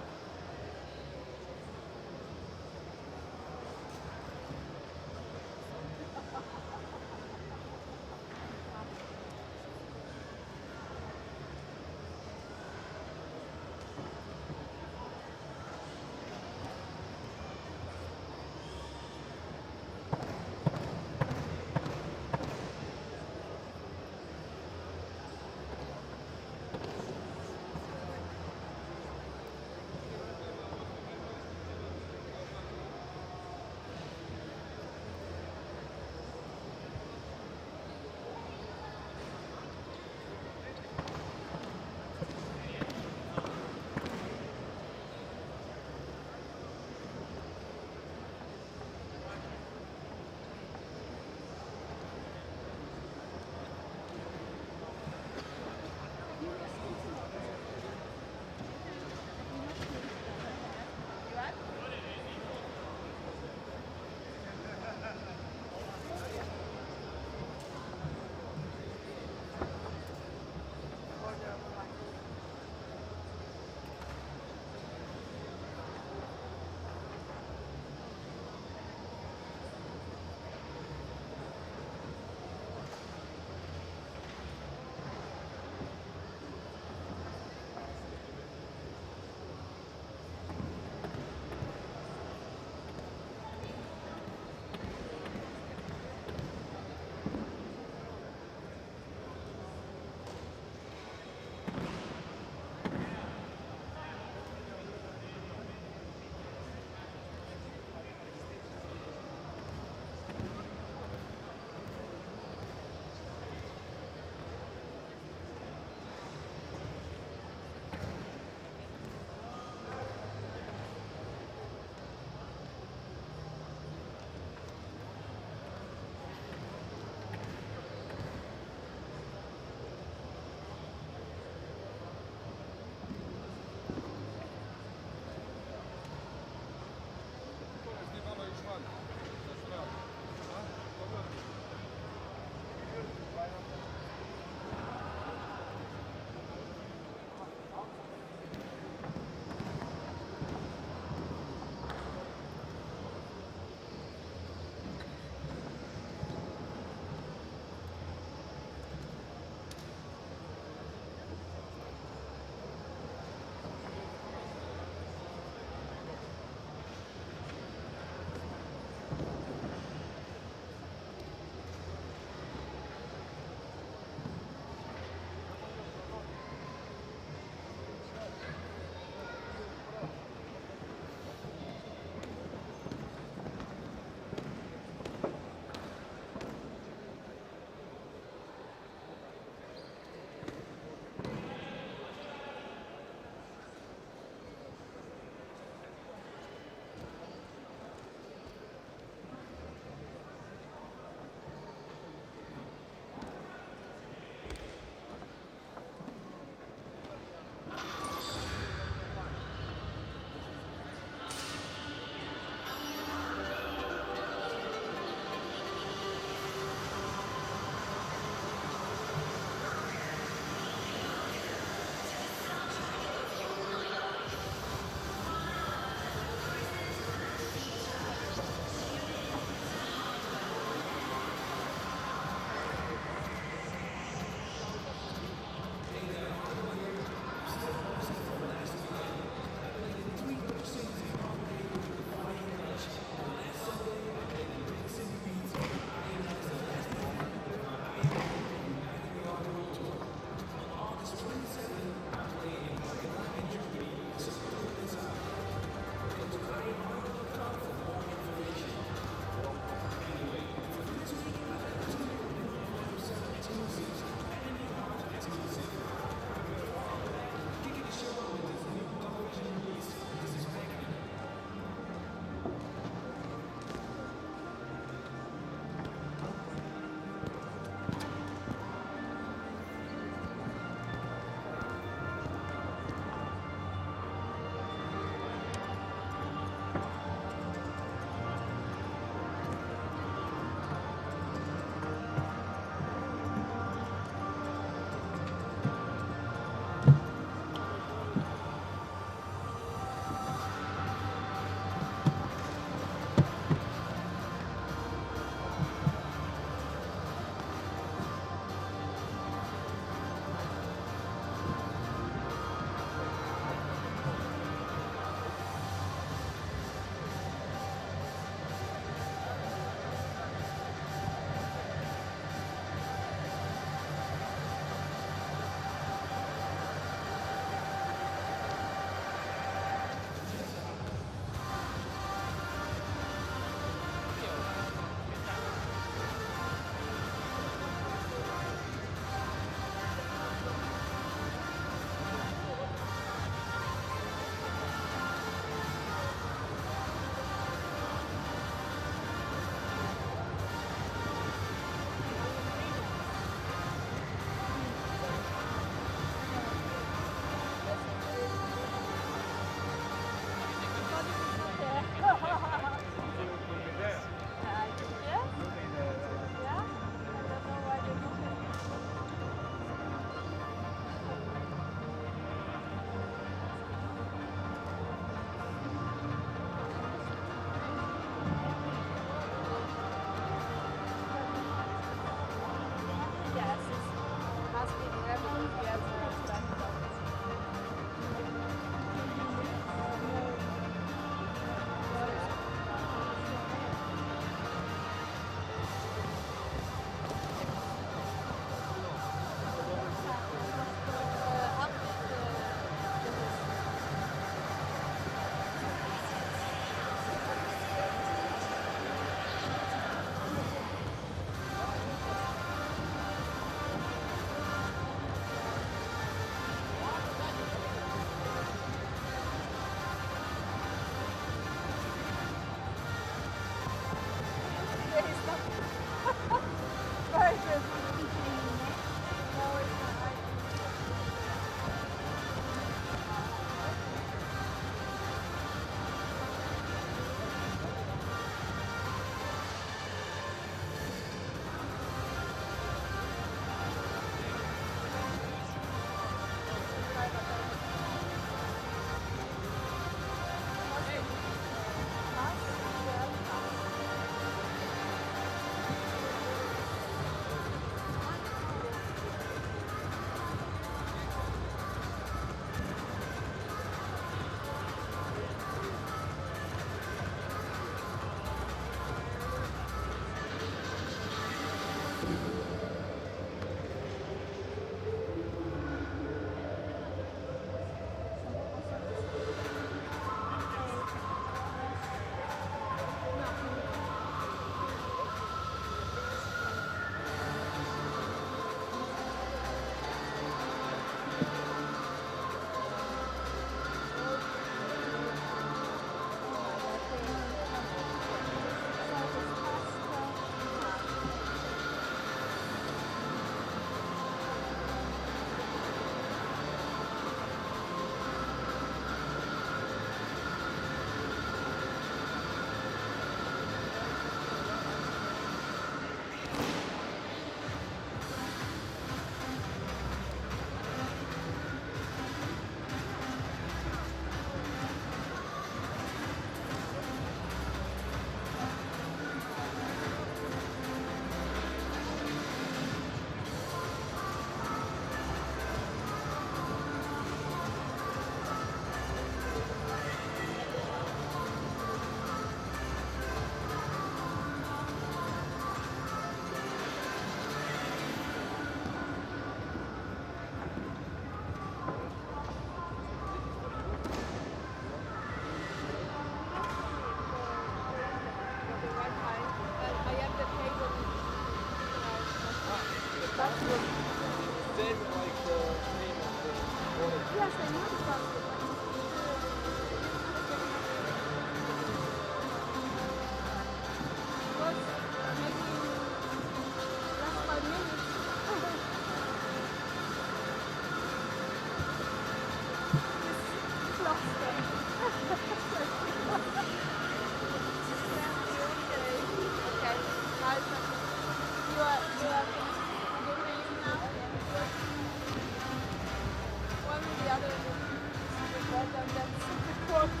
jobs.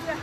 Yeah.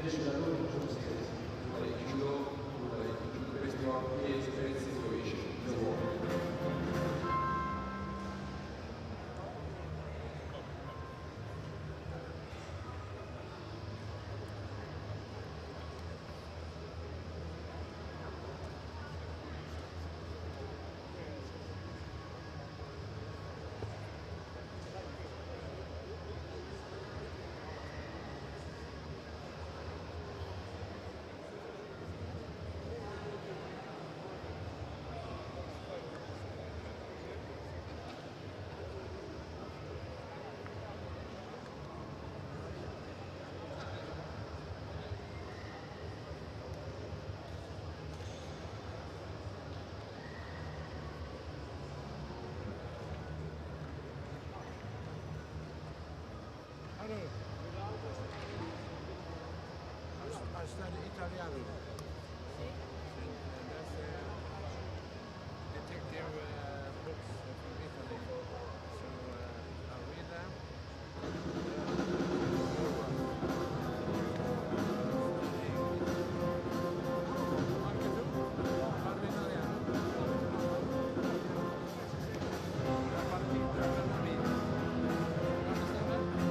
Day2 Festival EJC Croatia. I study Italiano. And that's detective books from Italy. So I read them. Anche tu? Parli italiano? La partita per la vita. Understand that?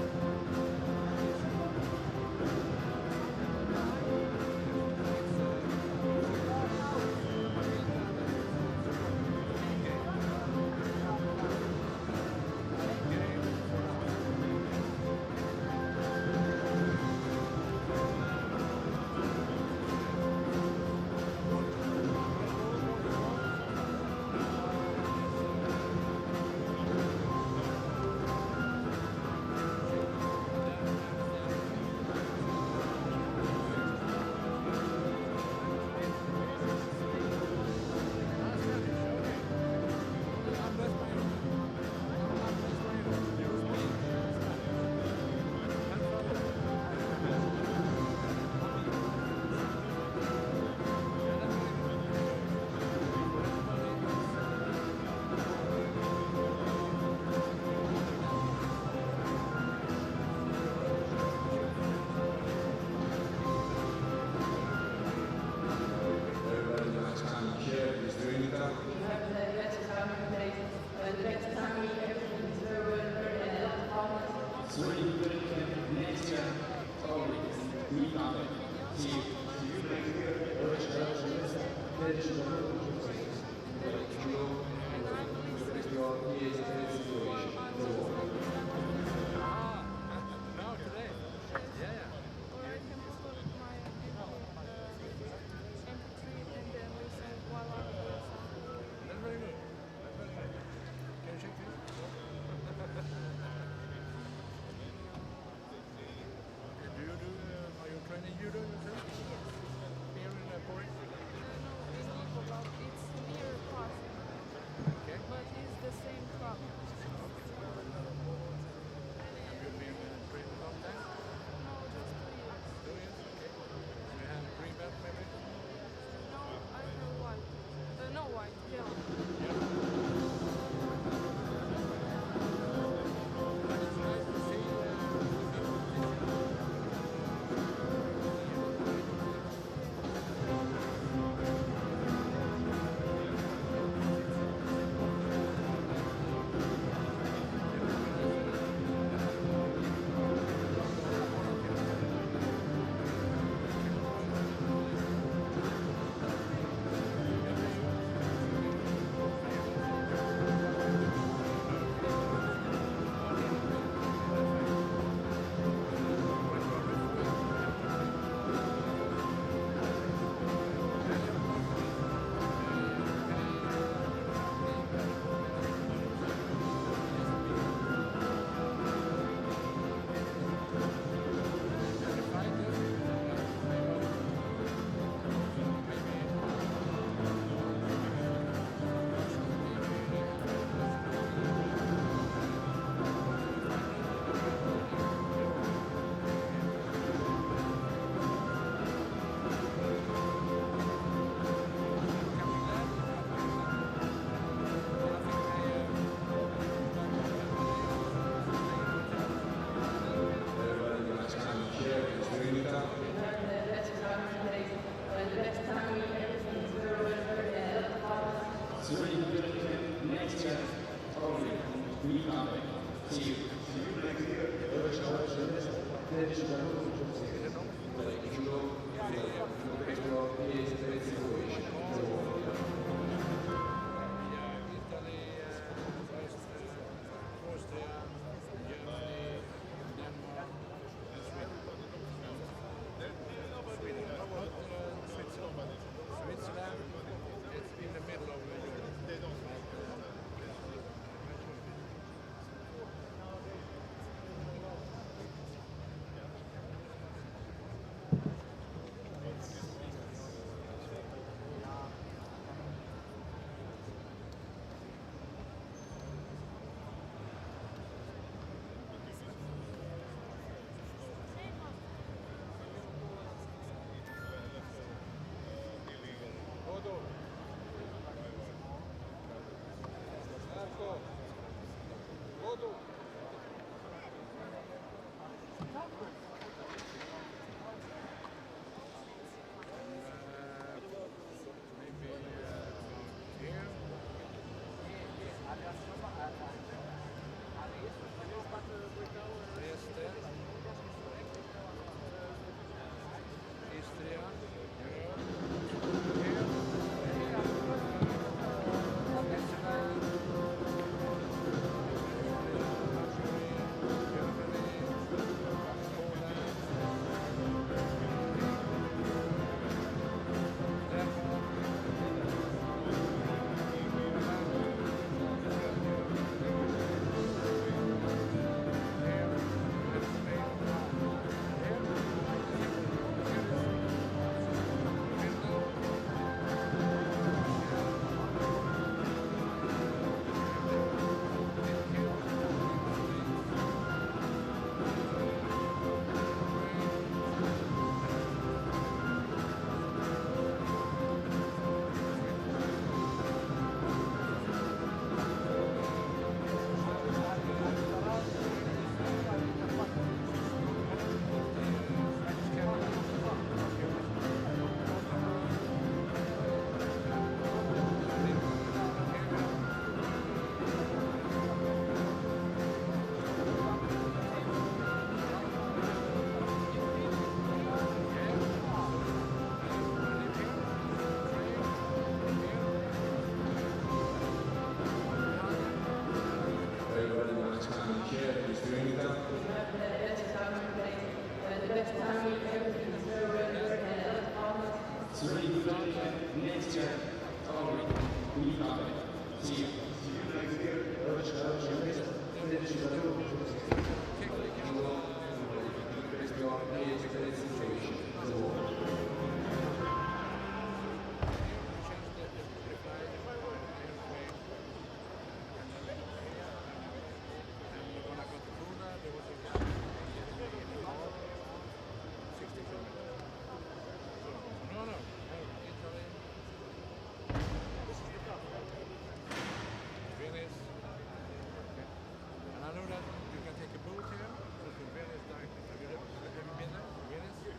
No, today. Yeah. Or I can upload my MP3 and then listen while I'm doing something. That's very good. That's very good. Can you check this? Do you are you training judo yourself? Yes. Here in Porec? No, in Nicola, it's near Pasig, Okay. but it's the same club. Italy, Austria, Germany, Denmark, and Sweden. Switzerland, it's in the middle of Europe. Godo. Marco. Godo. Maybe here. Trieste. Istria. Everybody wants to come and share the experience. Next year, we love it. See you. Venice. And I know that you can take a boat here to Venice directly. Have you been there? Venice?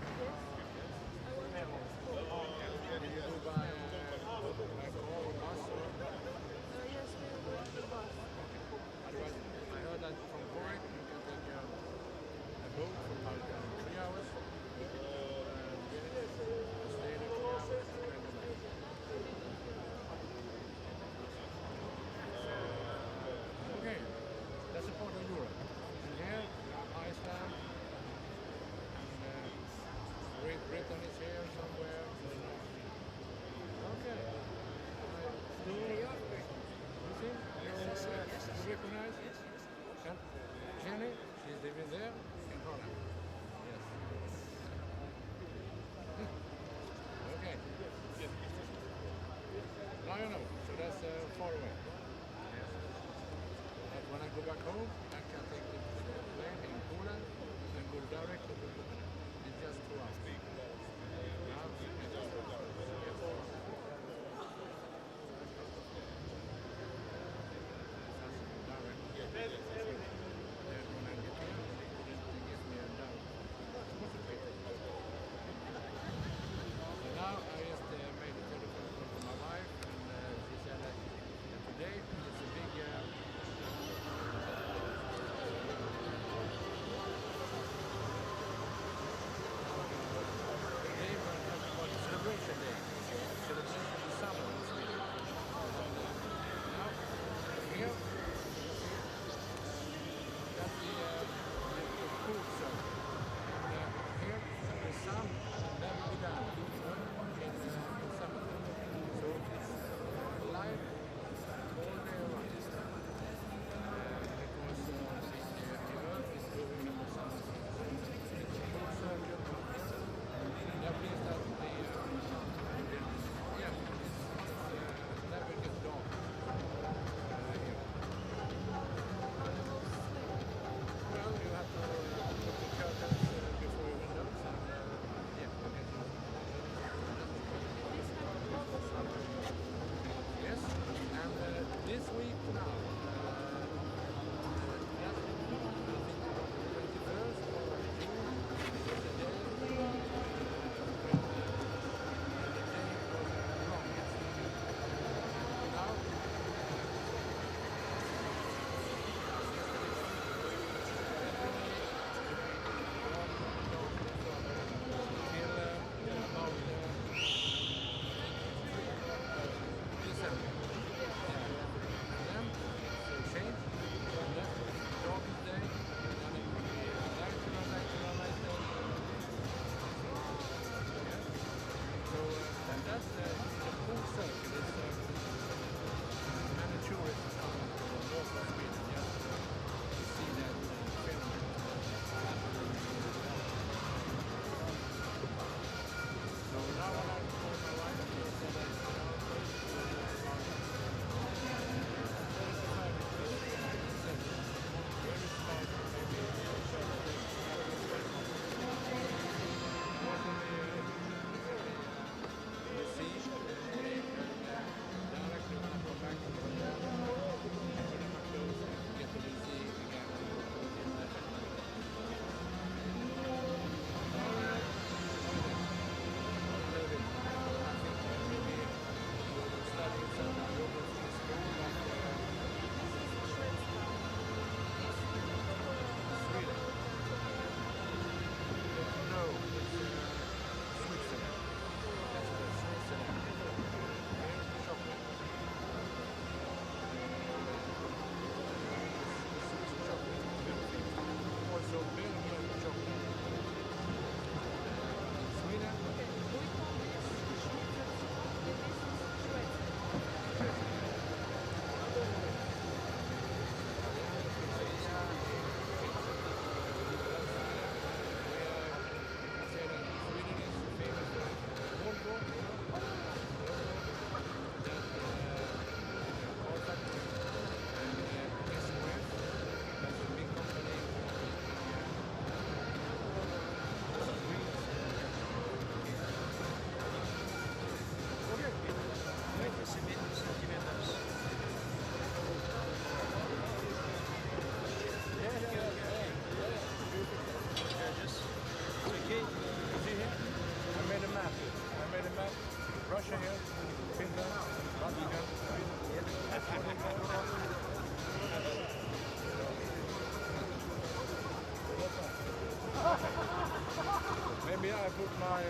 put my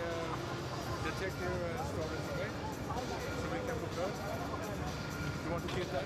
detector storage away so we can put those. You want to keep that?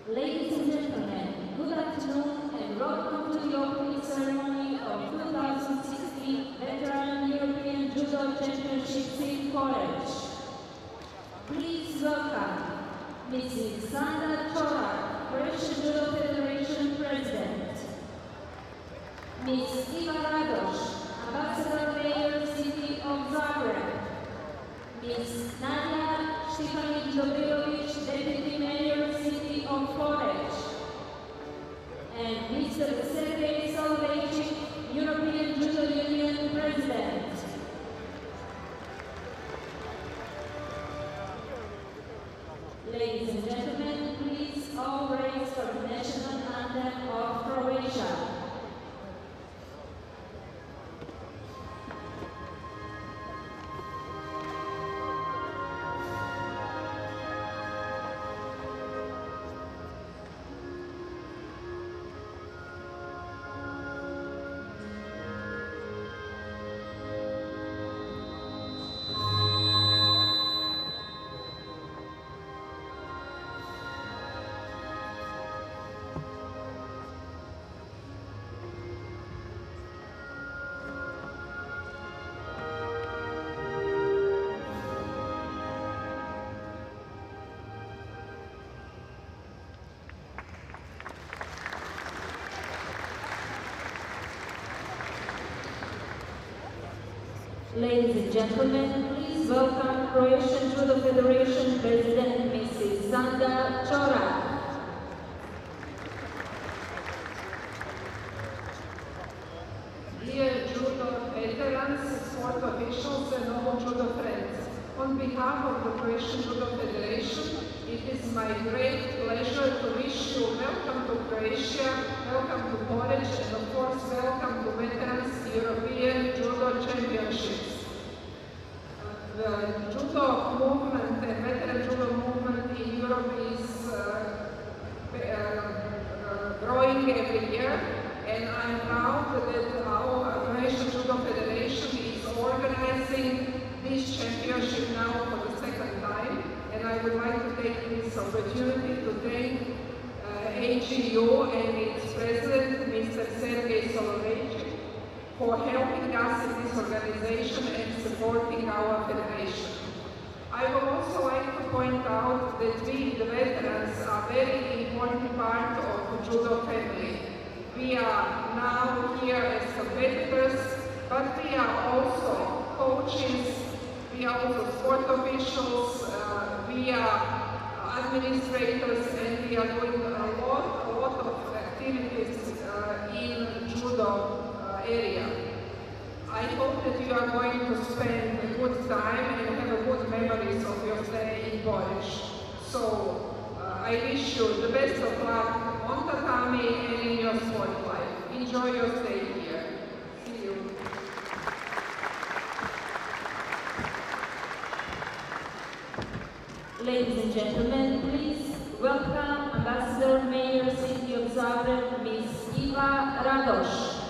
Ladies and gentlemen, good afternoon and welcome to the opening ceremony of 2016 Veteran European Porec. Please welcome Mrs. Sandra Porec, Croatian Judo Federation President. Ms. Iva Radoš, Ambassador Mayor City of Zagreb. Ms. Nadia Štefanić-Dobrilović, Deputy Mayor City of Porec. And Mr. Sergej Solovejčik, European Judo Union President. Ladies and gentlemen, please all rise for the national anthem of Croatia. Ladies and gentlemen, please welcome Croatian Judo Federation President Mrs. Sandra Porec. Dear judo veterans, sport officials and all judo friends, on behalf of the Croatian Judo Federation, it is my great pleasure to wish you welcome to Croatia, welcome to Porec, and of course welcome to Veterans European Judo Championships. The judo movement and veteran judo movement in Europe is growing every year, and I'm proud that our Croatian Judo Federation is organizing this championship now for the second time, and I would like to take this opportunity to thank AGU and its president, Mr. Sergej Solovejčik, for helping us in this organization and supporting our federation. I would also like to point out that we, the veterans, are a very important part of the judo family. We are now here as competitors, but we are also coaches, we are also sport officials, we are administrators, and we are doing a lot of activities in judo area. I hope that you are going to spend a good time and have a good memories of your stay in Porec. So I wish you the best of luck on tatami and in your sport life. Enjoy your stay here. See you. Ladies and gentlemen, please welcome Ambassador Mayor City of Zagreb, Ms. Iva Radoš.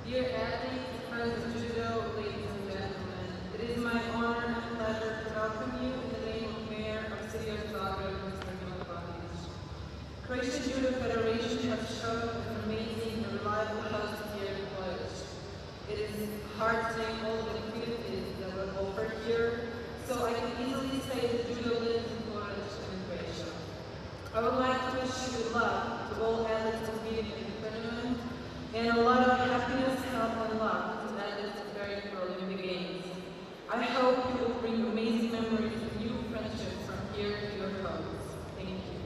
Dear athletes, friends of judo, ladies and gentlemen, it is my honor and pleasure to welcome you in the name of Mayor of City of Zagreb, Mr. Milovac. Croatian Judo Federation has shown an amazing and reliable host here in Porec. It is hard saying all the activities that were offered here, so I can easily say that judo lives in Porec and in Croatia. I would like to wish you good luck to all athletes competing in the tournament, and a lot of happiness, health, and luck to athletes preparing for Olympic Games. I hope you will bring amazing memories and new friendships from here to your homes. Thank you.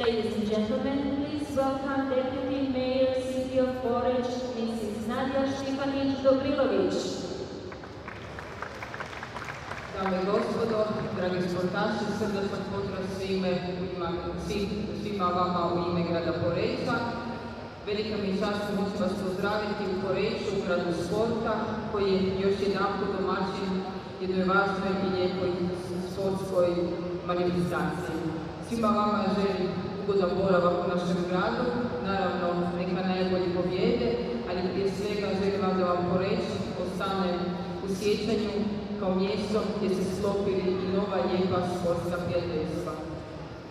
Ladies and gentlemen, please welcome Deputy Mayor City of Porec, Mrs. Nadia Štefanić-Dobrilović. Dame i gospodo, dragi sportaši, srdačan pozdrav svima vama u ime grada Poreca. Velika mi je čast moći vas pozdraviti u Poreču, u gradu sporta, koji je još jedanput domaćin jednoj važnoj i lijepoj sportskoj manifestaciji. Svima vama želim ugodan boravak u našem gradu, naravno neka najbolji pobjede, ali prije svega želim vam da vam Poreč ostane u sjećanju kao mjesto gdje se sklopili i nova lijepa sportska prijateljstva.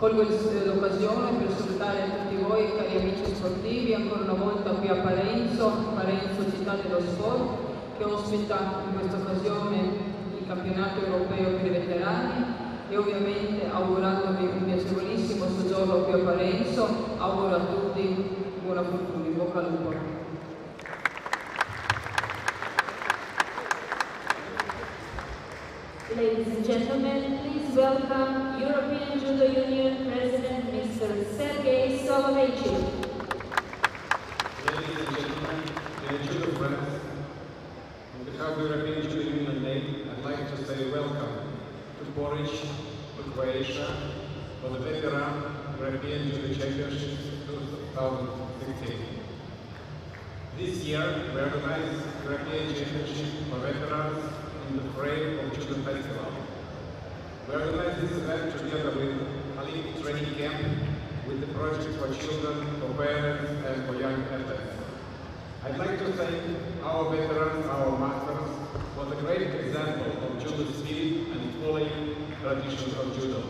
Colgo l'occasione per salutare tutti voi, cari amici sportivi, ancora una volta qui a Parenzo, città dello sport, che ospita in questa occasione il campionato europeo per i veterani e ovviamente augurandovi un piacevolissimo soggiorno qui a Parenzo, auguro a tutti buona fortuna, in bocca al lupo. Ladies and gentlemen, please welcome European Judo Union President Mr. Sergei Soloveichik. Ladies and gentlemen, dear judo friends, on behalf of the European Judo Union name, I'd like to say welcome to Porec, to Croatia, for the Veteran European Judo Championships 2016. This year, we organized European Championship for veterans in the frame of Judo Festival. We organized this event together with Olympic Training Camp, with the project for children, for parents, and for young athletes. I'd like to thank our veterans, our masters, for the great example of judo spirit and following traditions of judo.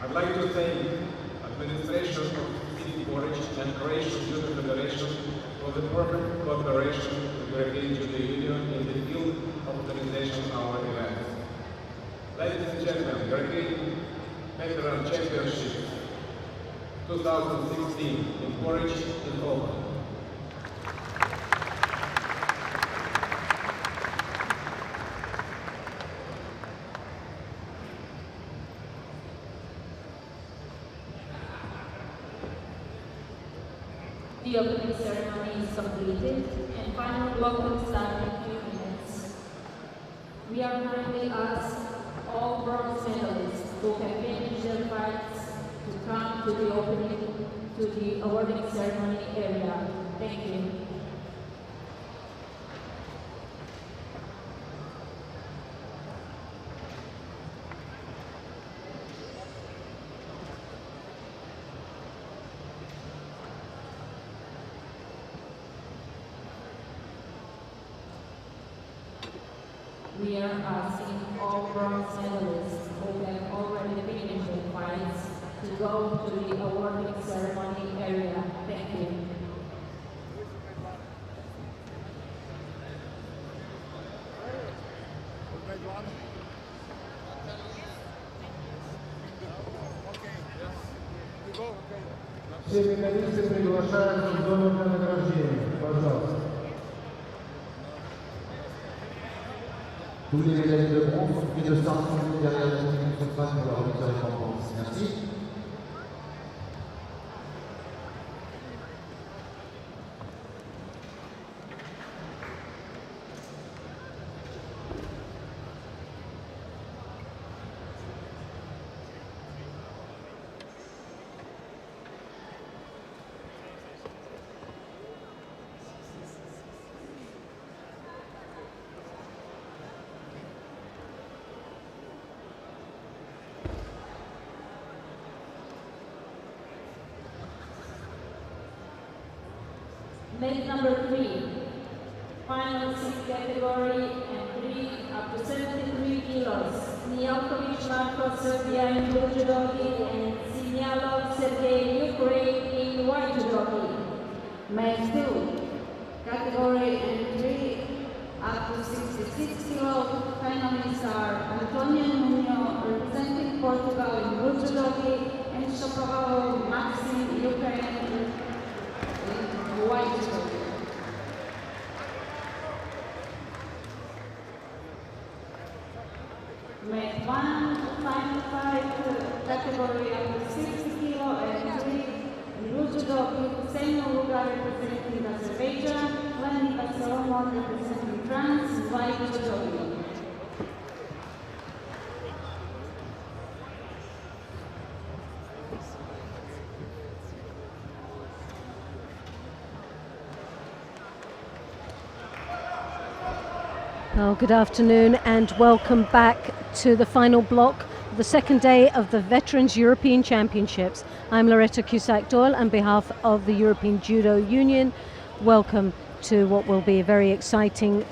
I'd like to thank administration of City Porec and Croatian Judo Federation for the perfect cooperation with the European Judo Union in the field of organization of our events. Ladies and gentlemen, European Veteran Championship 2016 in Porec is over. The opening ceremony is completed and final block will start in a few minutes. We are kindly asked all bronze medalists who have finished their fights to come to the opening, to the awarding ceremony area. Thank you. We are asking all bronze medalists who have already finished their fights to go to the awarding ceremony area. Thank you. Все медалисты приглашаются в зону для награждения. Пожалуйста. Tous les médailles de bronze sont pris de centre derrière la tribune centrale pour la remise de récompense. Merci. Leg number 3, final 6 category and 3 up to 73 kilos. Nialkovic Marko, Serbia in blue judogi and Sinyalov Sergei, Ukraine in white judogi. Leg 2, category and 3 up to 66 kilos. Finalists are Antonio Nuno representing Portugal in blue judogi and Shapovalov Maxim, Ukraine in white judogi. Leg 1, final fight, category up to 60 kilo and 3 in blue judogi. Samuel Lugar representing Azerbaijan, Lenny Solomon representing France, white judogi. Well, good afternoon and welcome back to the final block, the second day of the Veterans European Championships. I'm Loretta Cusack-Doyle on behalf of the European Judo Union. Welcome to what will be a very exciting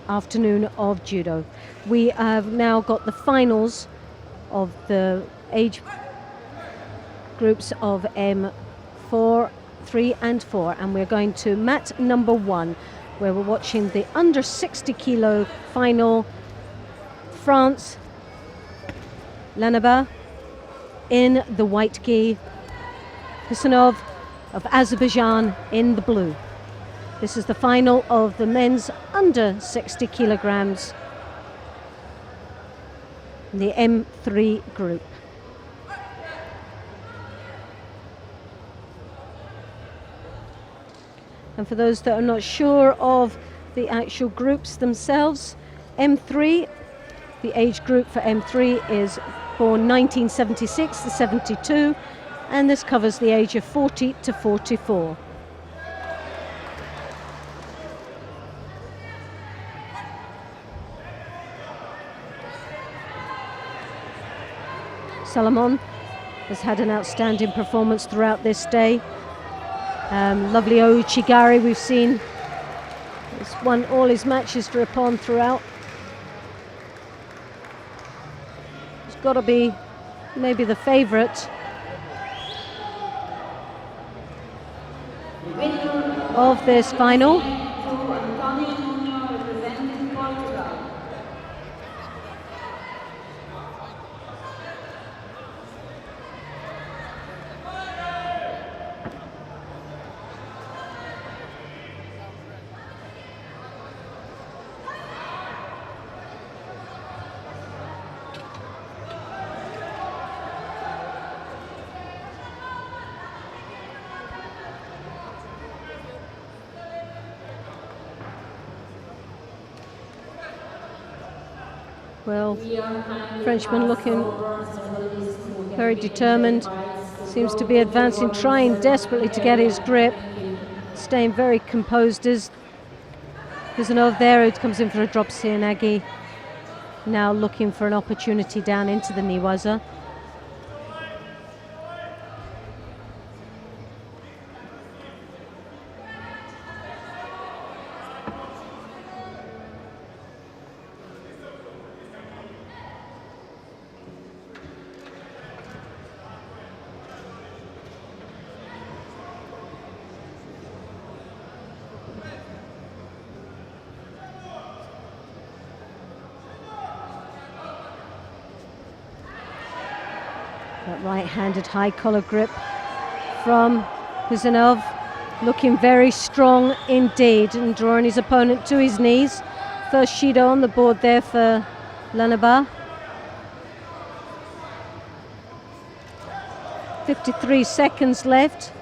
afternoon of judo. We have now got the finals of the age groups of M4, 3 and 4, and we're going to mat number 1, where we're watching the under 60 kilo final. France, Lanaba in the white gi, Husanov of Azerbaijan in the blue. This is the final of the men's under 60 kilograms, the M3 group. And for those that are not sure of the actual groups themselves, M3, the age group for M3 is born 1976 to 72, and this covers the age of 40 to 44. Salomon has had an outstanding performance throughout this day. Lovely Ouchigari, we've seen, he's won all his matches for Ippon throughout. He's got to be maybe the favourite of this final. Well, Frenchman looking very determined, seems to be advancing, trying desperately to get his grip, staying very composed. There's another there who comes in for a drop Sianagi, now looking for an opportunity down into the Niwaza. That right-handed high collar grip from Husanov, looking very strong indeed and drawing his opponent to his knees. First Shido on the board there for Lanaba. 53 seconds left.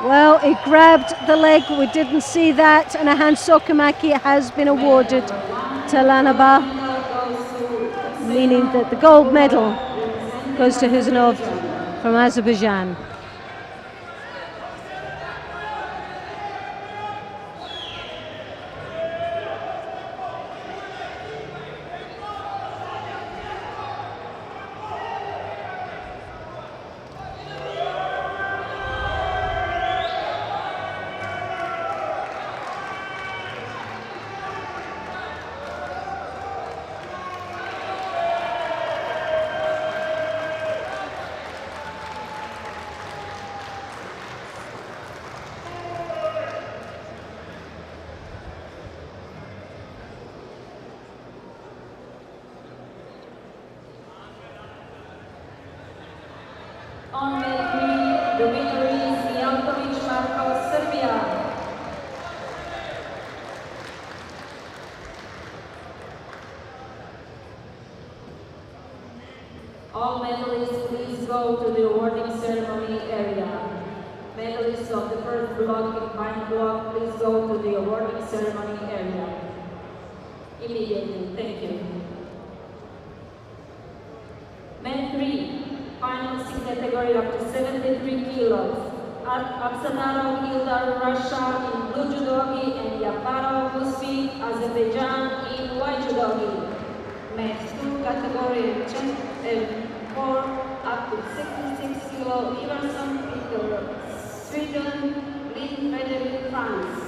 Well, he grabbed the leg, we didn't see that, and a hand sokamaki has been awarded to Lanaba, meaning that the gold medal goes to Husanov from Azerbaijan. On May 3, the winner is Jankovic Marko, Serbia. All medalists, please go to the awarding ceremony area. Medalists of the first block and final block, please go to the awarding ceremony area. Immediately, thank you. Men 3. Finals in category up to 73 kilos. Absanarov Ildar, Russia in blue judogi, and Yaparov Musfi, Azerbaijan in white judogi. Men's 2 category 4 up to 66 kilo. Iverson, Peter, Sweden, Lynn, Frederick, France.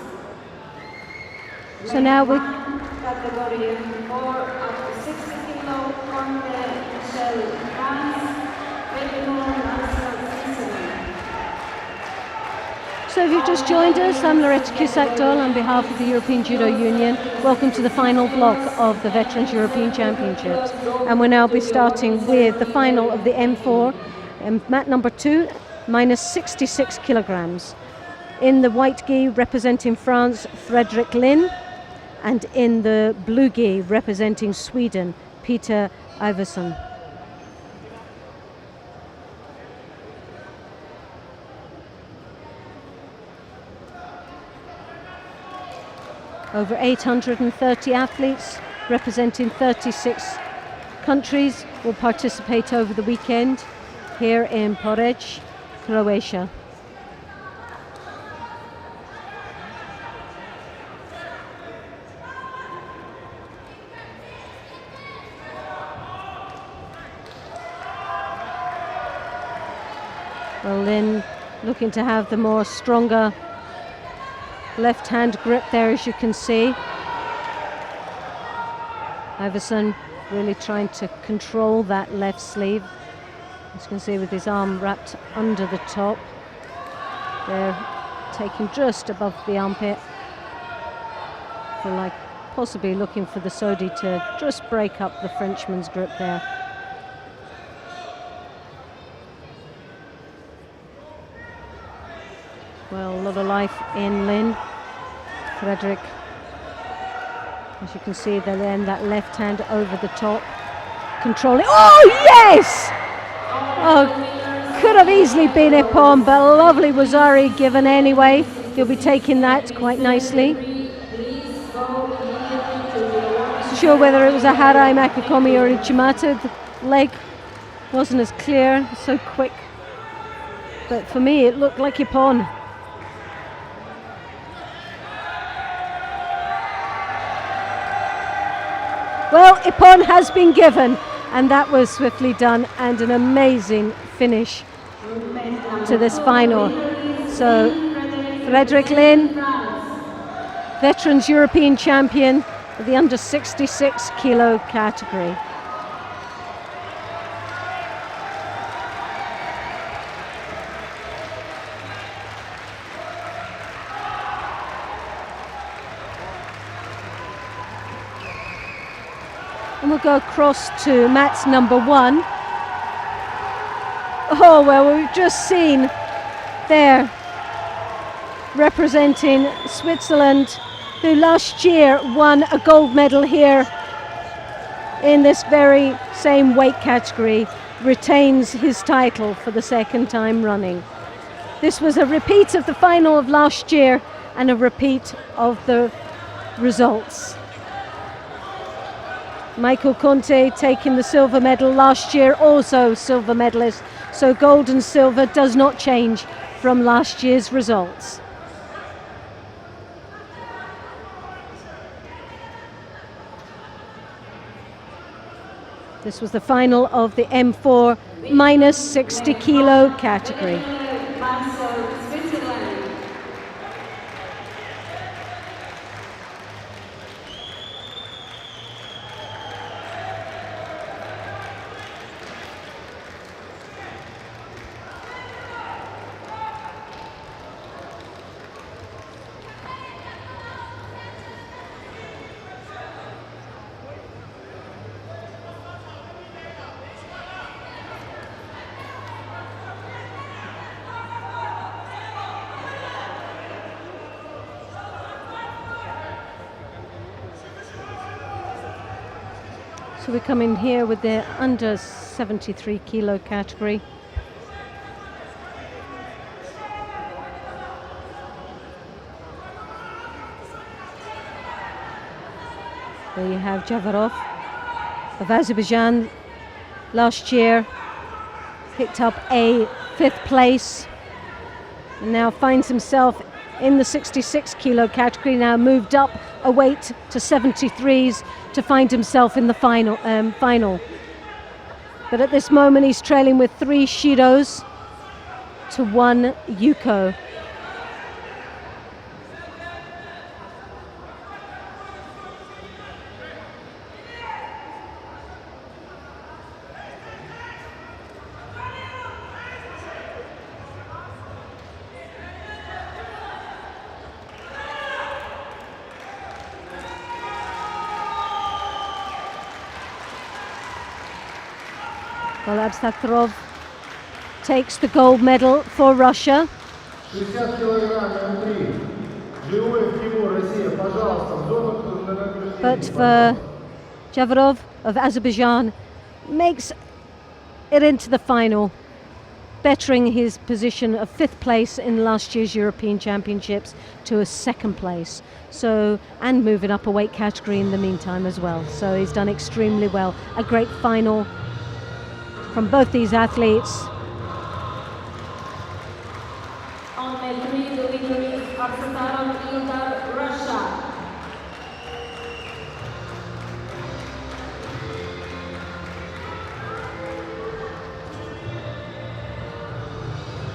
So now we category 4 up to 60 kilo. Conte, Marcel, France, Ferdinand, Marcel, Switzerland. So if you've just joined us, I'm Loretta Cusack-Doyle on behalf of the European Judo Union. Welcome to the final block of the Veterans European Championships. And we'll now be starting with the final of the M4, mat number 2, minus 66 kilograms. In the white gi representing France, Fredrik Lind, and in the blue gi representing Sweden, Peter Iverson. Over 830 athletes representing 36 countries will participate over the weekend here in Porec, Croatia. Well, Lynn looking to have the more stronger left hand grip there, as you can see. Iverson really trying to control that left sleeve, as you can see, with his arm wrapped under the top. They're taking just above the armpit. Feel like possibly looking for the Sodi to just break up the Frenchman's grip there. Well, a lot of life in Lynn. Fredrik, as you can see, then that left hand over the top, controlling. Oh, yes! Oh, could have easily been Ippon, but lovely Wazari given anyway. He'll be taking that quite nicely. Not sure whether it was a Harai Makakomi or a Chimata. The leg wasn't as clear, so quick. But for me, it looked like Ippon. Well, Ippon has been given, and that was swiftly done, and an amazing finish to this final. So, Fredrik Lind, Veterans European Champion of the under 66 kilo category. And we'll go across to mat number 1. Oh, well, we've just seen there representing Switzerland, who last year won a gold medal here in this very same weight category, retains his title for the second time running. This was a repeat of the final of last year and a repeat of the results. Michael Conte taking the silver medal last year, also silver medalist. So gold and silver does not change from last year's results. This was the final of the M4 minus 60 kilo category. So we come in here with the under 73 kilo category. There you have Javarov of Azerbaijan. Last year picked up a 5th place and now finds himself in the 66 kilo category, now moved up a weight to 73s to find himself in the final. But at this moment he's trailing with 3 Shidos to 1 Yuko. Well, Abstatrov takes the gold medal for Russia. 60 килограмм, М3. Живой Тимур, Россия, пожалуйста, в зону на награждение. But for Javarov of Azerbaijan, makes it into the final, bettering his position of 5th place in last year's European Championships to a 2nd place. So, and moving up a weight category in the meantime as well. So he's done extremely well. A great final from both these athletes. On May 3, the winner is Abstatrov, Russia.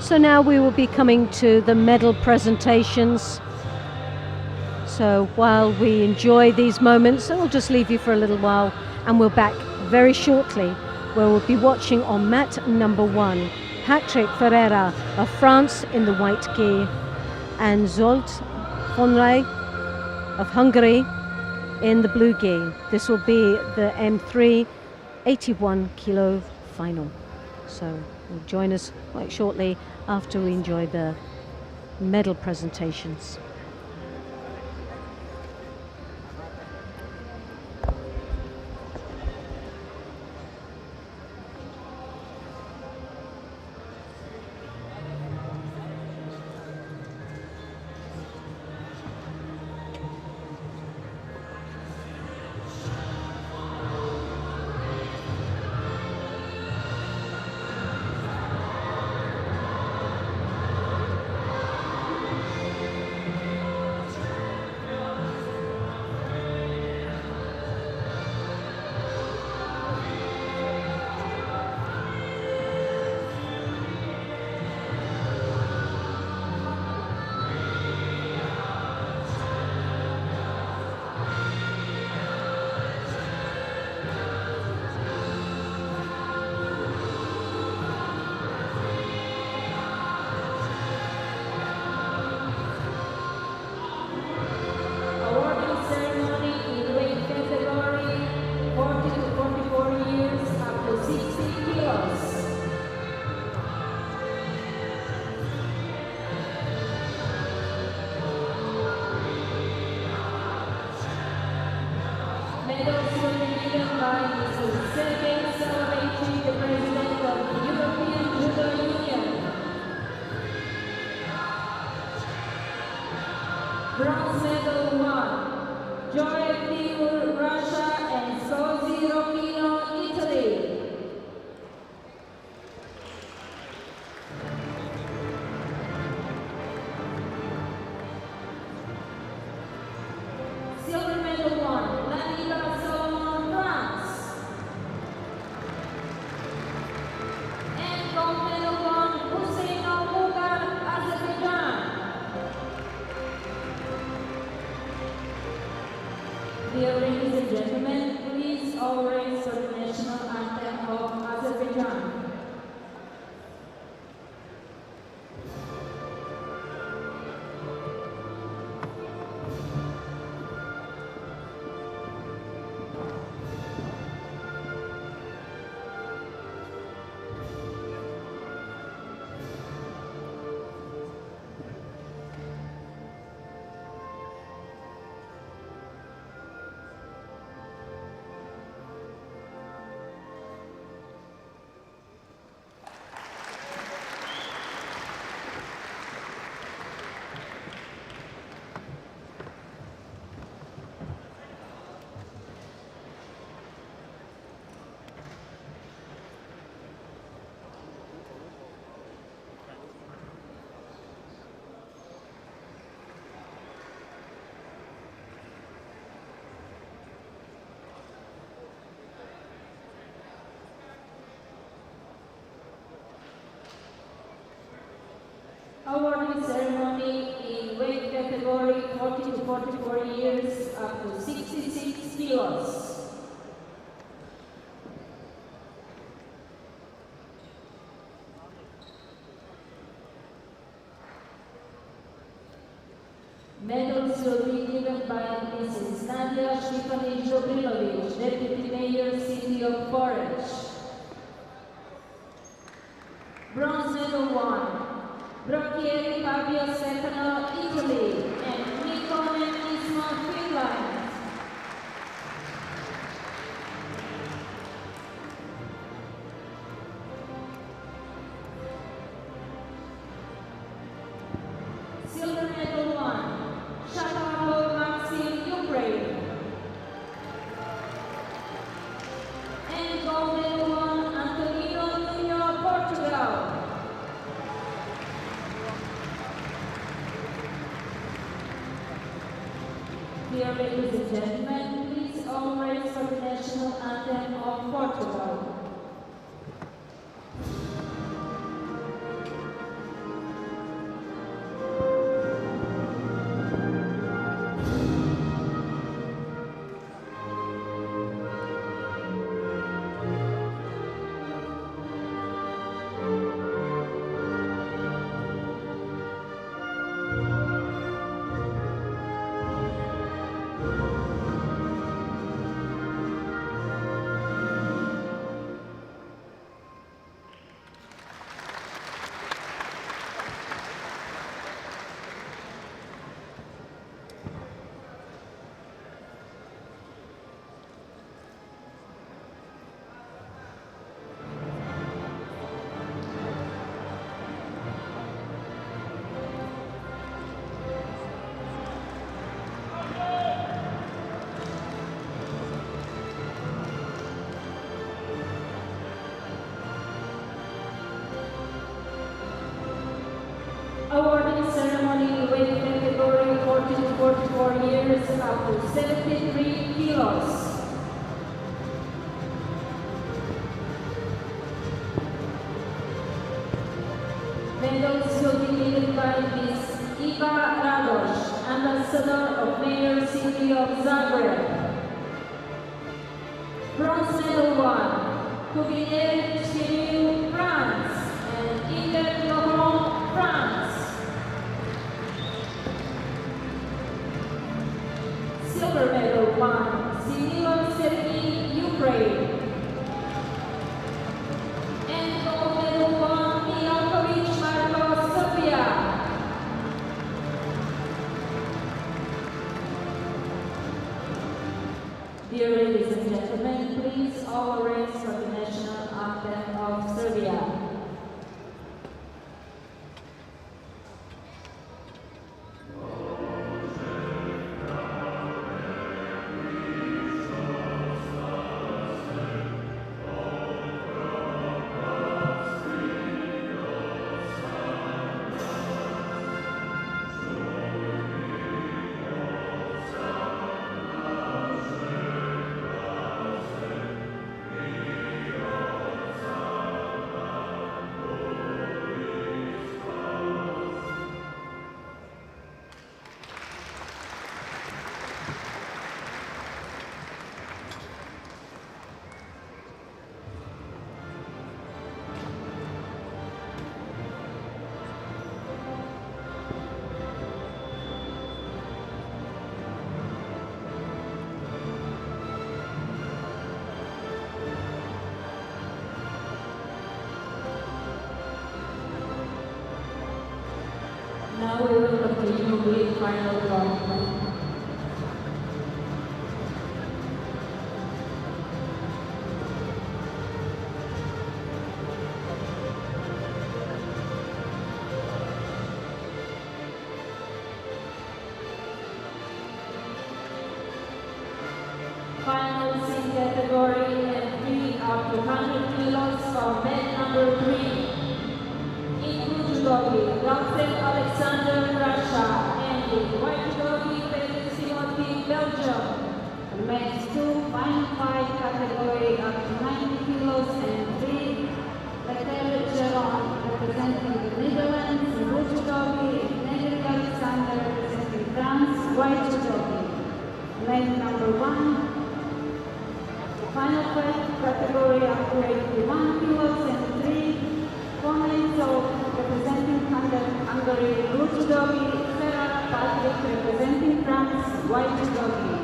So now we will be coming to the medal presentations. So while we enjoy these moments, I'll just leave you for a little while, and we're back very shortly, where we'll be watching on mat number 1, Patrick Ferreira of France in the white gi, and Zsolt Honrai of Hungary in the blue gi. This will be the M3 81 kilo final. So you'll join us quite shortly after we enjoy the medal presentations. Bronze medal 1, Joy Timur, Russia, and Scozi Romino, Italy. Silver medal 1, Lanida Solomon, France. And gold medal 1, Hussein Al-Mughal, Azerbaijan. Dear ladies and gentlemen, please all rise for the national anthem of Azerbaijan. Awarding ceremony in weight category 40 to 44 years up to 66 kilos. Medals will be given by Mrs. Nadia Shifani Jobrilovic, Deputy Mayor, City of Porec. Bronze medal 1, Brocchieri Fabio Stefano, Italy, and Nikkonen Ismo, Finland. Silver medal 1, Shapovalov Maxim, Ukraine. And gold medal 1, Antonino Nuno, Portugal. Dear ladies and gentlemen, please all rise for the national anthem of Portugal. Awarding ceremony weight category 40 to 44 years up to 73 kilos. Medals will be given by Ms. Iva Radosh, Ambassador of Mayor City of Zagreb. Bronze medal 1, Cuvillier Chiriou, France, and Inger Laurent, France. Silver medal 1, Similon Sergei, Ukraine. And gold medal 1, Mijalkovic Marko, Serbia. Dear ladies and gentlemen, please all rise for the national anthem of Serbia. Now we will continue with final round. Finals in category and 3 up to 100 kilos for men number 3. Dr. Alexander, Russia, and the white judogi Felix Timothy, Belgium. Men's 2, final 5 category up to 90 kilos and 3. Letel Geron, representing the Netherlands, blue judogi, and Negri Alexander, representing France, white judogi. Men number 1, final 5 category up to 81 kilos and 3. Komentsov, representing Hungary, blue judogi, Ferrara Patrick, representing France, white judogi.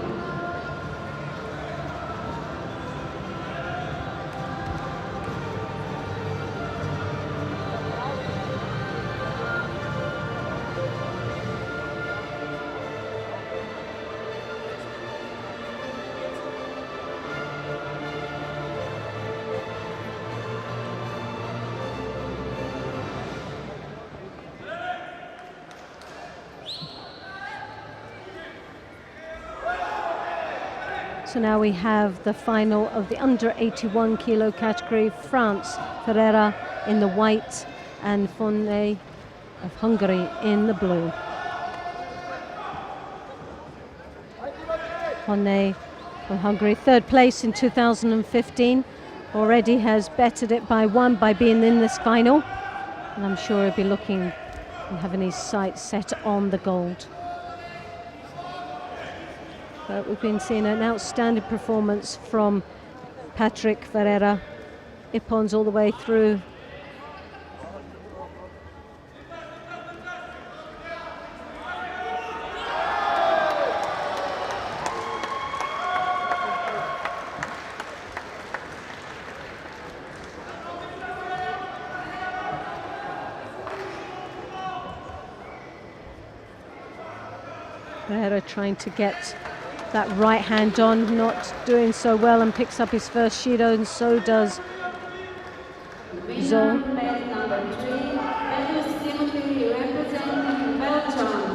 So now we have the final of the under 81 kilo category. France, Ferreira in the white and Fonne of Hungary in the blue. Fonne of Hungary, third place in 2015, already has bettered it by one by being in this final, and I'm sure he'll be looking and having his sights set on the gold. But we've been seeing an outstanding performance from Patrick Ferreira. Ippons all the way through. Ferreira trying to get that right hand on, not doing so well, and picks up his first Shido, and so does Zol. Number 3, Timothy representing Belgium.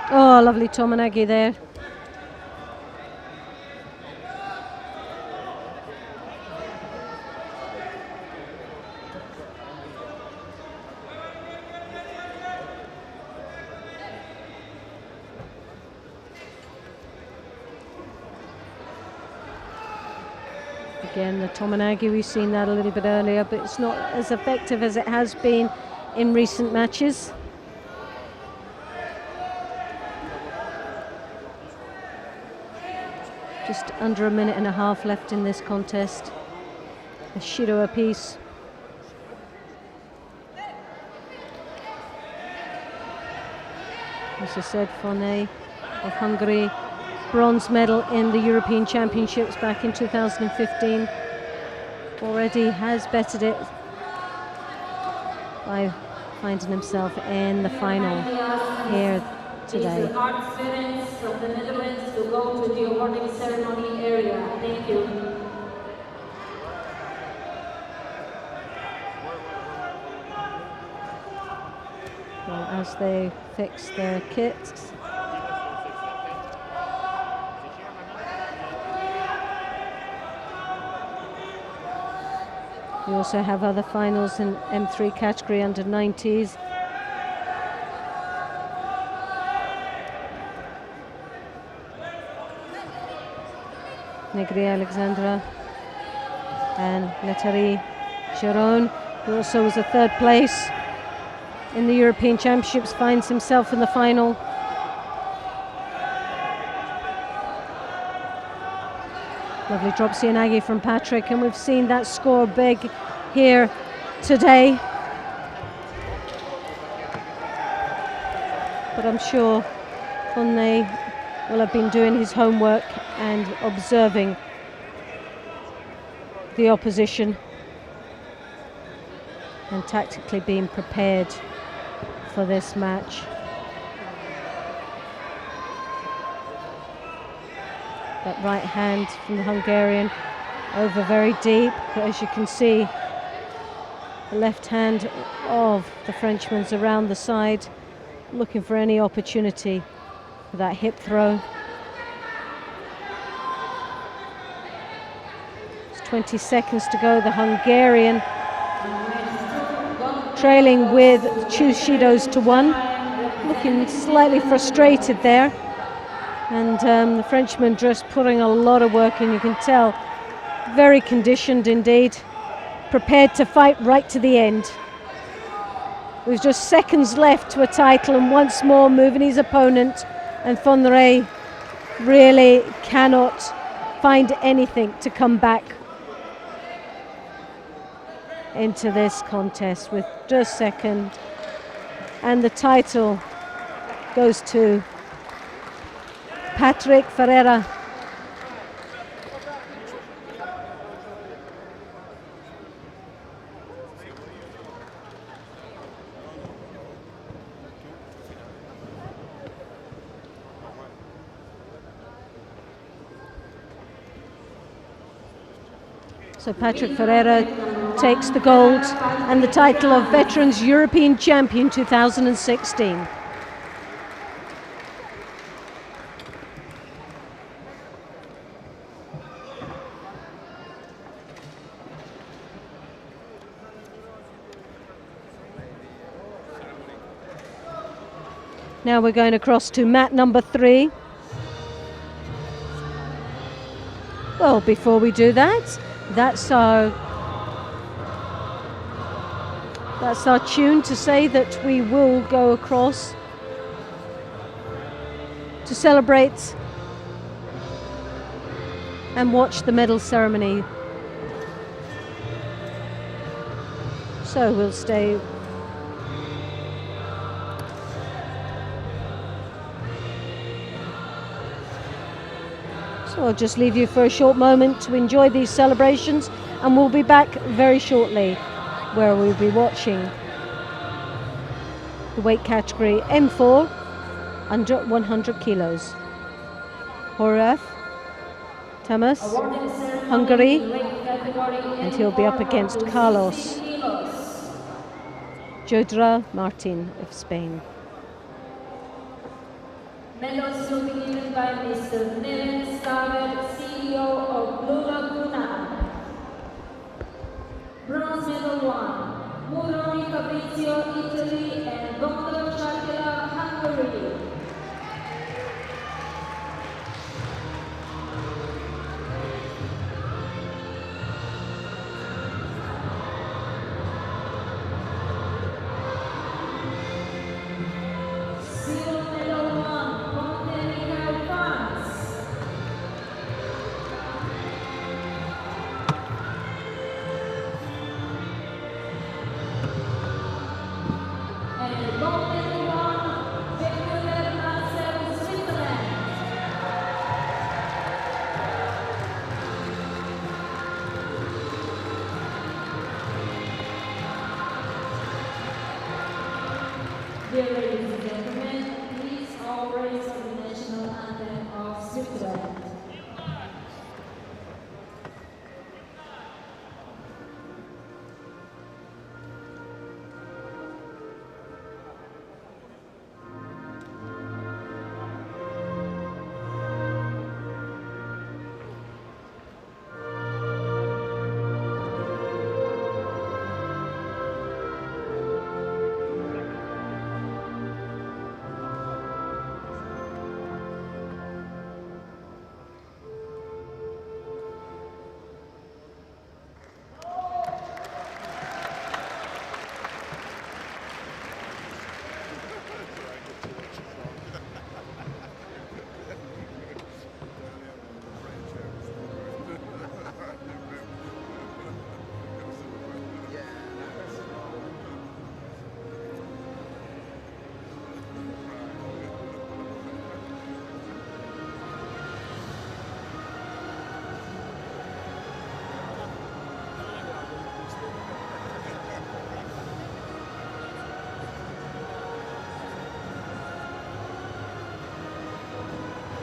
Oh, lovely Tomonagi there. Again, the Tomonagi, we've seen that a little bit earlier, but it's not as effective as it has been in recent matches. Just under a minute and a half left in this contest. A Shido apiece. As I said, Fonne of Hungary, bronze medal in the European Championships back in 2015. Already has bettered it by finding himself in the final here today. These are students from the Netherlands to go to the awarding ceremony area. Thank you. Well, as they fix their kits. We also have other finals in M3 category under 90s. Negri Alexandra and Letari Giron, who also was a third place in the European Championships, finds himself in the final. Lovely drop Sianagi from Patrick, and we've seen that score big here today. But I'm sure Fonne will have been doing his homework and observing the opposition and tactically being prepared for this match. That right hand from the Hungarian over very deep, but as you can see, the left hand of the Frenchman's around the side, looking for any opportunity for that hip throw. It's 20 seconds to go. The Hungarian trailing with 2 Shidos to 1, looking slightly frustrated there. And the Frenchman just putting a lot of work in, you can tell, very conditioned indeed, prepared to fight right to the end. With just seconds left to a title, and once more moving his opponent, and Fonne really cannot find anything to come back into this contest with just second, and the title goes to Patrick Ferreira. So Patrick Ferreira takes the gold and the title of Veterans European Champion 2016. Now we're going across to mat number 3. Well, before we do that, that's our tune to say that we will go across to celebrate and watch the medal ceremony. So we'll stay. So I'll just leave you for a short moment to enjoy these celebrations, and we'll be back very shortly, where we'll be watching the weight category M4 under 100 kilos. Porec, Thomas, Hungary, and he'll be up against Carlos Jodra Martin of Spain. Medals will be given by Mr. Neven Staver, CEO of Blue Laguna. Bronze medal 1, Muroni Fabrizio, Italy, and Gondo Chakela, Hungary. Silver medal 1, Montenegro, France. And gold medal 1, Victor Marcel, Switzerland. Dear ladies and gentlemen, please all raise the national anthem of Switzerland.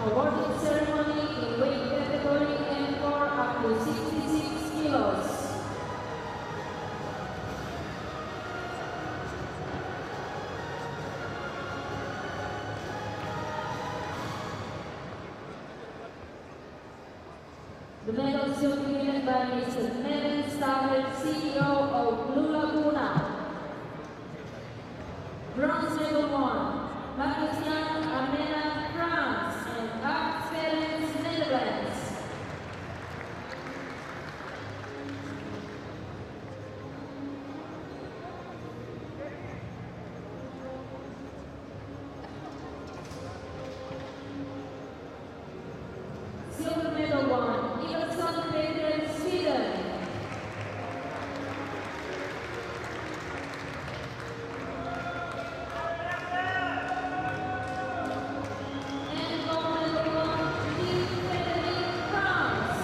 Awarding ceremony in weight category M4 up to 66 kilos. The medals will be given by Mr. Neven Staver, CEO of Blue Laguna. Bronze medal 1, Marcus-Jan Armena, France, and Art Ferens, Netherlands. Silver medal 1, Iverson Peter, Sweden. And gold medal 1, Team Frederic, France.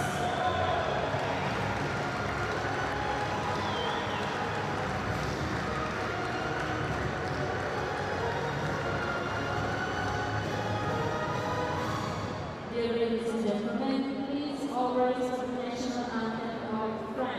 Dear ladies and gentlemen, please all rise for the national anthem of France.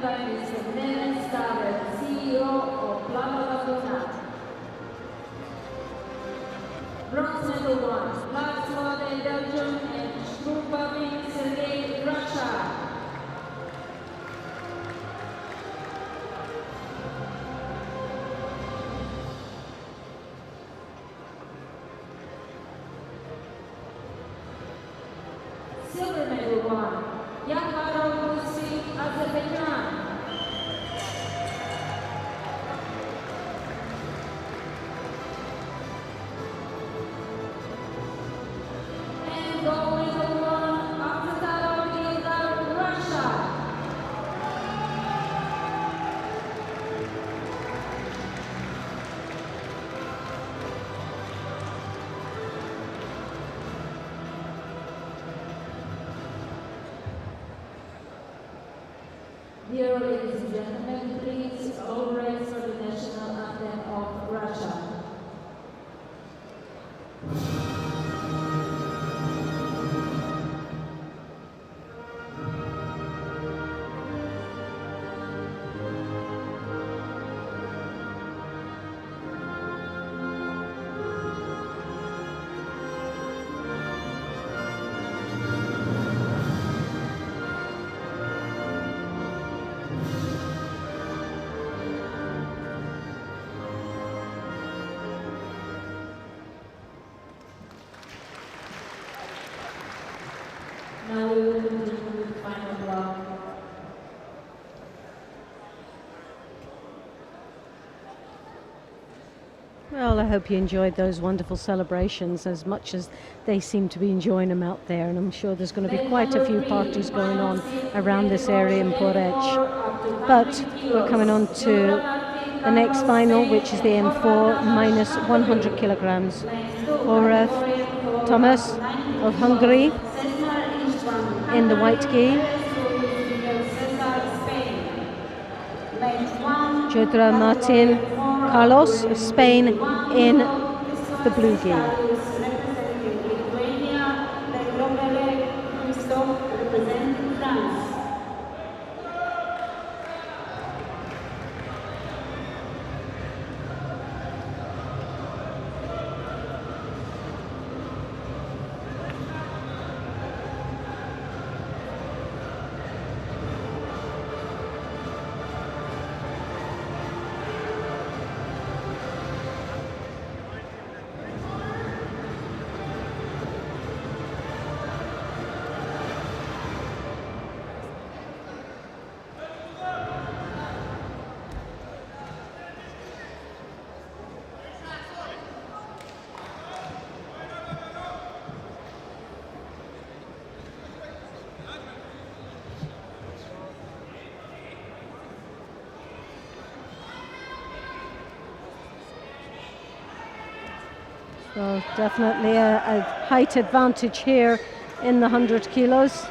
time is Nene Starrett, CEO of Plano Laguna. Bronze medal 1, Lars Lode, Belgium, and Shrubavin Sergei, Russia. Silver medal 1, Yakvarov Rusi, Azerbaijan. And gold medal 1, Akhtarov Ilgar, Russia. Dear ladies and gentlemen, please all rise for the national anthem of Russia. Now we will continue with the final block. Well, I hope you enjoyed those wonderful celebrations as much as they seem to be enjoying them out there, and I'm sure there's going to be quite a few parties going on around this area in Porec. But we're coming on to the next final, which is the M4 minus 100 kilograms. Porec Thomas of Hungary in the white gi. Jodra Martin Carlos of Spain in the blue gi. Representing France. So definitely a height advantage here in the 100 kilos.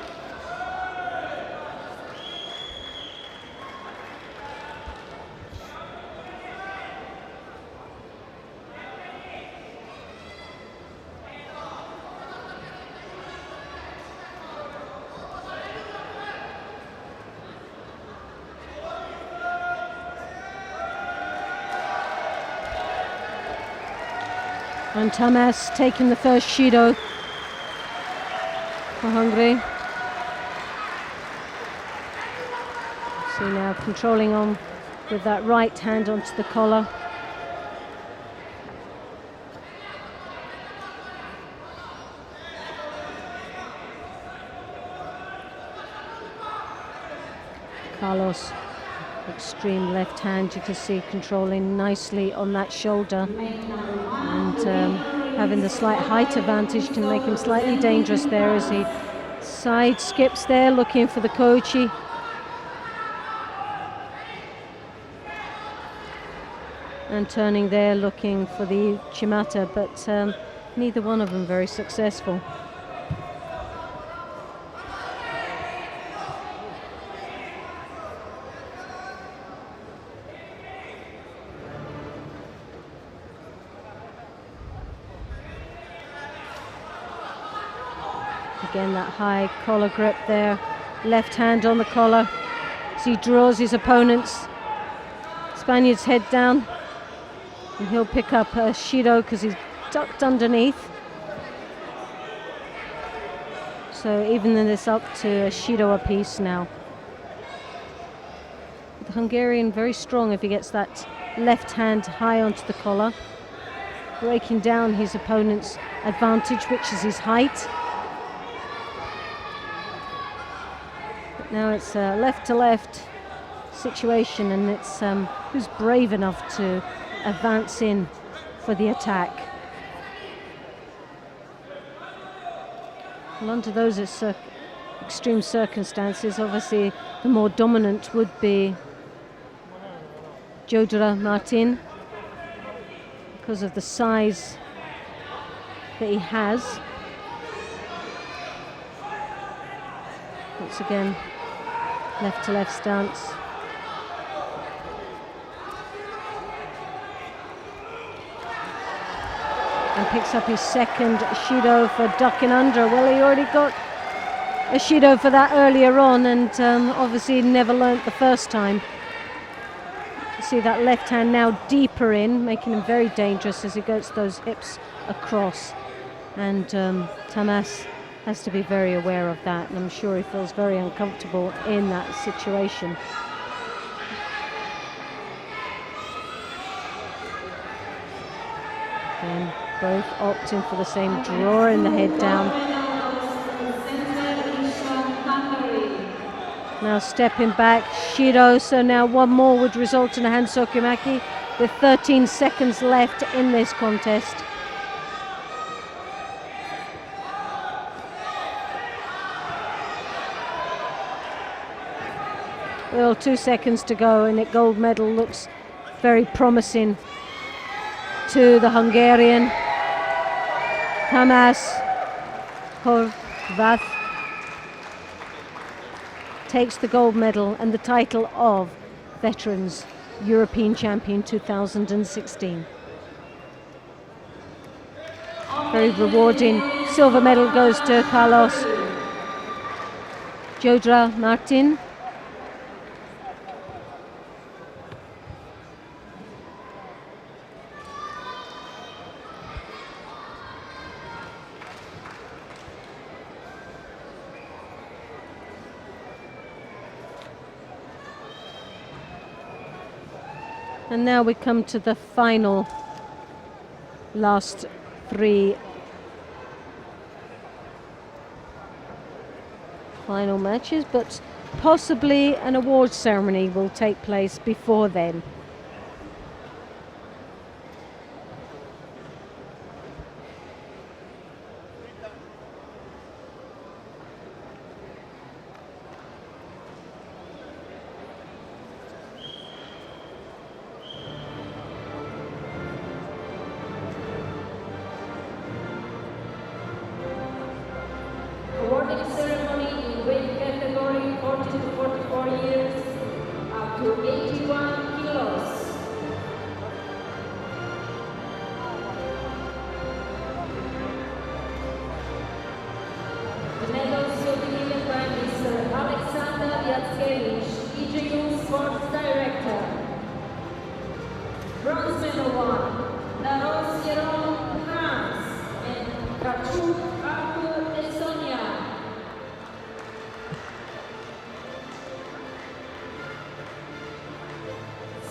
And Tamas taking the first Shido for Hungary. See now controlling on with that right hand onto the collar. Carlos, extreme left hand, you can see controlling nicely on that shoulder, and having the slight height advantage can make him slightly dangerous there as he side skips there looking for the Kochi. And turning there looking for the Chimata, but neither one of them very successful. Again, that high collar grip there, left hand on the collar, as he draws his opponent's Spaniard's head down, and he'll pick up a Shido because he's ducked underneath. So even then it's up to a Shido apiece now. The Hungarian very strong if he gets that left hand high onto the collar, breaking down his opponent's advantage, which is his height. But now it's a left to left situation, and it's who's brave enough to advance in for the attack. Well, under those extreme circumstances, obviously the more dominant would be Jodra Martin because of the size that he has. Once again, left to left stance. And picks up his second Shido for ducking under. Well, he already got a Shido for that earlier on, and obviously never learnt the first time. You see that left hand now deeper in, making him very dangerous as he gets those hips across. And Tamas has to be very aware of that, and I'm sure he feels very uncomfortable in that situation. Again, both opting for the same draw in the head down. Now stepping back, Shido, so now one more would result in a hand sokumaki with 13 seconds left in this contest. Well, 2 seconds to go, and the gold medal looks very promising to the Hungarian. Tamas Horvath takes the gold medal and the title of Veterans European Champion 2016. Very rewarding. Silver medal goes to Carlos Jodra Martin. And now we come to the last three final matches, but possibly an awards ceremony will take place before then. Awarding ceremony in weight category 40 to 44 years, up to 81 kilos. The medals will be given by Mr. Alexander Yatskelich, EJC Sports Director. Bronze medal one, Naros Yeron, France, and Kachuk Arthur, Estonia.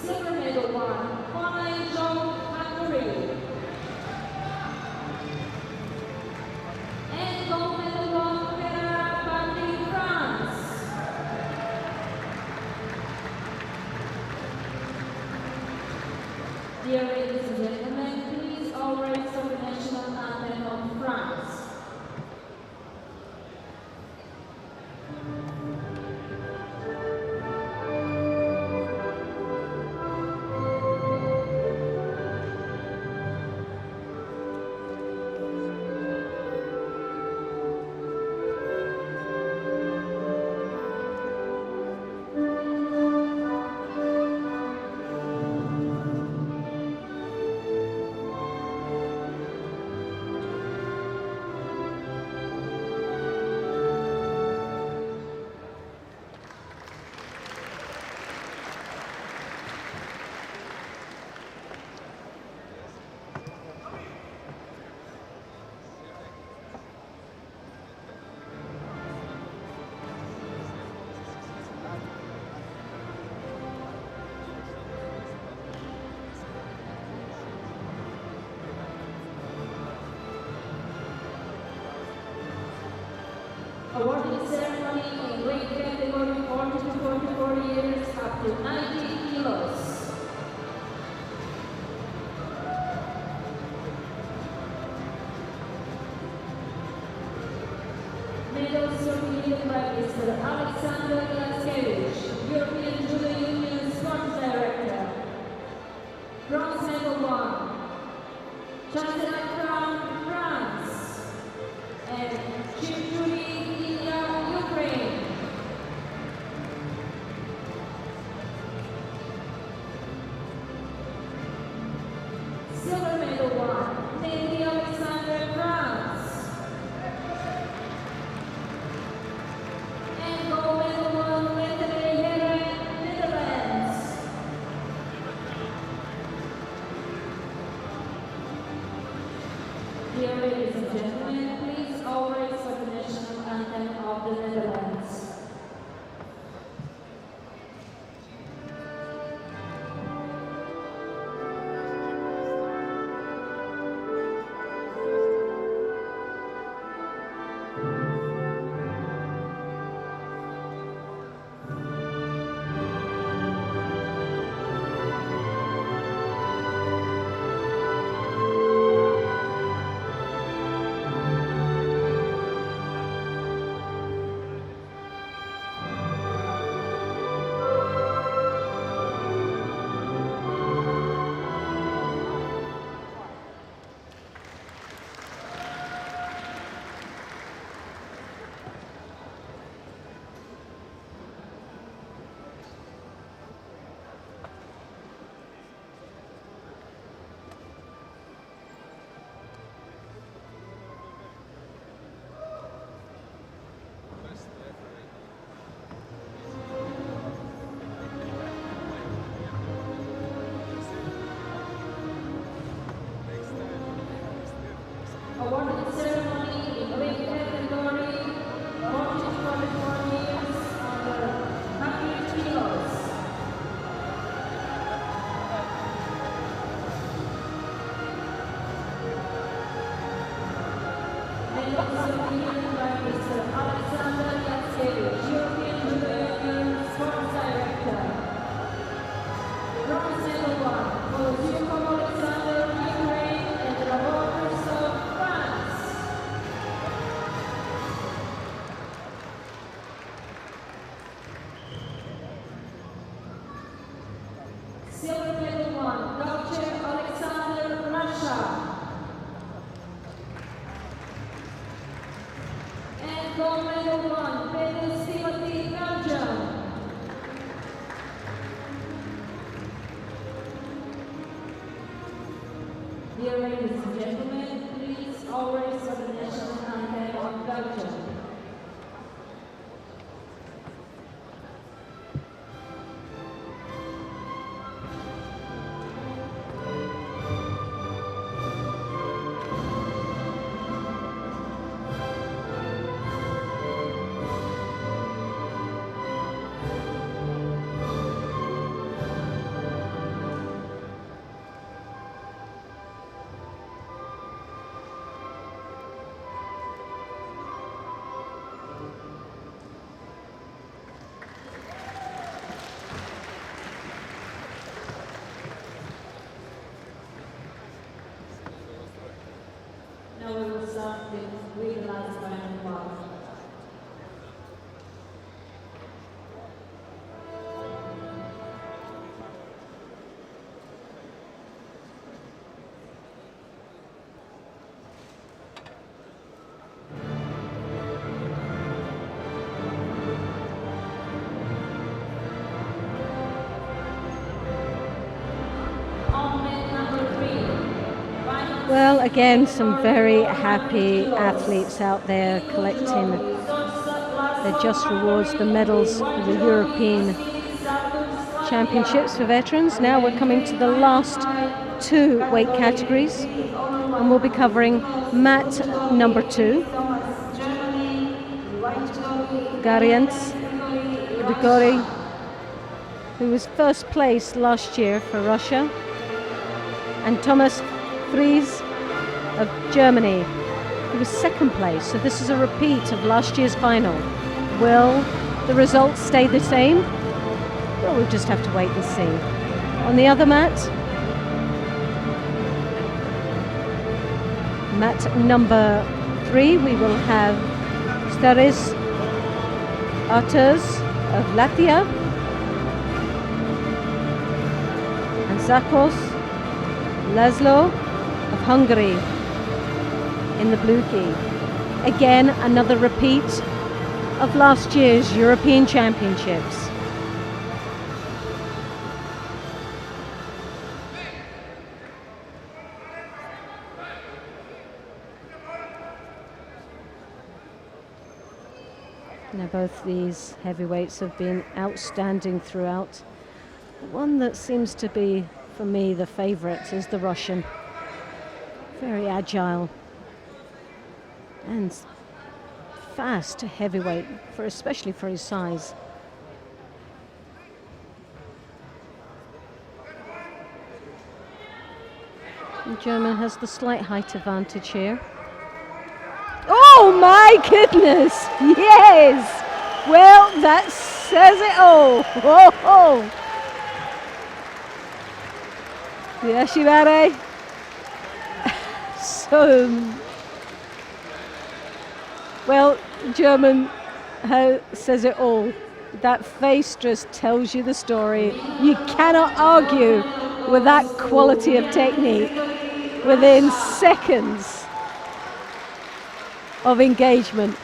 Silver medal one, Honai Zhou, Hungary. And gold medal one, Ferrara Bandi, France. Dear ladies and gentlemen, please all raise the national anthem of France. Awarding ceremony in weight category 40 to 44 years up to 90 kilos. Medals nominated by Mr. Alexander Yaskevich, European Judo Union Sports Director. Bronze medal 1, Chancellor Crown, France, and Chief Jury, India, Ukraine. Silver medal 1, Lady Alexander, France. And gold medal 1, Lettere Heren, Netherlands. Dear ladies and gentlemen, please all rise for the national anthem of the Netherlands. Awarding ceremony in weight category 40 to 44 years under 100 kilos. Medals nominated by Mr. Alexander Yaskevich, European Judo Union Sports Director. Bronze medal 1 for Zhukov Alexander, Ukraine, and Rabot Christoph, France. Silver medal 1, Dolce Alexander, Russia. And gold medal 1, Pedro Timothy, Belgium. Dear ladies and gentlemen, please all rise for the national anthem of Belgium. Now we will start with the last final part. Well, again, some very happy athletes out there collecting their just rewards, the medals for the European Championships for veterans. Now we're coming to the last two weight categories, and we'll be covering mat number 2, Garients Grigori, who was first place last year for Russia, and Thomas Fries of Germany. He was second place, so this is a repeat of last year's final. Will the results stay the same? Well, we'll just have to wait and see. On the other mat, mat number 3, we will have Staris Arturs of Latvia and Zakos Laszlo of Hungary in the blue gi. Again, another repeat of last year's European Championships. Now both these heavyweights have been outstanding throughout. The one that seems to be, for me, the favourite is the Russian. Very agile and fast heavyweight, especially for his size. The German has the slight height advantage here. Oh my goodness! Yes! Well, that says it all. Oh, oh. Yashibare. So, well, German says it all. That face just tells you the story. You cannot argue with that quality of technique within seconds of engagement.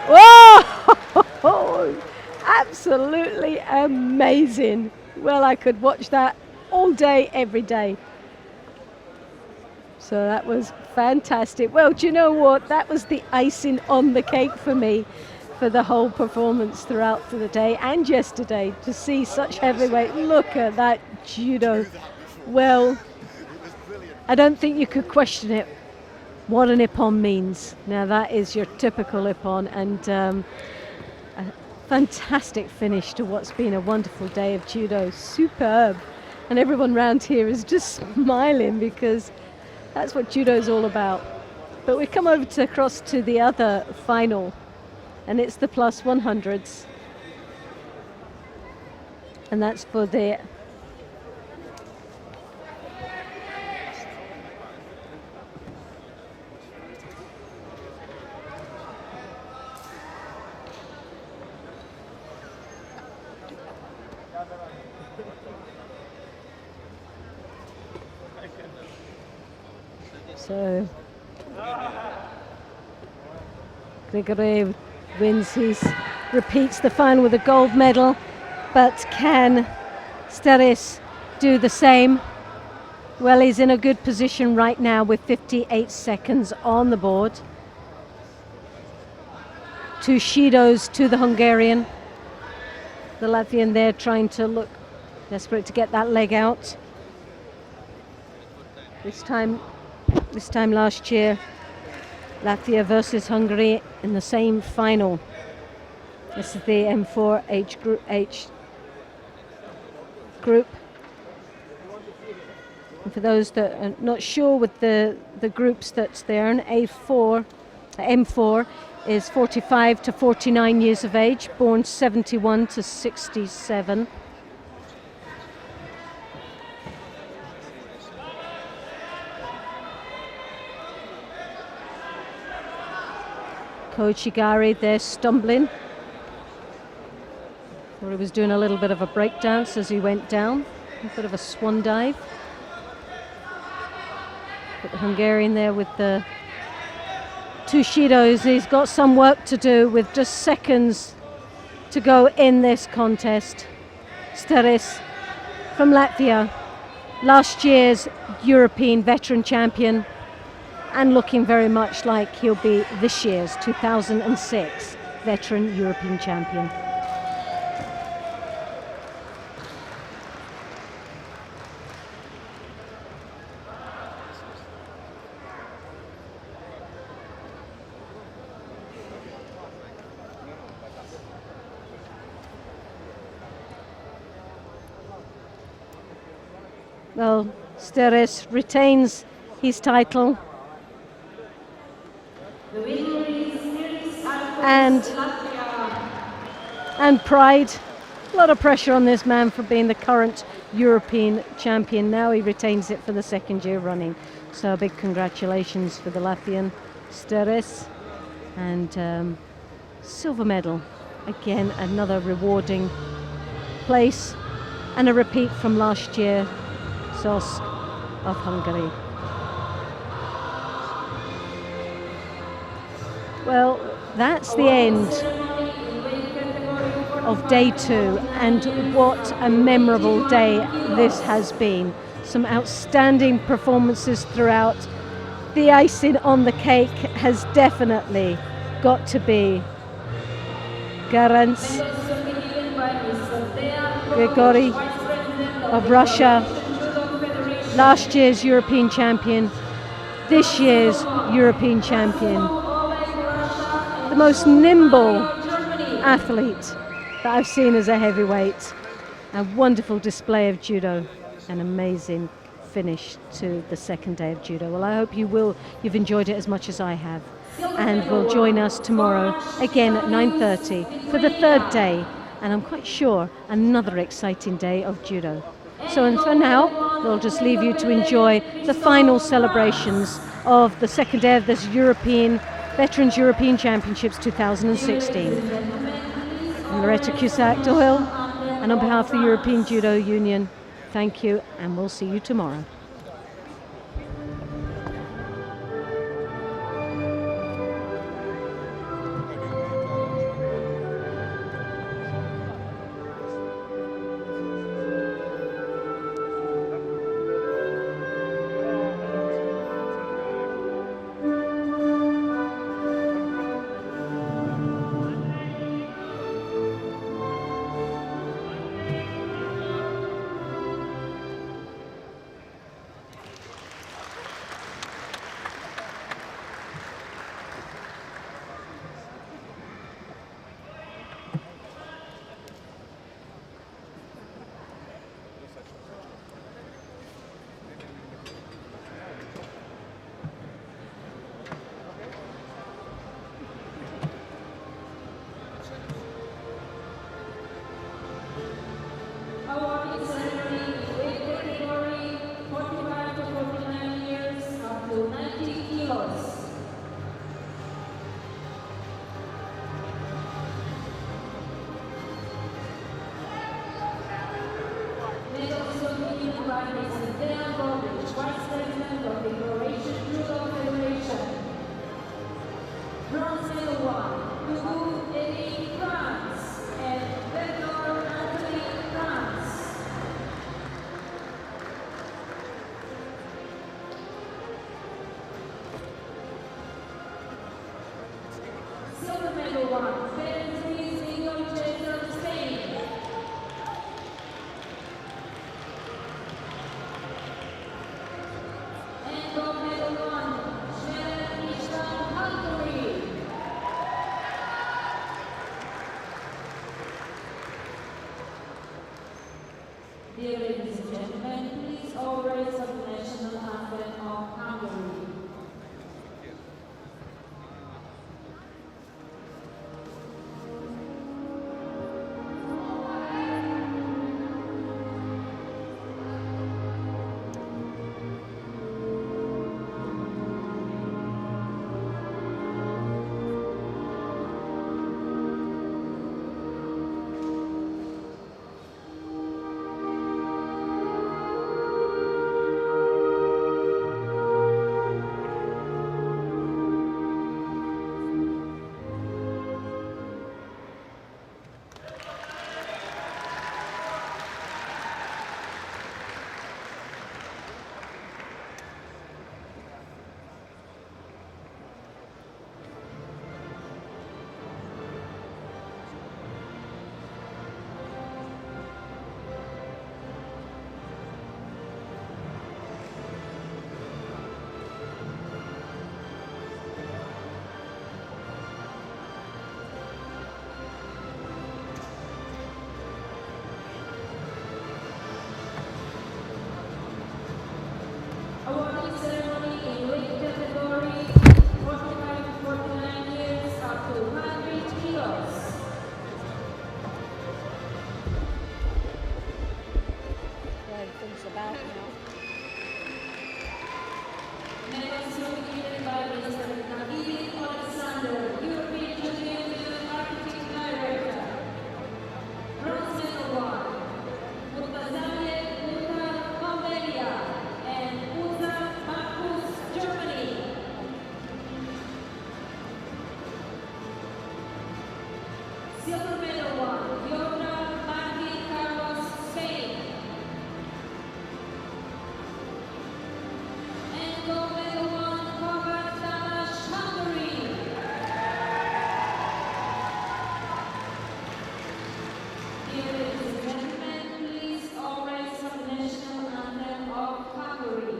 Whoa! Absolutely amazing. Well, I could watch that all day, every day. So that was fantastic. Well, do you know what? That was the icing on the cake for me for the whole performance throughout the day and yesterday, to see such heavyweight. Look at that judo. Well, I don't think you could question it, what an ippon means. Now that is your typical ippon, and a fantastic finish to what's been a wonderful day of judo. Superb. And everyone around here is just smiling because that's what judo is all about. But we come over across to the other final, and it's the plus 100s. And that's for the so Grigory wins, repeats the final with a gold medal, but can Staris do the same? Well, he's in a good position right now with 58 seconds on the board. 2 shidos to the Hungarian. The Latvian there trying to look desperate to get that leg out. This time last year, Latvia versus Hungary in the same final. This is the M4 H group. And for those that are not sure with the groups that's there, an M4 is 45 to 49 years of age, born 71 to 67. Kochigari there stumbling. Thought he was doing a little bit of a breakdance as he went down. A bit of a swan dive. But the Hungarian there with the 2 shidos. He's got some work to do with just seconds to go in this contest. Staris from Latvia, last year's European veteran champion, and looking very much like he'll be this year's 2006 veteran European champion. Well, Staris retains his title The winner is and pride. A lot of pressure on this man for being the current European champion. Now he retains it for the second year running. So a big congratulations for the Latvian Steres. And silver medal. Again, another rewarding place. And a repeat from last year, Sos of Hungary. Well, that's the end of day 2, and what a memorable day this has been. Some outstanding performances throughout. The icing on the cake has definitely got to be Garants Grigori of Russia, last year's European champion, this year's European champion. The most nimble athlete that I've seen as a heavyweight. A wonderful display of judo, an amazing finish to the second day of judo. Well, I hope you've enjoyed it as much as I have, and will join us tomorrow again at 9:30 for the third day, and I'm quite sure another exciting day of judo. So and for now, we'll just leave you to enjoy the final celebrations of the second day of this Veterans European Championships 2016. I'm Loretta Cusack Doyle, and on behalf of the European Judo Union, thank you, and we'll see you tomorrow. Dear ladies and gentlemen, please all raise the national anthem of Hungary. Silver medal one, Yoga Martin Carlos, Spain. And gold medal one, Kovac Tamás, Hungary. Dear ladies and gentlemen, please all rise for the national anthem of Hungary.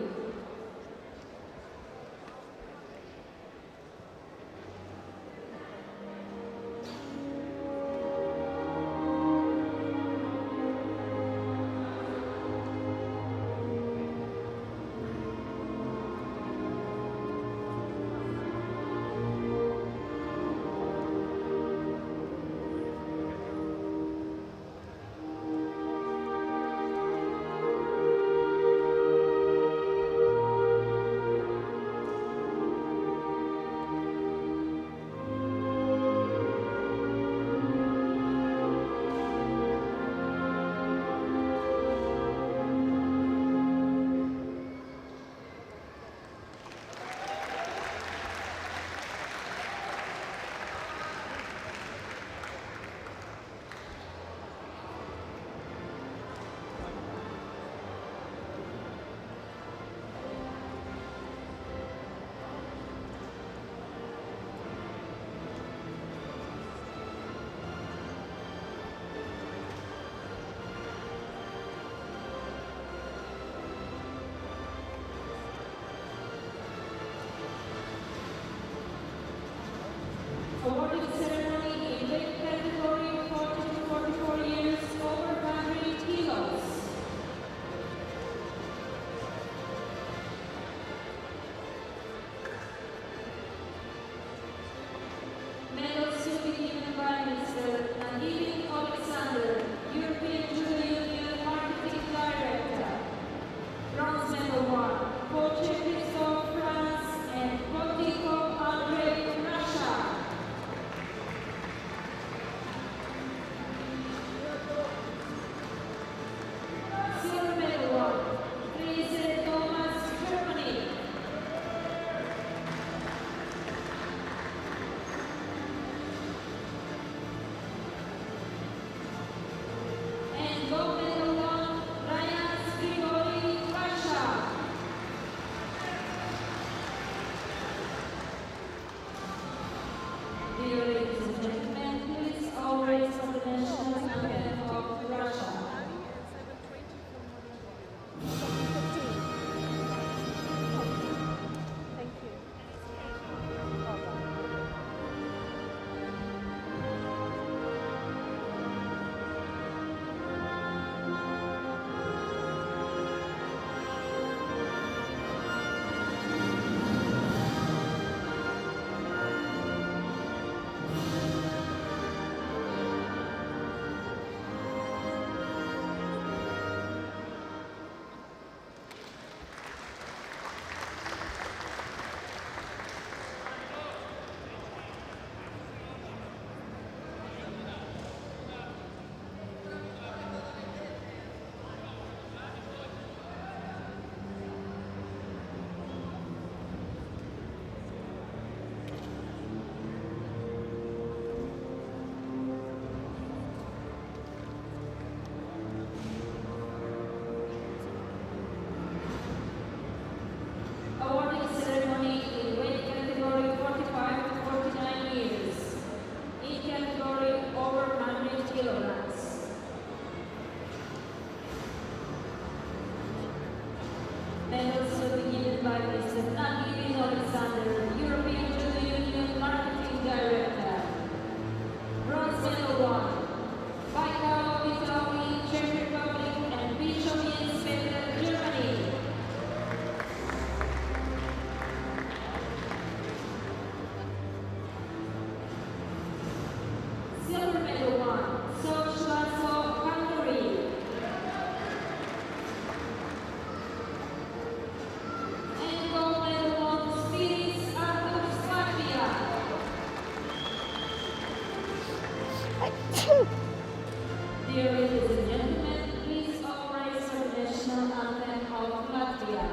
Awarding ceremony in weight category 40 to 44 years, over 100 kilos. Medals will be given by Mr. Nagivin Alexander, European Judo Union Marketing Director. Bronze medal one, Porec, France, and Potico Andrei, Russia. Silver medal one, Friese Thomas, Germany. And gold medal one, Ryan Grigori, Russia. Dear ladies and gentlemen, please all rise for the national anthem of Russia. Thank you. Awarding ceremony in weight category 45 to 49 years. In category over 100 kilograms. Medals will be given by Mr. Nagivin Alexander, European Judo Union Marketing Director. Bronze medal one, Baikal, Italy, Czech Republic, and Bishovian, Germany. Silver medal one, Sochalaso, Hungary. And gold medal one, Spiris Artur, Latvia. Dear ladies and gentlemen, please all rise for the national anthem of Latvia.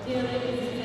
Dear ladies and